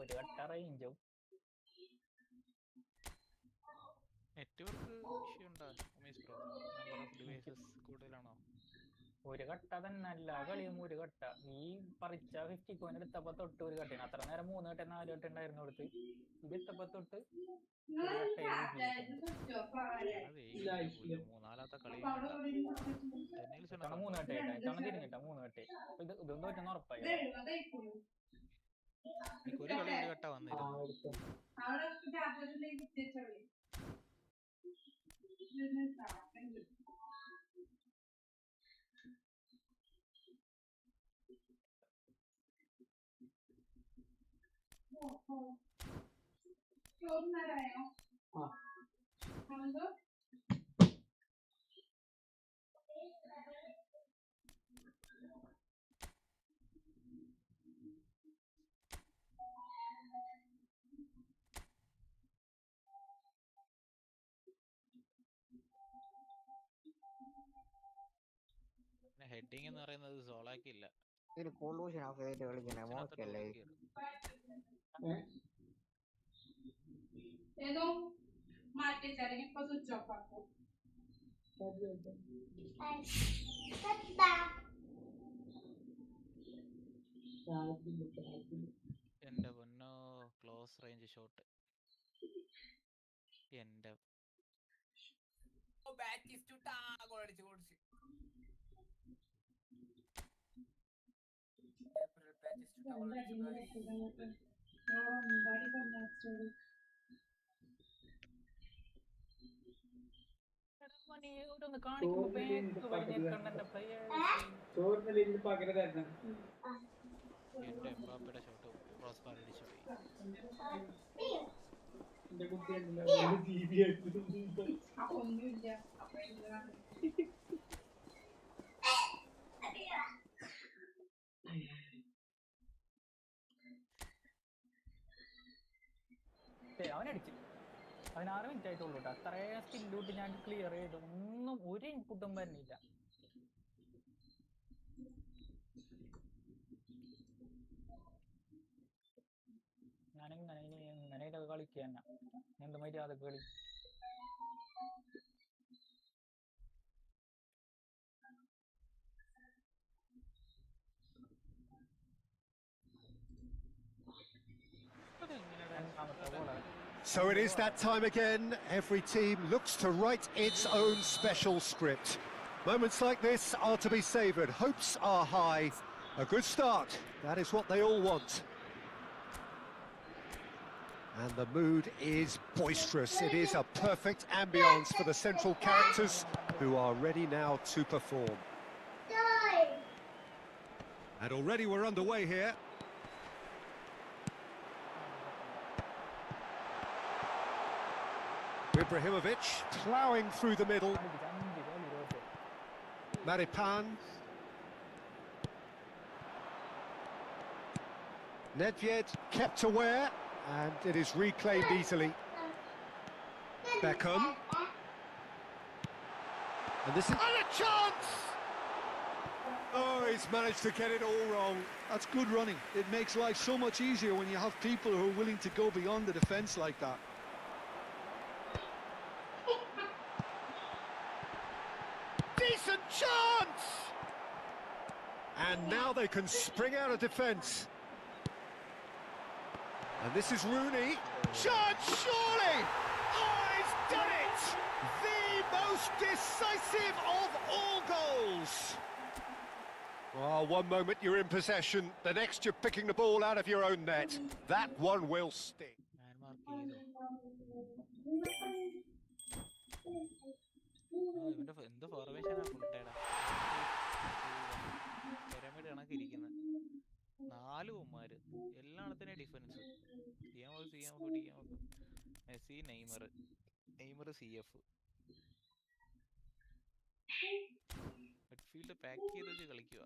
ഒരു കട്ട റേഞ്ചും network issue ഉണ്ടോ Umesh bro? Number of devices കൂടുതലാണോ? ഒരു കട്ട തന്നെ എല്ലാ കളിയും ഒരു കട്ട. ഈ പറിച്ച 50 കോയിൻ എടുത്തപ്പോ തൊട്ട് ഒരു കട്ടയാണ്. അത്ര നേരം 3 കട്ട 4 കട്ട ഉണ്ടായിരുന്നു കൊടുത്ത്. ഇത് എടുത്തപ്പോ തൊട്ട് മൂന്നാലാത്ത കളി 3 കട്ടയായിട്ടാ. ഇത്തവണ തിരിഞ്ഞിട്ടാ 3 കട്ടയെ. ഇതൊന്നും പറ്റുന്ന ഉറപ്പായി. എനിക്ക് ഒരു കളി ഒരു കട്ട വന്നിരുന്നു. ഹെഡിങ് എന്ന് പറയുന്നത് സോളാക്കി ഇല്ല. എന്റെ പൊന്നോ, ക്ലോസ് റേഞ്ച് ഷോട്ട്. എന്റെ എംബാപ്പയുടെ ഷോട്ട് ക്രോസ് ബാർ അടിച്ചു പോയി. അവനടിച്ചു. 16 മിനിറ്റ് ആയിട്ടുള്ളൂ കേട്ടോ. അത്രയും സ്കില്ലൂട്ട് ഞാൻ ക്ലിയർ ചെയ്തു. ഒന്നും ഒരു ഇൻപുട്ടും വരുന്നില്ല. ഞാനിങ്ങനെ ഇങ്ങനെ ഇതൊക്കെ കളിക്കുക തന്നെ. എന്തുമായിട്ട് അതൊക്കെ കളി. So it is that time again. Every team looks to write its own special script. Moments like this are to be savoured. Hopes are high. A good start. That is what they all want. And the mood is boisterous. It is a perfect ambience for the central characters who are ready now to perform. And already we're underway here. Ibrahimovic ploughing through the middle. Maripan. Nedved kept aware, and it is reclaimed easily. Beckham. And this is... And a chance! Oh, he's managed to get it all wrong. That's good running. It makes life so much easier when you have people who are willing to go beyond the defence like that. Decent chance! And now they can spring out of defence. And this is Rooney. Chance, surely! Oh, he's done it! The most decisive of all goals. Oh, one moment you're in possession, the next you're picking the ball out of your own net. That one will stick. ഇവന്റെ എന്ത് ഫോർമേഷനാ full ടൈഡാ pyramid കണക്ക് ഇരിക്കുന്നത് 4 ഉമ്മാര് എല്ലായിടത്തിനും defence Messi Neymar CF midfield pack ചെയ്ത് വെച്ച് കളിക്കുക.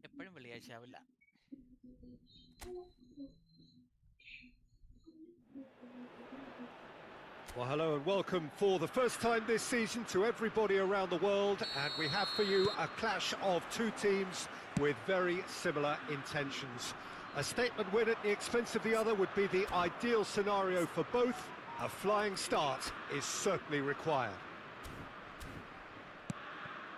എപ്പോഴും വെള്ളിയാഴ്ച ആവില്ല. Well, hello and welcome for the first time this season to everybody around the world, and we have for you a clash of two teams with very similar intentions. A statement win at the expense of the other would be the ideal scenario for both. A flying start is certainly required.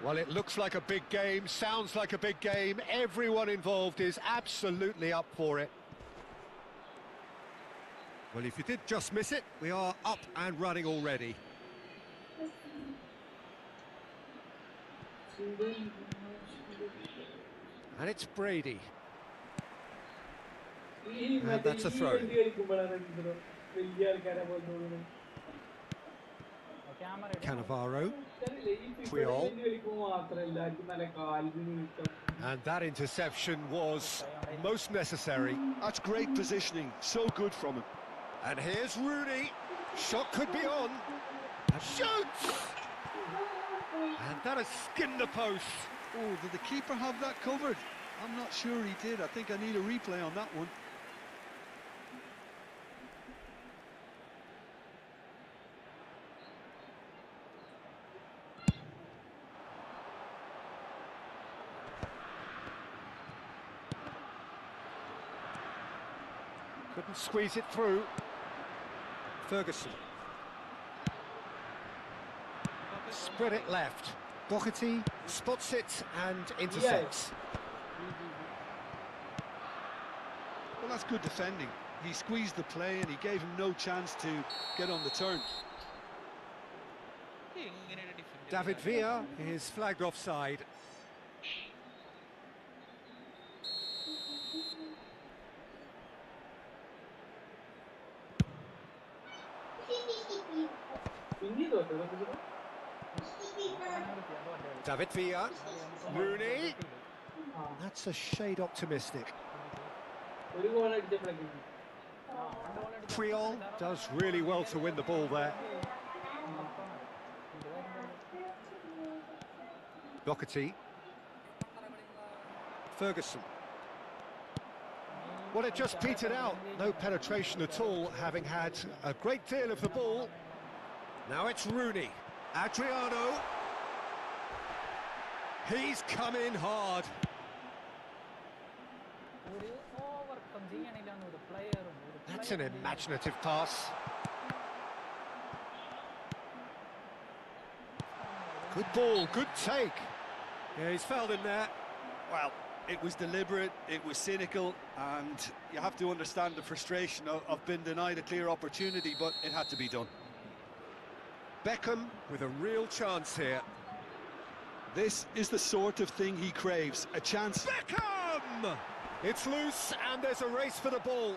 Well, it looks like a big game, sounds like a big game. Everyone involved is absolutely up for it. Well, if you did just miss it, we are up and running already. And it's Brady. And that's a throw. Cannavaro. Puyol. And that interception was most necessary. That's great positioning, so good from him. And here's Rooney. Shot could be on. And shoots! And that has skinned the post. Oh, did the keeper have that covered? I'm not sure he did. I think I need a replay on that one. Couldn't squeeze it through. Ferguson. Spread it left. Doherty spots it and intercepts. Well, that's good defending. He squeezed the play and he gave him no chance to get on the turn. David Villa is flagged offside. David Villa, Rooney. That's a shade optimistic. Puyol does really well to win the ball there. Doherty. Ferguson. Well, it just petered out. No penetration at all, having had a great deal of the ball. Now it's Rooney. Adriano. He's come in hard. That's an imaginative pass. Good ball, good take. Yeah, he's fouled in there. Well, it was deliberate, it was cynical, and you have to understand the frustration of being denied a clear opportunity, but it had to be done. Beckham with a real chance here. This is the sort of thing he craves, a chance. Beckham! It's loose and there's a race for the ball.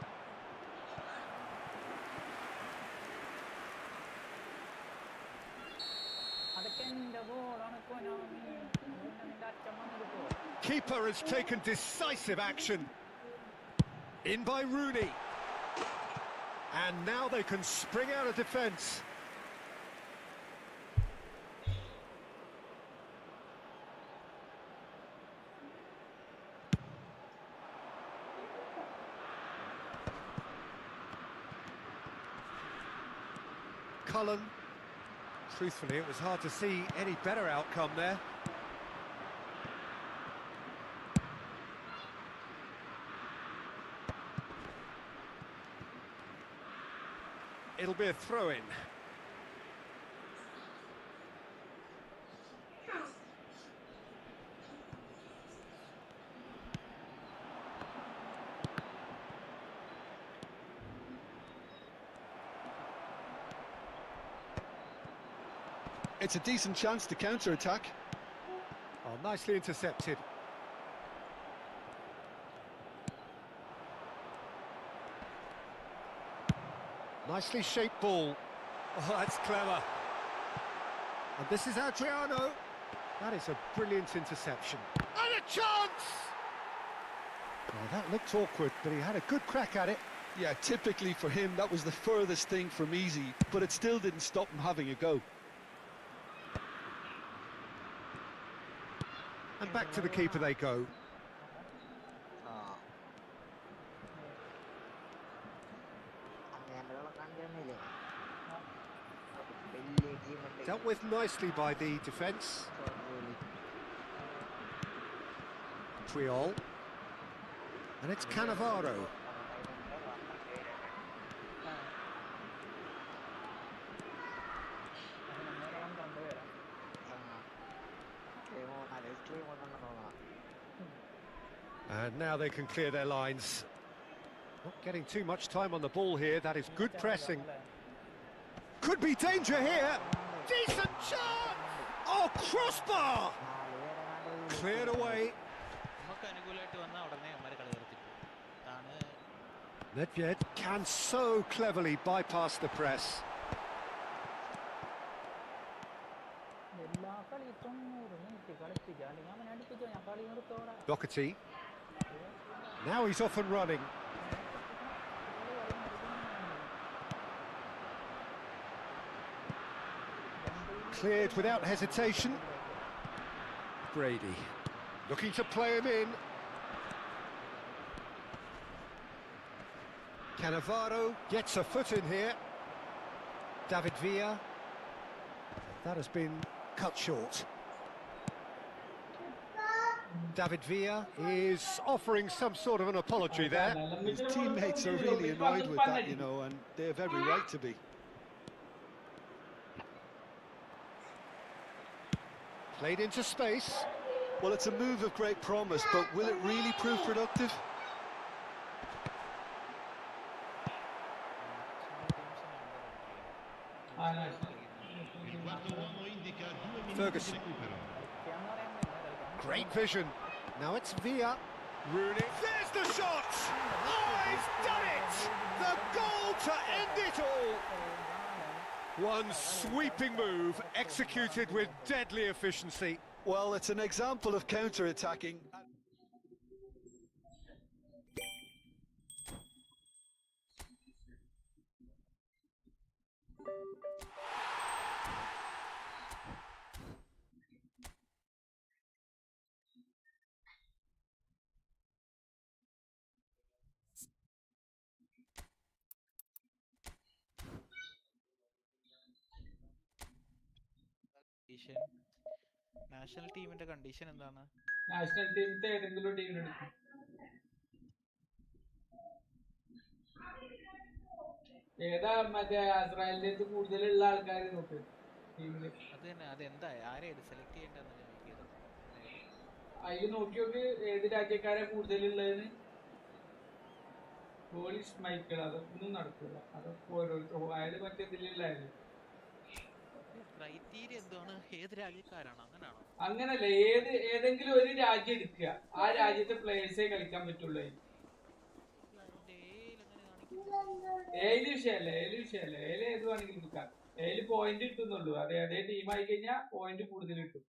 Keeper has taken decisive action. In by Rooney. And now they can spring out of defence. Cullen. Truthfully, it was hard to see any better outcome there. It'll be a throw-in. It's a decent chance to counter-attack. Oh, nicely intercepted. Nicely shaped ball. Oh, that's clever. And this is Adriano. That is a brilliant interception. And a chance! Oh, that looked awkward, but he had a good crack at it. Yeah, typically for him, that was the furthest thing from easy, but it still didn't stop him having a go. And back to the keeper they go. Dealt with nicely by the defence. Triol. And it's Cannavaro. And now they can clear their lines. Not getting too much time on the ball here. That is good pressing. Could be danger here. Decent shot! Oh, crossbar! Cleared away. Nedved can so cleverly bypass the press. Doherty. Now he's off and running. Cleared without hesitation. Brady looking to play him in. Cannavaro gets a foot in here. David Villa. That has been cut short. David Villa is offering some sort of an apology there. His teammates are really annoyed with that, you know, and they have every right to be. Played into space. Well, it's a move of great promise, but will it really prove productive? Ferguson. Great vision. Now it's Villa. Rooney. There's the shot! Oh, he's done it! The goal to end it all! One sweeping move, executed with deadly efficiency. Well, it's an example of counter-attacking. National ടീമിന്റെ condition എന്താണ്? National ടീമിന്റെ ഏതെങ്കിലും ടീമിനെടുക്കും. ഏതാ മറ്റേ ഇസ്രായേലിന്റെ കൂടുതലുള്ള ആൾക്കാർ നോക്ക് ടീമില്. അത് തന്നെ, അതെന്താ ആരെയാണ് സെലക്ട് ചെയ്യേണ്ടതെന്ന് നോക്കിയത്. അതിൽ നോക്കി നോക്ക് ഏത് രാജ്യക്കാരെ കൂടുതലുള്ളതെന്ന്. പോളിഷ് മൈക്കിൾ അതൊന്നും നടക്കില്ല. അതൊക്കെ ഓരോരുത്തർ അയാൾ മറ്റേ ഇതിലുള്ളായിരുന്നു. ക്രൈറ്റീരിയ എന്താണ്? ഏത് രാജ്യക്കാരാണ്? അങ്ങനെയാണോ? അങ്ങനല്ല, ഏതെങ്കിലും ഒരു രാജ്യം എടുക്കുക, ആ രാജ്യത്തെ പ്ലേയേഴ്സേ കളിക്കാൻ പറ്റുള്ളൂ. ഏഴ് വിഷയല്ല ഏഴ് ഏത് വേണമെങ്കിലും എടുക്കാം. ഏഴ് പോയിന്റ് കിട്ടുന്നുള്ളൂ. അതേ ടീം ആയി കഴിഞ്ഞാൽ പോയിന്റ് കൂടുതൽ കിട്ടും.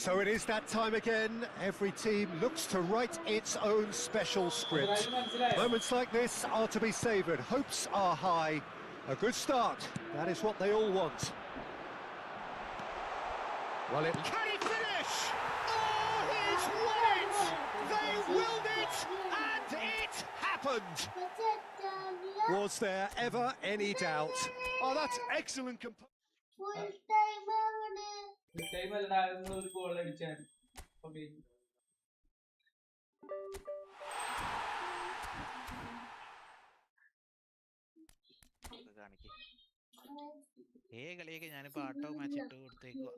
So it is that time again. Every team looks to write its own special script. Moments like this are to be savoured. Hopes are high. A good start. That is what they all want. Well, can he finish? Oh, he's won it! They willed it, and it happened! Was there ever any doubt? Oh, that's excellent കളിയൊക്കെ ഞാനിപ്പോ ആട്ടോ match ഇട്ട് കൊടുത്തേക്കുക.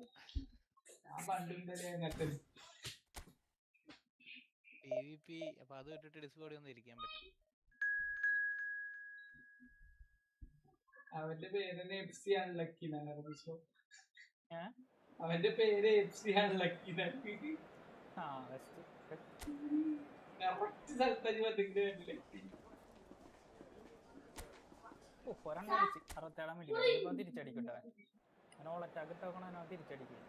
PvP അപ്പൊ അത് ഇട്ടിട്ട് ഡിസ്കോഡിൽ ഒന്ന് ഇരിക്കാൻ പറ്റും. അവന്റെ പേര് FC ആണ് ലക്കി. അവന്റെ പേര് FC ആണ് ലക്കി. കറക്റ്റ് സ്ഥലത്തേക്ക് വന്നിട്ട് ലക്കി. 67 മിനിറ്റ് തിരിച്ചടിക്കട്ടെ. ഓളറ്റാക്ക് ഇട്ടോക്കണ തിരിച്ചടിക്കും.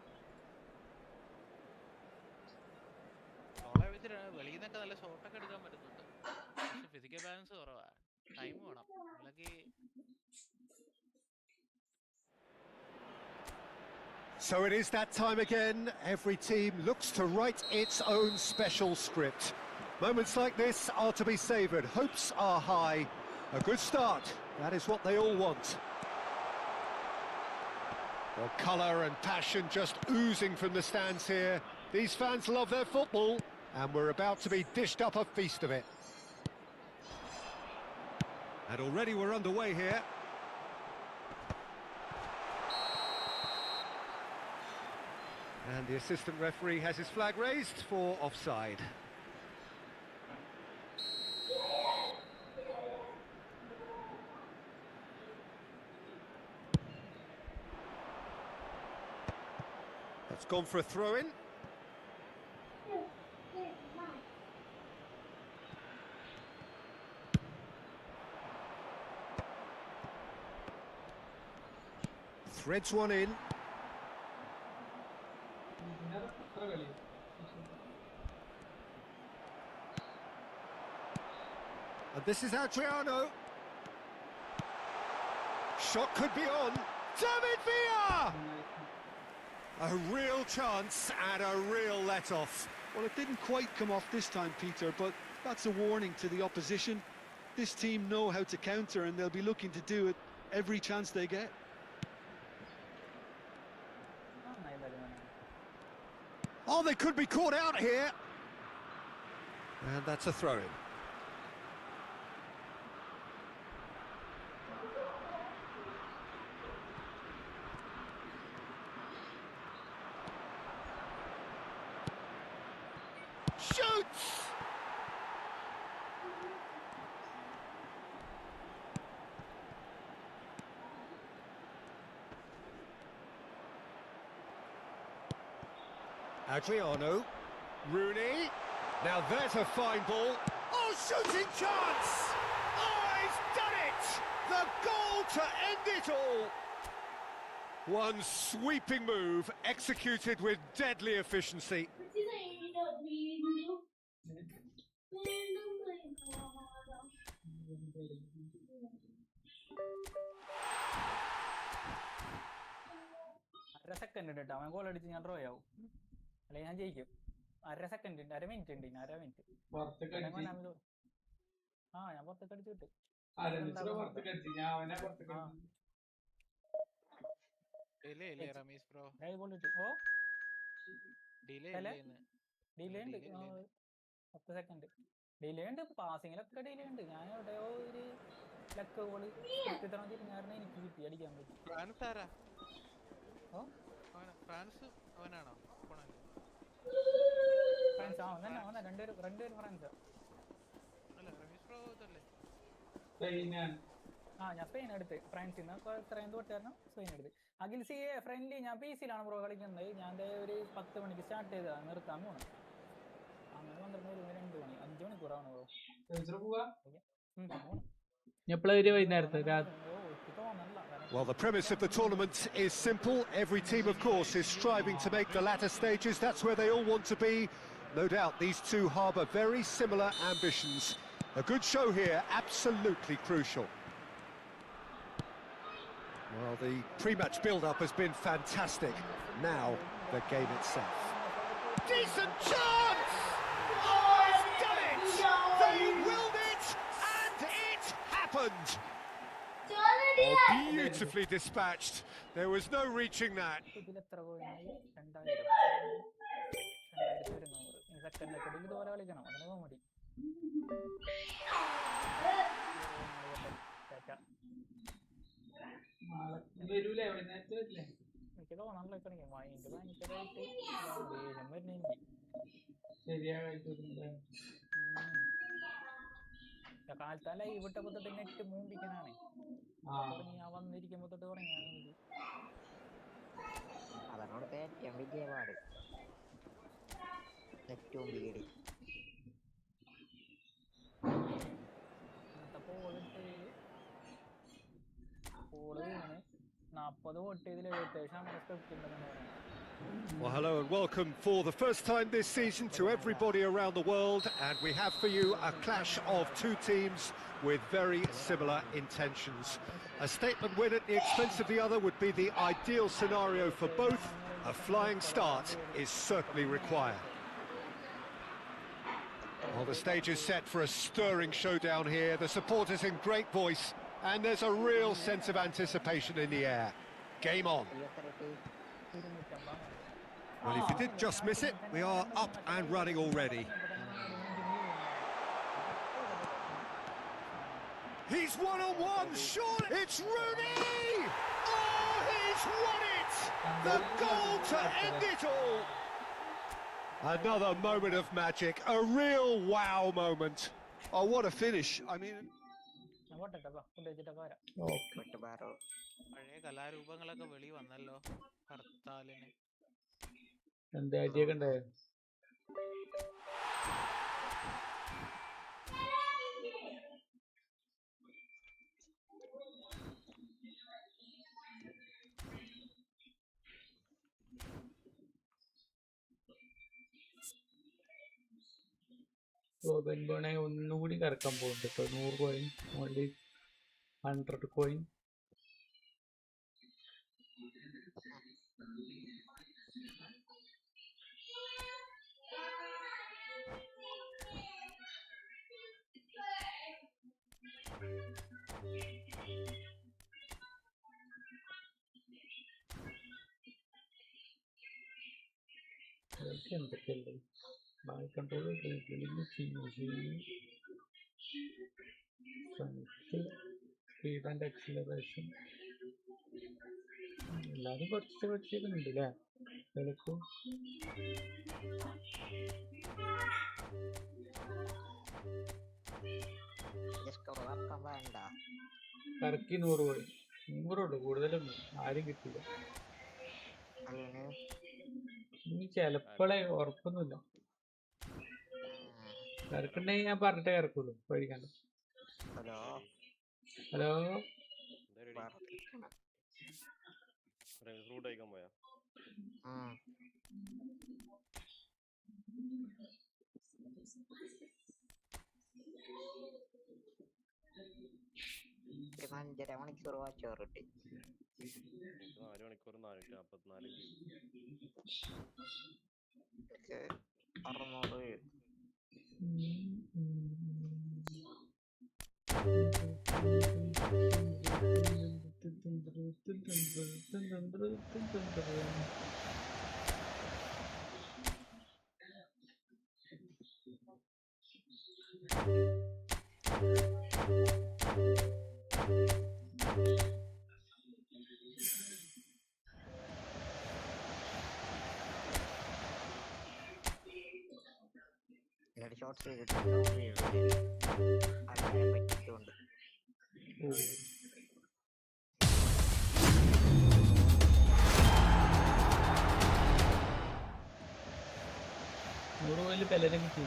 വെളിയിൽ നിന്നൊക്കെ നല്ല ഷോട്ടൊക്കെ എടുക്കാൻ പറ്റുന്നുണ്ട്. പക്ഷെ ഫിസിക്കൽ ബാലൻസ് കുറവാ. ടൈം വേണം. So it is that time again. Every team looks to write its own special script. Moments like this are to be savoured. Hopes are high. A good start. That is what they all want. Well, colour and passion just oozing from the stands here. These fans love their football, and we're about to be dished up a feast of it. And already we're underway here. And the assistant referee has his flag raised for offside. That's gone for a throw-in. Threads one in. And this is Adriano. Shot could be on. David Villa! A real chance and a real let-off. Well, it didn't quite come off this time, Peter, but that's a warning to the opposition. This team know how to counter, and they'll be looking to do it every chance they get. Oh, they could be caught out here. And that's a throw-in. Shoots! Adriano, Rooney, now there's a fine ball. Oh, shooting chance! Oh, he's done it! The goal to end it all! One sweeping move, executed with deadly efficiency. Second ഉണ്ട് കേട്ടോ. അവൻ goal അടിച്ച് ഞാൻ draw ആവും, അല്ലെങ്കിൽ ഞാൻ ജയിക്കും. Second ഉണ്ട്, മിനിറ്റ് ഉണ്ട്. മിനിറ്റ്. ഞാൻ പുറത്തേക്ക് അടിച്ചു കിട്ടും. ഡിലേ ഉണ്ട്, 10 സെക്കൻഡ് ഡിലേ ഉണ്ട്. പാസിങ്ങിലൊക്കെ ഡിലേ ഉണ്ട്. ഞാൻ എവിടെയോ ഒരു ലക്ക് ഗോള് തിരിഞ്ഞാറിനെ എനിക്ക് കിട്ടി അടിക്കാൻ പറ്റും. ഫ്രാൻസ് അവനാണോ? ഫ്രാൻസ് രണ്ടുപേരും ഫ്രാൻസ്. അല്ല രമേശ് ബ്രോ ഇതല്ലേ? ഞാൻ സ്പെയിൻ എടുത്ത്. ഫ്രാൻസിൽ നിന്ന് ഇത്രയും തൊട്ടായിരുന്നു സ്പെയിൻ എടുത്ത്. അഖിൽ സി ഫ്രണ്ട്ലി ഞാൻ PC-യിലാണ് ബ്രോ കളിക്കുന്നത്. ഞാൻ ഒരു 10 മണിക്ക് സ്റ്റാർട്ട് ചെയ്തതാണ്, നിർത്താൻ പോകണം. അങ്ങനെ 12 മണി 2 മണി 5 മണിക്കൂറാണ് bro. Well, the premise of the tournament is simple. Every team, of course, is striving to make the latter stages. That's where they all want to be. No doubt these two harbour very similar ambitions. A good show here, absolutely crucial. Well, the pre-match build-up has been fantastic. Now, the game itself. Decent chance! Oh, he's done it! They willed it, and it happened! Oh, beautifully dispatched. There was no reaching that. എനിക്ക് തോന്നാനുള്ള mind ഭയങ്കരമായിട്ട് ദേഷ്യം വരുന്ന കാലത്താ live ഇട്ടപ്പോ തൊട്ട് net മൂമ്പിക്കാനാണ് തുടങ്ങി. ഞാൻ വന്നിരിക്കുമ്പോ തൊട്ട് തുടങ്ങിയാണ് എനിക്ക്. അതോട് ഏറ്റവും വലിയ പാട് നെറ്റ് മൂമ്പിക്കടി. ഇന്നത്തെ പോള് വീണ് 40 വോട്ട് ചെയ്തിൽ 77% സ്ക്രിപ്റ്റ് ഉണ്ടെന്നാണ് പറയുന്നത്. Well, hello and welcome for the first time this season to everybody around the world, and we have for you a clash of two teams with very similar intentions. A statement win at the expense of the other would be the ideal scenario for both. A flying start is certainly required. Well, the stage is set for a stirring showdown here. The supporters in great voice, and there's a real sense of anticipation in the air. Game on. Well, if you did just miss it, we are up and running already. He's one-on-one, sure! It's Rooney! Oh, he's won it! The goal to end it all! Another moment of magic, a real wow moment. Oh, what a finish. I mean... പഴയ കലാരൂപങ്ങളൊക്കെ വെളി വന്നല്ലോ. ഹർത്താലിന് എന്താ അടിയൊക്കെ ഉണ്ടായോ? ഒന്നുകൂടി കറക്കാൻ പോകുന്നുണ്ട് കേട്ടോ. 100 കോയിൻ, ഓൺലി 100 കോയിൻ. എന്തൊക്കെയല്ലേ ball control, speed and acceleration എല്ലാരും കുറച്ചൊക്കെ ഉണ്ട് അല്ലേ കളിക്കും. കറക്കി 100 കോടി 100 കൂടുതലൊന്നും ആരും കിട്ടില്ല. ഇനി ചെലപ്പോഴേ ഉറപ്പൊന്നുമില്ല. കറക്കുണ്ടെങ്കിൽ ഞാൻ പറഞ്ഞിട്ടേ കറക്കുള്ളൂ, പേടിക്കണ്ട. ഹലോ ഫ്രൂട്ട് കഴിക്കാൻ പോയാ? ഒരു 5.5 മണിക്കൂർ വാച്ചോറ് കിട്ടി. 4 മണിക്കൂർ 444 600. ഷോർട്സ് ചെയ്തിട്ട് ആൾക്കാരെ പറ്റിച്ചുകൊണ്ട് $100 പലരും കിട്ടി.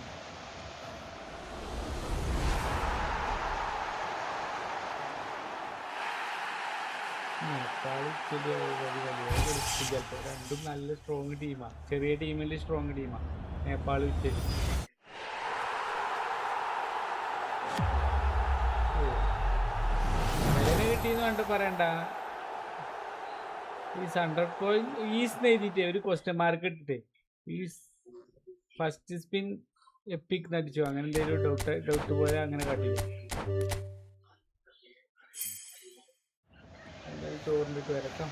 നേപ്പാൾ ചിലപ്പോ രണ്ടും നല്ല സ്ട്രോങ് ടീമാ. ചെറിയ ടീമിൽ സ്ട്രോങ് ടീമാ നേപ്പാൾ ഇറ്റലി. പലരും കിട്ടിയെന്ന് കണ്ട് പറയണ്ട. ഈ 100 പോയിന്റ് ഈസ് എഴുതിട്ടേ ഒരു ക്വസ്റ്റ്യൻ മാർക്ക് ഇട്ടിട്ടേ ഈ ഫസ്റ്റ് സ്പിൻ എപ്പിക് നടിച്ചു, അങ്ങനെ എന്തെങ്കിലും ഡൗട്ട് പോലെ അങ്ങനെ കാട്ടില്ല. എന്തായാലും ചോറിണ്ടിട്ട് വരട്ടോ.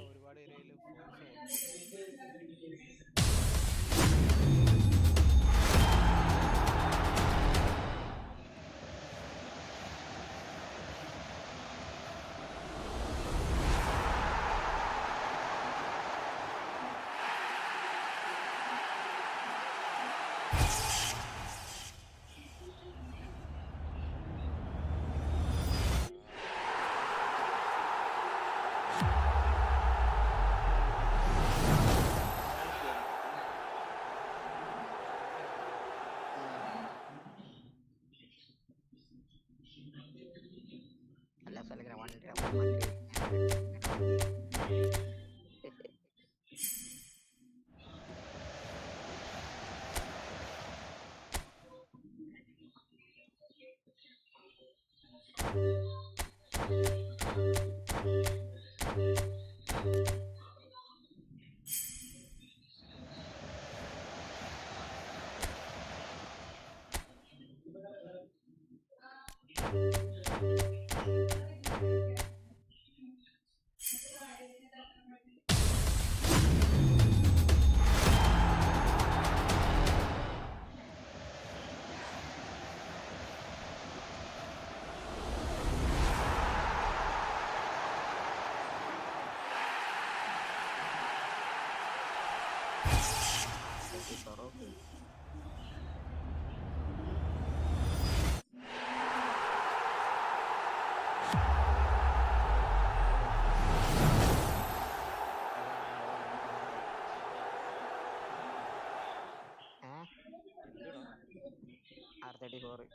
ഒരുപാട് ഏരിയയിൽ ഫോൾസ് R34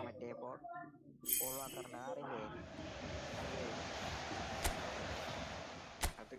മറ്റേ പോൾ വാക്കറിന്റെ ആറില്ലേ അത്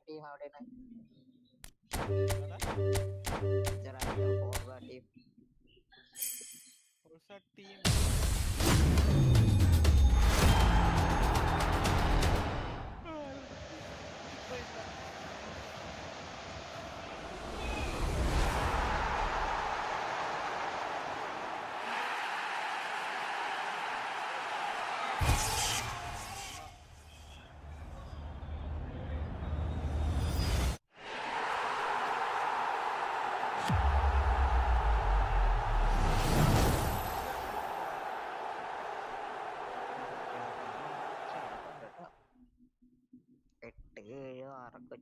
ടീം അവിടെയാണ് ടീം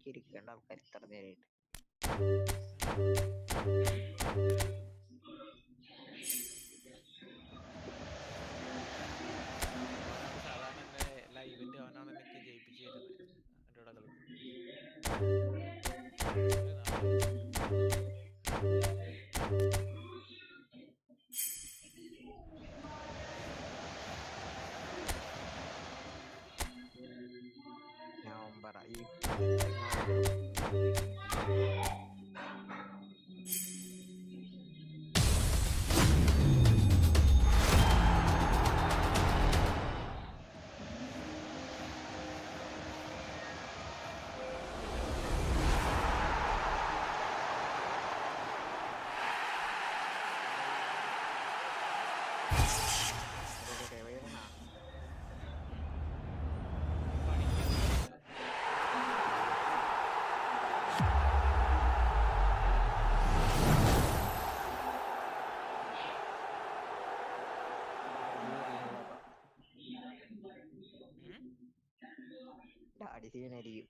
ചിരിക്കേണ്ട ആൾക്കാർ ഇത്ര നേരായിട്ട് സാധാരണ എന്റെ എല്ലാ ഇവന്റ് അവനാണ് എനിക്ക് ജയിപ്പിച്ചു തരുന്നത് എന്റെ കൂടെ കളിക്കും. അടിസീനായിരിക്കും.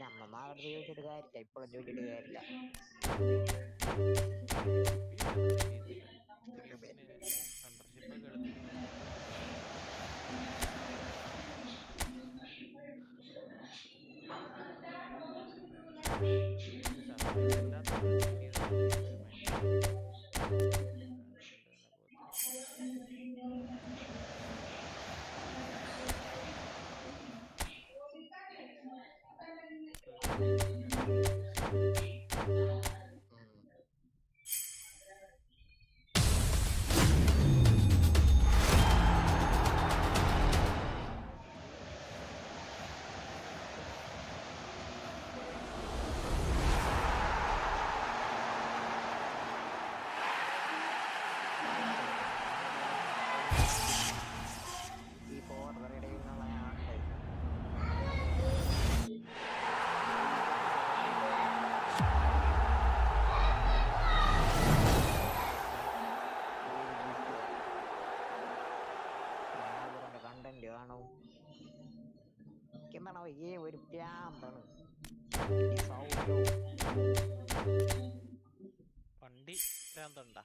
നമ്മമാരുടെ ചോദിച്ചിട്ട് കാര്യമില്ല, ഇപ്പോഴും ചോദിച്ചിട്ട് കാര്യമില്ല. മെമ്പർഷിപ്പ് ഒക്കെ എടുത്തിട്ട് സബ്സ്ക്രൈബ് എല്ലാത്തവരും ജോയിൻ ചെയ്താൽ എന്താണോ ഈ ഒരു പ്രാന്താണ് വണ്ടി ഭ്രാന്തണ്ടാ.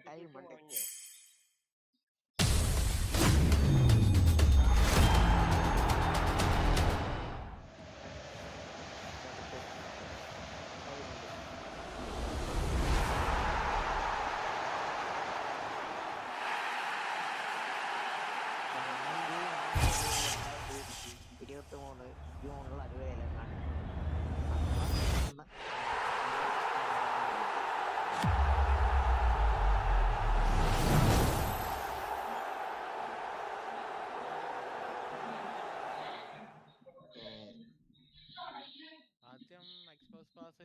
ടൈം ഉണ്ട്. ജൂണിൽ അത് വേലങ്ങാണ്. ആദ്യം എക്സ്പോസ് പാസ്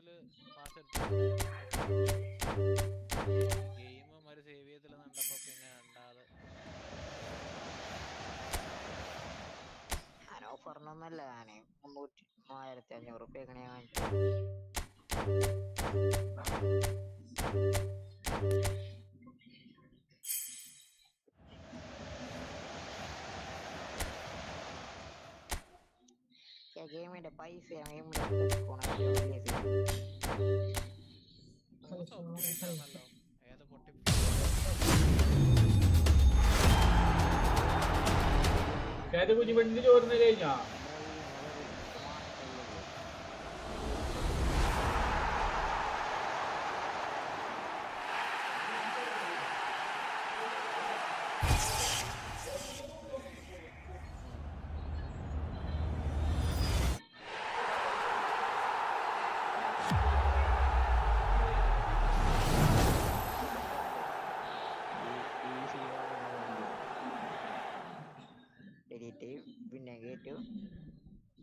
ഗെയിം ഒരു സേവ് ചെയ്തില്ല കണ്ടപ്പോ പിന്നെ രണ്ടാമത് ഞാൻ ഓഫറിനൊന്നല്ല, ഞാന് 3500 എങ്ങനെ വാങ്ങിച്ചു. ഗെയിമിന്റെ പൈസ കുഞ്ഞിപ്പെണ്ണിന്റെ ചോറിന് കഴിഞ്ഞോ? പിന്നെ കേട്ടു,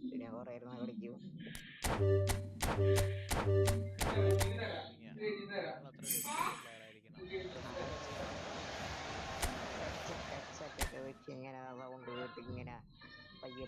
പിന്നെ കുറെ ഇരുന്ന് കളിക്കും. ഹെഡ്സെറ്റ് വെച്ച് ഇങ്ങനെ സൗണ്ട് കേട്ട് ഇങ്ങനെ പയ്യെ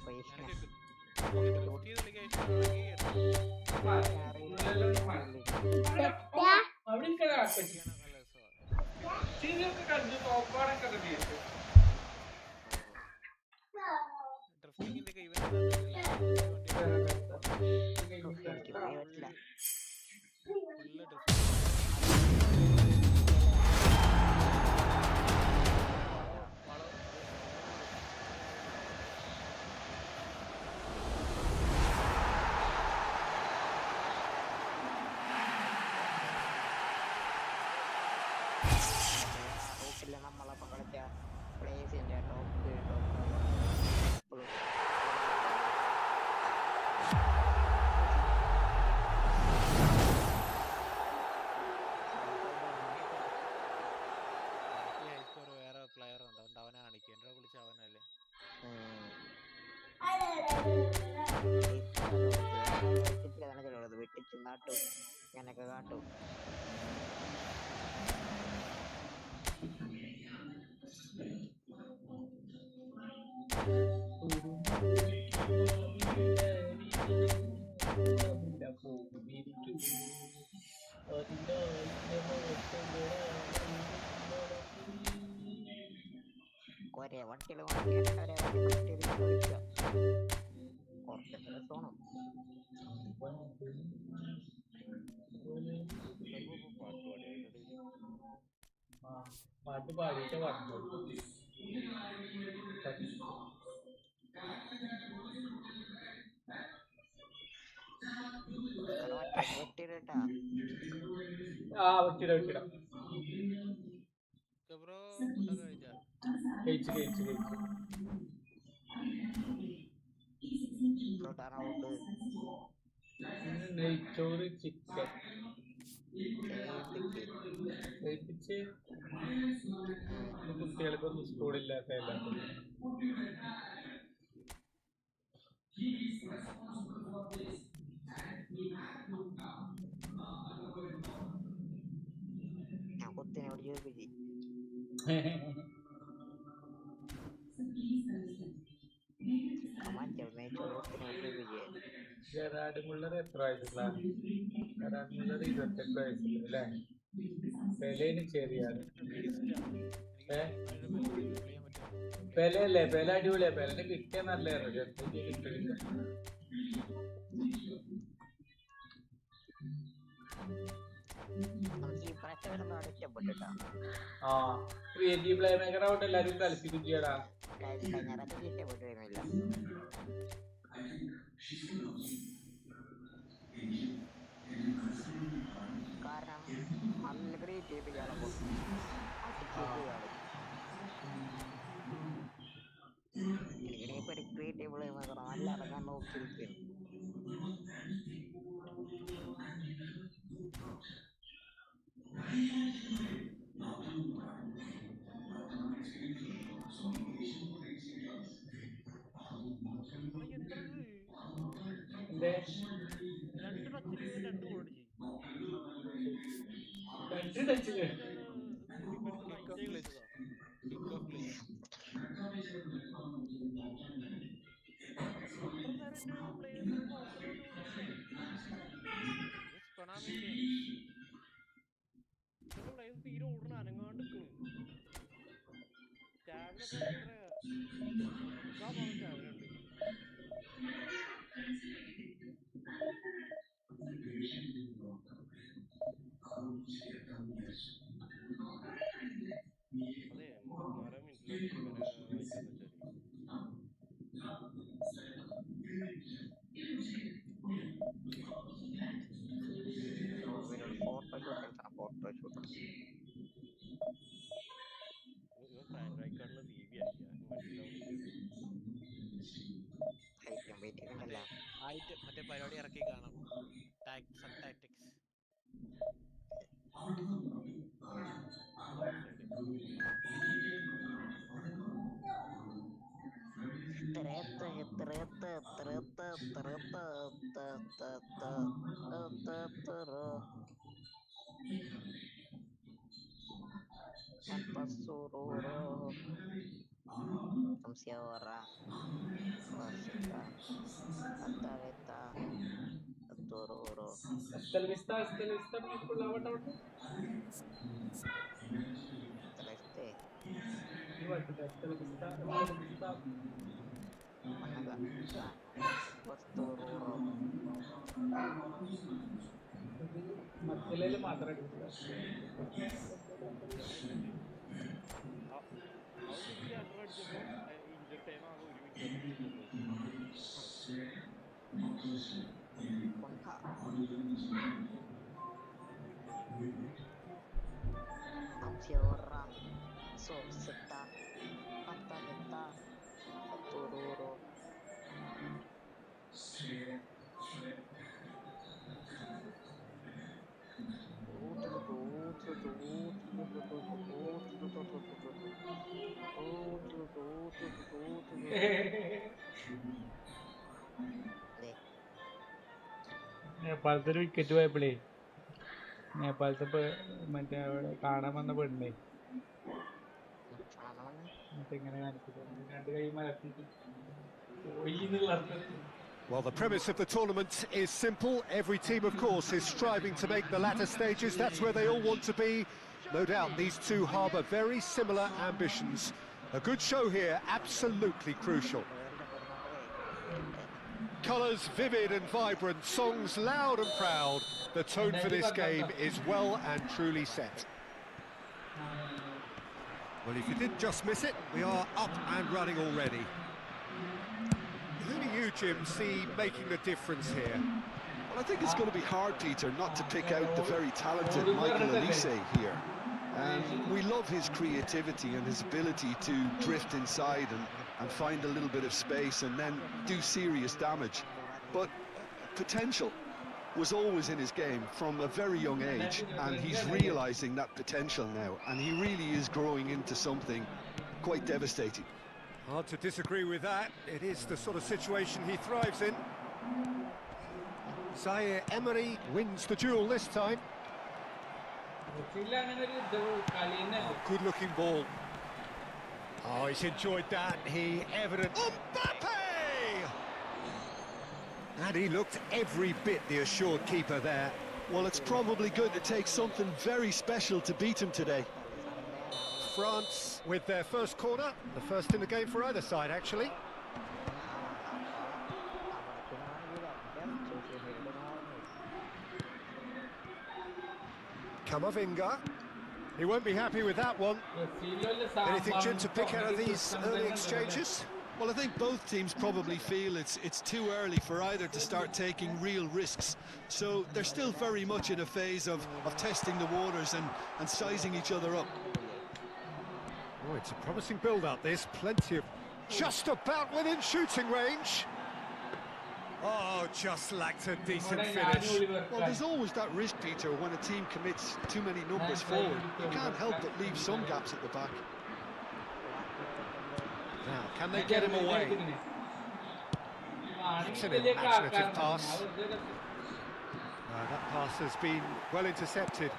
നമ്മളപ്പം കളിച്ച പ്ലേസിന്റെ ടോപ്പ് വേറെ പ്ലെയർ ഉണ്ട്, അവനെ കാണിക്കും. എന്റെ വിളിച്ച അവനല്ലേ വെട്ടിച്ചു നാട്ടും ഞാനൊക്കെ കാട്ടും. ഒരേ വട്ടിയിൽ ഒരേ വട്ടി കളിക്കുക കുറച്ചൊക്കെ രസമാണ്. പാട്ട് പാടിയിട്ട് പറഞ്ഞു വെട്ടിയിട്ടാ വെട്ടിട ബ്രോ ഫുഡൊക്കെ കഴിച്ചാ? കഴിച്ചു നെയ്ച്ചോറ് ചിക്കൻ കഴിപ്പിച്ച്. കുട്ടികൾക്കൊന്നും സ്കൂളില്ലാത്ത ഞാൻ കുത്തിനോട് ചോദിപ്പിച്ചു നെയ്ച്ചോറ് കുത്തിനോട് ചോദിപ്പിച്ചേ ജെറാഡ് മുള്ളർ എത്ര വയസ്സുള്ള? ജെറാഡ് മുള്ളർ 28 വയസ്സുള്ള അല്ലേ? പെലേന് ചെറിയാണ്. പെലല്ലേ? പെല അടിപൊളിയാ. പെലന് കിട്ടിയ നല്ലായിരുന്നു. ചെറുപ്പത്തിൽ കിട്ടില്ല. ആ ക്രിയേറ്റീവ് പ്ലേ മേക്കർ ആവട്ടെ എല്ലാരും കളിപ്പിക്കും ചെയ്യടാ. കാരണം നല്ല ക്രിയേറ്റ് ചെയ്യിപ്പിക്കാളപ്പോ എനിക്കിപ്പോ ഒരു ക്രിയേറ്റീവ് പ്ലേ മേക്കർ നല്ല ഇറങ്ങാൻ നോക്കിയിരിക്കുന്നു. രണ്ട് ടച്ചില് 2 ഗോൾ അടിച്ചു. അത്ര നേരമായിട്ട് പ്ലേയേഴ്സ് കോൺസെൻട്രേറ്റ് കൊടുക്കണ്ടേ? ഇതൊക്കെ പ്ലേയേഴ്സ് തീരെ ഓടണ അനങ്ങാണ്ട് നിക്കണ്. സ്റ്റാമിനൊക്കെ എത്ര മുക്കാ ഭാഗം സ്റ്റാമിന ഉണ്ട്. അതെ 84 മിനിറ്റിലോട്ട് ഇങ്ങനെ വായിക്കാന്ന് വെച്ചാല് ഫ്രാങ്ക് റൈക്കാർഡിന്റെ CV അയക്കാം മനസ്സിലാവണില്ല. മറ്റേ പരിപാടി ഇറക്കി കാണാം. Sub tactics. അവൻ ഈ അണ്ടർ അടിച്ചപ്പോ ഇഞ്ചർ ടൈം ആകെ 1 മിനിറ്റ് വന്നിട്ടുള്ളൂ. നേപ്പാളത്തെ ഒരു വിക്കറ്റ് പോയപ്പോഴേ നേപ്പാളത്തെ മറ്റേ അവിടെ കാണാൻ വന്ന പെണ്ണേ ഇങ്ങനെ കാണിച്ചിട്ട് 2 കൈ മലർത്തിട്ട് പോയി എന്നുള്ള അർത്ഥത്തിൽ. Well, the premise of the tournament is simple. Every team, of course, is striving to make the latter stages. That's where they all want to be. No doubt these two harbour very similar ambitions. A good show here, absolutely crucial. Colours vivid and vibrant, songs loud and proud. The tone for this game is well and truly set. Well, if you did just miss it, we are up and running already. Who do you, Jim, see making the difference here? Well, I think it's going to be hard, Peter, not to pick out the very talented Michael Elise here. And we love his creativity and his ability to drift inside and find a little bit of space and then do serious damage. But potential was always in his game from a very young age, and he's realising that potential now, and he really is growing into something quite devastating. Hard to disagree with that. It is the sort of situation he thrives in. Zaire Emery wins the duel this time. Good-looking ball. Oh, he's enjoyed that. He evidently... Mbappe! And he looked every bit the assured keeper there. Well, it's probably going to take something very special to beat him today. France with their first corner, the first in the game for either side, actually. Kamavinga. He won't be happy with that one. Anything, Jim, to pick out of these early exchanges? Well, I think both teams probably feel it's too early for either to start taking real risks. So they're still very much in a phase of testing the waters and sizing each other up. Oh, it's a promising build-up, this. Plenty of... Just about within shooting range. Oh, just lacked a decent finish. Well, there's always that risk, Peter, when a team commits too many numbers forward. You can't help but leave some gaps at the back. Now, can they get him away? It's an imaginative pass. That pass has been well intercepted.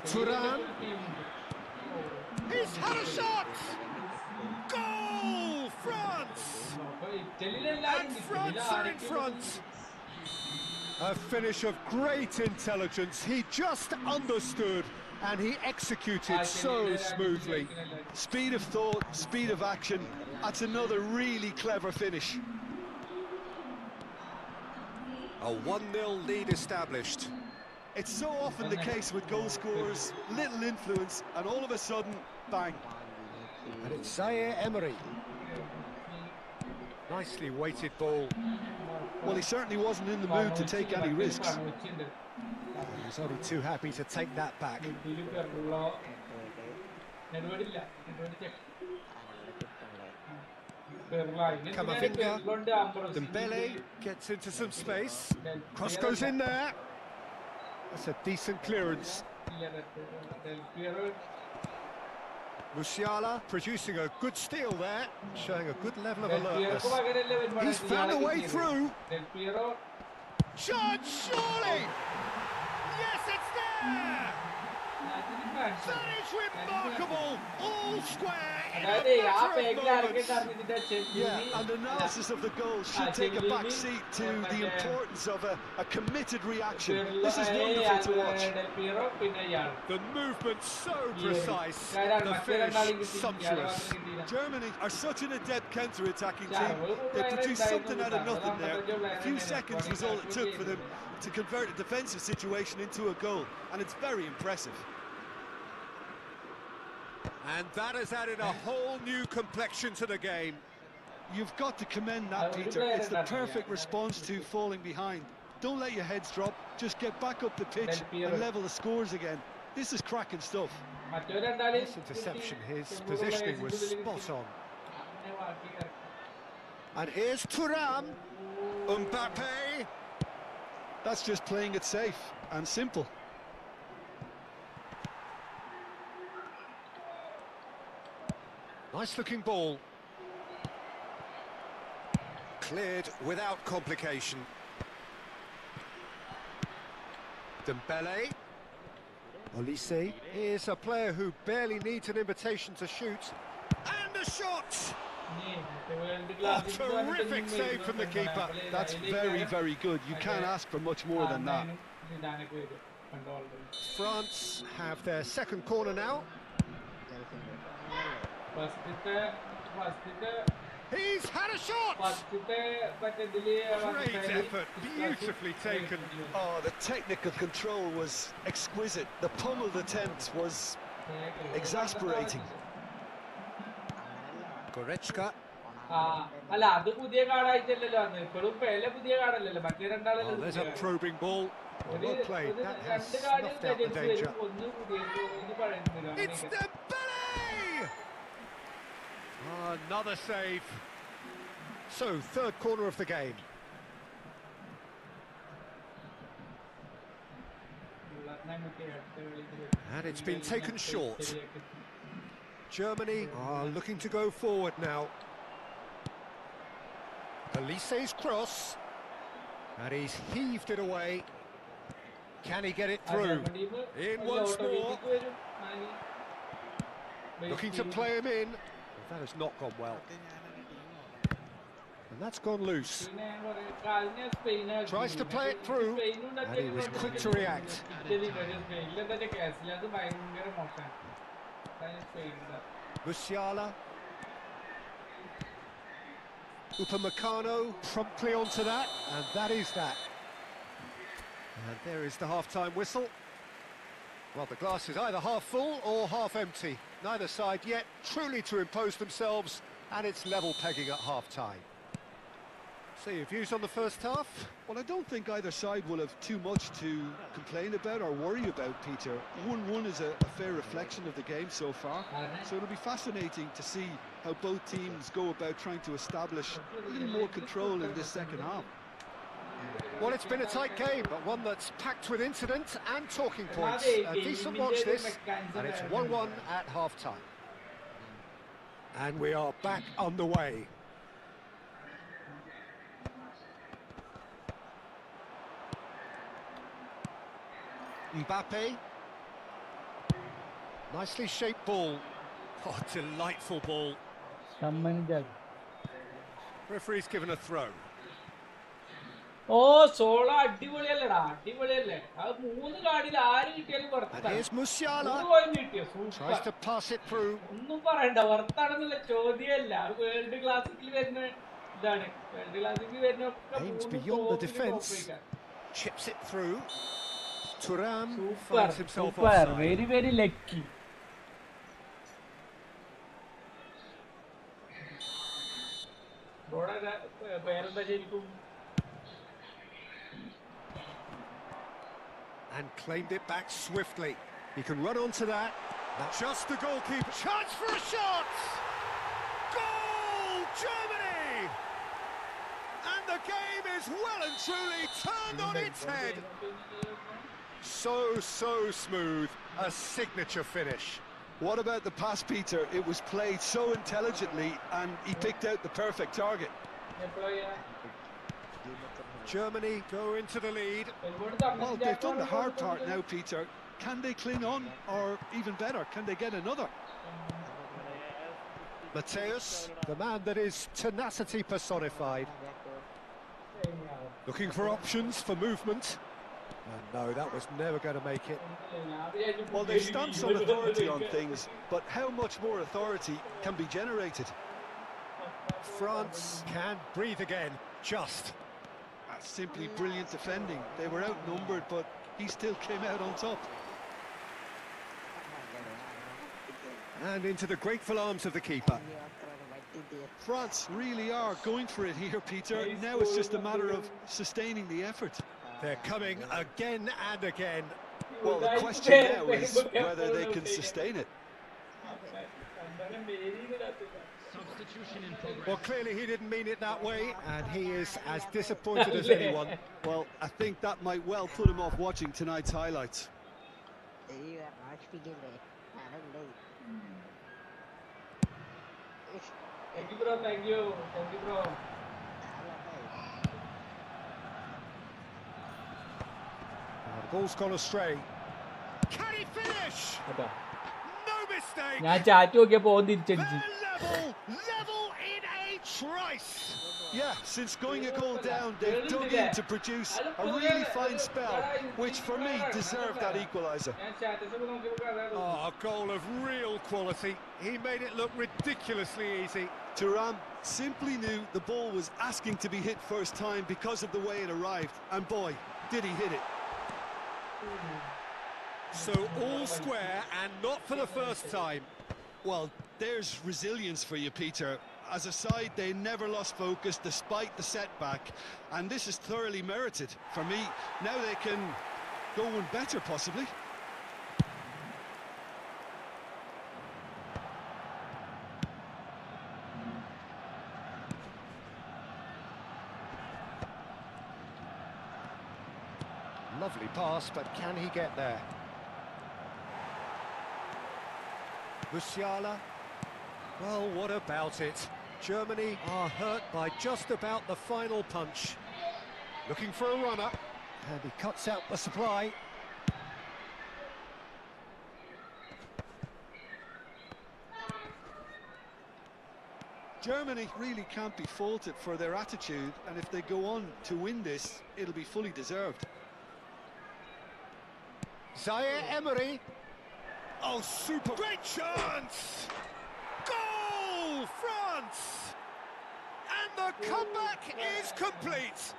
Thuram. He's had a shot! Goal! France! And France are in front. A finish of great intelligence. He just understood and he executed so smoothly. Speed of thought, speed of action. That's another really clever finish. A 1-0 lead established. It's so often the case with goal scorers, little influence, and all of a sudden, bang. And it's Zaire Emery. Nicely weighted ball. Well, he certainly wasn't in the mood to take any risks. He was only too happy to take that back. Kamavinga. Dembele gets into some space. Cross goes in there. That's a decent clearance. Musiala producing a good steal there, showing a good level of alertness. He's found a way through. Shot, surely! Yes, it's there! That is remarkable! All square in a matter of moments. Yeah, and analysis of the goal should take a back seat to the importance of a committed reaction. This is wonderful to watch. The movement so precise, the finish sumptuous. Germany are such an adept counter-attacking team. They produced something out of nothing there. A few seconds was all it took for them to convert a defensive situation into a goal, and it's very impressive. And that has added a whole new complexion to the game. You've got to commend that, Peter. It's the perfect response to falling behind. Don't let your heads drop, just get back up the pitch and level the scores again. This is cracking stuff. This interception, his positioning was spot on. And here's Thuram. Mbappe. That's just playing it safe and simple. Nice looking ball. Cleared without complication. Dembele. Olise is a player who barely needs an invitation to shoot. And a shot! Oh, terrific save from the keeper. That's very, very good. You can't ask for much more than that. France have their second corner now. He's had a shot! Great effort, beautifully taken. Oh, the technical control was exquisite. The pummeled attempt was exasperating. Goretzka. Oh, there's a probing ball. Well played, that has snuffed out the danger. It's Dembele! Another save. So, third corner of the game. And it's been taken short. Germany are looking to go forward now. Olise's cross. And he's heaved it away. Can he get it through? In once more. Looking to play him in. That has not gone well. And that's gone loose. Tries to play it through, and he was quick to react. Musiala. Upamecano promptly onto that, and that is that. And there is the half-time whistle. Well, the glass is either half full or half empty. Neither side yet truly to impose themselves, and it's level pegging at half-time. So your views on the first half? Well, I don't think either side will have too much to complain about or worry about, Peter. 1-1 is a fair reflection of the game so far, so it'll be fascinating to see how both teams go about trying to establish a little more control in this second half. Well, it's been a tight game, but one that's packed with incident and talking points. A decent watch this, and it's 1-1 at half-time. And we are back underway. Mbappe. Nicely shaped ball. Oh, delightful ball. Referee's given a throw. Oh, Sola, അടിപൊളിയല്ലടാ. And here's Musiala. Tries to pass it through. Aims beyond the defence. Chips it through. Thuram finds himself offside. Very, very lucky. And claimed it back swiftly. He can run onto that. That's just the goalkeeper. Chance for a shot! Goal, Germany! And the game is well and truly turned on its head. So smooth. A signature finish. What about the pass, Peter? It was played so intelligently and he picked out the perfect target. Germany go into the lead. Well, they've done the hard part now, Peter. Can they cling on, or even better, can they get another? Mateus, the man that is tenacity personified. Looking for options for movement. And no, that was never going to make it. Well, they stamp some authority on things, but how much more authority can be generated? France can breathe again, just. That's simply brilliant defending. They were outnumbered, but he still came out on top. And into the grateful arms of the keeper. France really are going for it here, Peter. Now it's just a matter of sustaining the effort. They're coming again and again. Well, the question now is whether they can sustain it. Well, clearly he didn't mean it that way, and he is as disappointed as anyone. Well, I think that might well put him off watching tonight's highlights. Thank you, bro. Thank you, bro. The ball's gone astray. Can he finish? No mistake. Level in a trice. Yeah, since going a goal down, they've dug in to produce a really fine spell, which for me deserved that equaliser. Oh, a goal of real quality. He made it look ridiculously easy. Thuram simply knew the ball was asking to be hit first time because of the way it arrived, and boy, did he hit it. So all square, and not for the first time. Well, there's resilience for you, Peter. As a side, they never lost focus despite the setback, and this is thoroughly merited. For me, now they can go one better, possibly. Lovely pass, but can he get there? Musiala. Well, what about it? Germany are hurt by just about the final punch. Looking for a runner, and he cuts out the supply. Germany really can't be faulted for their attitude, and if they go on to win this, it'll be fully deserved. Zaire Emery. Oh, super. Great chance! Goal, France! And the comeback is complete.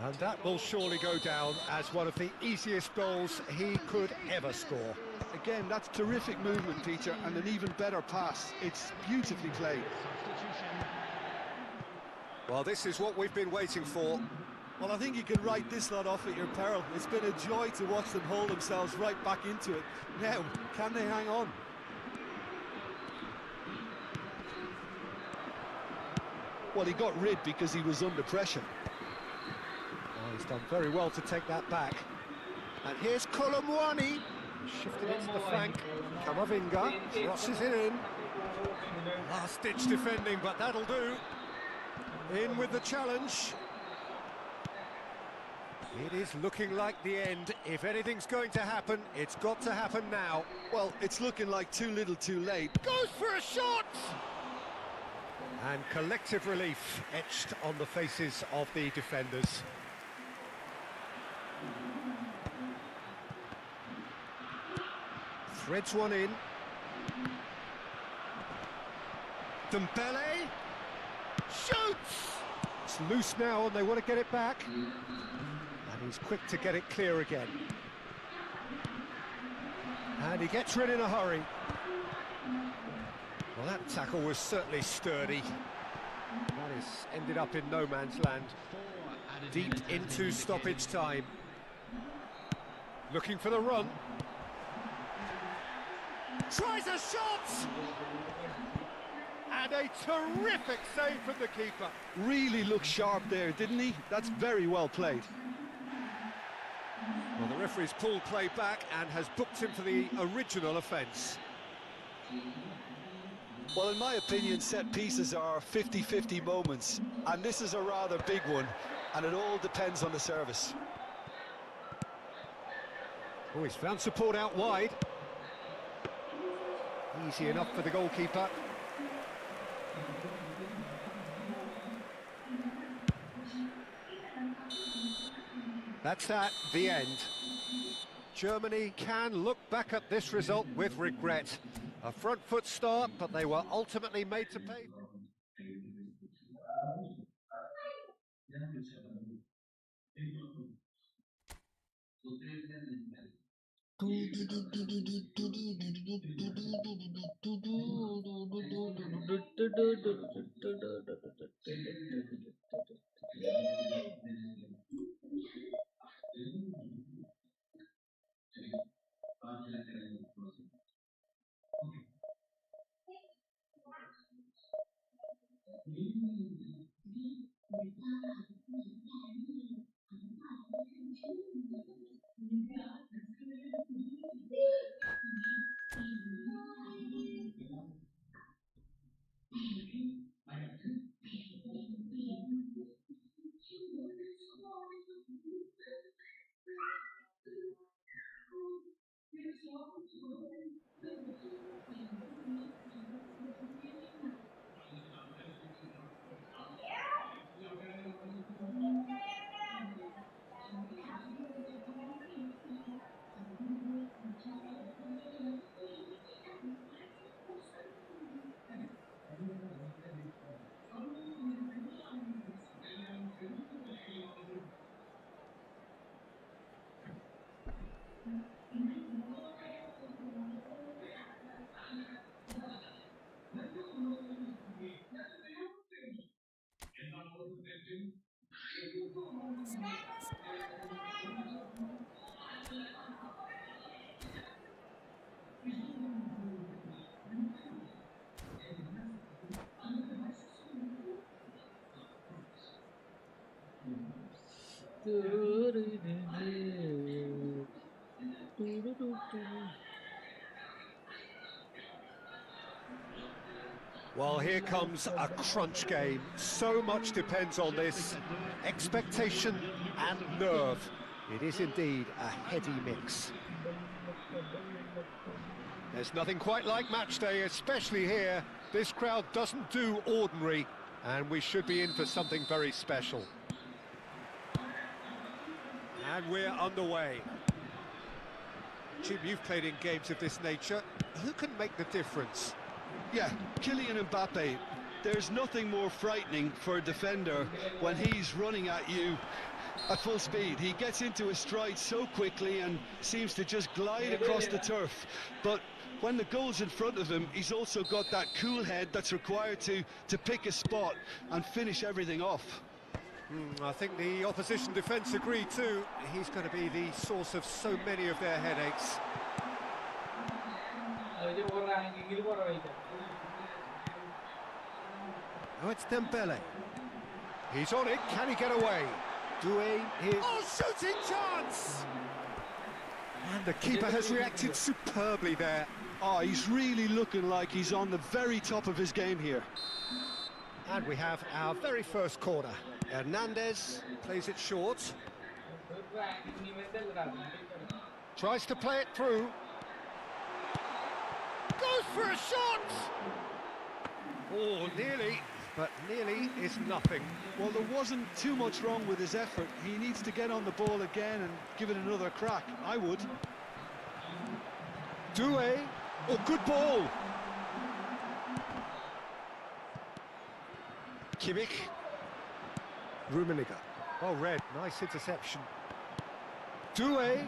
And that will surely go down as one of the easiest goals he could ever score. Again, that's terrific movement, Peter, and an even better pass. It's beautifully played. Well, this is what we've been waiting for. Well, I think you can write this lot off at your peril. It's been a joy to watch them haul themselves right back into it. Now, can they hang on? Well, he got rid because he was under pressure. Oh, he's done very well to take that back. And here's Kolomwani. Shifted it to the flank. Kamavinga crosses it in. Last-ditch defending, but that'll do. In with the challenge. It is looking like the end. If anything's going to happen, it's got to happen now. Well, it's looking like too little too late. Goes for a shot! And collective relief etched on the faces of the defenders. Threads one in. Dembele shoots! It's loose now and they want to get it back. And he's quick to get it clear again. And he gets rid in a hurry. Well, that tackle was certainly sturdy. That has ended up in no man's land. Deep into stoppage time. Looking for the run. Tries a shot! And a terrific save from the keeper. Really looked sharp there, didn't he? That's very well played. Well, the referee's pulled play back and has booked him for the original offence. Well, in my opinion, set pieces are 50-50 moments, and this is a rather big one, and it all depends on the service. Oh, he's found support out wide. Easy enough for the goalkeeper. That's that, the end. Germany can look back at this result with regret. A front foot start, but they were ultimately made to pay. Well, here comes a crunch game. So much depends on this. Expectation and nerve. It is indeed a heady mix. There's nothing quite like match day, especially here This crowd doesn't do ordinary, and we should be in for something very special. And we're underway. Jim, you've played in games of this nature. Who can make the difference? Yeah, Kylian Mbappe. There's nothing more frightening for a defender when he's running at you at full speed. He gets into his stride so quickly and seems to just glide across the turf. But when the goal's in front of him, he's also got that cool head that's required to pick a spot and finish everything off. I think the opposition defence agree too. He's going to be the source of so many of their headaches. Oh, it's Dembele. He's on it. Can he get away? Doué is... Oh, shooting chance! And the keeper has reacted superbly there. Oh, he's really looking like he's on the very top of his game here. And we have our very first corner. Hernandez plays it short. Tries to play it through. Goes for a shot! Oh, nearly, but nearly is nothing. Well, there wasn't too much wrong with his effort. He needs to get on the ball again and give it another crack. I would. Doué. Oh, good ball. Kimmich. Rummenigge. Oh, red. Nice interception. Doué.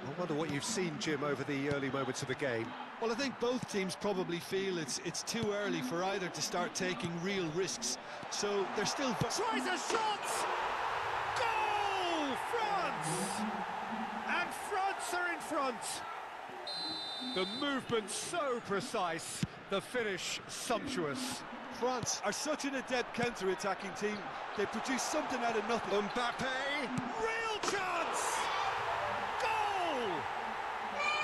I wonder what you've seen, Jim, over the early moments of the game. Well, I think both teams probably feel it's too early for either to start taking real risks. So they're still... Tries a shot! Goal! France! And France are in front. The movement so precise, the finish sumptuous. France are such an adept counter-attacking team. They produce something out of nothing. Mbappe! Real chance! Goal!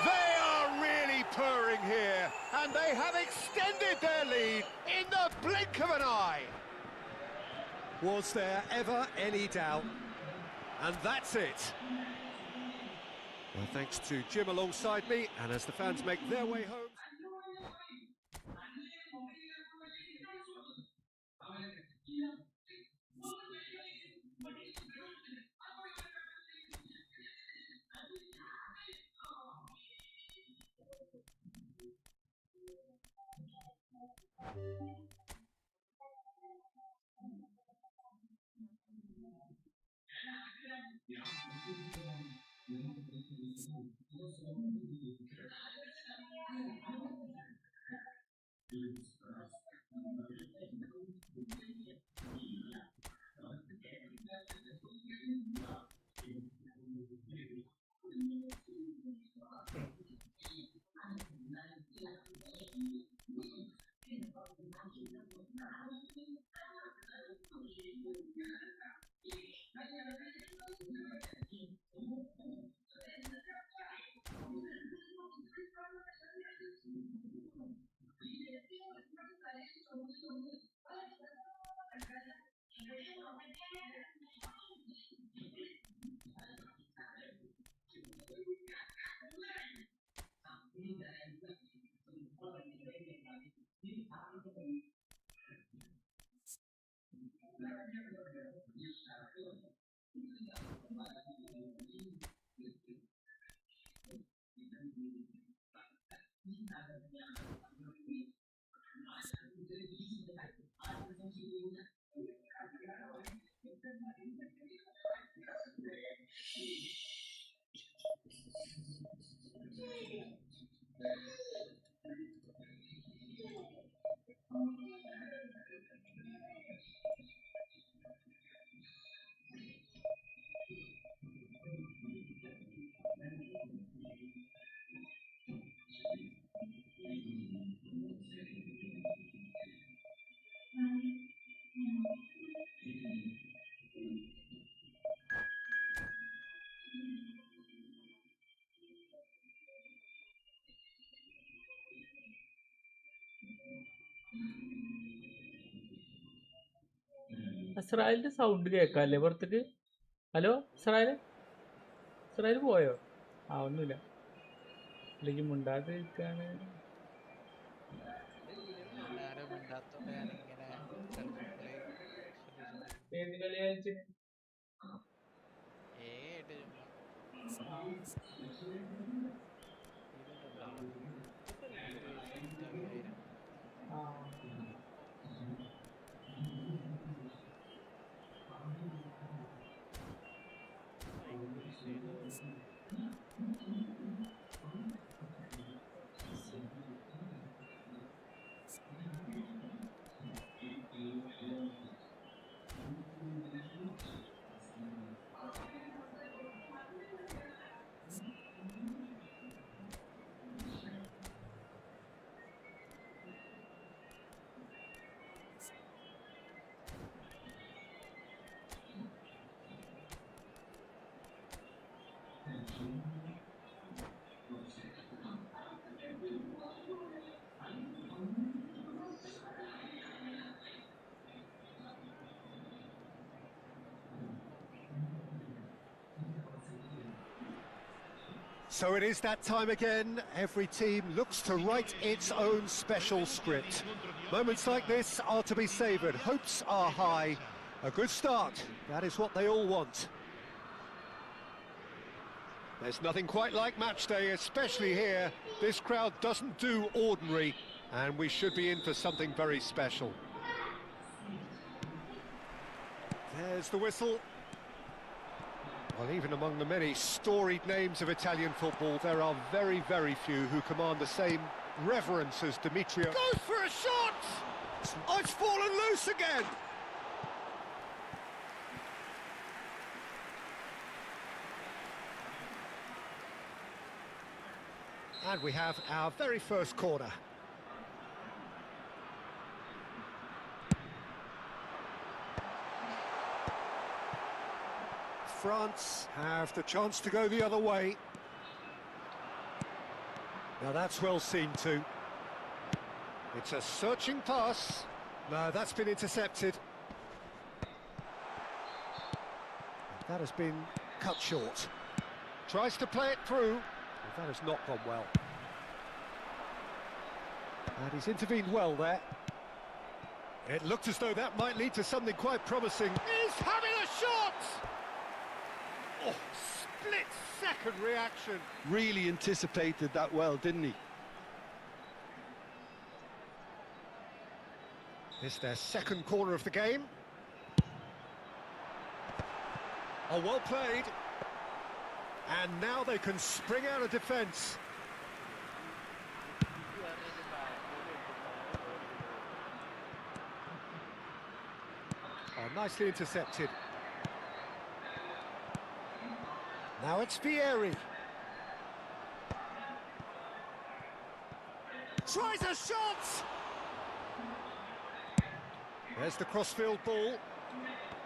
They are really purring here, and they have extended their lead in the blink of an eye. Was there ever any doubt? And that's it. Well, thanks to Jim alongside me, and as the fans make their way home. ഇസ്രായേലിന്റെ sound കേൾക്കാല്ലേ പുറത്തേക്ക്? Hello Israel, Israel പോയോ? ഒന്നുമില്ല, അല്ലെങ്കിൽ മുണ്ടാതെ ഇരിക്കാണ്. ഇല്ലാത്തോണ്ട് ഞാനിങ്ങനെ കളി ശ്രദ്ധിച്ചോണ്ടിരിക്കും. ഏത് കളി കളിച്ചിന്? ആയിട്ട് ചുമ്മാ ഇതുണ്ടല്ലോ ഒരു സെറ്റ് കളിയായിരുന്നു. So it is that time again. Every team looks to write its own special script. Moments like this are to be savoured. Hopes are high. A good start. That is what they all want. There's nothing quite like match day, especially here. This crowd doesn't do ordinary, and we should be in for something very special. There's the whistle. Well, even among the many storied names of Italian football, there are very, very few who command the same reverence as Demetrio. Goes for a shot! Oh, it's fallen loose again! And we have our very first corner. France have the chance to go the other way. Now that's well seen too. It's a searching pass. No, that's been intercepted. That has been cut short. Tries to play it through. Well, that has not gone well. And he's intervened well there. It looked as though that might lead to something quite promising. He's having a shot! Oh, split-second reaction. Really anticipated that well, didn't he? It's their second corner of the game. Oh, well played. And now they can spring out of defence. Oh, nicely intercepted. Now it's Vieri. Tries a shot! There's the crossfield ball.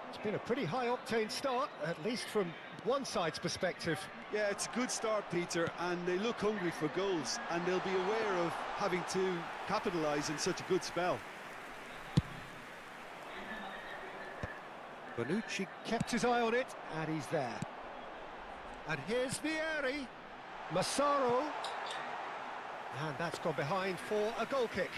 It's been a pretty high-octane start, at least from one side's perspective. Yeah, it's a good start, Peter, and they look hungry for goals, and they'll be aware of having to capitalise in such a good spell. Bonucci kept his eye on it, and he's there. And here's Vieri. Massaro. And that's gone behind for a goal kick.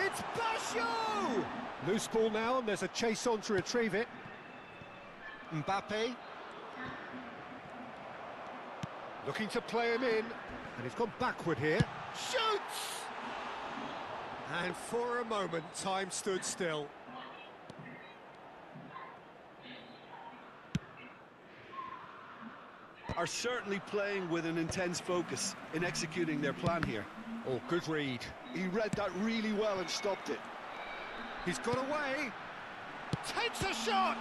It's Basho! Loose ball now, and there's a chase on to retrieve it. Mbappe. Looking to play him in, and he's gone backward here. Shoots! And for a moment, time stood still. Are certainly playing with an intense focus in executing their plan here. Oh, good read. He read that really well and stopped it. He's got away. Takes a shot!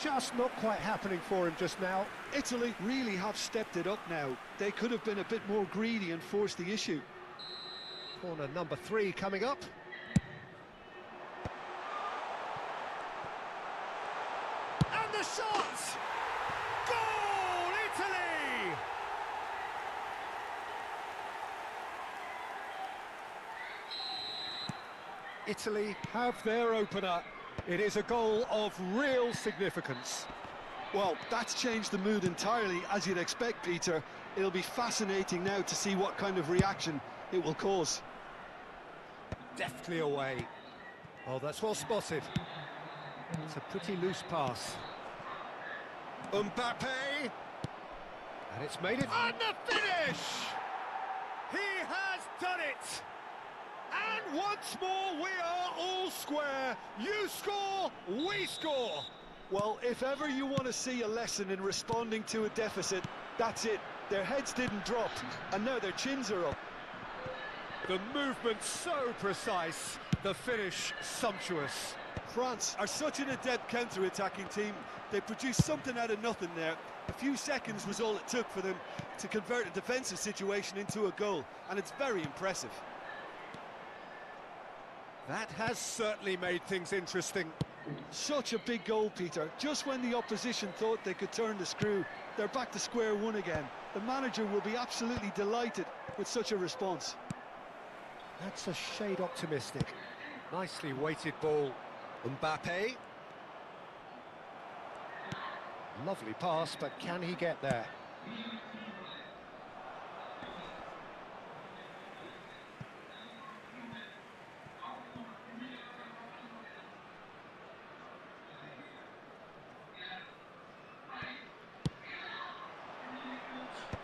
Just not quite happening for him just now. Italy really have stepped it up now. They could have been a bit more greedy and forced the issue. Corner number 3 coming up. And a shot! Goal, Italy! Italy have their opener. It is a goal of real significance. Well, that's changed the mood entirely, as you'd expect, Peter. It'll be fascinating now to see what kind of reaction it will cause. Deftly away. Oh, that's well spotted. It's a pretty loose pass. Mbappe! And it's made it... And the finish! He has done it! And once more, we are all square. You score, we score. Well, if ever you want to see a lesson in responding to a deficit, that's it. Their heads didn't drop, and now their chins are up. The movement so precise, the finish sumptuous. France are such an adept counter-attacking team. They produced something out of nothing there. A few seconds was all it took for them to convert a defensive situation into a goal, and it's very impressive. That has certainly made things interesting. Such a big goal, Peter. Just when the opposition thought they could turn the screw, they're back to square one again. The manager will be absolutely delighted with such a response. That's a shade optimistic. Nicely weighted ball. Mbappe. Lovely pass, but can he get there?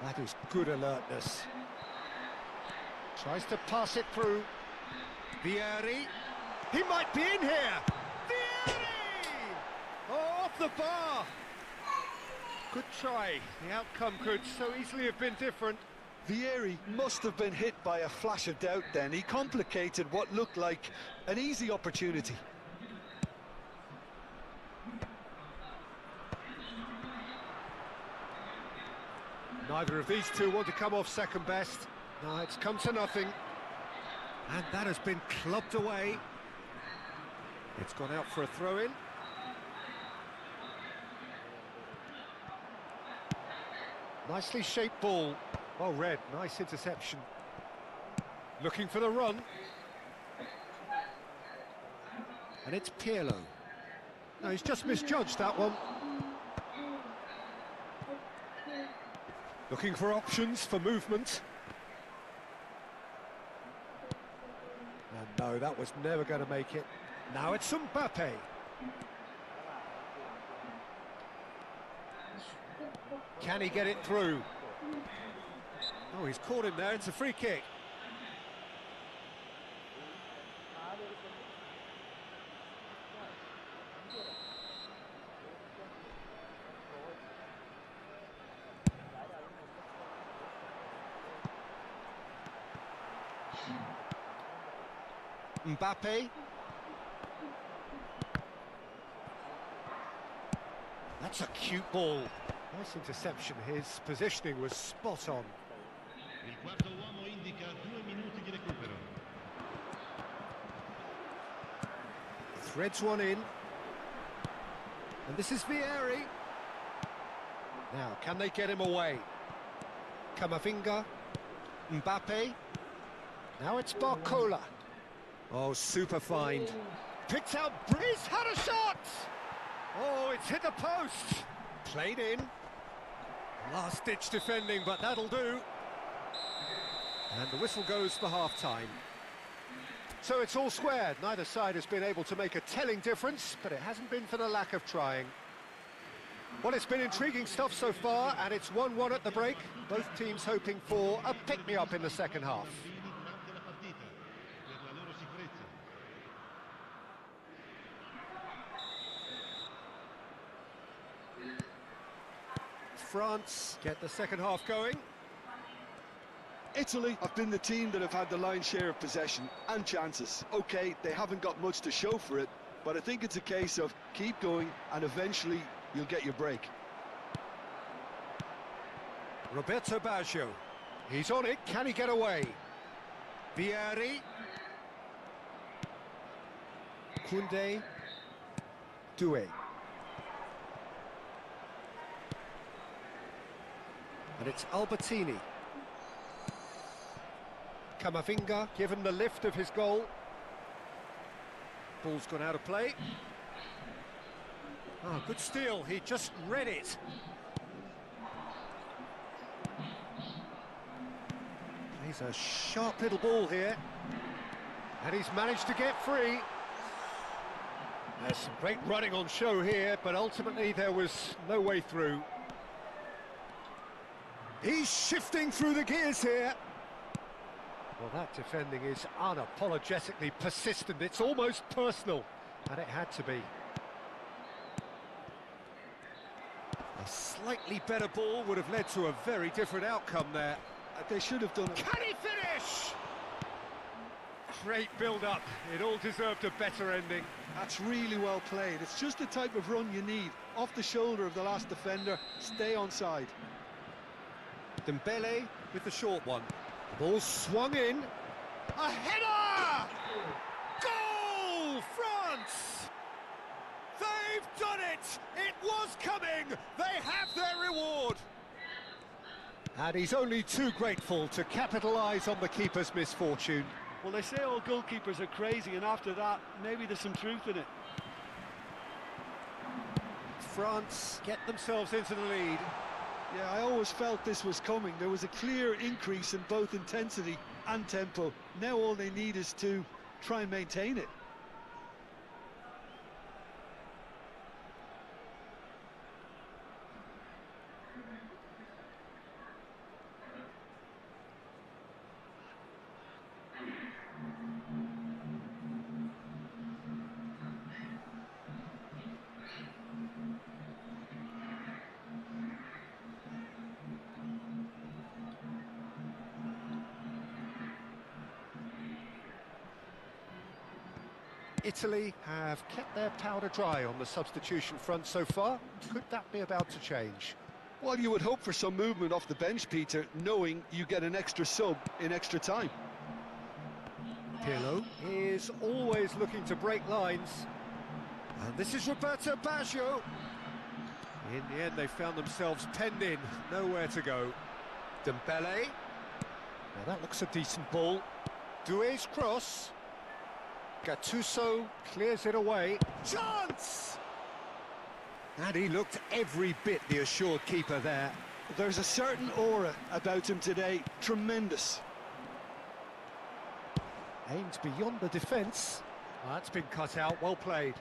That is good alertness. Tries to pass it through. Vieri. He might be in here. Vieri! Oh, off the bar. Good try. The outcome could so easily have been different. Vieri must have been hit by a flash of doubt then. He complicated what looked like an easy opportunity. Neither of these two want to come off second best. No, it's come to nothing. And that has been clubbed away. It's gone out for a throw-in. Nicely shaped ball. Oh, Red, nice interception. Looking for the run. And it's Pirlo. No, he's just misjudged that one. Looking for options for movement. And no, that was never going to make it. Now it's Mbappe. Can he get it through? Oh, he's caught him there. It's a free kick. Mbappe. That's a cute ball. Nice interception. His positioning was spot on. Il quarto uomo indica 2 minuti di recupero. Threads one in. And this is Vieri. Now, can they get him away? Camavinga. Mbappe. Now it's Barcola. Oh, super find. Picked out. He's had a shot! Oh, it's hit the post. Played in. Last-ditch defending, but that'll do. And the whistle goes for half-time. So it's all squared. Neither side has been able to make a telling difference, but it hasn't been for the lack of trying. Well, it's been intriguing stuff so far, and it's 1-1 at the break. Both teams hoping for a pick-me-up in the second half. France get the second half going. Italy have been the team that have had the lion's share of possession and chances. Okay, they haven't got much to show for it, but I think it's a case of keep going and eventually you'll get your break. Roberto Baggio. He's on it. Can he get away? Vieri. Koundé. Doué. And it's Albertini. Camavinga given the lift of his goal. Ball's gone out of play. Oh, good steal, he just read it. Plays a sharp little ball here. And he's managed to get free. There's some great running on show here, but ultimately there was no way through. He's shifting through the gears here. Well, that defending is unapologetically persistent. It's almost personal, and it had to be. A slightly better ball would have led to a very different outcome there. They should have done it. Can he finish? Great build-up. It all deserved a better ending. That's really well played. It's just the type of run you need. Off the shoulder of the last defender, stay onside. Dembele with the short one. The ball swung in. A header! Goal, France! They've done it! It was coming! They have their reward! And he's only too grateful to capitalise on the keeper's misfortune. Well, they say all goalkeepers are crazy, and after that, maybe there's some truth in it. France get themselves into the lead. Yeah, I always felt this was coming. There was a clear increase in both intensity and tempo. Now all they need is to try and maintain it. Italy have kept their powder dry on the substitution front so far. Could that be about to change? Well, you would hope for some movement off the bench, Peter, knowing you get an extra sub in extra time. Pirlo is always looking to break lines. And this is Roberto Baggio. In the end, they found themselves penned in, nowhere to go. Dembele. Now that looks a decent ball. Doué's cross. Gattuso clears it away. Chance! And he looked every bit the assured keeper there. There's a certain aura about him today. Tremendous. Aimed beyond the defence. Well, that's been cut out, well played.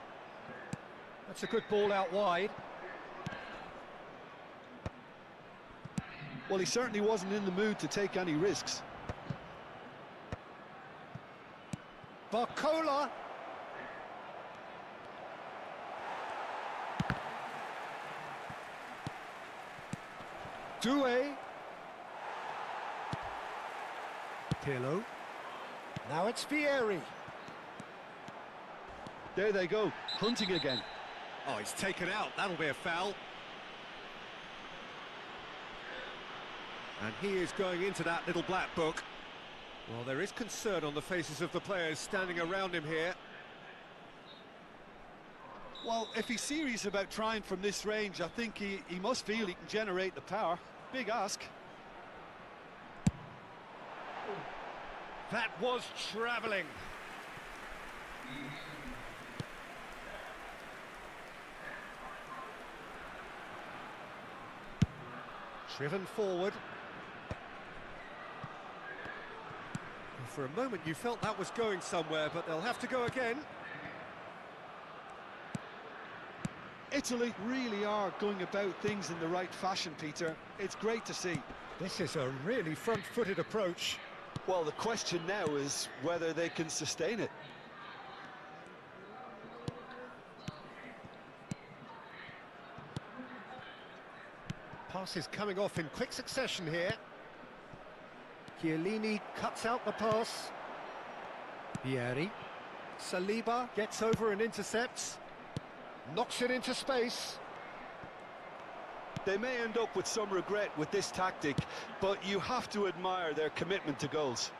That's a good ball out wide. Well, he certainly wasn't in the mood to take any risks. Barcola. Doué. Pirlo. Now it's Vieri. There they go, hunting again. Oh, he's taken out. That'll be a foul. And he is going into that little black book. Well, there is concern on the faces of the players standing around him here. Well, if he's serious about trying from this range, I think he must feel he can generate the power. Big ask. That was travelling. Driven forward. For a moment you felt that was going somewhere, but they'll have to go again. Italy really are going about things in the right fashion, Peter. It's great to see. This is a really front-footed approach. Well, the question now is whether they can sustain it. Passes coming off in quick succession here. Chiellini cuts out the pass. Vieri. Saliba gets over and intercepts. Knocks it into space. They may end up with some regret with this tactic, but you have to admire their commitment to goals.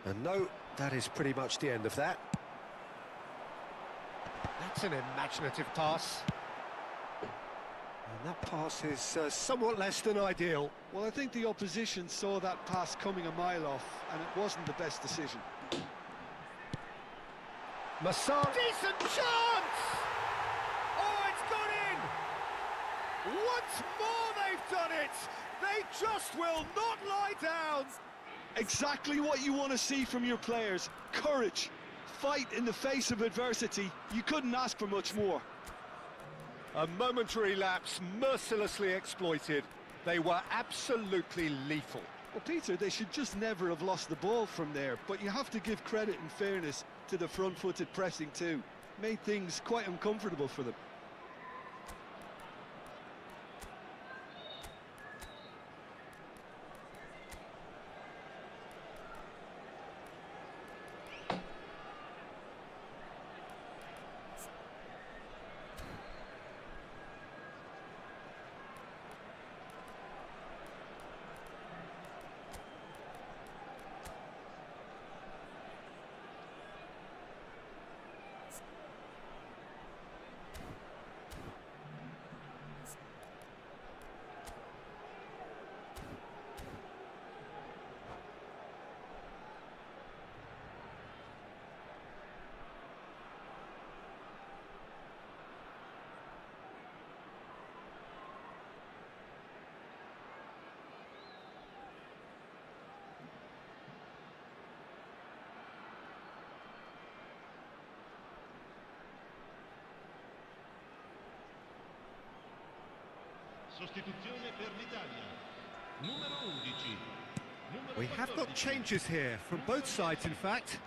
And no, that is pretty much the end of that. That's an imaginative pass. And that pass is somewhat less than ideal. Well, I think the opposition saw that pass coming a mile off, and it wasn't the best decision. Massar, decent chance! Oh, it's gone in! Once more they've done it! They just will not lie down! Exactly what you want to see from your players. Courage. Fight in the face of adversity. You couldn't ask for much more. A momentary lapse mercilessly exploited. They were absolutely lethal. Well, Peter, they should just never have lost the ball from there, but you have to give credit and fairness to the front-footed pressing too. Made things quite uncomfortable for them. Sostituzione per l'Italia. Numero 11. We have got changes here, from both sides in fact.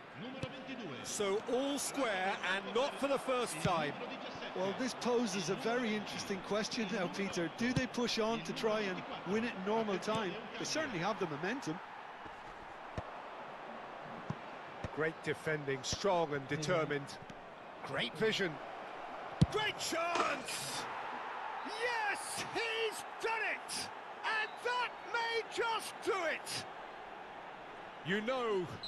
So all square and not for the first time. Well, this poses a very interesting question now, Peter. Do they push on to try and win it in normal time? They certainly have the momentum. Great defending, strong and determined. Great vision. Great chance! Yes, he's done it! And that may just do it!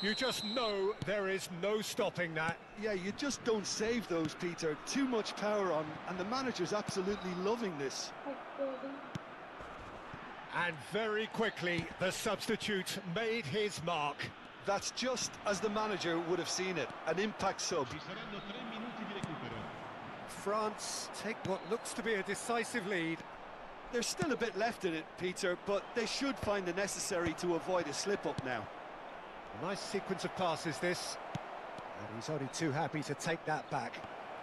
You just know there is no stopping that. Yeah, you just don't save those, Peter. Too much power on, and the manager's absolutely loving this. And very quickly, the substitute made his mark. That's just as the manager would have seen it, an impact sub. France take what looks to be a decisive lead. There's still a bit left in it, Peter, but they should find the necessary to avoid a slip-up now. A nice sequence of passes, this. And he's only too happy to take that back.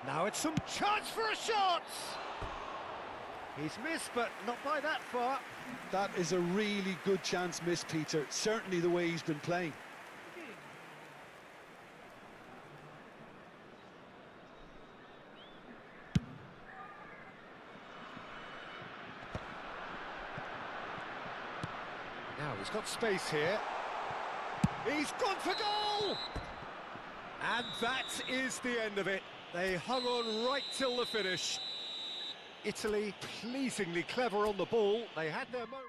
Now it's some chance for a shot! He's missed, but not by that far. That is a really good chance miss, Peter. Certainly the way he's been playing. Now he's got space here. He's gone for goal! And that is the end of it. They hung on right till the finish. Italy pleasingly clever on the ball. They had their moment.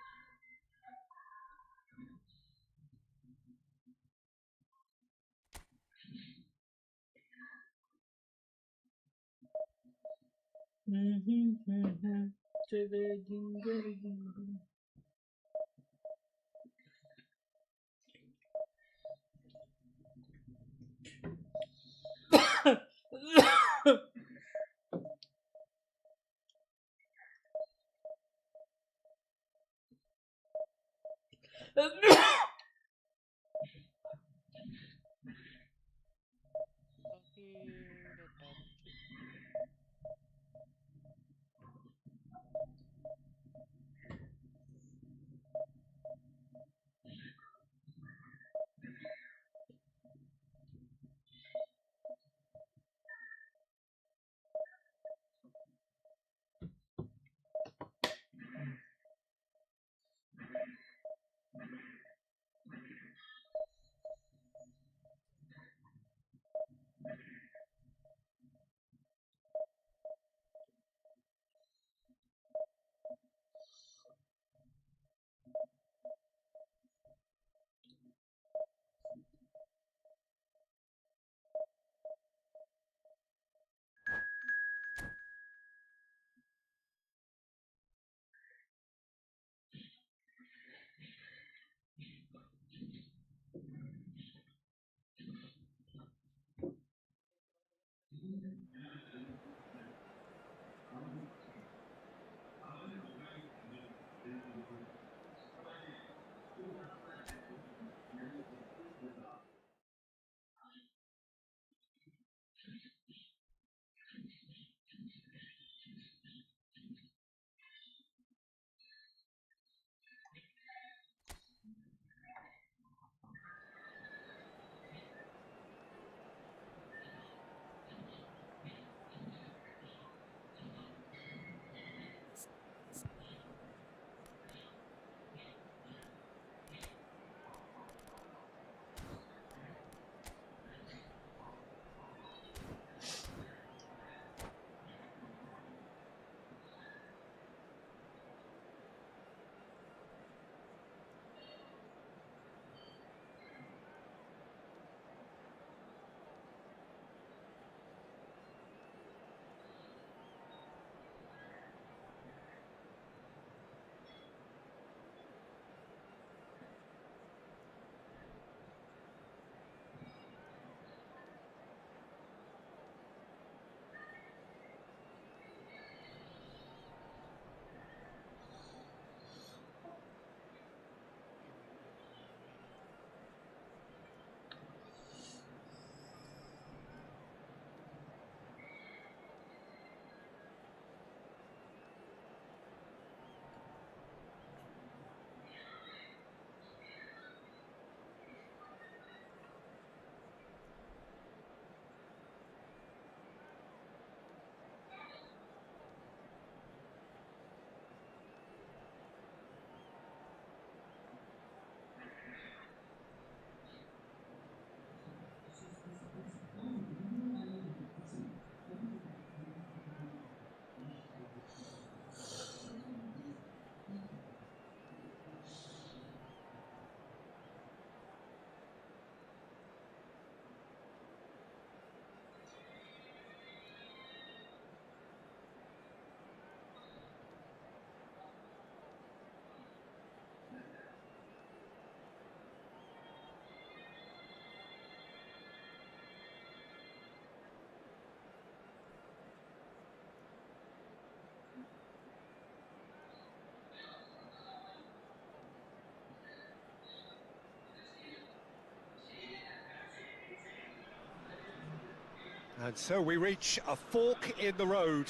And so we reach a fork in the road.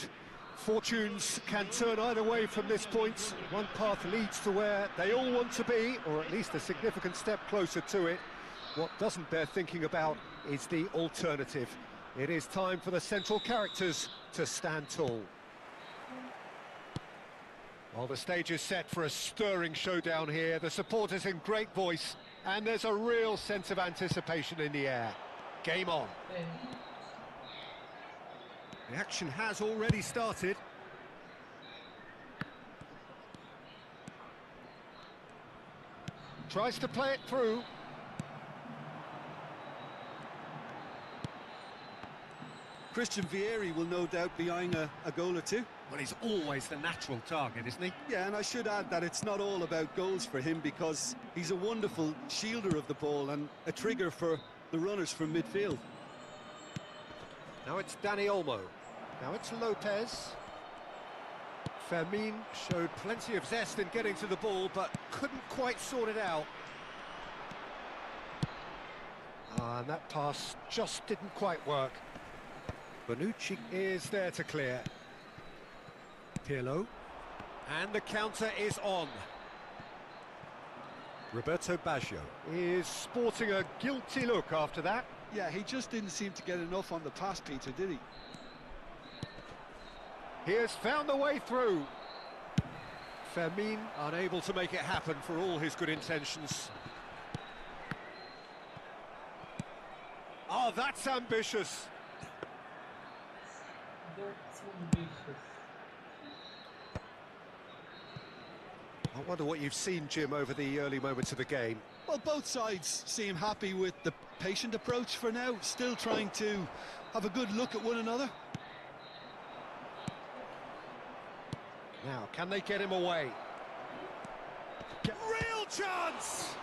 Fortunes can turn either way from this point. One path leads to where they all want to be, or at least a significant step closer to it. What doesn't bear thinking about is the alternative. It is time for the central characters to stand tall. Well, the stage is set for a stirring showdown here. The supporters in great voice, and there's a real sense of anticipation in the air. Game on. The action has already started. Tries to play it through. Christian Vieri will no doubt be eyeing a goal or two. Well, he's always the natural target, isn't he? Yeah, and I should add that it's not all about goals for him, because he's a wonderful shielder of the ball and a trigger for the runners from midfield. Now it's Dani Olmo. Now it's Lopez. Fermin showed plenty of zest in getting to the ball, but couldn't quite sort it out. And that pass just didn't quite work. Bonucci is there to clear. Pirlo. And the counter is on. Roberto Baggio is sporting a guilty look after that. Yeah, he just didn't seem to get enough on the pass, Peter, did he? He has found the way through. Fermin unable to make it happen for all his good intentions. Oh, that's ambitious. I wonder what you've seen, Jim, over the early moments of the game. Well, both sides seem happy with the patient approach for now, still trying to have a good look at one another. Now, can they get him away? Real chance!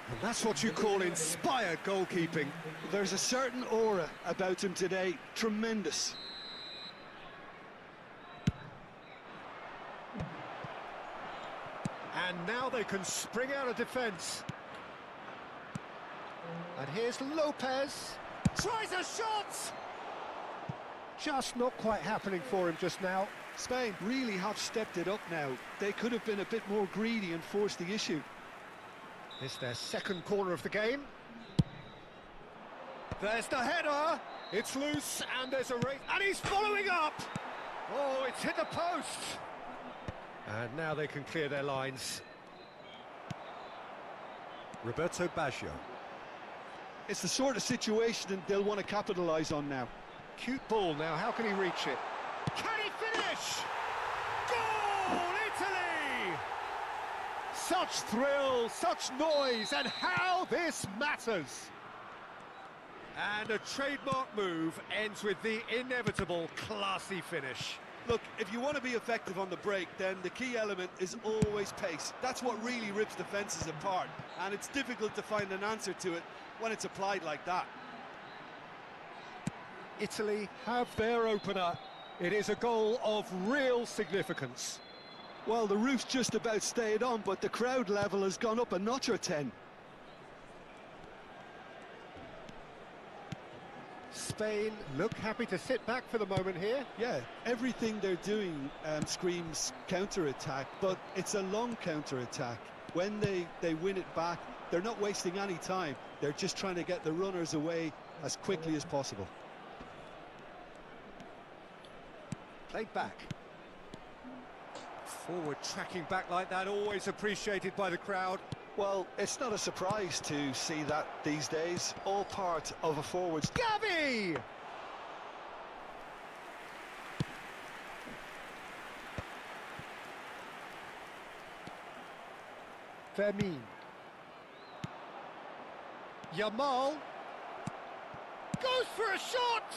And that's what you call inspired goalkeeping. There's a certain aura about him today, tremendous. And now they can spring out of defence. And here's Lopez. Tries a shot! Just not quite happening for him just now. Spain really have stepped it up now. They could have been a bit more greedy and forced the issue. It's their second corner of the game. There's the header. It's loose, and there's a race. And he's following up! Oh, it's hit the post! And now they can clear their lines. Roberto Baggio. It's the sort of situation that they'll want to capitalise on now. Cute ball now, how can he reach it? Can he finish? Goal, Italy! Such thrill, such noise, and how this matters! And a trademark move ends with the inevitable classy finish. Look, if you want to be effective on the break, then the key element is always pace. That's what really rips defences apart, and it's difficult to find an answer to it when it's applied like that. Italy have their opener. It is a goal of real significance. Well, the roof's just about stayed on, but the crowd level has gone up a notch or 10. Spain look happy to sit back for the moment here. Yeah, everything they're doing screams counter-attack, but it's a long counter-attack. When they win it back, they're not wasting any time. They're just trying to get the runners away as quickly as possible. Played back. Forward tracking back like that, always appreciated by the crowd. Well, it's not a surprise to see that these days, all part of a forward's... Gavi! Fermin. Yamal. Goes for a shot!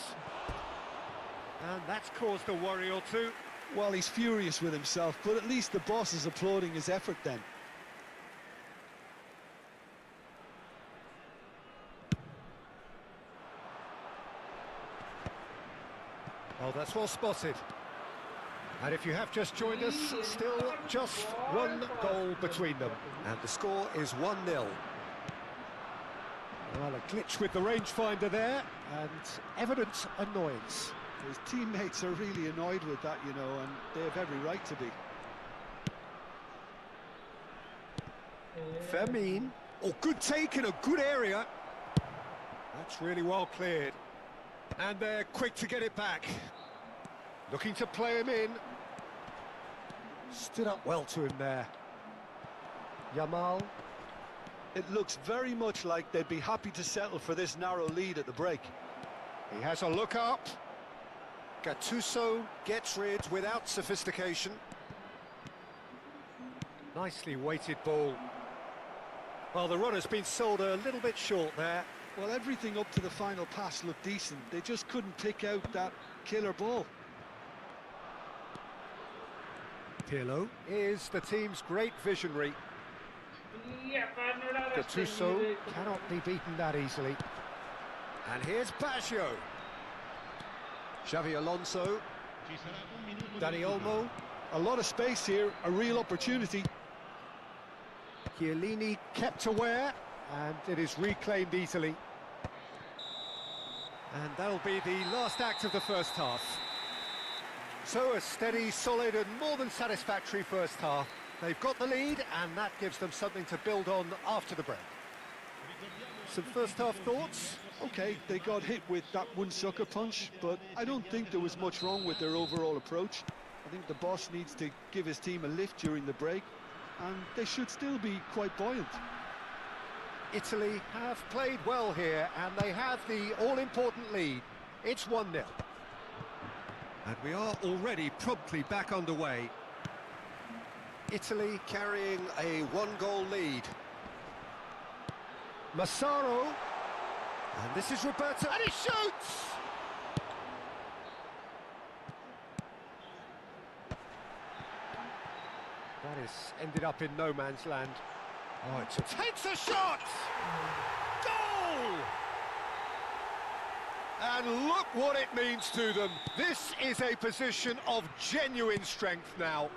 And that's caused a worry or two. Well, he's furious with himself, but at least the boss is applauding his effort then. Oh, that's well spotted. And if you have just joined us, still just one goal between them. And the score is 1-0. Well, a glitch with the rangefinder there, and evident annoyance. His teammates are really annoyed with that, you know, and they have every right to be. Fermin. Oh, good take in a good area. That's really well cleared. And they're quick to get it back. Looking to play him in. Stood up well to him there. Yamal. It looks very much like they'd be happy to settle for this narrow lead at the break. He has a look up. Gattuso gets rid without sophistication. Nicely weighted ball. Well, the runner's been sold a little bit short there. Well, everything up to the final pass looked decent. They just couldn't pick out that killer ball. Pirlo is the team's great visionary. Gattuso cannot be beaten that easily. And here's Baggio. Xavi Alonso. Dani Olmo. A lot of space here, a real opportunity. Chiellini kept aware, and it is reclaimed easily. And that'll be the last act of the first half. So a steady, solid and more than satisfactory first half. They've got the lead, and that gives them something to build on after the break. Some first half thoughts? Okay, they got hit with that one sucker punch, but I don't think there was much wrong with their overall approach. I think the boss needs to give his team a lift during the break, and they should still be quite buoyant. Italy have played well here, and they have the all-important lead. It's 1-0. And we are already promptly back underway. Italy carrying a one-goal lead. Massaro. And this is Roberto, and he shoots! That has ended up in no man's land. Oh, it takes a shot! Goal! And look what it means to them. This is a position of genuine strength now.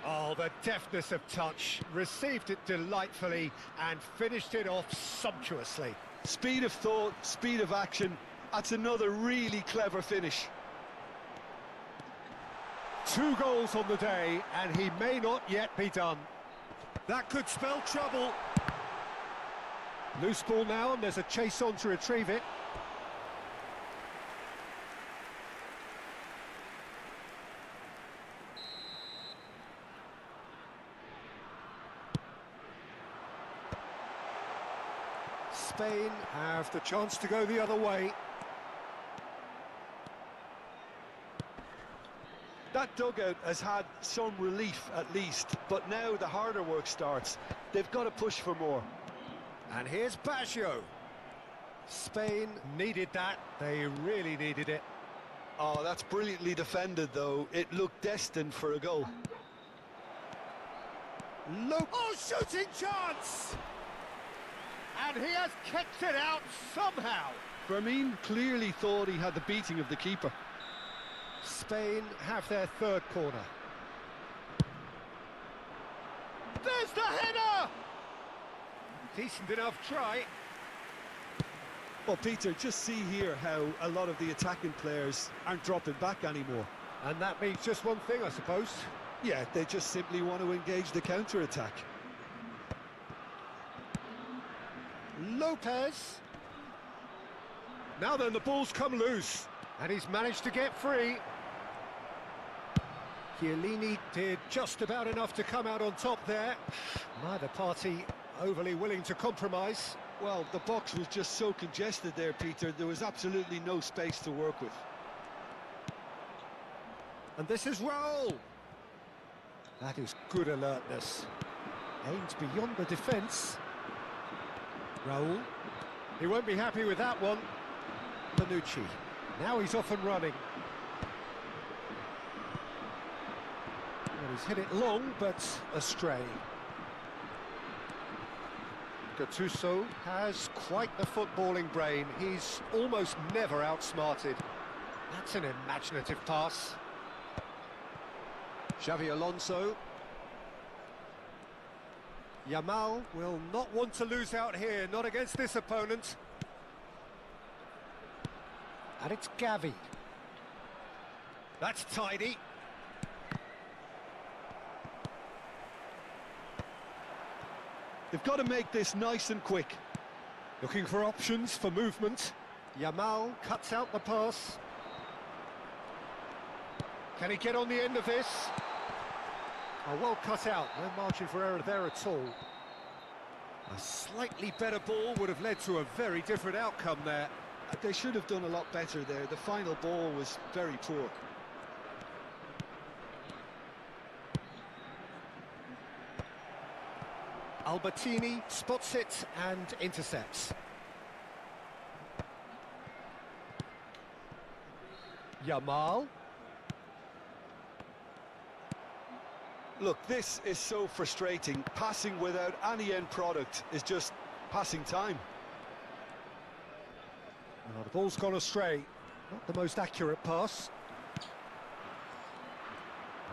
Oh, the deftness of touch. Received it delightfully and finished it off sumptuously. Speed of thought, speed of action. That's another really clever finish. 2 goals on the day, and he may not yet be done. That could spell trouble. Loose ball now, and there's a chase on to retrieve it. Spain have the chance to go the other way. That dugout has had some relief at least, but now the harder work starts. They've got to push for more. And here's Baggio. Spain needed that. They really needed it. Oh, that's brilliantly defended, though. It looked destined for a goal. Look! Oh, shooting chance! And he has kicked it out somehow. Fermin clearly thought he had the beating of the keeper. Spain have their third corner. There's the header! Decent enough try. Well, Peter, just see here how a lot of the attacking players aren't dropping back anymore. And that means just one thing, I suppose. Yeah, they just simply want to engage the counter-attack. Lopez. Now then, the ball's come loose. And he's managed to get free. Chiellini did just about enough to come out on top there. Neither party overly willing to compromise. Well, the box was just so congested there, Peter. There was absolutely no space to work with. And this is Raul. That is good alertness. Aims beyond the defence. Raul. He won't be happy with that one. Bonucci. Now he's off and running. Well, he's hit it long, but astray. Gattuso has quite the footballing brain. He's almost never outsmarted. That's an imaginative pass. Xavi Alonso. Yamal will not want to lose out here, not against this opponent. And it's Gavi. That's tidy. They've got to make this nice and quick. Looking for options for movement. Yamal cuts out the pass. Can he get on the end of this? Oh, well cut out. No margin for error there at all. A slightly better ball would have led to a very different outcome there. They should have done a lot better there. The final ball was very poor. Albertini spots it and intercepts. Yamal. Look, this is so frustrating. Passing without any end product is just passing time. Oh, the ball's gone astray. Not the most accurate pass.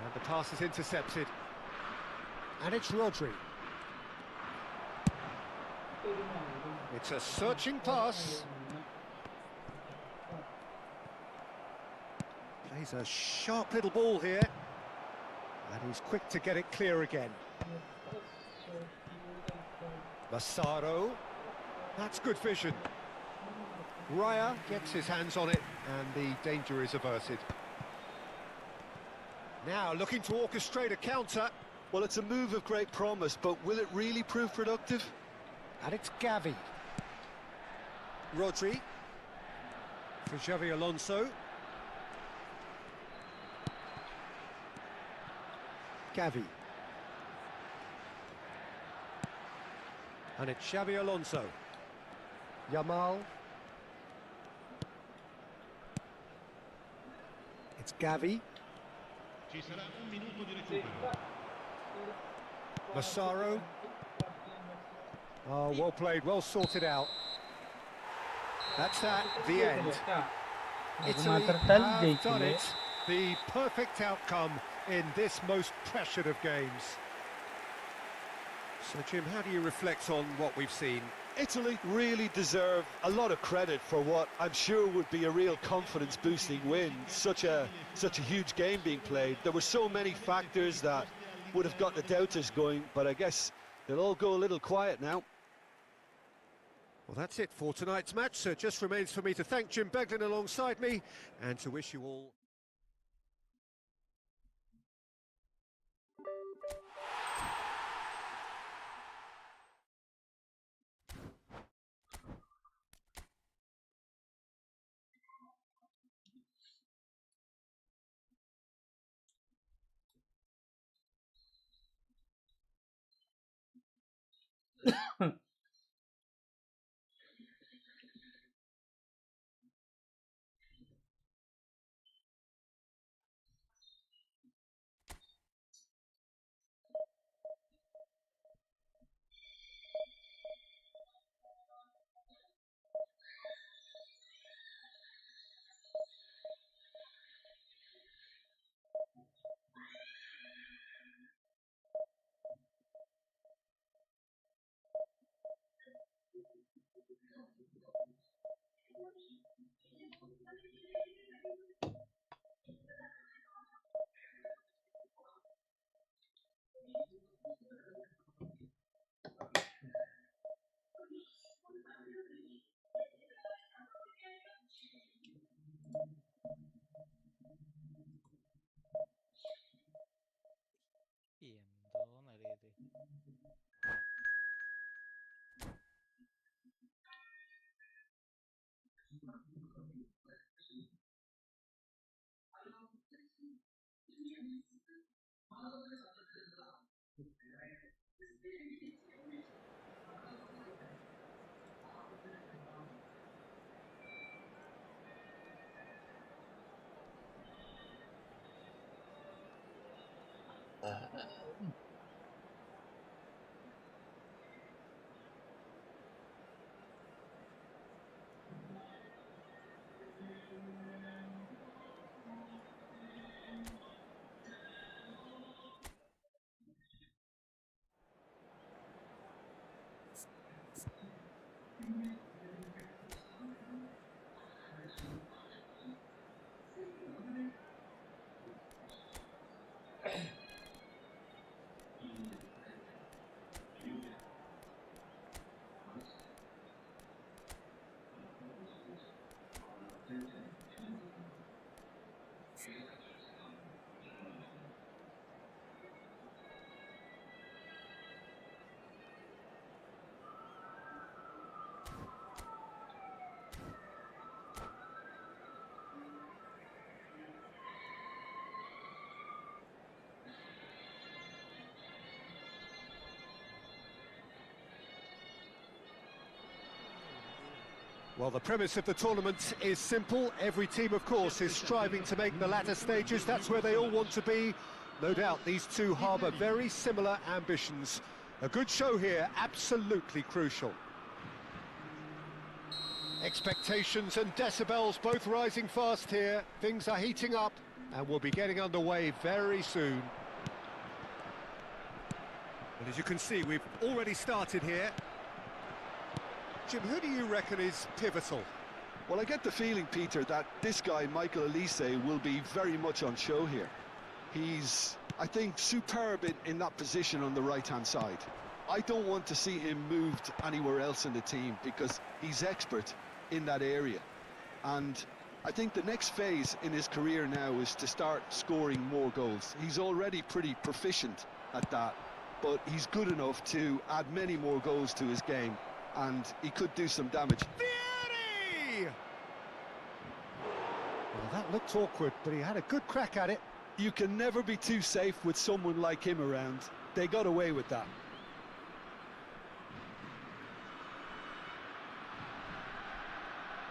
And the pass is intercepted. And it's Rodri. It's a searching pass. Plays a sharp little ball here. And he's quick to get it clear again. Massaro. That's good vision. Raya gets his hands on it and the danger is averted. Now looking to orchestrate a counter. Well, it's a move of great promise, but will it really prove productive? And it's Gavi. Rodri. For Xavi Alonso. Gavi. And it's Xavi Alonso. Yamal. It's Gavi. Ci sarà un minuto di recupero. Massaro. Oh, well played, well sorted out. That's that, the end. Italy have done it. The perfect outcome in this most pressured of games. So, Jim, how do you reflect on what we've seen? Italy really deserve a lot of credit for what I'm sure would be a real confidence-boosting win. Such a huge game being played. There were so many factors that would have got the doubters going, but I guess they'll all go a little quiet now. Well, that's it for tonight's match, so it just remains for me to thank Jim Beglin alongside me and to wish you all... എന്തോന്നറിയത് Well, the premise of the tournament is simple. Every team, of course, is striving to make the latter stages. That's where they all want to be. No doubt these two harbour very similar ambitions. A good show here, absolutely crucial. Expectations and decibels both rising fast here. Things are heating up and we'll be getting underway very soon. Well, as you can see, we've already started here. Jim, who do you reckon is pivotal? Well, I get the feeling, Peter, that this guy, Michael Elise, will be very much on show here. He's, I think, superb in that position on the right-hand side. I don't want to see him moved anywhere else in the team because he's expert in that area. And I think the next phase in his career now is to start scoring more goals. He's already pretty proficient at that, but he's good enough to add many more goals to his game, and he could do some damage. Vieri! Well, that looked awkward, but he had a good crack at it. You can never be too safe with someone like him around. They got away with that.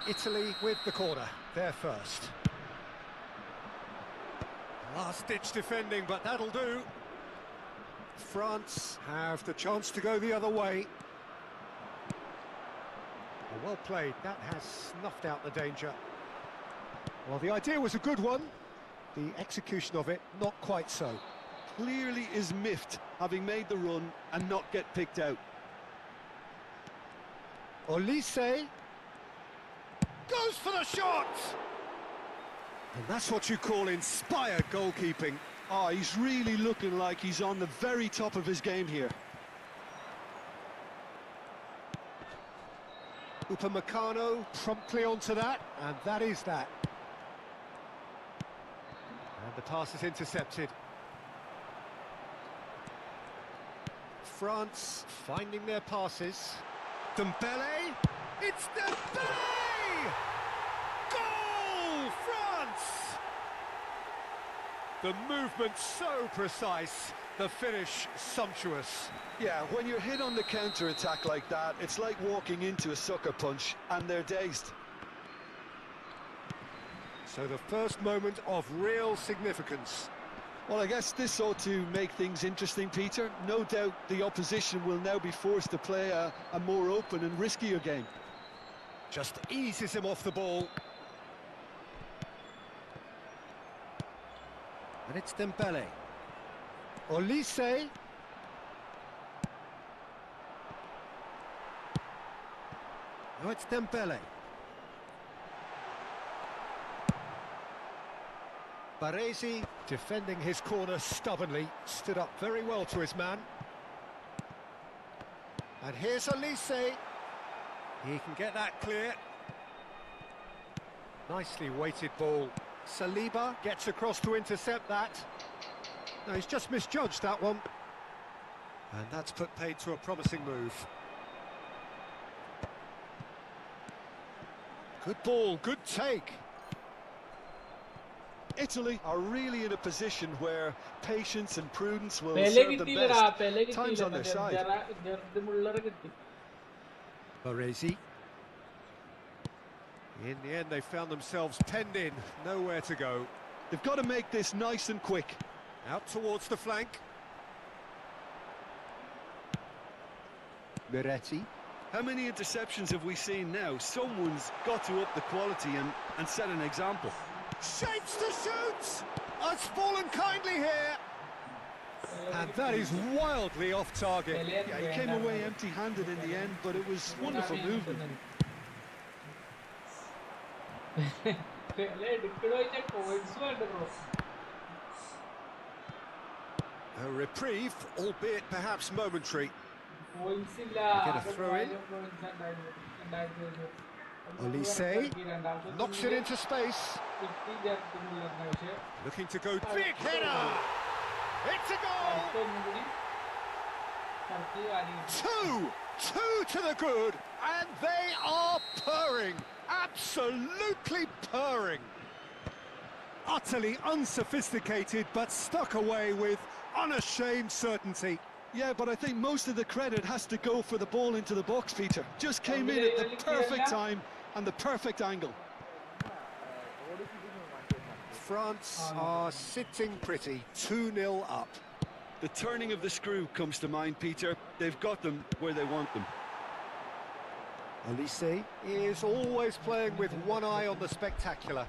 Italy with the corner, they're first. Last-ditch defending, but that'll do. France have the chance to go the other way. Well played, that has snuffed out the danger. Well, the idea was a good one. The execution of it, not quite so. Clearly is miffed, having made the run and not get picked out. Elise goes for the shot! And that's what you call inspired goalkeeping. Oh, he's really looking like he's on the very top of his game here. Upamecano promptly onto that, and that is that. And the pass is intercepted. France finding their passes. Dembele! It's Dembele! Goal! France! The movement so precise, the finish sumptuous. Yeah, when you're hit on the counter-attack like that, it's like walking into a sucker punch, and they're dazed. So the first moment of real significance. Well, I guess this ought to make things interesting, Peter. No doubt the opposition will now be forced to play a more open and riskier game. Just eases him off the ball. And it's Dembele. Elise. No, it's Dembele. Baresi defending his corner stubbornly, stood up very well to his man. And here's Elise. He can get that clear. Nicely weighted ball. Saliba gets across to intercept that. No, he's just misjudged that one. And that's put paid to a promising move. Good ball, good take. Italy are really in a position where patience and prudence will serve them best. Time's on their side. Baresi. In the end, they found themselves penned in, nowhere to go. They've got to make this nice and quick. Out towards the flank. Miretti. How many interceptions have we seen now? Someone's got to up the quality and set an example. Shapes to shoot! Has fallen kindly here. And that is wildly off target. Yeah, he came away empty-handed in the end, but it was wonderful movement. A reprieve, albeit perhaps momentary. Get a throw in. Olise knocks it into space. Looking to go big header. It's a goal. Two to the good, and they are purring. Absolutely purring. Utterly unsophisticated, but stuck away with unashamed certainty. Yeah, but I think most of the credit has to go for the ball into the box, Peter. Just came in at the perfect time and the perfect angle. France are sitting pretty, 2-0 up. The turning of the screw comes to mind, Peter. They've got them where they want them. Olise is always playing with one eye on the spectacular.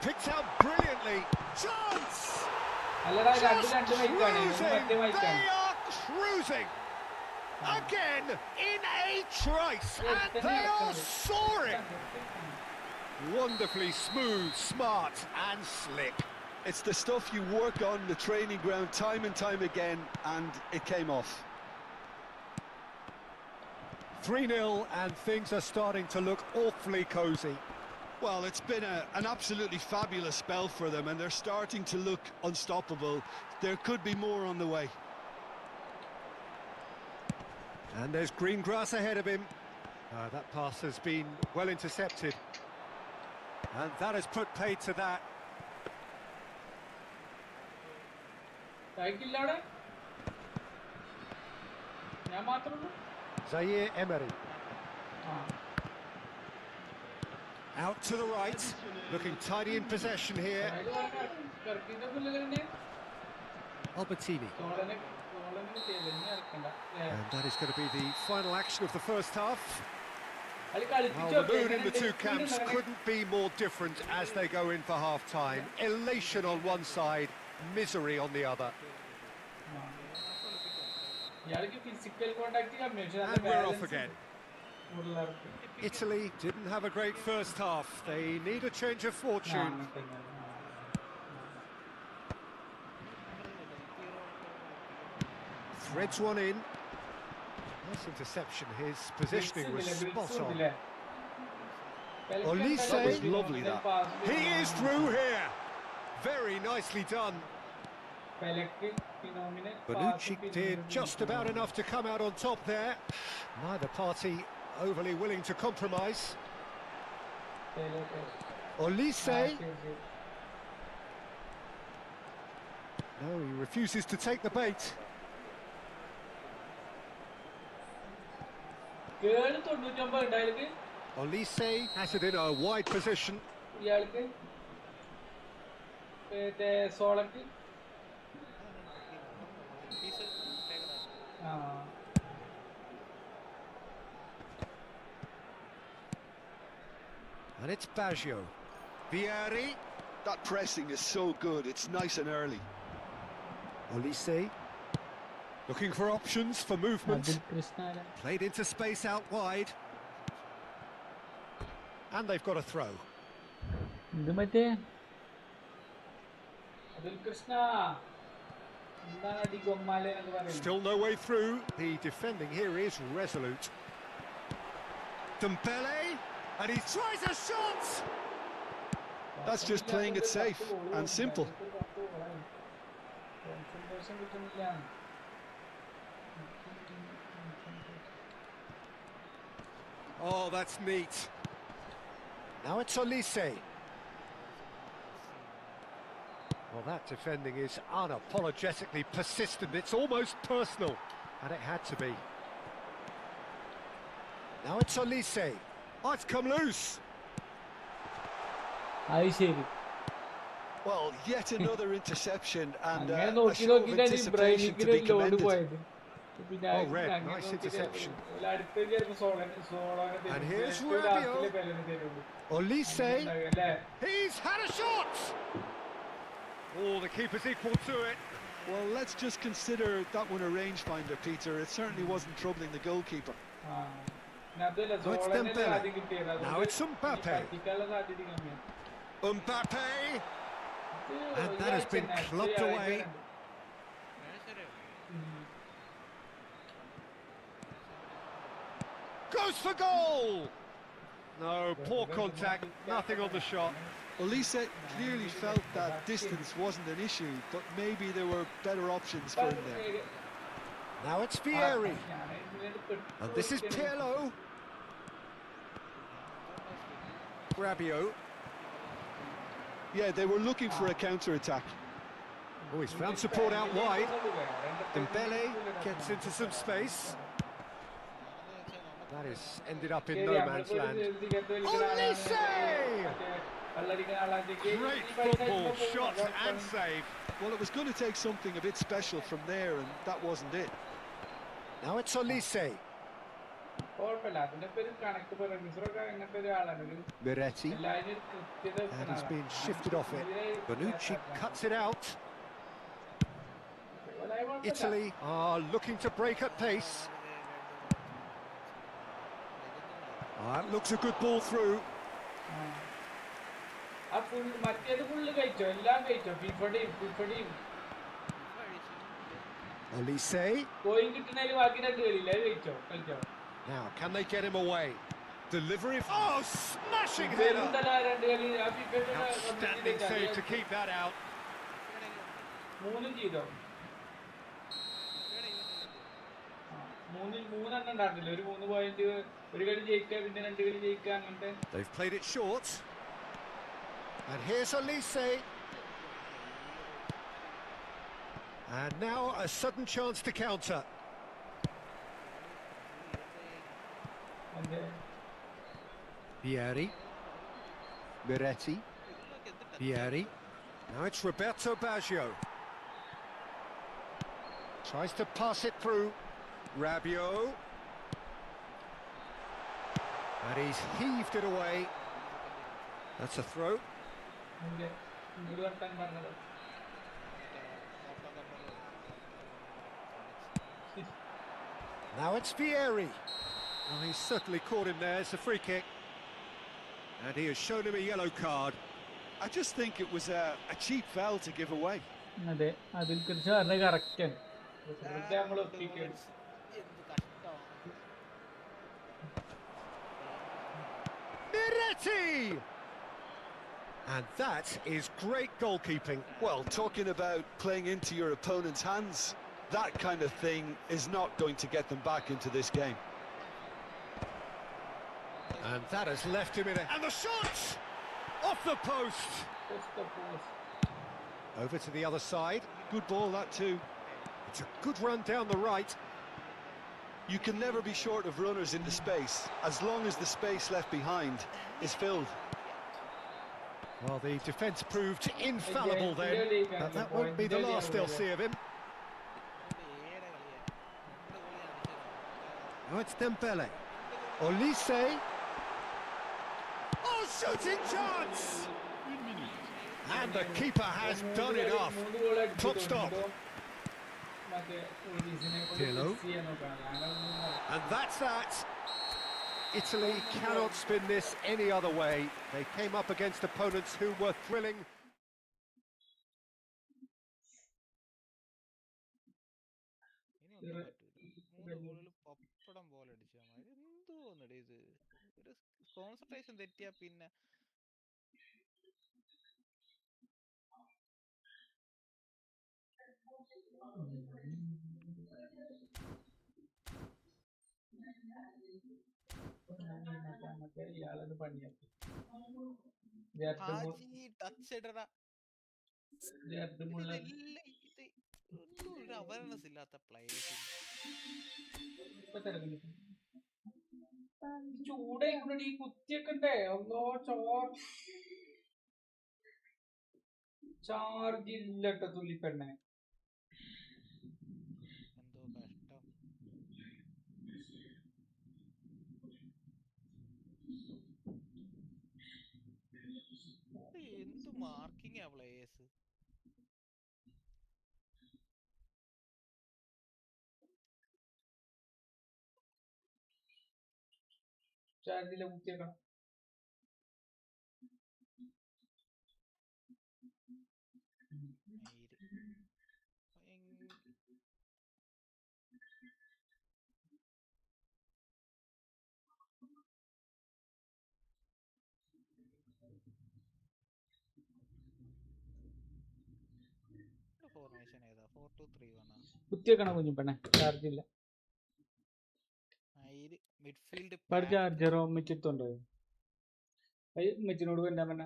Picked out brilliantly. Chance! Just cruising! They are cruising! Again, in a trice, and they are soaring! Wonderfully smooth, smart and slick. It's the stuff you work on the training ground time and time again, and it came off. 3-0, and things are starting to look awfully cosy. Well, it's been an absolutely fabulous spell for them, and they're starting to look unstoppable. There could be more on the way. And there's green grass ahead of him. That pass has been well intercepted. And that has put paid to that. Zaire Emery. Out to the right, looking tidy in possession here. Albertini. And that is going to be the final action of the first half. Well, the mood in the two camps couldn't be more different as they go in for half-time. Elation on one side, misery on the other. And we're off again. Italy didn't have a great first half. They need a change of fortune. Threads one in. Nice interception. His positioning was spot on. Olise. That was lovely, that. He is through here. Very nicely done. Bonucci did just about enough to come out on top there. Neither party overly willing to compromise. Olise. No, he refuses to take the bait. Olise has it in a wide position. And it's Baggio. Vieri. That pressing is so good, it's nice and early. Olise. Looking for options for movement. Played into space out wide. And they've got a throw. Still no way through. The defending here is resolute. Dembele, and he tries a shot! That's just playing it safe and simple. Oh, that's neat. Now it's Olise. Well, that defending is unapologetically persistent. It's almost personal, and it had to be. Now it's Olise. Oh, it's come loose. Well, yet another interception and a show of anticipation to be commended. Oh, Red, nice interception. And here's Rabiot. Olise. He's had a shot! Oh, the keeper's equal to it. Well, let's just consider that one a rangefinder, Peter. It certainly wasn't troubling the goalkeeper. So it's Dembele. Now it's Mbappe. Mbappe! And that has been clubbed away. Goes for goal! No, poor contact, nothing on the shot. Elise clearly felt that distance wasn't an issue, but maybe there were better options for him there. Now it's Vieri. And this is Pirlo. Rabiot. Yeah, they were looking for a counter-attack. Oh, he's found support out wide. Dembele gets into some space. That is ended up in no man's land. Olise! Great football, shot and save. Well, it was going to take something a bit special from there, and that wasn't it. Now it's Olise. Miretti. And he's been shifted off it. Bonucci cuts it out. Italy are looking to break at pace. That looks a good ball through. Olise. Now, can they get him away? Delivery. Oh, smashing header! Outstanding save to keep that out. They've played it short. And here's Olise. And now a sudden chance to counter. Vieri. Miretti. Vieri. Now it's Roberto Baggio. Tries to pass it through. Rabiot. And he's heaved it away. That's a throw. Now it's Vieri. Oh, he's certainly caught him there. It's a free kick. And he has shown him a yellow card. I just think it was a cheap foul to give away. Miretti! And that is great goalkeeping. Well, talking about playing into your opponent's hands, that kind of thing is not going to get them back into this game. And that has left him in a... And the shot! Off the post! Over to the other side. Good ball, that too. It's a good run down the right. You can never be short of runners into space, as long as the space left behind is filled. Well, the defence proved infallible then, but that won't be the last they'll see of him. Now it's Dembele. Olise. Oh, shooting chance! And the keeper has done it off. Top stop. Pirlo. And that's that. Italy cannot spin this any other way. They came up against opponents who were thrilling. Concentration തെറ്റിയാ പിന്നെ awareness ഇല്ലാത്ത players ചൂടായിക്കൂടി കുത്തിയൊക്കെ ഒന്നോ charge ഇല്ലട്ടോ തുള്ളിപ്പെണ്ണെ. എന്തോ കഷ്ടം. എന്ത് marking ആ players. ചാർജില്ല കുത്തിയേക്കണം. Formation ഏതാ? 4-2-3-1 കുത്തിയേക്കണം കുഞ്ഞിപ്പെണ്ണെ, ചാർജില്ല. മിഡ്ഫീൽഡ് ചാർജറോ ഉമ്മച്ചിത്തുണ്ടോ? ഉമ്മച്ചിനോട് എന്താ പറഞ്ഞ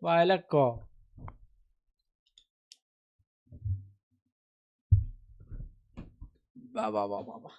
വയലക്കോ? വാ വാ വാ വാ വാ.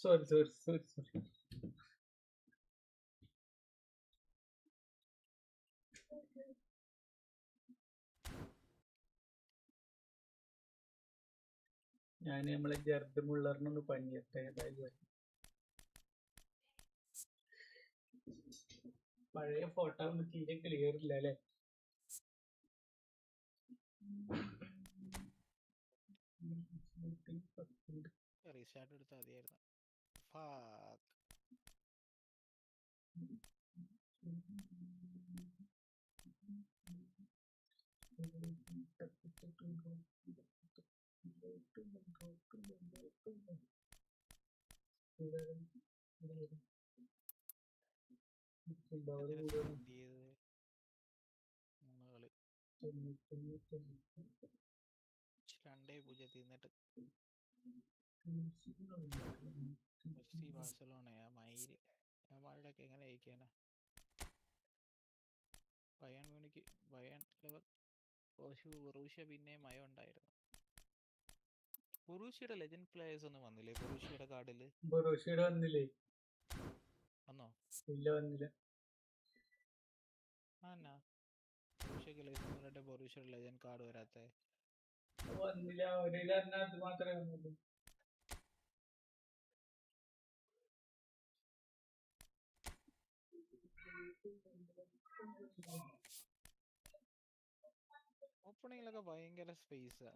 സോറി. ഞാൻ നമ്മളെ ജർദ് മുള്ളറിനൊന്ന് പണിയട്ടെ. പഴയ ഫോട്ടോ ഒന്നും തീരെ ക്ലിയർ ഇല്ല അല്ലേ? റീസ്റ്റാർട്ട് എടുത്താൽ മതിയായിരുന്നു. ബാഴ്സലോണയാ മയില് അവന്മാരുടെയൊക്കെ എങ്ങനെ ജയിക്കാനാ? Bayern Munich, Bayern Lever, Borussia പിന്നെ മയം ഉണ്ടായിരുന്നു. ബൊറൂഷ്യയുടെ ലെജൻഡ് പ്ലേയേഴ്സ് ഒന്നും വന്നില്ലേ? ബൊറൂഷ്യയുടെ കാർഡില് വന്നില്ലേ? വന്നോ? ഇല്ല, വന്നില്ല. ബൊറൂഷ്യയുടെ ലെജൻഡ് കാർഡ് വരാത്തെ വന്നില്ല. അത് മാത്രമേ വന്നുള്ളൂ. ഓപ്പണിങ്ങിലൊക്കെ ഭയങ്കര സ്പേസാ.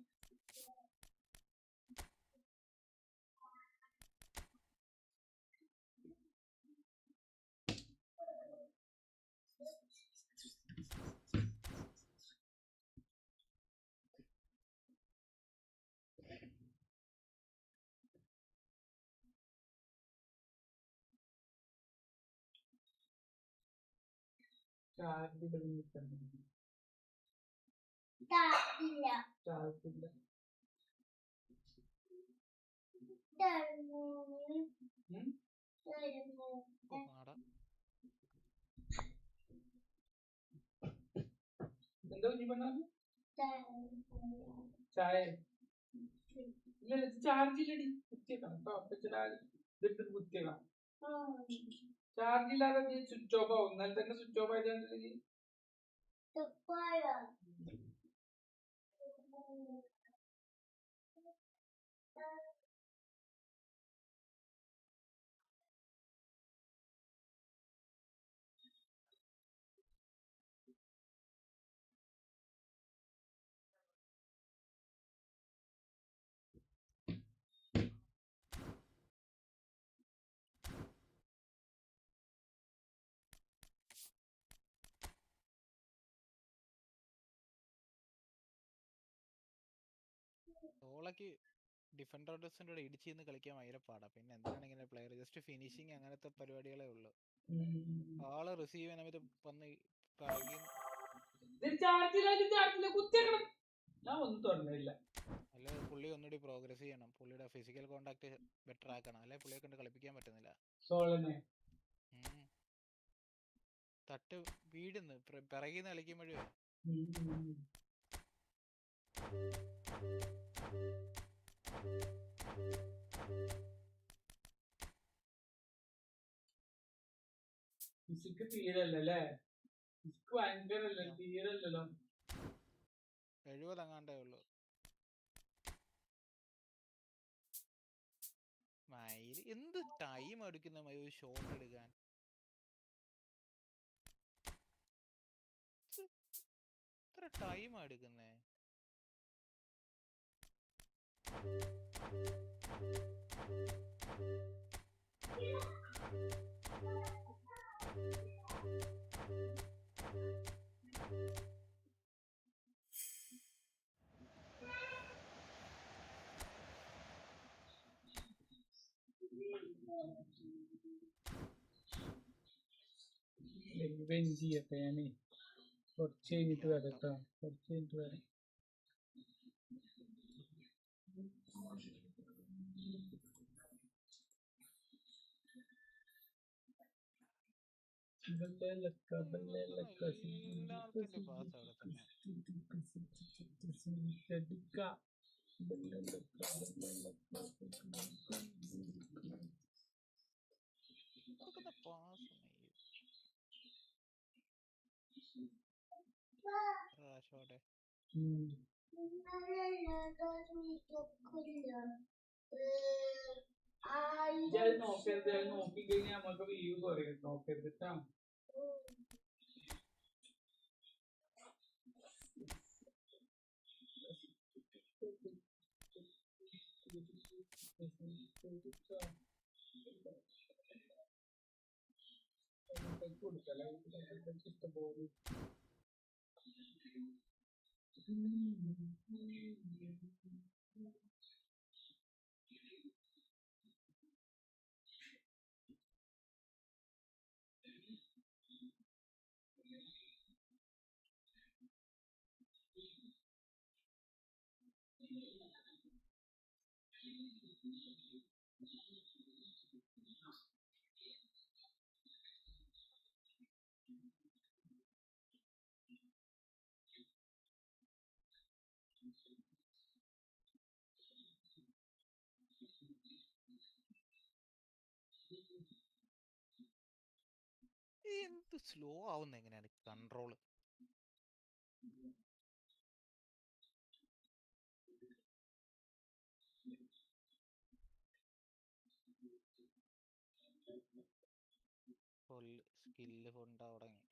എന്താ കുഞ്ഞി പറഞ്ഞ? ചായ ഇല്ല, ചാർജില്ലടി. കുത്തിയേക്കണം കേട്ടോ. കുത്തിയേക്കണം. ചാർജില്ലാതെ സ്വിച്ച് ഓഫ് ആവും. എന്നാൽ തന്നെ സ്വിച്ച് ഓഫ് ആയിട്ടുണ്ടെങ്കിൽ സോളക്ക് ഡിഫൻഡേഴ്സിൻ്റെ കൂടെ ഇടിച്ച് നിന്ന് കളിക്കാൻ ഭയങ്കര പാടാ. പിന്നെ എന്തിനാണ് ഇങ്ങനെ പ്ലെയർ ജസ്റ്റ് ഫിനിഷിങ് അങ്ങനത്തെ പരിപാടികളേ ഉള്ളൂ. ആള് റിസീവ് ചെയ്യാൻ പറ്റി വന്ന് പിറകി അല്ല പുള്ളി ഒന്നുകൂടി പ്രോഗ്രസ് ചെയ്യണം. പുള്ളിയുടെ ഫിസിക്കൽ കോണ്ടാക്ട് ബെറ്റർ ആക്കണം. അല്ലെ പുള്ളിയെ കൊണ്ട് കളിപ്പിക്കാൻ പറ്റുന്നില്ല. തട്ട് വീടുന്ന് പിറകിന്ന് കളിക്കുമ്പോഴേ തീരല്ലേ 70 അങ്ങാണ്ടേ ഉള്ളു. മയില് എന്ത് ടൈം എടുക്കുന്ന ഒരു ഷോട്ട് എടുക്കാൻ. എത്ര ടൈം എടുക്കുന്നേ. ചെയ്യട്ടെ ഞാനേ കുറച്ച് കഴിഞ്ഞിട്ട് വരാം കേട്ടോ. കുറച്ച് കഴിഞ്ഞിട്ട് വരാം. നോക്കിക്കഴിഞ്ഞാൽ നമുക്ക് വ്യൂ കുറയും. നോക്കരുതിട്ടാ. ഇഷ്ടംപോലെ എന്ത് സ്ലോ ആവുന്ന എങ്ങനെയാണ് കൺട്രോള്. ഫുൾ സ്കില്ല് കൊണ്ടാ തുടങ്ങി.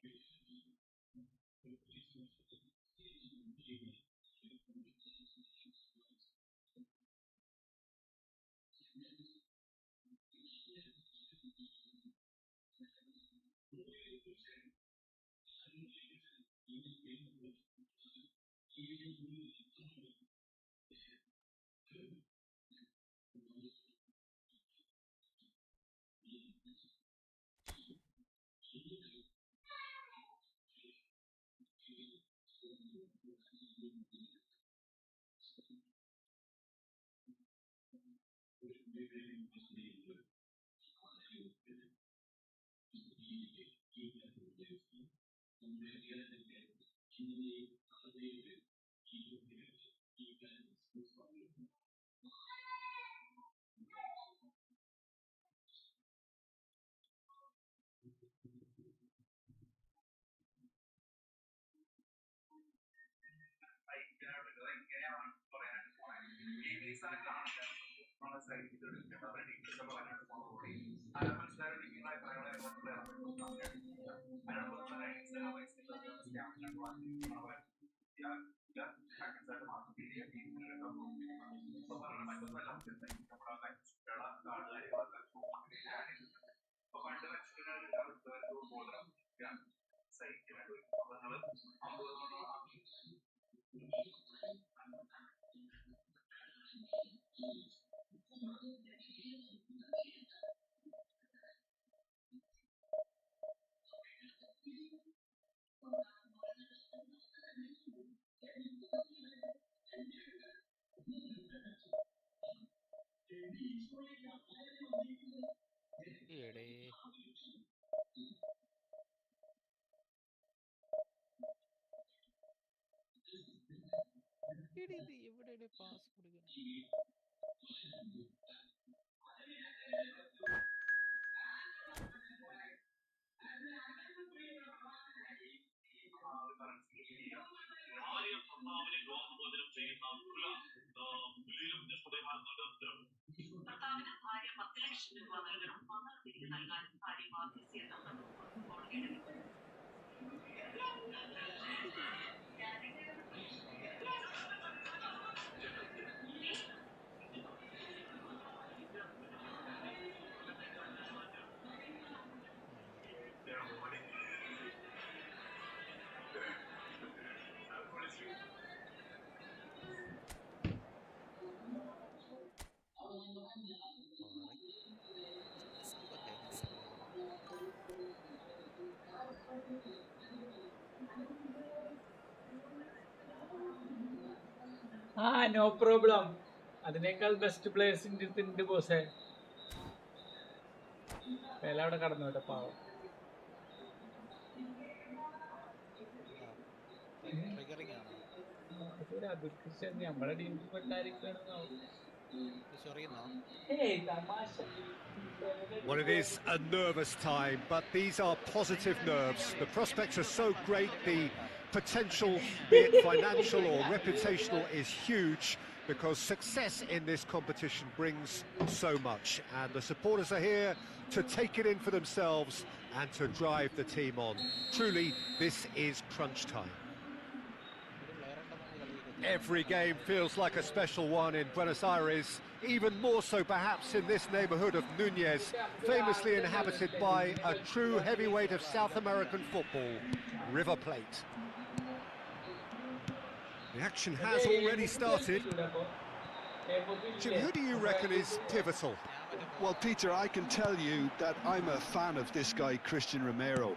എവിടെ പാസ് കൊടുക്കണം? No problem. അതിനേക്കാൾ ബെസ്റ്റ് പ്ലേയേഴ്സിന്റെ ഉണ്ട് ബോസേ. വില അവിടെ കടന്നു കേട്ടോ പാവം. അതൊരു അതിർക്കൃഷ്ണ നമ്മളെ ടീമിൽ പെട്ടായിരിക്കണം. Well, it is a nervous time, but these are positive nerves. The prospects are so great, the potential, be it financial or reputational, is huge because success in this competition brings so much. And the supporters are here to take it in for themselves and to drive the team on. Truly, this is crunch time. Every game feels like a special one in Buenos Aires, even more so perhaps in this neighbourhood of Núñez, famously inhabited by a true heavyweight of South American football, River Plate. The action has already started. Jim, who do you reckon is pivotal? Well, Peter, I can tell you that I'm a fan of this guy, Christian Romero.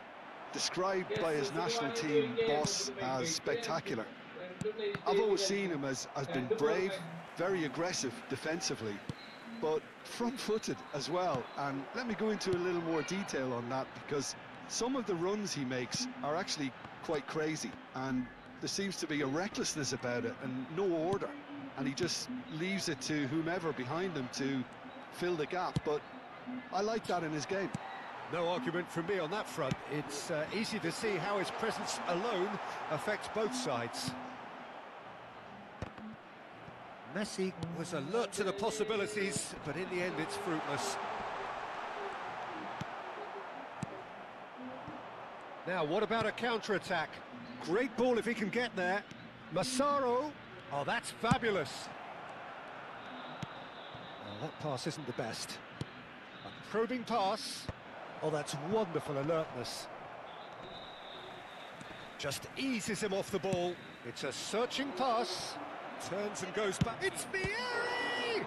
Described by his national team boss as spectacular. I've always seen him as been brave, very aggressive defensively, but front-footed as well. And let me go into a little more detail on that, because some of the runs he makes are actually quite crazy, and there seems to be a recklessness about it and no order, and he just leaves it to whomever behind him to fill the gap. But I like that in his game. No argument from me on that front. It's easy to see how his presence alone affects both sides. Messi was alert to the possibilities, but in the end it's fruitless. Now, what about a counter-attack? Great ball if he can get there. Massaro, oh, that's fabulous. Oh, that pass isn't the best. A probing pass. Oh, that's wonderful alertness. Just eases him off the ball. It's a searching pass. Turns and goes back. It's Vieri!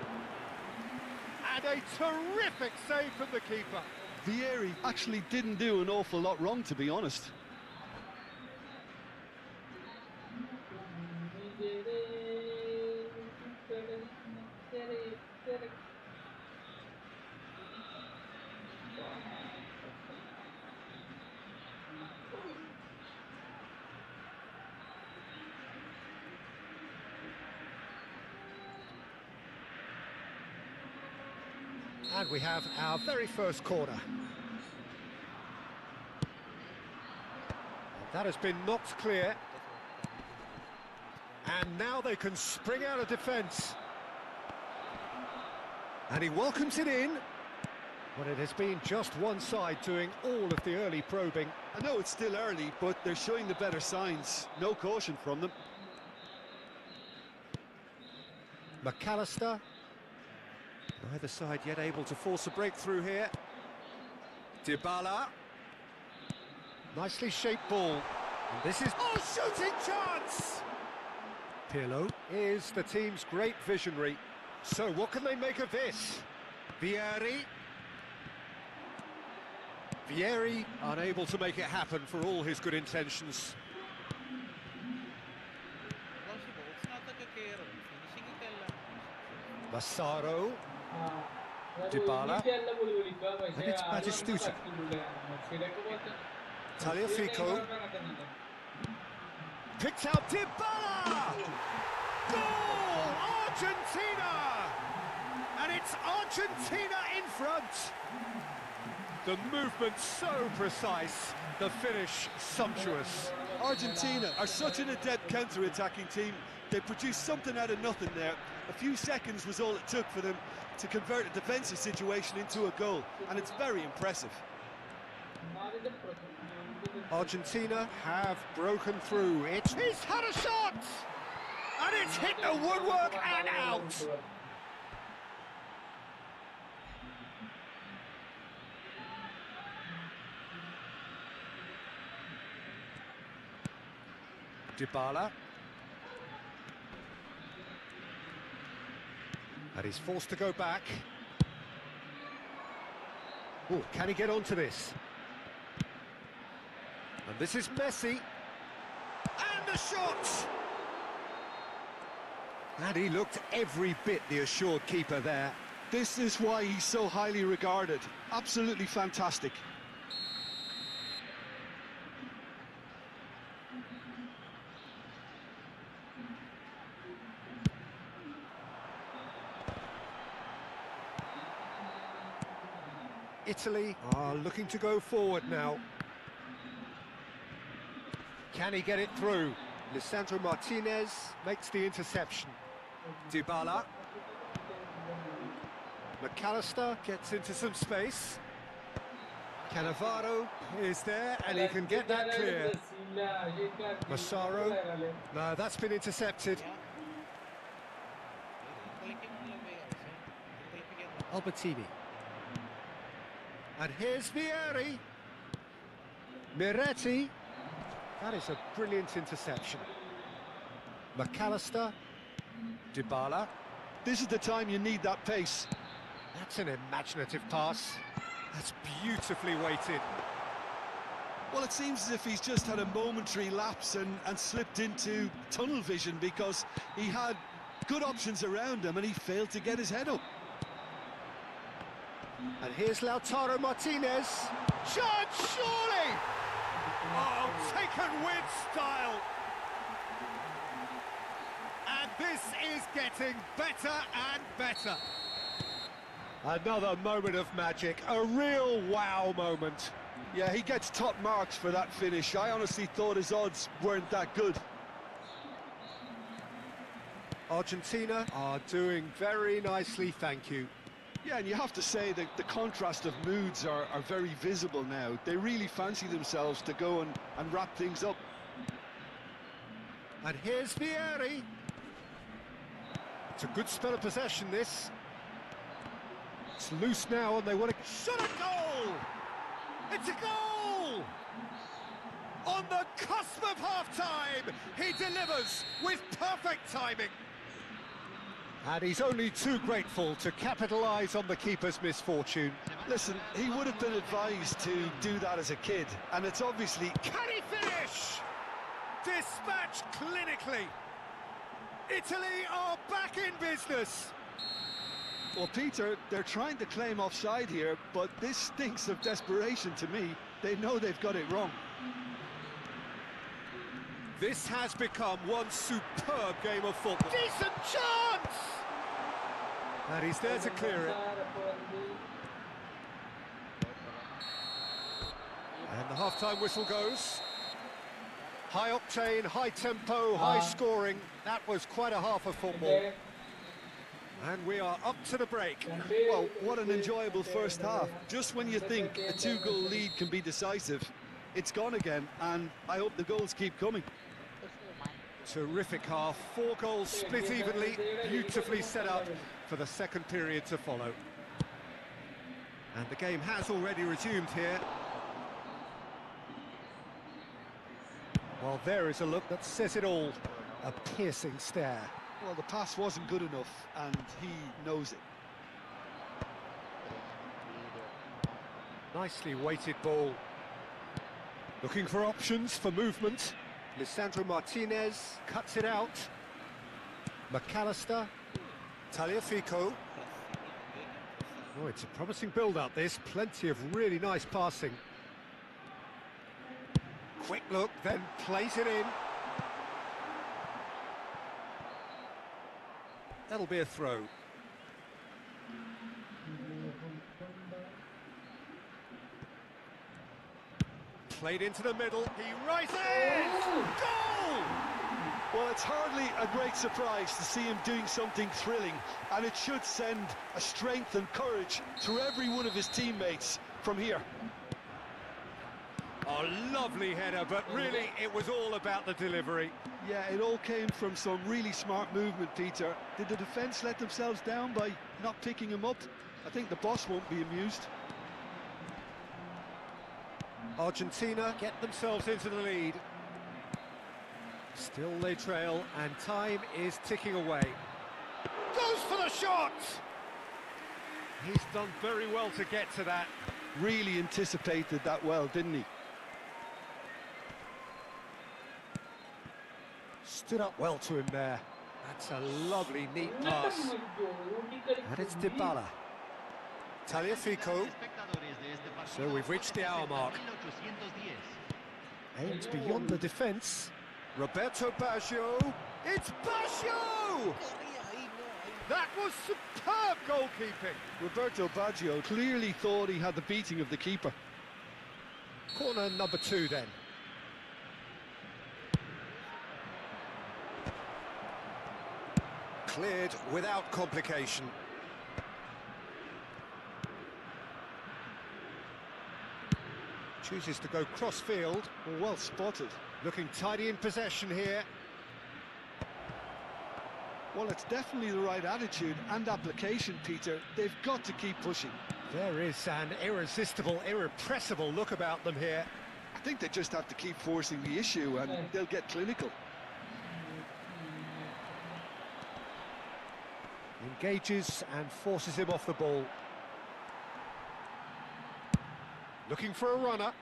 And a terrific save from the keeper. Vieri actually didn't do an awful lot wrong, to be honest. And we have our very first corner. That has been knocked clear. And now they can spring out of defence. And he welcomes it in. But it has been just one side doing all of the early probing. I know it's still early, but they're showing the better signs. No caution from them. McAllister. Neither side yet able to force a breakthrough here. Dybala. Nicely shaped ball. And this is... Oh, shooting chance! Pirlo is the team's great visionary. So what can they make of this? Vieri. Vieri unable to make it happen for all his good intentions. Massaro. Dybala. And it's Batistuta. Tagliafico. Picked out Dybala! Goal! Argentina! And it's Argentina in front. The movement so precise, the finish sumptuous. Argentina are such an adept counter-attacking team. They produced something out of nothing there. A few seconds was all it took for them to convert a defensive situation into a goal, and it's very impressive. Argentina have broken through. He's had a shot! And it's hit the woodwork and out. Dybala. And he's forced to go back. Oh, can he get onto this? And this is Messi. And the shot! And he looked every bit the assured keeper there. This is why he's so highly regarded. Absolutely fantastic. Italy are looking to go forward now. Can he get it through? Lisandro Martinez makes the interception. Dybala. McAllister gets into some space. Cannavaro is there and he can get that clear. Massaro. No, that's been intercepted. Albertini. And here's Vieri. Miretti. That is a brilliant interception. McAllister. Dybala. This is the time you need that pace. That's an imaginative pass. That's beautifully weighted. Well, it seems as if he's just had a momentary lapse and slipped into tunnel vision because he had good options around him and he failed to get his head up. And here's Lautaro Martinez. Shot, surely! Oh, taken with style. And this is getting better and better. Another moment of magic, a real wow moment. Yeah, he gets top marks for that finish. I honestly thought his odds weren't that good. Argentina are doing very nicely, thank you. Yeah, and you have to say that the contrast of moods are very visible now. They really fancy themselves to go and wrap things up. And here's Vieri. It's a good spell of possession, this. It's loose now and they want to... Shot a goal! It's a goal! On the cusp of half-time, he delivers with perfect timing. And he's only too grateful to capitalise on the keeper's misfortune. Listen, he would have been advised to do that as a kid, and it's obviously... Can he finish? Dispatched clinically. Italy are back in business. Well, Peter, they're trying to claim offside here, but this stinks of desperation to me. They know they've got it wrong. This has become one superb game of football. Decent chance! And he's there to clear it. And the half-time whistle goes. High octane, high tempo, high scoring. That was quite a half of football. And we are up to the break. Well, what an enjoyable first half. Just when you think a two-goal lead can be decisive, it's gone again, and I hope the goals keep coming. Terrific half, 4 goals split evenly, beautifully set up for the second period to follow. And the game has already resumed here. Well, there is a look that says it all, a piercing stare. Well, the pass wasn't good enough, and he knows it. Nicely weighted ball. Looking for options for movement. Lisandro Martinez cuts it out. McAllister. Tagliafico. Oh, it's a promising build-up, this. Plenty of really nice passing. Quick look, then plays it in. That'll be a throw. Played into the middle. He rises! Goal! Well, it's hardly a great surprise to see him doing something thrilling, and it should send a strength and courage to every one of his teammates from here. A lovely header, but really it was all about the delivery. Yeah, it all came from some really smart movement, Peter. Did the defence let themselves down by not picking him up? I think the boss won't be amused. Argentina get themselves into the lead. Still they trail, and time is ticking away. Goes for the shot! He's done very well to get to that. Really anticipated that well, didn't he? Stood up well to him there. That's a lovely, neat pass. And it's Dybala. Tagliafico. So we've reached the hour mark. Aims beyond the defence. Roberto Baggio. It's Baggio! That was superb goalkeeping. Roberto Baggio clearly thought he had the beating of the keeper. Corner number 2 then. Cleared without complication. Chooses to go cross-field. Well spotted. Looking tidy in possession here. Well, it's definitely the right attitude and application, Peter. They've got to keep pushing. There is an irresistible, irrepressible look about them here. I think they just have to keep forcing the issue and they'll get clinical. Engages and forces him off the ball. Looking for a runner.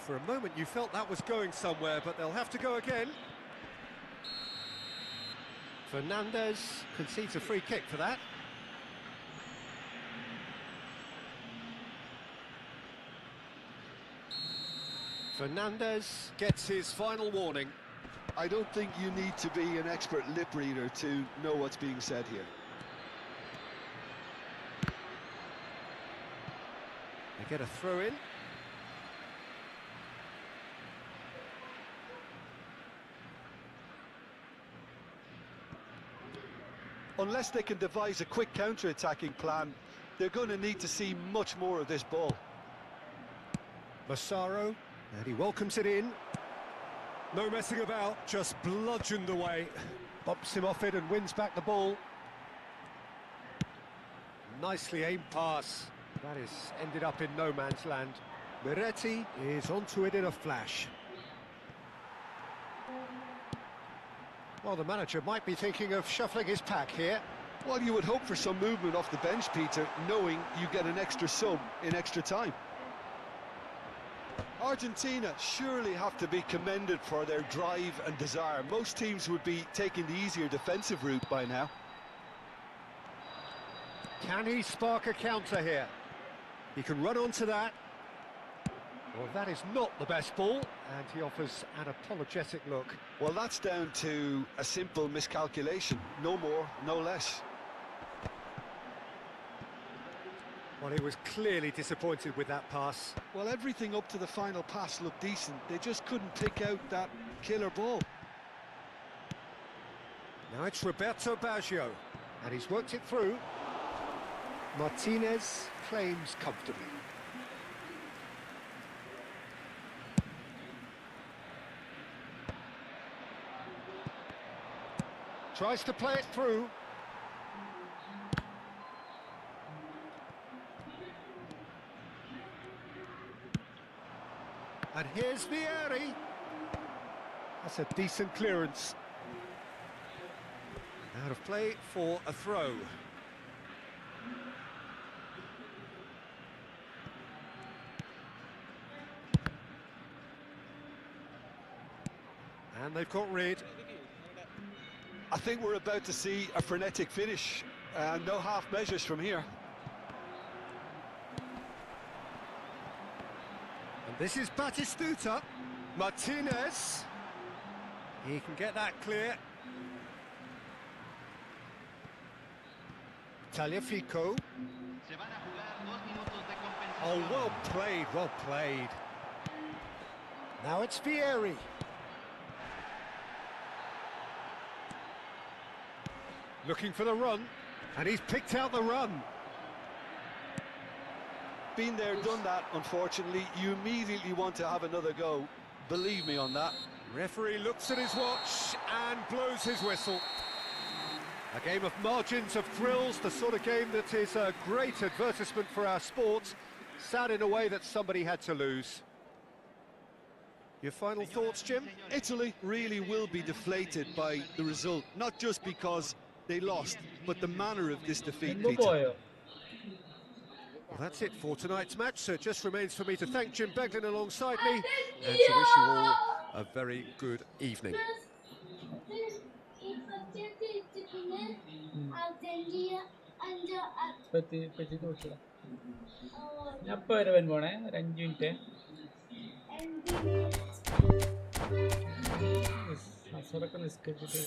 For a moment you felt that was going somewhere, but they'll have to go again. Fernandez concedes a free kick for that. Fernandez gets his final warning. I don't think you need to be an expert lip reader to know what's being said here. They get a throw in. Unless they can devise a quick counter-attacking plan, they're going to need to see much more of this ball. Massaro, and he welcomes it in. No messing about, just bludgeoned away. Bumps him off it and wins back the ball. Nicely aimed pass. That is ended up in no man's land. Miretti is onto it in a flash. Well, the manager might be thinking of shuffling his pack here. Well, you would hope for some movement off the bench, Peter, knowing you get an extra sub in extra time. Argentina surely have to be commended for their drive and desire. Most teams would be taking the easier defensive route by now. Can he spark a counter here? He can run onto that. Well, that is not the best ball, and he offers an apologetic look. Well, that's down to a simple miscalculation. No more, no less. Well, he was clearly disappointed with that pass. Well, everything up to the final pass looked decent. They just couldn't pick out that killer ball. Now it's Roberto Baggio, and he's worked it through. Martinez claims comfortably. Tries to play it through. And here's Vieri. That's a decent clearance. Out of play for a throw. And they've got rid. I think we're about to see a frenetic finish. No half measures from here. And this is Batistuta. Martinez. He can get that clear. Tagliafico. Oh, well played, well played. Now it's Vieri. Looking for the run, and he's picked out the run. Been there, done that, unfortunately. You immediately want to have another go. Believe me on that. Referee looks at his watch and blows his whistle. A game of margins, of thrills, the sort of game that is a great advertisement for our sport. Sad in a way that somebody had to lose. Your final thoughts, Jim? Italy really will be deflated by the result, not just because they lost, but the manner of this defeat, Peter. Well, that's it for tonight's match, so it just remains for me to thank Jim Beglin alongside me and to wish you all a very good evening. ഞാൻ ഇപ്പൊ വരവൻ പോണേ ഒരു 5 minute അസുറൊക്കെ നിസ്കരിച്ചിട്ട്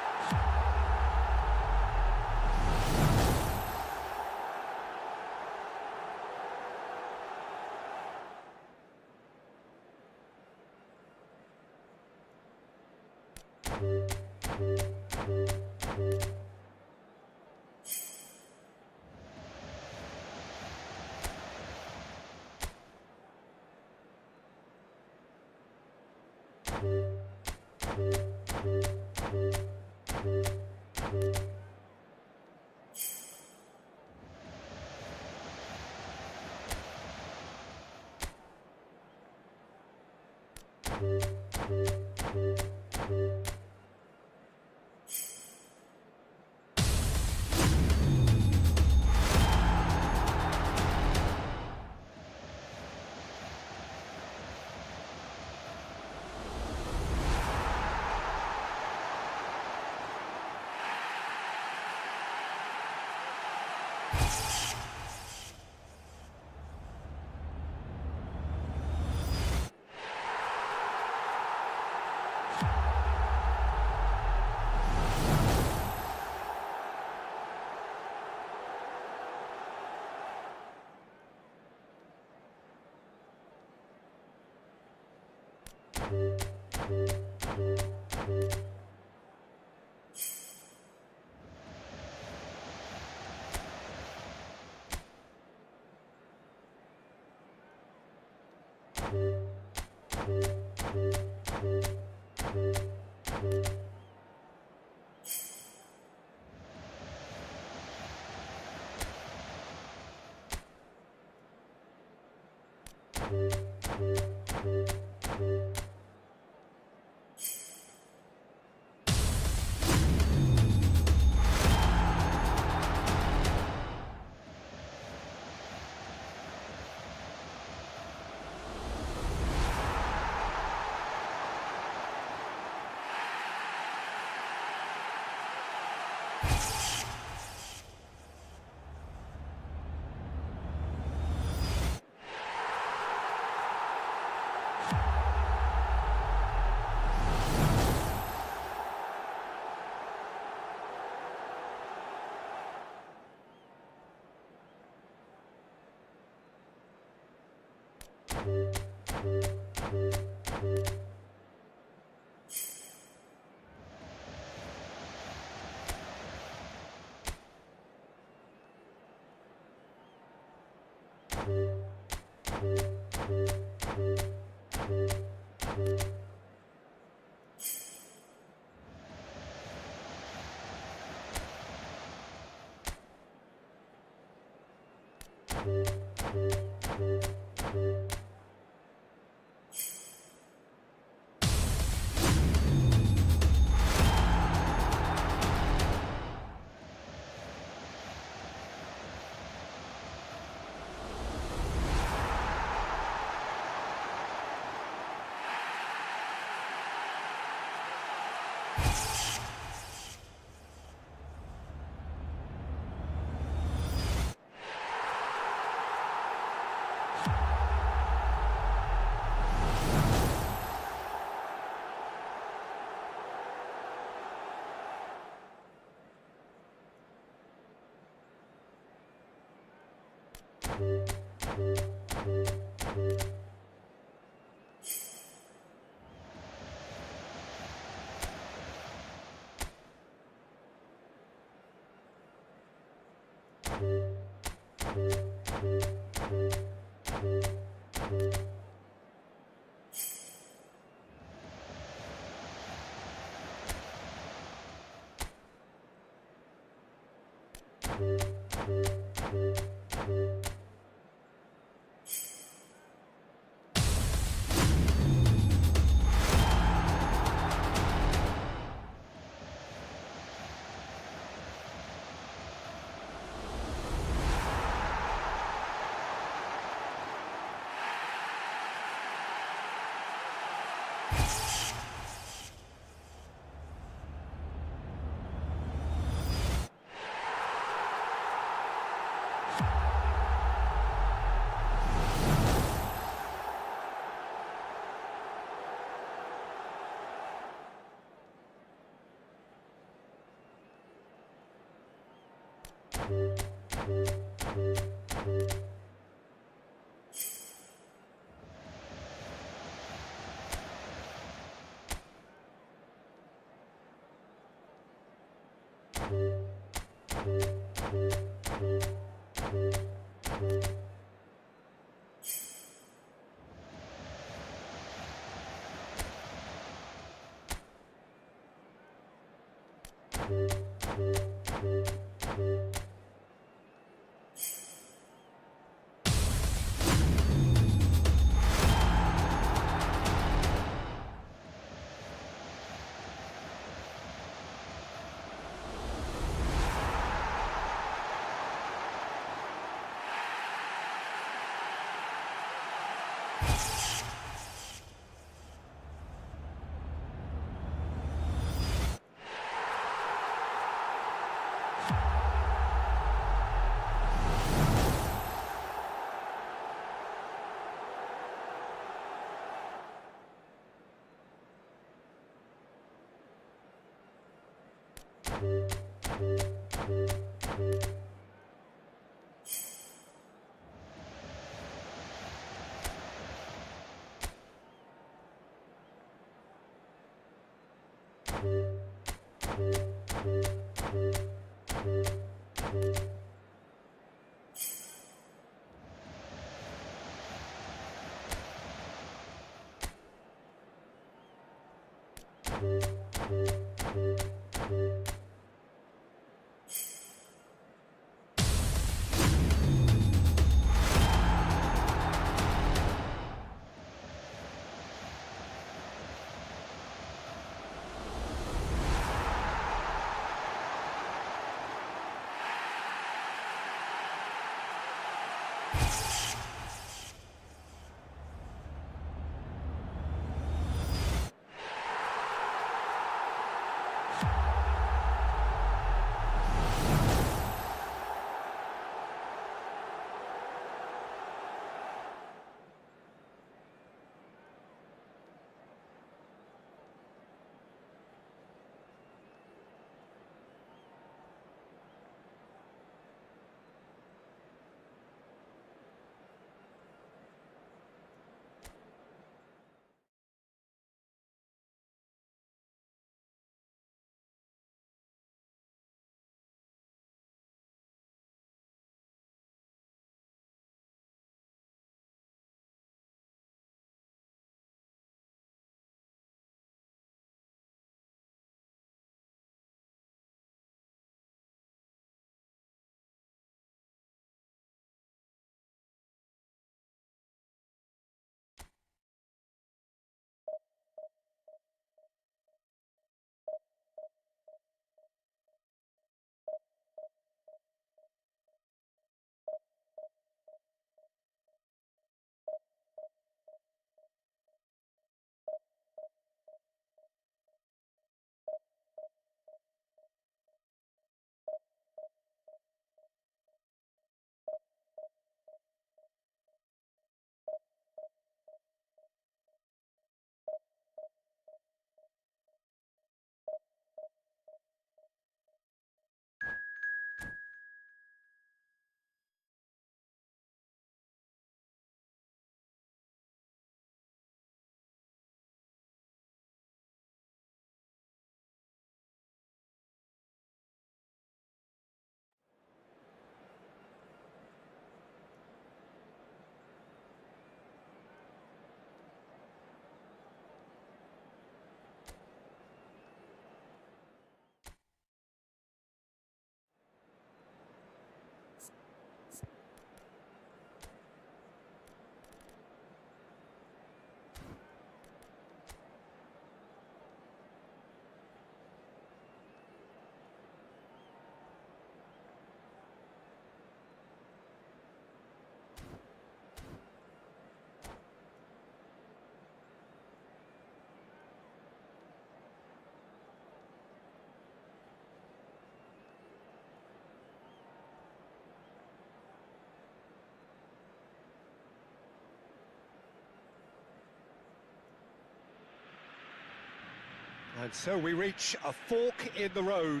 And so we reach a fork in the road.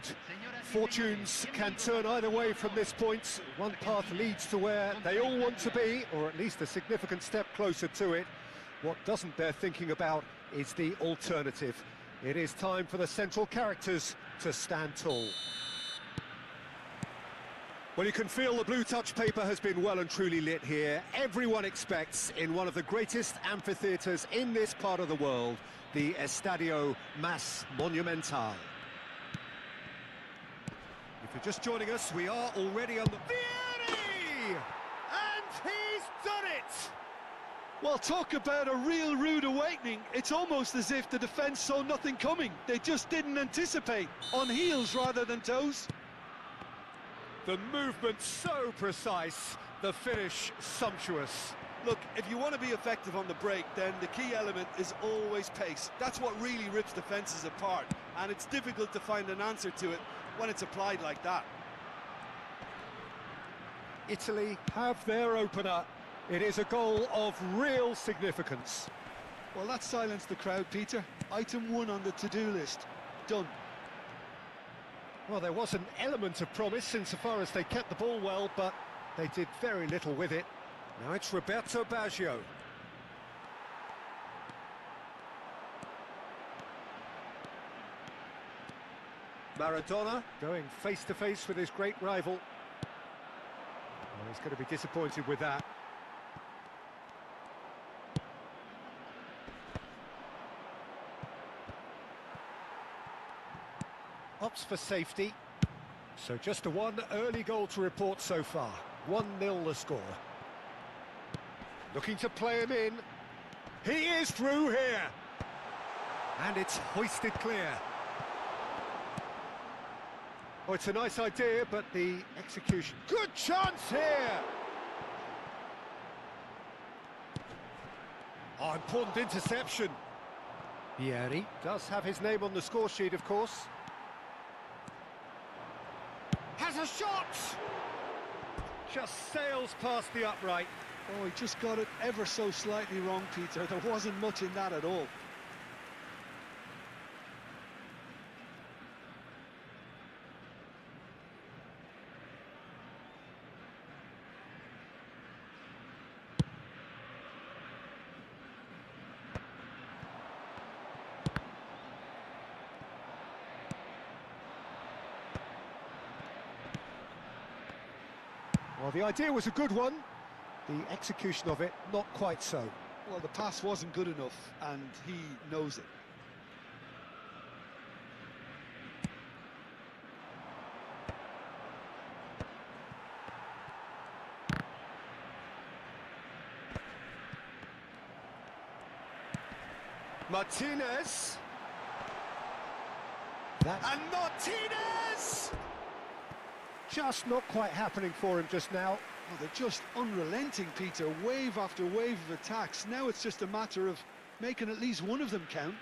Fortunes can turn either way from this point. One path leads to where they all want to be, or at least a significant step closer to it. What doesn't bear thinking about is the alternative. It is time for the central characters to stand tall. Well, you can feel the blue touch paper has been well and truly lit here. Everyone expects, in one of the greatest amphitheatres in this part of the world, the Estadio Mas Monumental. If you're just joining us, we are already on the... Vieri! And he's done it! Well, talk about a real rude awakening. It's almost as if the defence saw nothing coming. They just didn't anticipate. On heels rather than toes. The movement so precise, the finish sumptuous. Look, if you want to be effective on the break, then the key element is always pace. That's what really rips defences apart, and it's difficult to find an answer to it when it's applied like that. Italy have their opener. It is a goal of real significance. Well, that silenced the crowd, Peter. Item 1 on the to-do list. Done. Well, there was an element of promise insofar as they kept the ball well, but they did very little with it. Now it's Roberto Baggio. Maradona going face-to-face with his great rival. Well, he's going to be disappointed with that. Opts for safety. So just a one early goal to report so far. 1-0 the score. Looking to play him in. He is through here. And it's hoisted clear. Oh, it's a nice idea, but the execution. Good chance here! Oh, important interception. Vieri does have his name on the score sheet, of course. Has a shot! Just sails past the upright. Oh, he just got it ever so slightly wrong, Peter. There wasn't much in that at all. Well, the idea was a good one. The execution of it, not quite so. Well, the pass wasn't good enough, and he knows it. Martinez. And Martinez! Just not quite happening for him just now. Oh, they're just unrelenting, Peter. Wave after wave of attacks. Now it's just a matter of making at least one of them count.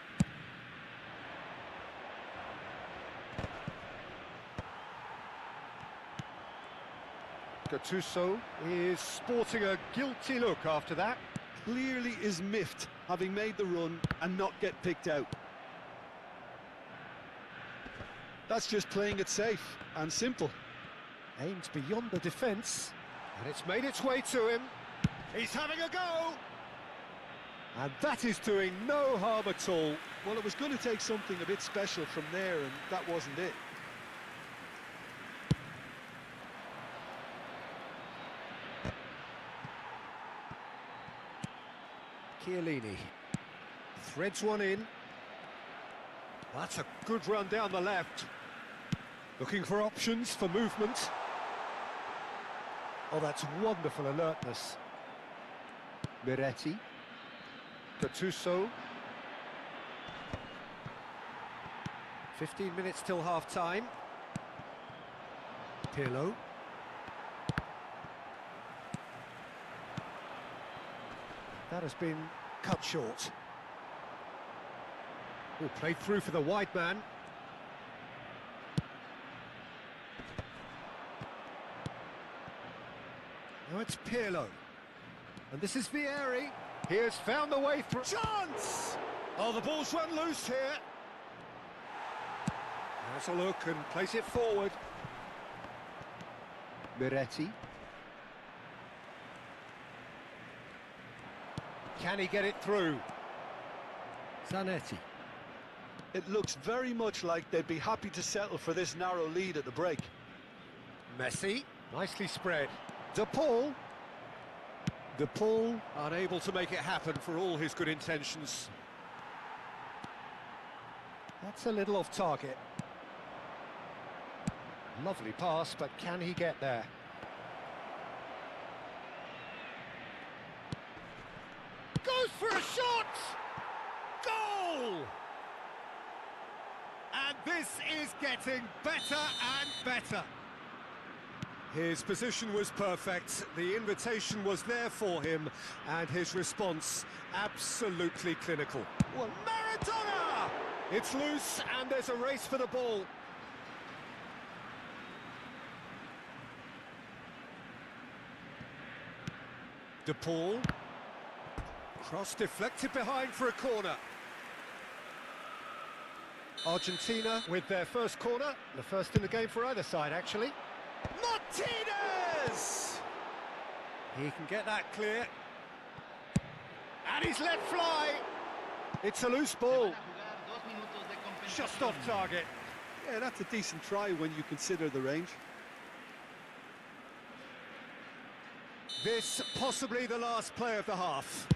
Gattuso is sporting a guilty look after that. Clearly is miffed, having made the run and not get picked out. That's just playing it safe and simple. Aimed beyond the defence, and it's made its way to him. He's having a go! And that is doing no harm at all. Well, it was going to take something a bit special from there, and that wasn't it. Chiellini threads one in. That's a good run down the left. Looking for options for movement. Oh, that's wonderful alertness. Miretti. Gattuso. 15 minutes till half-time. Pirlo. That has been cut short. Oh, played through for the wide man. Now it's Pirlo. And this is Vieri. He has found the way through. Chance! Oh, the ball's run loose here. Has a look and plays it forward. Miretti. Can he get it through? Zanetti. It looks very much like they'd be happy to settle for this narrow lead at the break. Messi, nicely spread. De Paul. De Paul unable to make it happen for all his good intentions. That's a little off target. Lovely pass, but can he get there? Goes for a shot! Goal! And this is getting better and better. His position was perfect, the invitation was there for him, and his response absolutely clinical. Well, Maradona! It's loose, and there's a race for the ball. De Paul. Cross deflected behind for a corner. Argentina with their first corner, the first in the game for either side, actually. Martinez! He can get that clear. And he's let fly. It's a loose ball. Just off target. Yeah, that's a decent try when you consider the range. This possibly the last play of the half.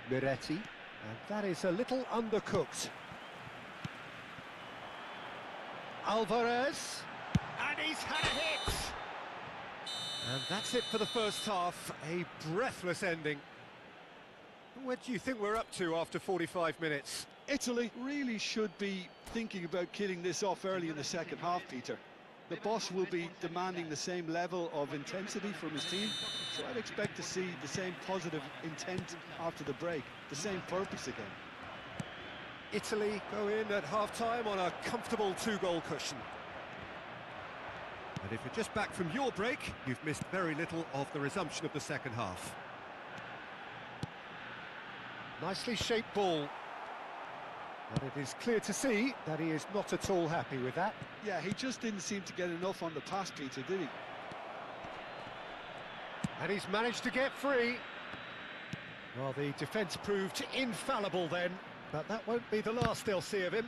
Miretti, and that is a little undercooked. Alvarez, and he's had a hit! And that's it for the first half, a breathless ending. What do you think we're up to after 45 minutes? Italy really should be thinking about killing this off early in the second half, Peter. The boss will be demanding the same level of intensity from his team, so I'd expect to see the same positive intent after the break, the same purpose again. Italy go in at half-time on a comfortable 2-goal cushion. And if you're just back from your break, you've missed very little of the resumption of the second half. Nicely shaped ball. And it is clear to see that he is not at all happy with that. Yeah, he just didn't seem to get enough on the pass, Peter, did he? And he's managed to get free. Well, the defence proved infallible then, but that won't be the last they'll see of him.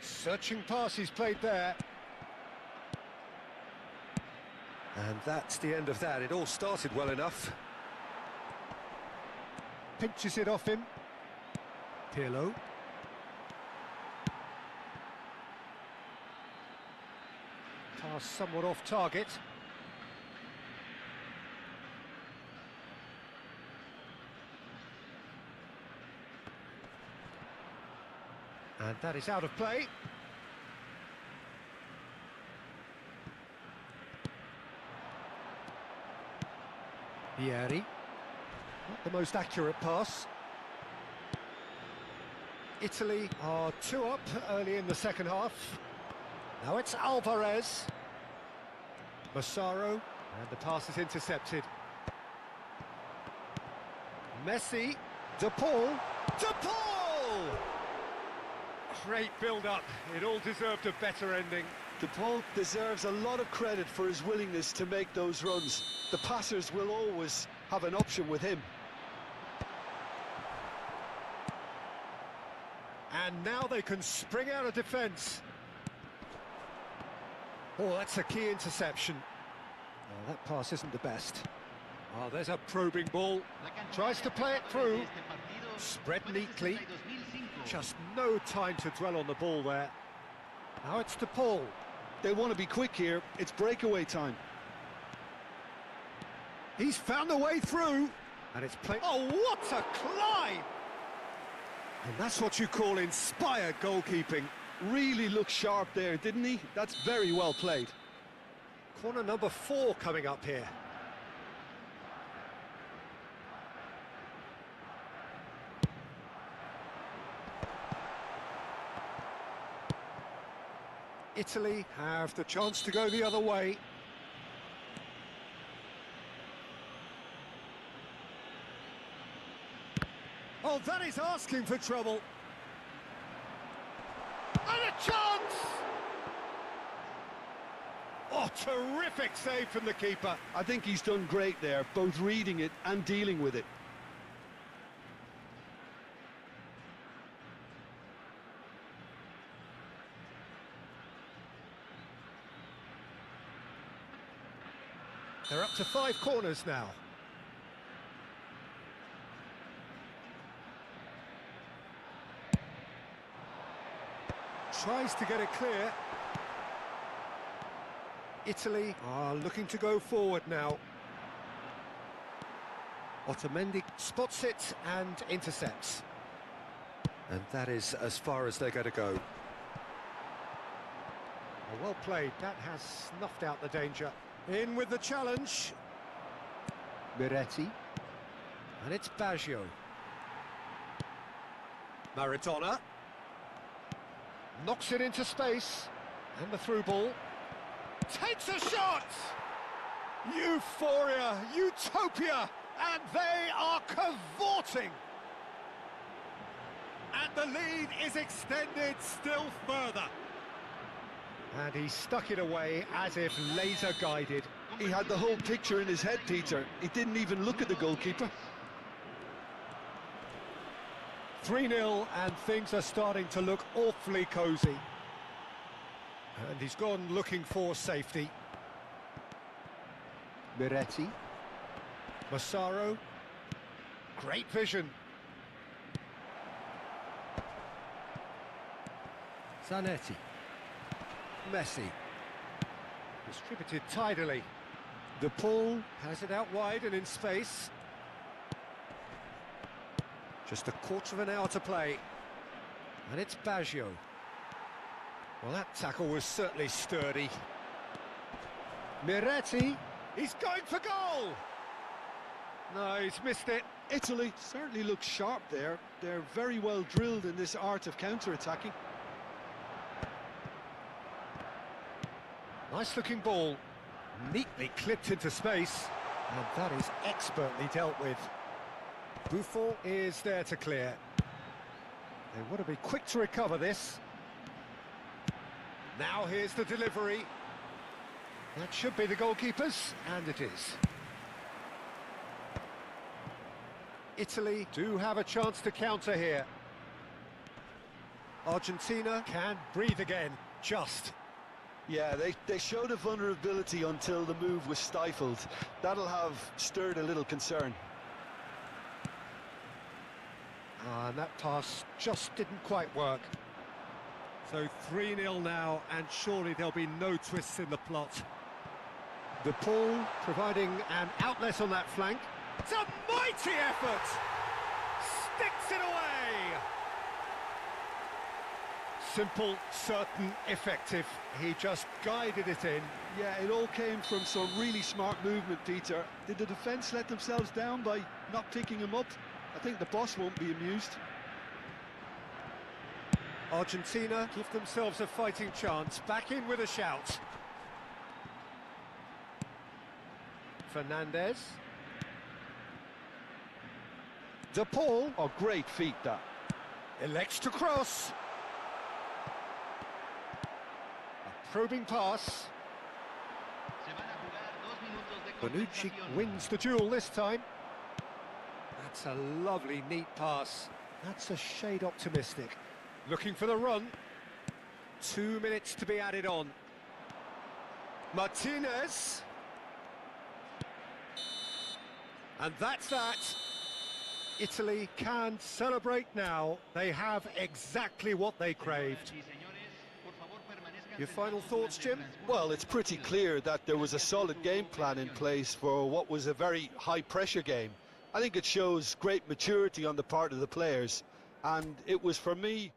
Searching pass he's played there. And that's the end of that. It all started well enough. Pinches it off him. Pirlo. Pass somewhat off target. And that is out of play. Vieri. Not the most accurate pass. Italy are 2 up early in the second half. Now it's Alvarez. Massaro, and the pass is intercepted. Messi. De Paul. De Paul! Great build-up. It all deserved a better ending. De Paul deserves a lot of credit for his willingness to make those runs. The passers will always have an option with him. And now they can spring out of defence. Oh, that's a key interception. Oh, that pass isn't the best. Oh, there's a probing ball. Tries to play it through. Spread neatly. Just no time to dwell on the ball there. Now it's De Paul. They want to be quick here. It's breakaway time. He's found a way through. And it's played. Oh, what a climb! And that's what you call inspired goalkeeping. Really looked sharp there, didn't he? That's very well played. Corner number 4 coming up here. Italy have the chance to go the other way. Well, that is asking for trouble. And a chance! Oh, terrific save from the keeper. I think he's done great there, both reading it and dealing with it. They're up to 5 corners now. Tries to get it clear. Italy are looking to go forward now. Otamendi spots it and intercepts. And that is as far as they're going to go. Well played, that has snuffed out the danger. In with the challenge. Miretti. And it's Baggio. Maradona. Knocks it into space. And the through ball. Takes a shot! Euphoria, utopia, and they are cavorting. And the lead is extended still further. And he stuck it away as if laser guided. He had the whole picture in his head, Peter. He didn't even look at the goalkeeper. 3-0, and things are starting to look awfully cosy. And he's gone looking for safety. Miretti. Massaro. Great vision. Zanetti. Messi. Distributed tidily. De Paul has it out wide and in space. Just a quarter of an hour to play. And it's Baggio. Well, that tackle was certainly sturdy. Miretti, he's going for goal! No, he's missed it. Italy certainly looks sharp there. They're very well drilled in this art of counter-attacking. Nice-looking ball. Neatly clipped into space. And that is expertly dealt with. Buffon is there to clear. They want to be quick to recover this. Now here's the delivery. That should be the goalkeepers, and it is. Italy do have a chance to counter here. Argentina can breathe again, just. Yeah, they showed a vulnerability until the move was stifled. That'll have stirred a little concern. And that pass just didn't quite work. So 3-0 now, and surely there'll be no twists in the plot. De Paul providing an outlet on that flank. It's a mighty effort! Sticks it away! Simple, certain, effective. He just guided it in. Yeah, it all came from some really smart movement, Peter. Did the defence let themselves down by not picking him up? I think the boss won't be amused. Argentina give themselves a fighting chance. Back in with a shout. Fernandez. De Paul. Oh, great feat, that. Elects to cross. A probing pass. Bonucci wins the duel this time. That's a lovely, neat pass. That's a shade optimistic. Looking for the run. 2 minutes to be added on. Martinez. And that's that. Italy can celebrate now. They have exactly what they craved. Your final thoughts, Jim? Well, it's pretty clear that there was a solid game plan in place for what was a very high-pressure game. I think it shows great maturity on the part of the players, and it was, for me,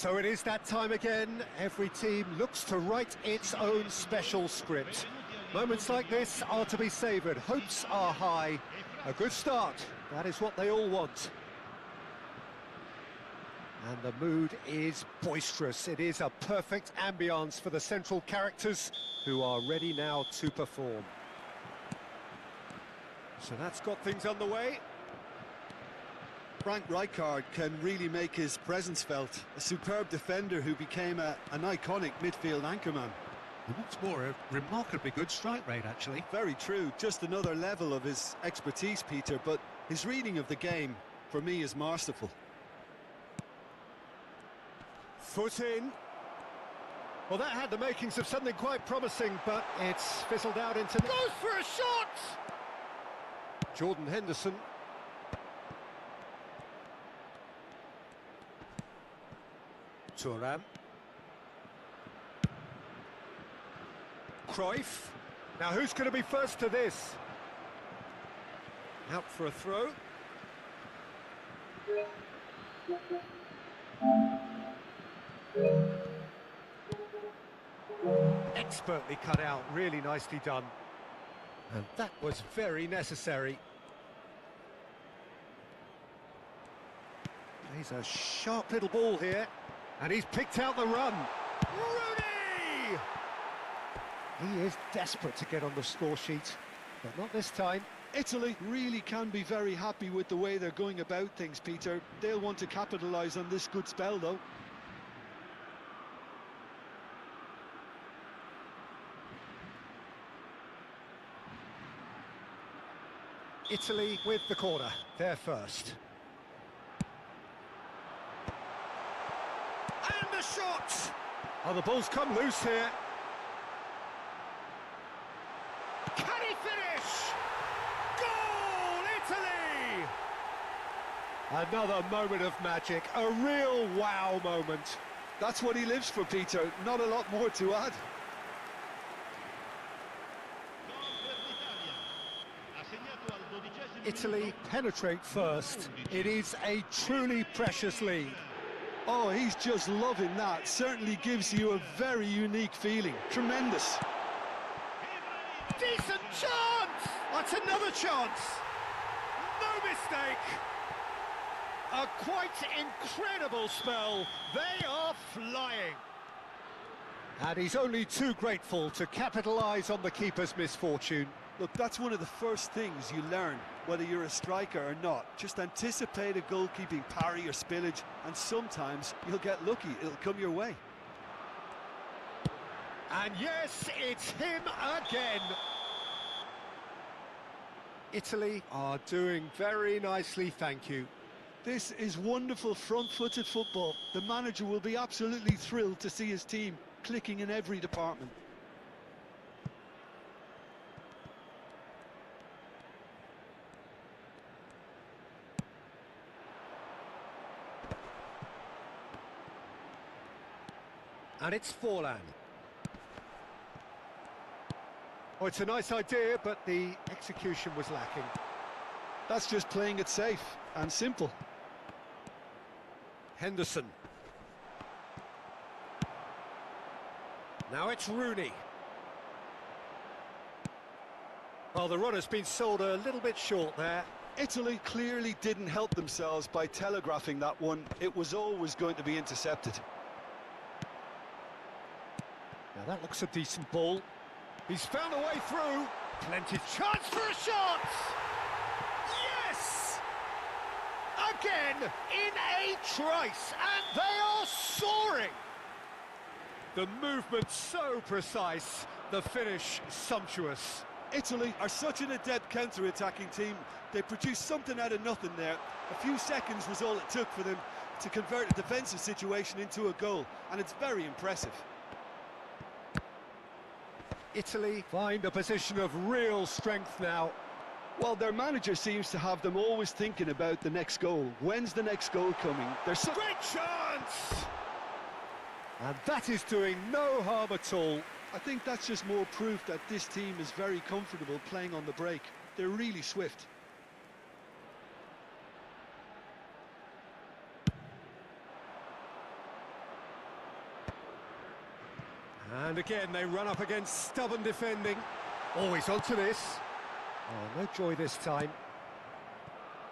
So it is that time again. Every team looks to write its own special script. Moments like this are to be savoured. Hopes are high. A good start. That is what they all want. And the mood is boisterous. It is a perfect ambience for the central characters who are ready now to perform. So that's got things underway. Frank Rijkaard can really make his presence felt. A superb defender who became an iconic midfield anchorman. And what's more, a remarkably good strike rate, actually. Very true. Just another level of his expertise, Peter, but his reading of the game, for me, is masterful. Foot in. Well, that had the makings of something quite promising, but it's fizzled out into... Goes for a shot! Jordan Henderson. Thuram. Cruyff. Now who's going to be first to this? Out for a throw. Expertly cut out, really nicely done. And that was very necessary. He's a sharp little ball here. And he's picked out the run. Rooney! He is desperate to get on the score sheet, but not this time. Italy really can be very happy with the way they're going about things, Peter. They'll want to capitalise on this good spell, though. Italy with the corner. They're first. And the shot! Oh, the ball's come loose here. Can he finish? Goal, Italy! Another moment of magic, a real wow moment. That's what he lives for, Peter. Not a lot more to add. Italy penetrate first. It is a truly precious lead. Oh, he's just loving that. Certainly gives you a very unique feeling. Tremendous. Decent chance! That's another chance. No mistake. A quite incredible spell. They are flying. And he's only too grateful to capitalise on the keeper's misfortune. Look, that's one of the first things you learn, whether you're a striker or not. Just anticipate a goalkeeping parry or spillage, and sometimes you'll get lucky. It'll come your way. And yes, it's him again. Italy are doing very nicely, thank you. This is wonderful front-footed football. The manager will be absolutely thrilled to see his team clicking in every department. And it's Forlan. Oh, it's a nice idea, but the execution was lacking. That's just playing it safe and simple. Henderson. Now it's Rooney. Well, the run has been sold a little bit short there. Italy clearly didn't help themselves by telegraphing that one. It was always going to be intercepted. Now that looks a decent ball. He's found a way through. Plenty of chance for a shot! Yes! Again, in a trice, and they are soaring! The movement so precise, the finish sumptuous. Italy are such an adept counter-attacking team. They produced something out of nothing there. A few seconds was all it took for them to convert a defensive situation into a goal, and it's very impressive. Italy find a position of real strength now. Well, their manager seems to have them always thinking about the next goal. When's the next goal coming? There's great chance! And that is doing no harm at all. I think that's just more proof that this team is very comfortable playing on the break. They're really swift. And again, they run up against stubborn defending. Always onto this. Oh, no joy this time.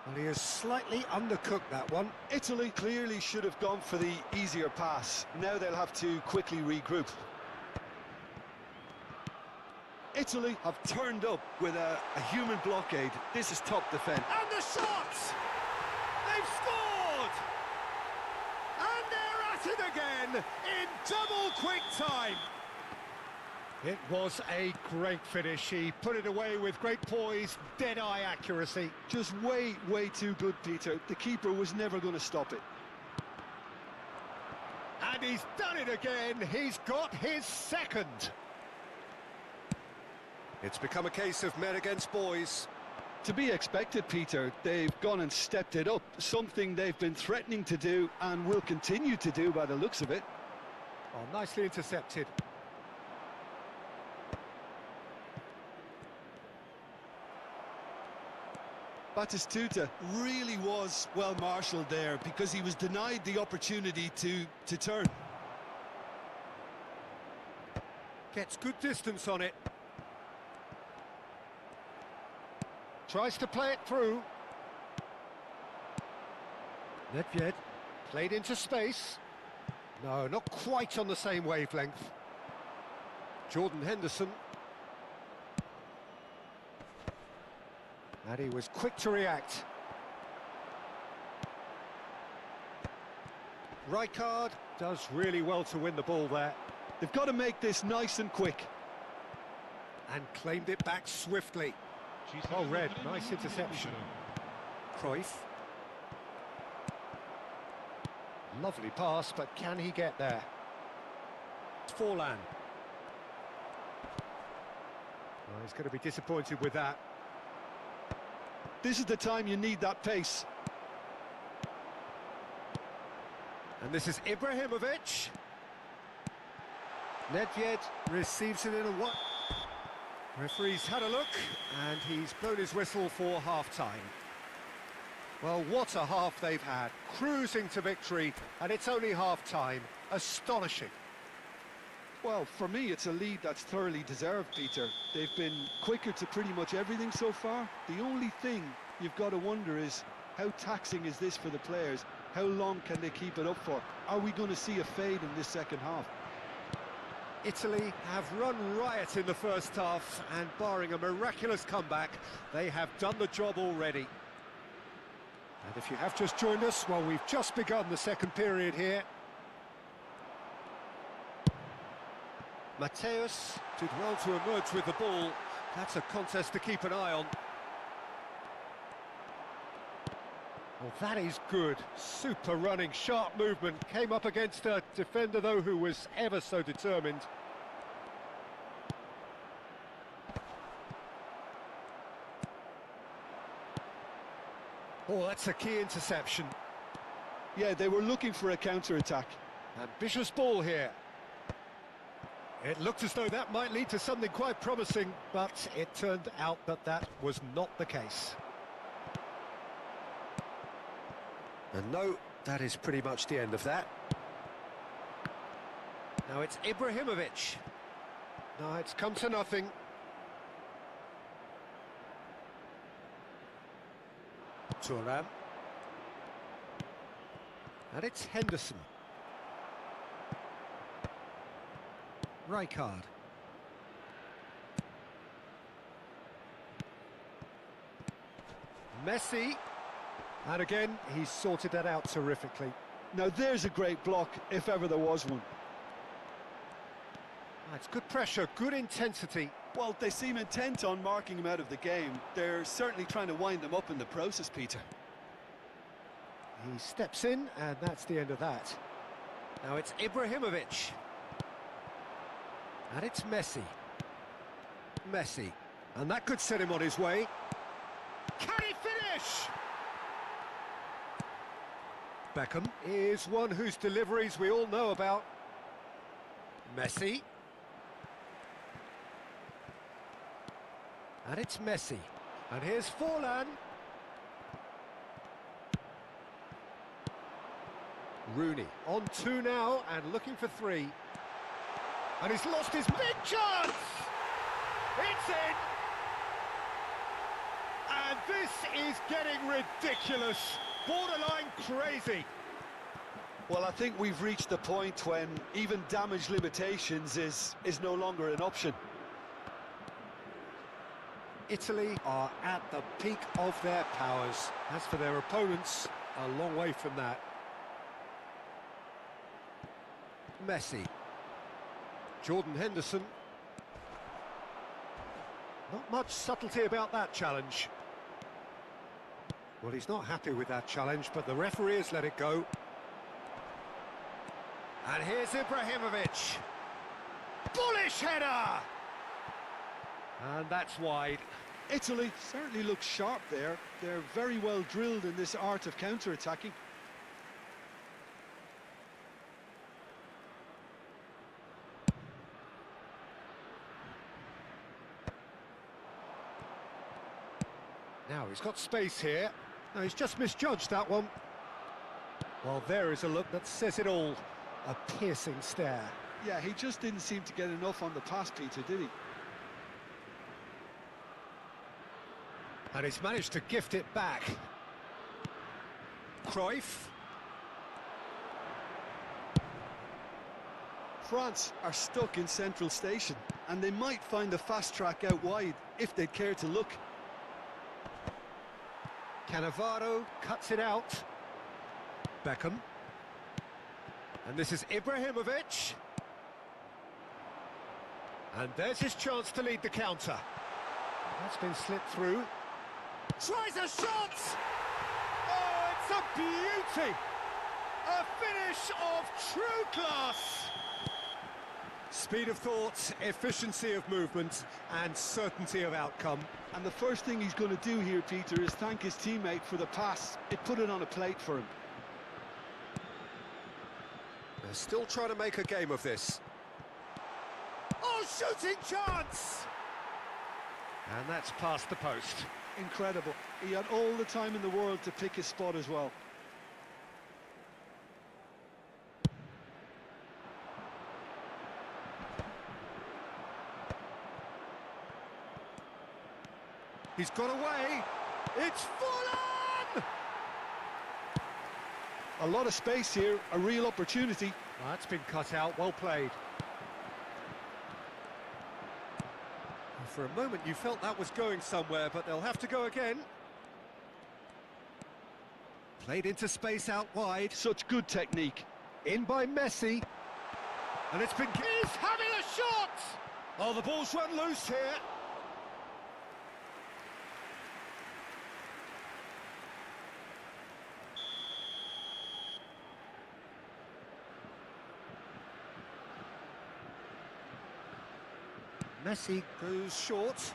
Well, he has slightly undercooked that one. Italy clearly should have gone for the easier pass. Now they'll have to quickly regroup. Italy have turned up with a human blockade. This is top defence. And the shot! They've scored! And they're at it again in double quick time. It was a great finish. He put it away with great poise, dead-eye accuracy. Just way too good, Peter. The keeper was never going to stop it. And he's done it again. He's got his second. It's become a case of men against boys. To be expected, Peter. They've gone and stepped it up. Something they've been threatening to do and will continue to do by the looks of it. Oh, nicely intercepted. Batistuta really was well marshalled there because he was denied the opportunity to turn. Gets good distance on it. Tries to play it through. Nedved played into space. No, not quite on the same wavelength. Jordan Henderson. And he was quick to react. Rijkaard does really well to win the ball there. They've got to make this nice and quick. And claimed it back swiftly. Oh, Red, nice interception. Cruyff. Lovely pass, but can he get there? Forlan. Oh, he's going to be disappointed with that. This is the time you need that pace. And this is Ibrahimovic. Nedved receives it in a what? Referee's had a look, and he's blown his whistle for half-time. Well, what a half they've had. Cruising to victory, and it's only half-time. Astonishing. Well, for me, it's a lead that's thoroughly deserved, Peter. They've been quicker to pretty much everything so far. The only thing you've got to wonder is, how taxing is this for the players? How long can they keep it up for? Are we going to see a fade in this second half? Italy have run riot in the first half, and barring a miraculous comeback, they have done the job already. And if you have just joined us, well, we've just begun the second period here. Mateus did well to emerge with the ball. That's a contest to keep an eye on. Well, that is good. Super running, sharp movement. Came up against a defender, though, who was ever so determined. Oh, that's a key interception. Yeah, they were looking for a counter-attack. Ambitious ball here. It looked as though that might lead to something quite promising, but it turned out that that was not the case. And no, that is pretty much the end of that. Now it's Ibrahimovic. No, it's come to nothing. Thuram. And it's Henderson. Rijkaard. Messi. And again, he's sorted that out terrifically. Now there's a great block, if ever there was one. It's good pressure, good intensity. Well, they seem intent on marking him out of the game. They're certainly trying to wind them up in the process, Peter. He steps in, and that's the end of that. Now it's Ibrahimovic. And it's Messi. Messi. And that could set him on his way. Can he finish? Beckham is one whose deliveries we all know about. Messi. And it's Messi. And here's Forlan. Rooney on 2 now and looking for 3. And he's lost his big chance! It's in! And this is getting ridiculous, borderline crazy. Well, I think we've reached the point when even damage limitations is no longer an option. Italy are at the peak of their powers. As for their opponents, a long way from that. Messi. Jordan Henderson. Not much subtlety about that challenge. Well, he's not happy with that challenge, but the referee has let it go. And here's Ibrahimovic. Bullish header! And that's wide. Italy certainly look sharp there. They're very well drilled in this art of counter-attacking. Now he's got space here. No, he's just misjudged that one. Well, there is a look that says it all. A piercing stare. Yeah, he just didn't seem to get enough on the pass, Peter, did he? And he's managed to gift it back. Cruyff. France are stuck in central station, and they might find a fast track out wide if they'd care to look. Cannavaro cuts it out. Beckham. And this is Ibrahimovic. And there's his chance to lead the counter. That's been slipped through. Tries a shot! Oh, it's a beauty! A finish of true class! Speed of thought, efficiency of movement, and certainty of outcome. And the first thing he's going to do here, Peter, is thank his teammate for the pass. It put it on a plate for him. They're still trying to make a game of this. Oh, shooting chance! And that's past the post. Incredible. He had all the time in the world to pick his spot as well. He's got away. It's full on! A lot of space here, a real opportunity. That's been cut out, well played. For a moment you felt that was going somewhere, but they'll have to go again. Played into space out wide. Such good technique. In by Messi. And it's been... He's having a shot! Oh, the ball's run loose here. Messi goes short.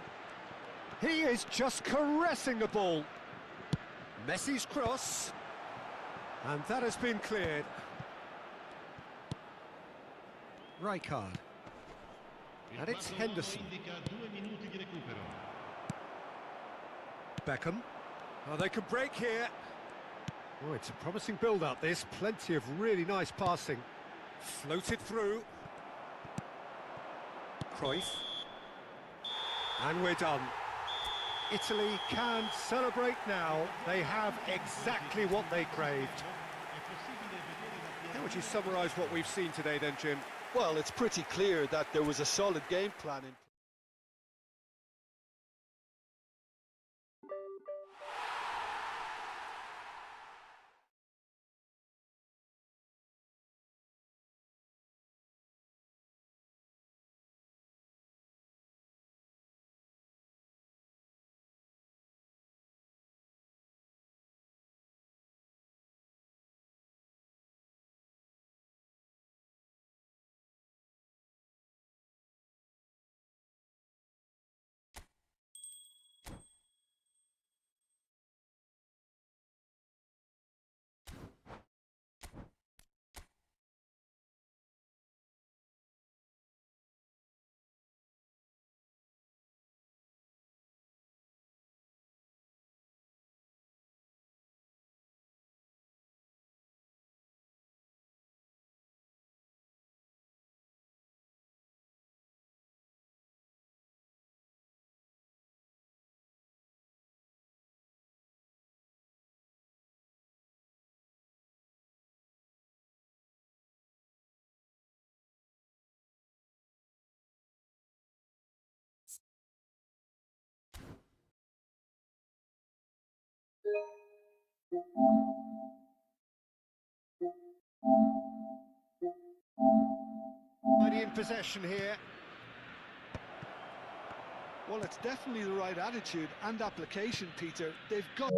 He is just caressing the ball. Messi's cross. And that has been cleared. Rijkaard. And it's Henderson. Beckham. Oh, they can break here. Oh, it's a promising build-up, this. Plenty of really nice passing. Floated through. Cruyff. And we're done. Italy can celebrate now. They have exactly what they craved. How would you summarise what we've seen today then, Jim? Well, it's pretty clear that there was a solid game plan in In possession here. Well, it's definitely the right attitude and application, Peter. They've got...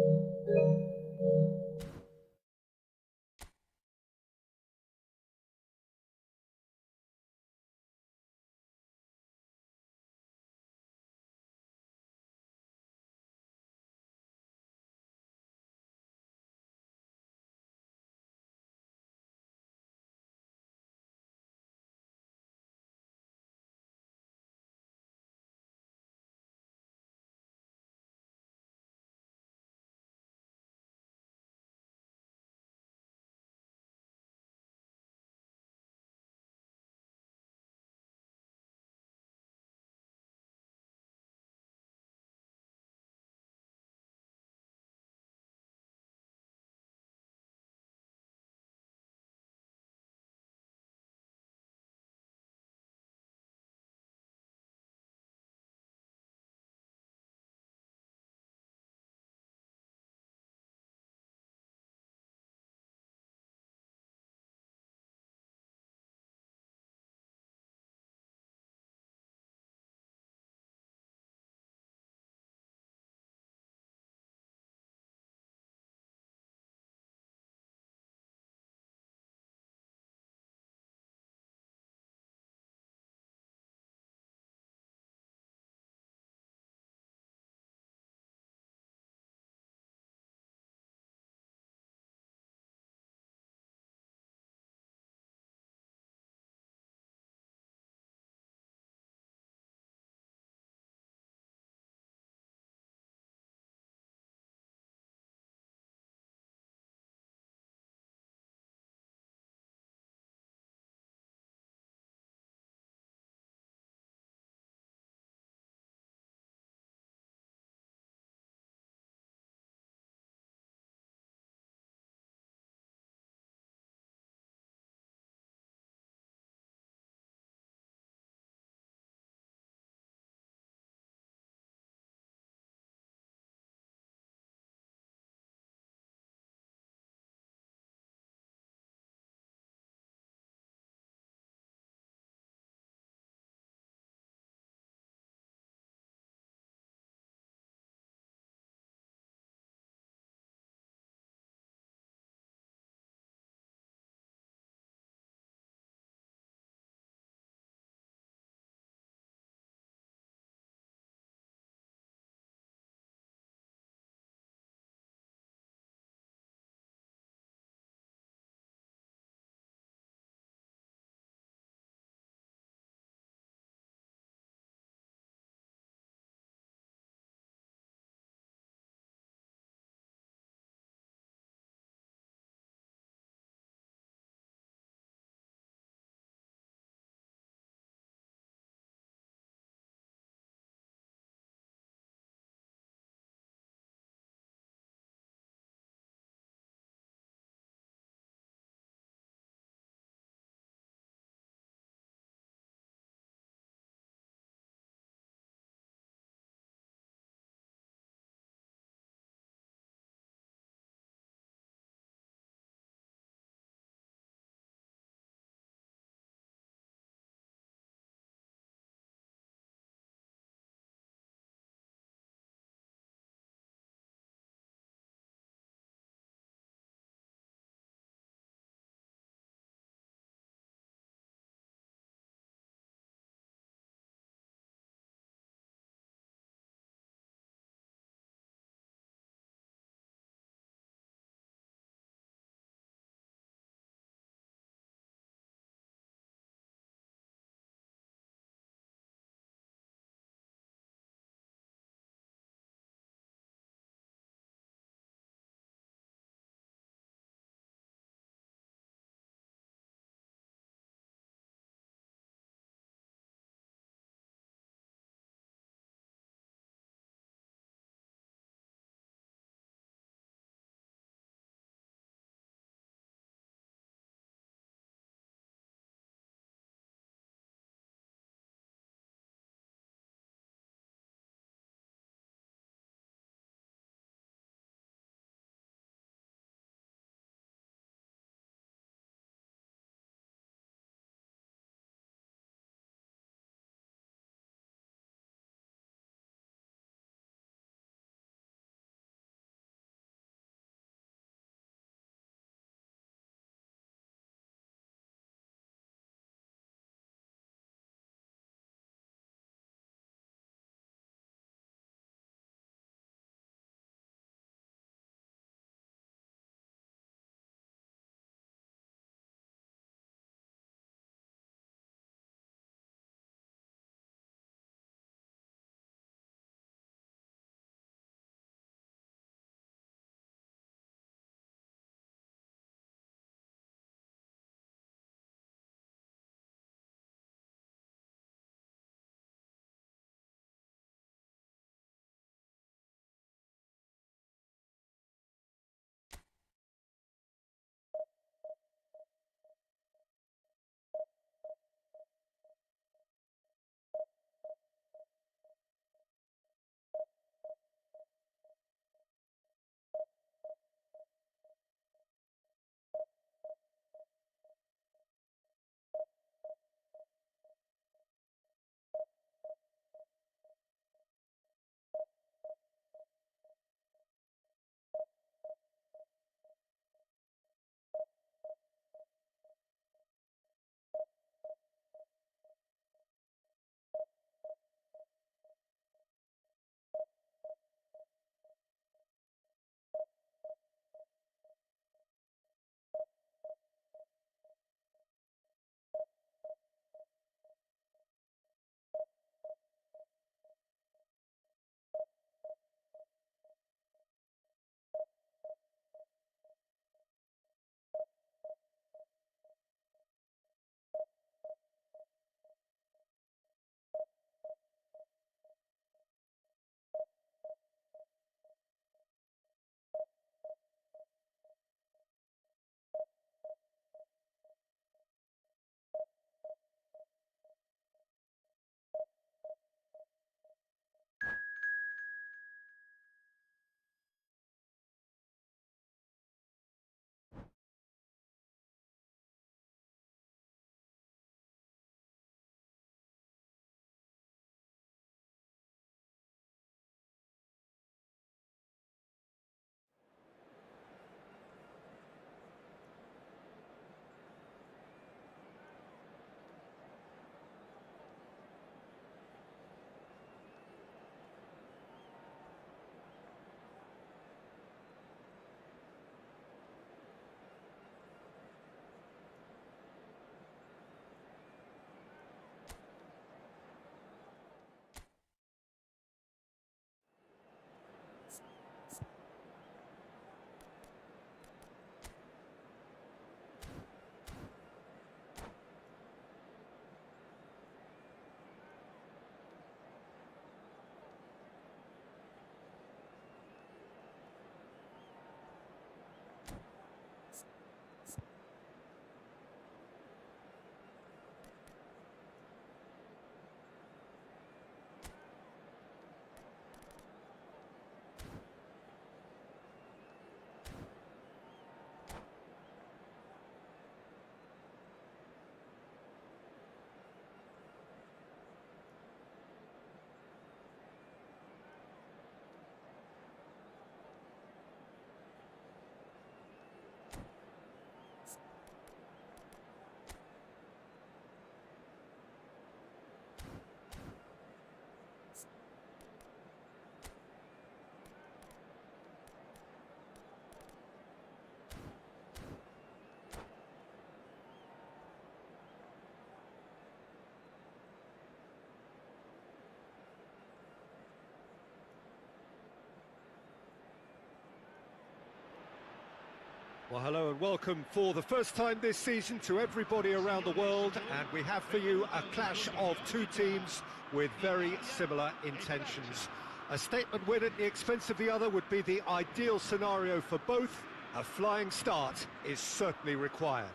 Well, hello and welcome for the first time this season to everybody around the world, and we have for you a clash of two teams with very similar intentions. A statement win at the expense of the other would be the ideal scenario for both. A flying start is certainly required.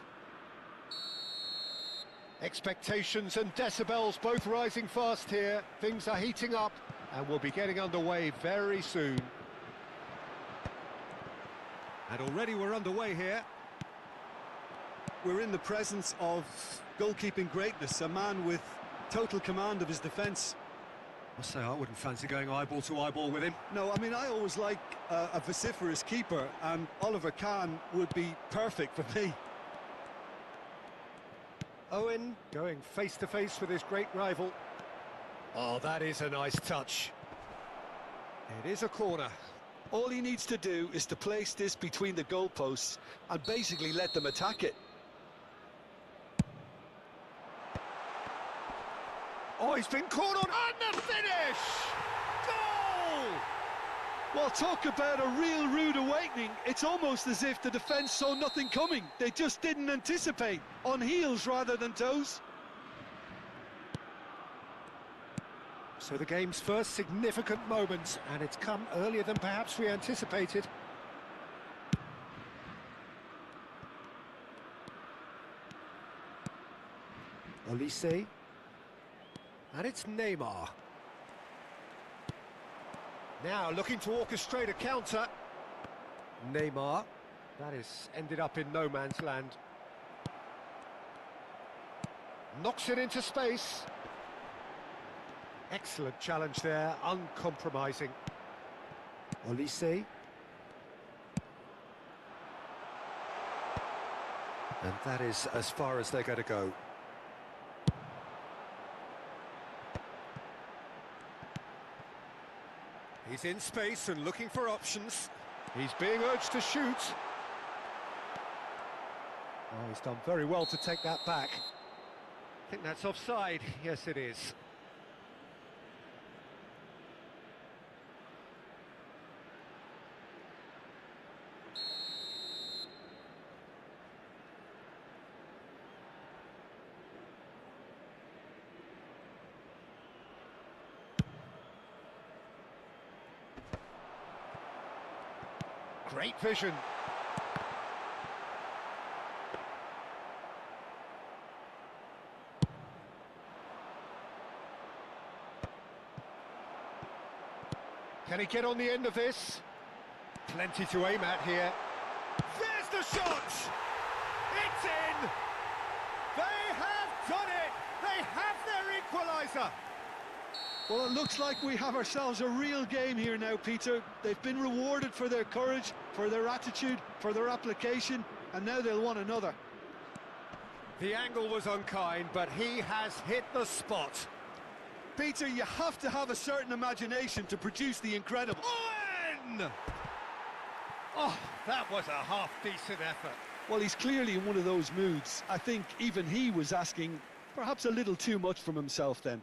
Expectations and decibels both rising fast here. Things are heating up and we'll be getting underway very soon. And already we're underway here. We're in the presence of goalkeeping greatness, a man with total command of his defence. I'll say I wouldn't fancy going eyeball to eyeball with him. No, I mean, I always like a vociferous keeper, and Oliver Kahn would be perfect for me. Owen going face to face with his great rival. Oh, that is a nice touch. It is a corner. All he needs to do is to place this between the goalposts and basically let them attack it. Oh, he's been caught on, and the finish! Goal! Well, talk about a real rude awakening. It's almost as if the defence saw nothing coming. They just didn't anticipate, on heels rather than toes. So the game's first significant moment, and it's come earlier than perhaps we anticipated. Olise. And it's Neymar. Now looking to orchestrate a counter. Neymar. That is ended up in no man's land. Knocks it into space. Excellent challenge there, uncompromising. Olise. And that is as far as they're going to go. He's in space and looking for options. He's being urged to shoot. Oh, he's done very well to take that back. I think that's offside. Yes, it is. Great vision. Can he get on the end of this? Plenty to aim at here. There's the shot! It's in! They have done it! They have their equaliser! Well, it looks like we have ourselves a real game here now, Peter. They've been rewarded for their courage, for their attitude, for their application, and now they'll want another. The angle was unkind, but he has hit the spot. Peter, you have to have a certain imagination to produce the incredible. Owen! Oh, that was a half-decent effort. Well, he's clearly in one of those moods. I think even he was asking perhaps a little too much from himself then.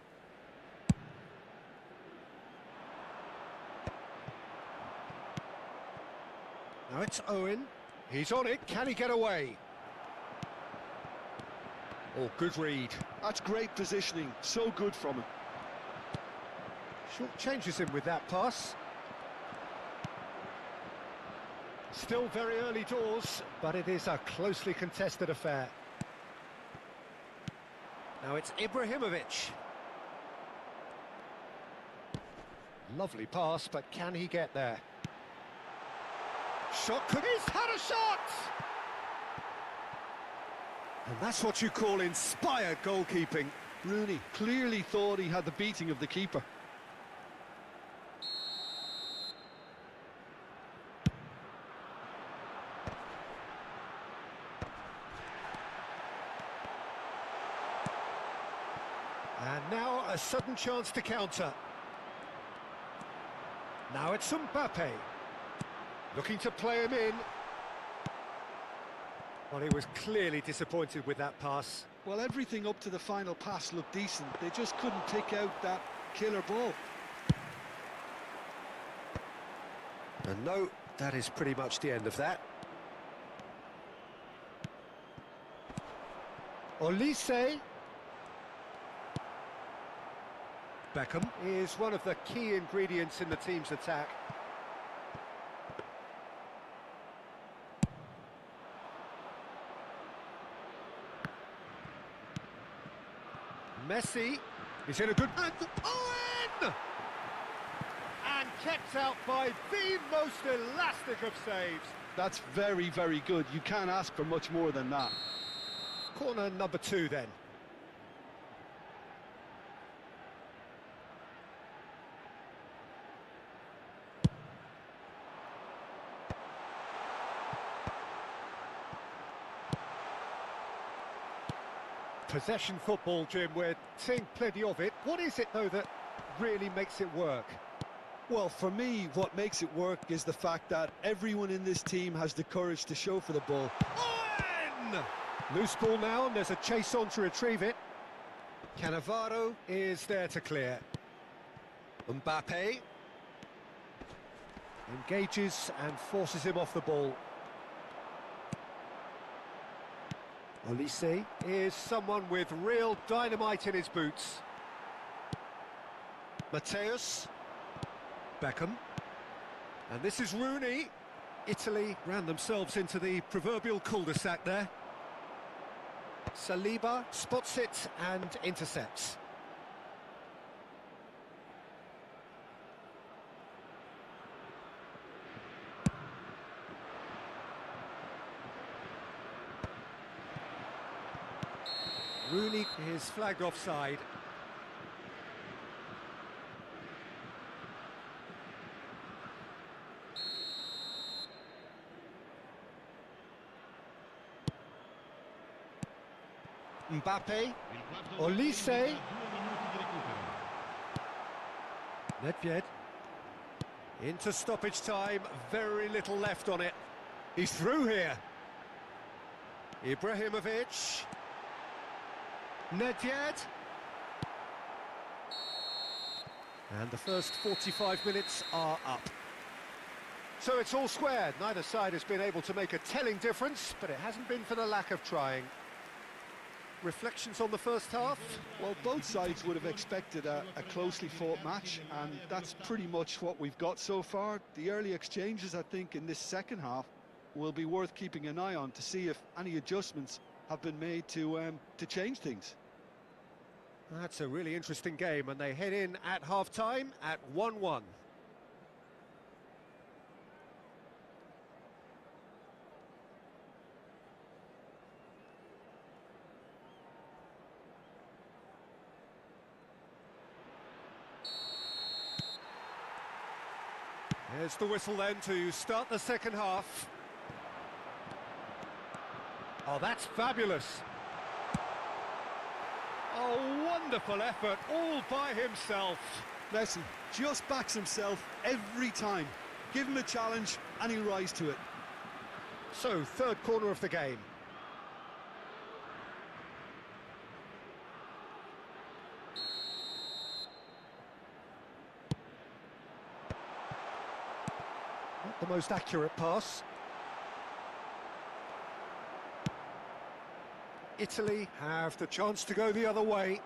Now it's Owen. He's on it. Can he get away? Oh, good read. That's great positioning. So good from him. Short changes him with that pass. Still very early doors, but it is a closely contested affair. Now it's Ibrahimovic. Lovely pass, but can he get there? Shot, he's had a shot! And that's what you call inspired goalkeeping. Rooney clearly thought he had the beating of the keeper. And now a sudden chance to counter. Now it's Mbappe. Looking to play him in. Well, he was clearly disappointed with that pass. Well, everything up to the final pass looked decent. They just couldn't pick out that killer ball. And no, that is pretty much the end of that. Olise. Beckham is one of the key ingredients in the team's attack. Messi is in a good hand. Owen! And kept out by the most elastic of saves. That's very, very good. You can't ask for much more than that. Corner number 2 then. Possession football, Jim, we're seeing plenty of it. What is it, though, that really makes it work? Well, for me, what makes it work is the fact that everyone in this team has the courage to show for the ball. Owen! Loose ball now, and there's a chase on to retrieve it. Cannavaro is there to clear. Mbappe engages and forces him off the ball. Olise is someone with real dynamite in his boots. Mateus. Beckham. And this is Rooney. Italy ran themselves into the proverbial cul-de-sac there. Saliba spots it and intercepts. Rooney is flagged offside. Mbappe, Olise, Nedved, into stoppage time, very little left on it. He's through here. Ibrahimovic, Nedved, and the first 45 minutes are up. So it's all squared. Neither side has been able to make a telling difference, but it hasn't been for the lack of trying. Reflections on the first half? Well, both sides would have expected a closely fought match, and that's pretty much what we've got so far. The early exchanges, I think, in this second half will be worth keeping an eye on to see if any adjustments have been made to change things. That's a really interesting game, and they head in at half-time at 1-1. There's the whistle then to start the second half. Oh, that's fabulous. Oh, wonderful effort, all by himself. Messi just backs himself every time. Give him a challenge and he'll rise to it. So, third corner of the game. Not the most accurate pass. Italy have the chance to go the other way.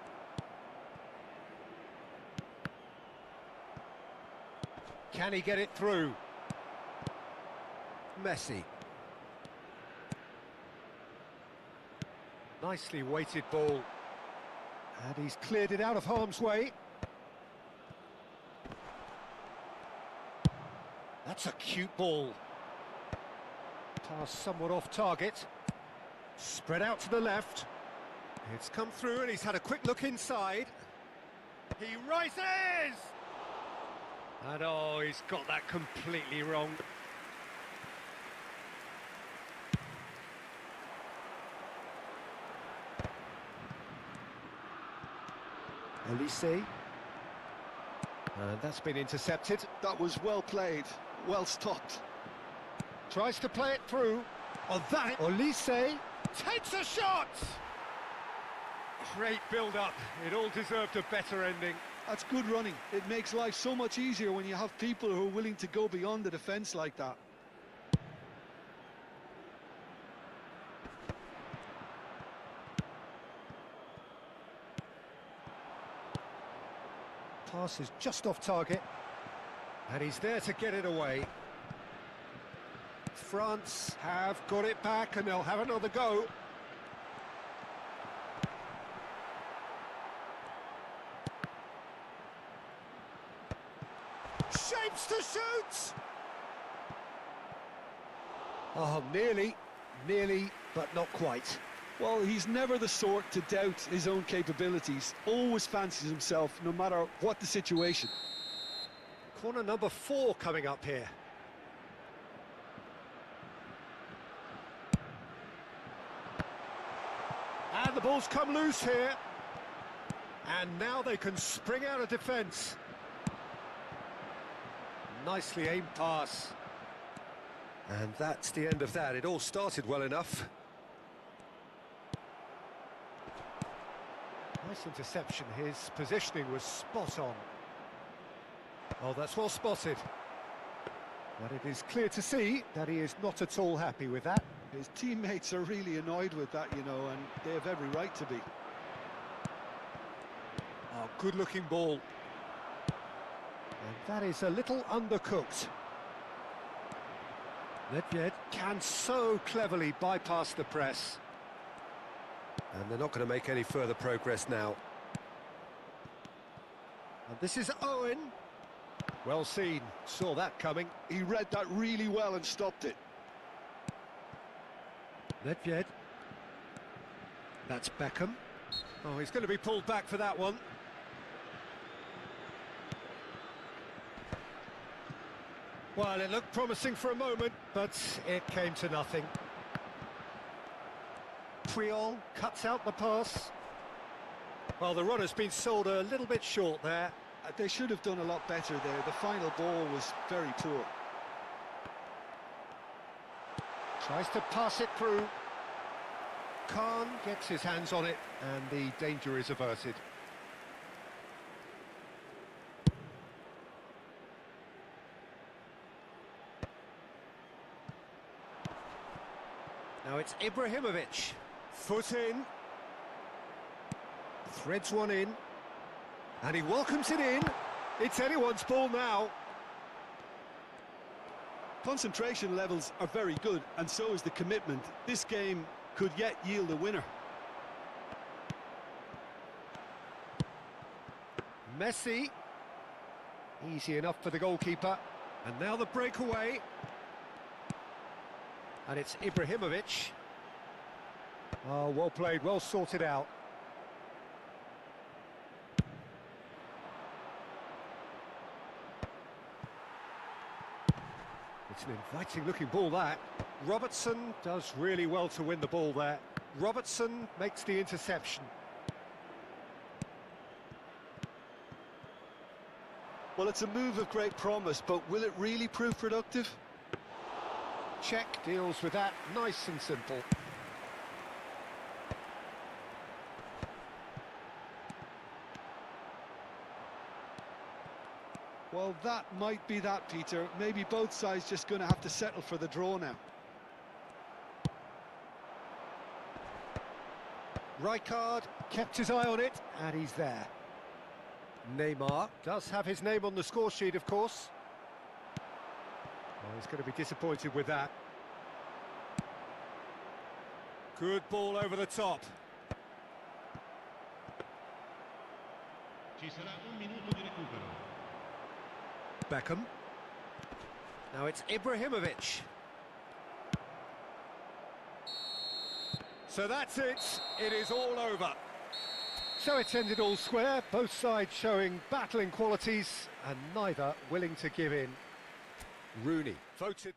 Can he get it through? Messi. Nicely weighted ball. And he's cleared it out of harm's way. That's a cute ball. Pass somewhat off target. Spread out to the left. It's come through and he's had a quick look inside. He rises! And oh, he's got that completely wrong. Olise. And that's been intercepted. That was well played, well stopped. Tries to play it through. Oh, that Olise takes a shot! Great build-up. It all deserved a better ending. That's good running. It makes life so much easier when you have people who are willing to go beyond the defence like that. pass is just off target. And he's there to get it away. France have got it back and they'll have another go. Shapes to shoot! Oh, nearly, but not quite. Well, he's never the sort to doubt his own capabilities. Always fancies himself, no matter what the situation. Corner number 4 coming up here. And the ball's come loose here. And now they can spring out of defence. Nicely aimed pass. And that's the end of that. It all started well enough. Nice interception. His positioning was spot on. Oh, that's well spotted. But it is clear to see that he is not at all happy with that. His teammates are really annoyed with that, you know, and they have every right to be. Oh, good-looking ball. And that is a little undercooked. Nedved can so cleverly bypass the press. And they're not going to make any further progress now. And this is Owen. Well seen, saw that coming. He read that really well and stopped it. Nedved. That's Beckham. Oh, he's going to be pulled back for that one. Well, it looked promising for a moment, but it came to nothing. Puyol cuts out the pass. Well, the runner's been sold a little bit short there. They should have done a lot better there. The final ball was very poor. Tries to pass it through. Khan gets his hands on it, and the danger is averted. Now it's Ibrahimovic. Foot in. Threads one in. And he welcomes it in. It's anyone's ball now. Concentration levels are very good, and so is the commitment. This game could yet yield a winner. Messi. Easy enough for the goalkeeper. And now the breakaway. And it's Ibrahimovic. Oh, well played, well sorted out. It's an inviting looking ball, that. Robertson does really well to win the ball there. Robertson makes the interception. Well, it's a move of great promise, but will it really prove productive? Czech deals with that, nice and simple. Well, that might be that, Peter. Maybe both sides just going to have to settle for the draw now. Rijkaard kept his eye on it, and he's there. Neymar does have his name on the score sheet, of course. Oh, he's going to be disappointed with that. Good ball over the top. Ci sarà un minuto di recupero. Beckham. Now it's Ibrahimovic. So that's it. It is all over. So it's ended all square, both sides showing battling qualities and neither willing to give in. Rooney voted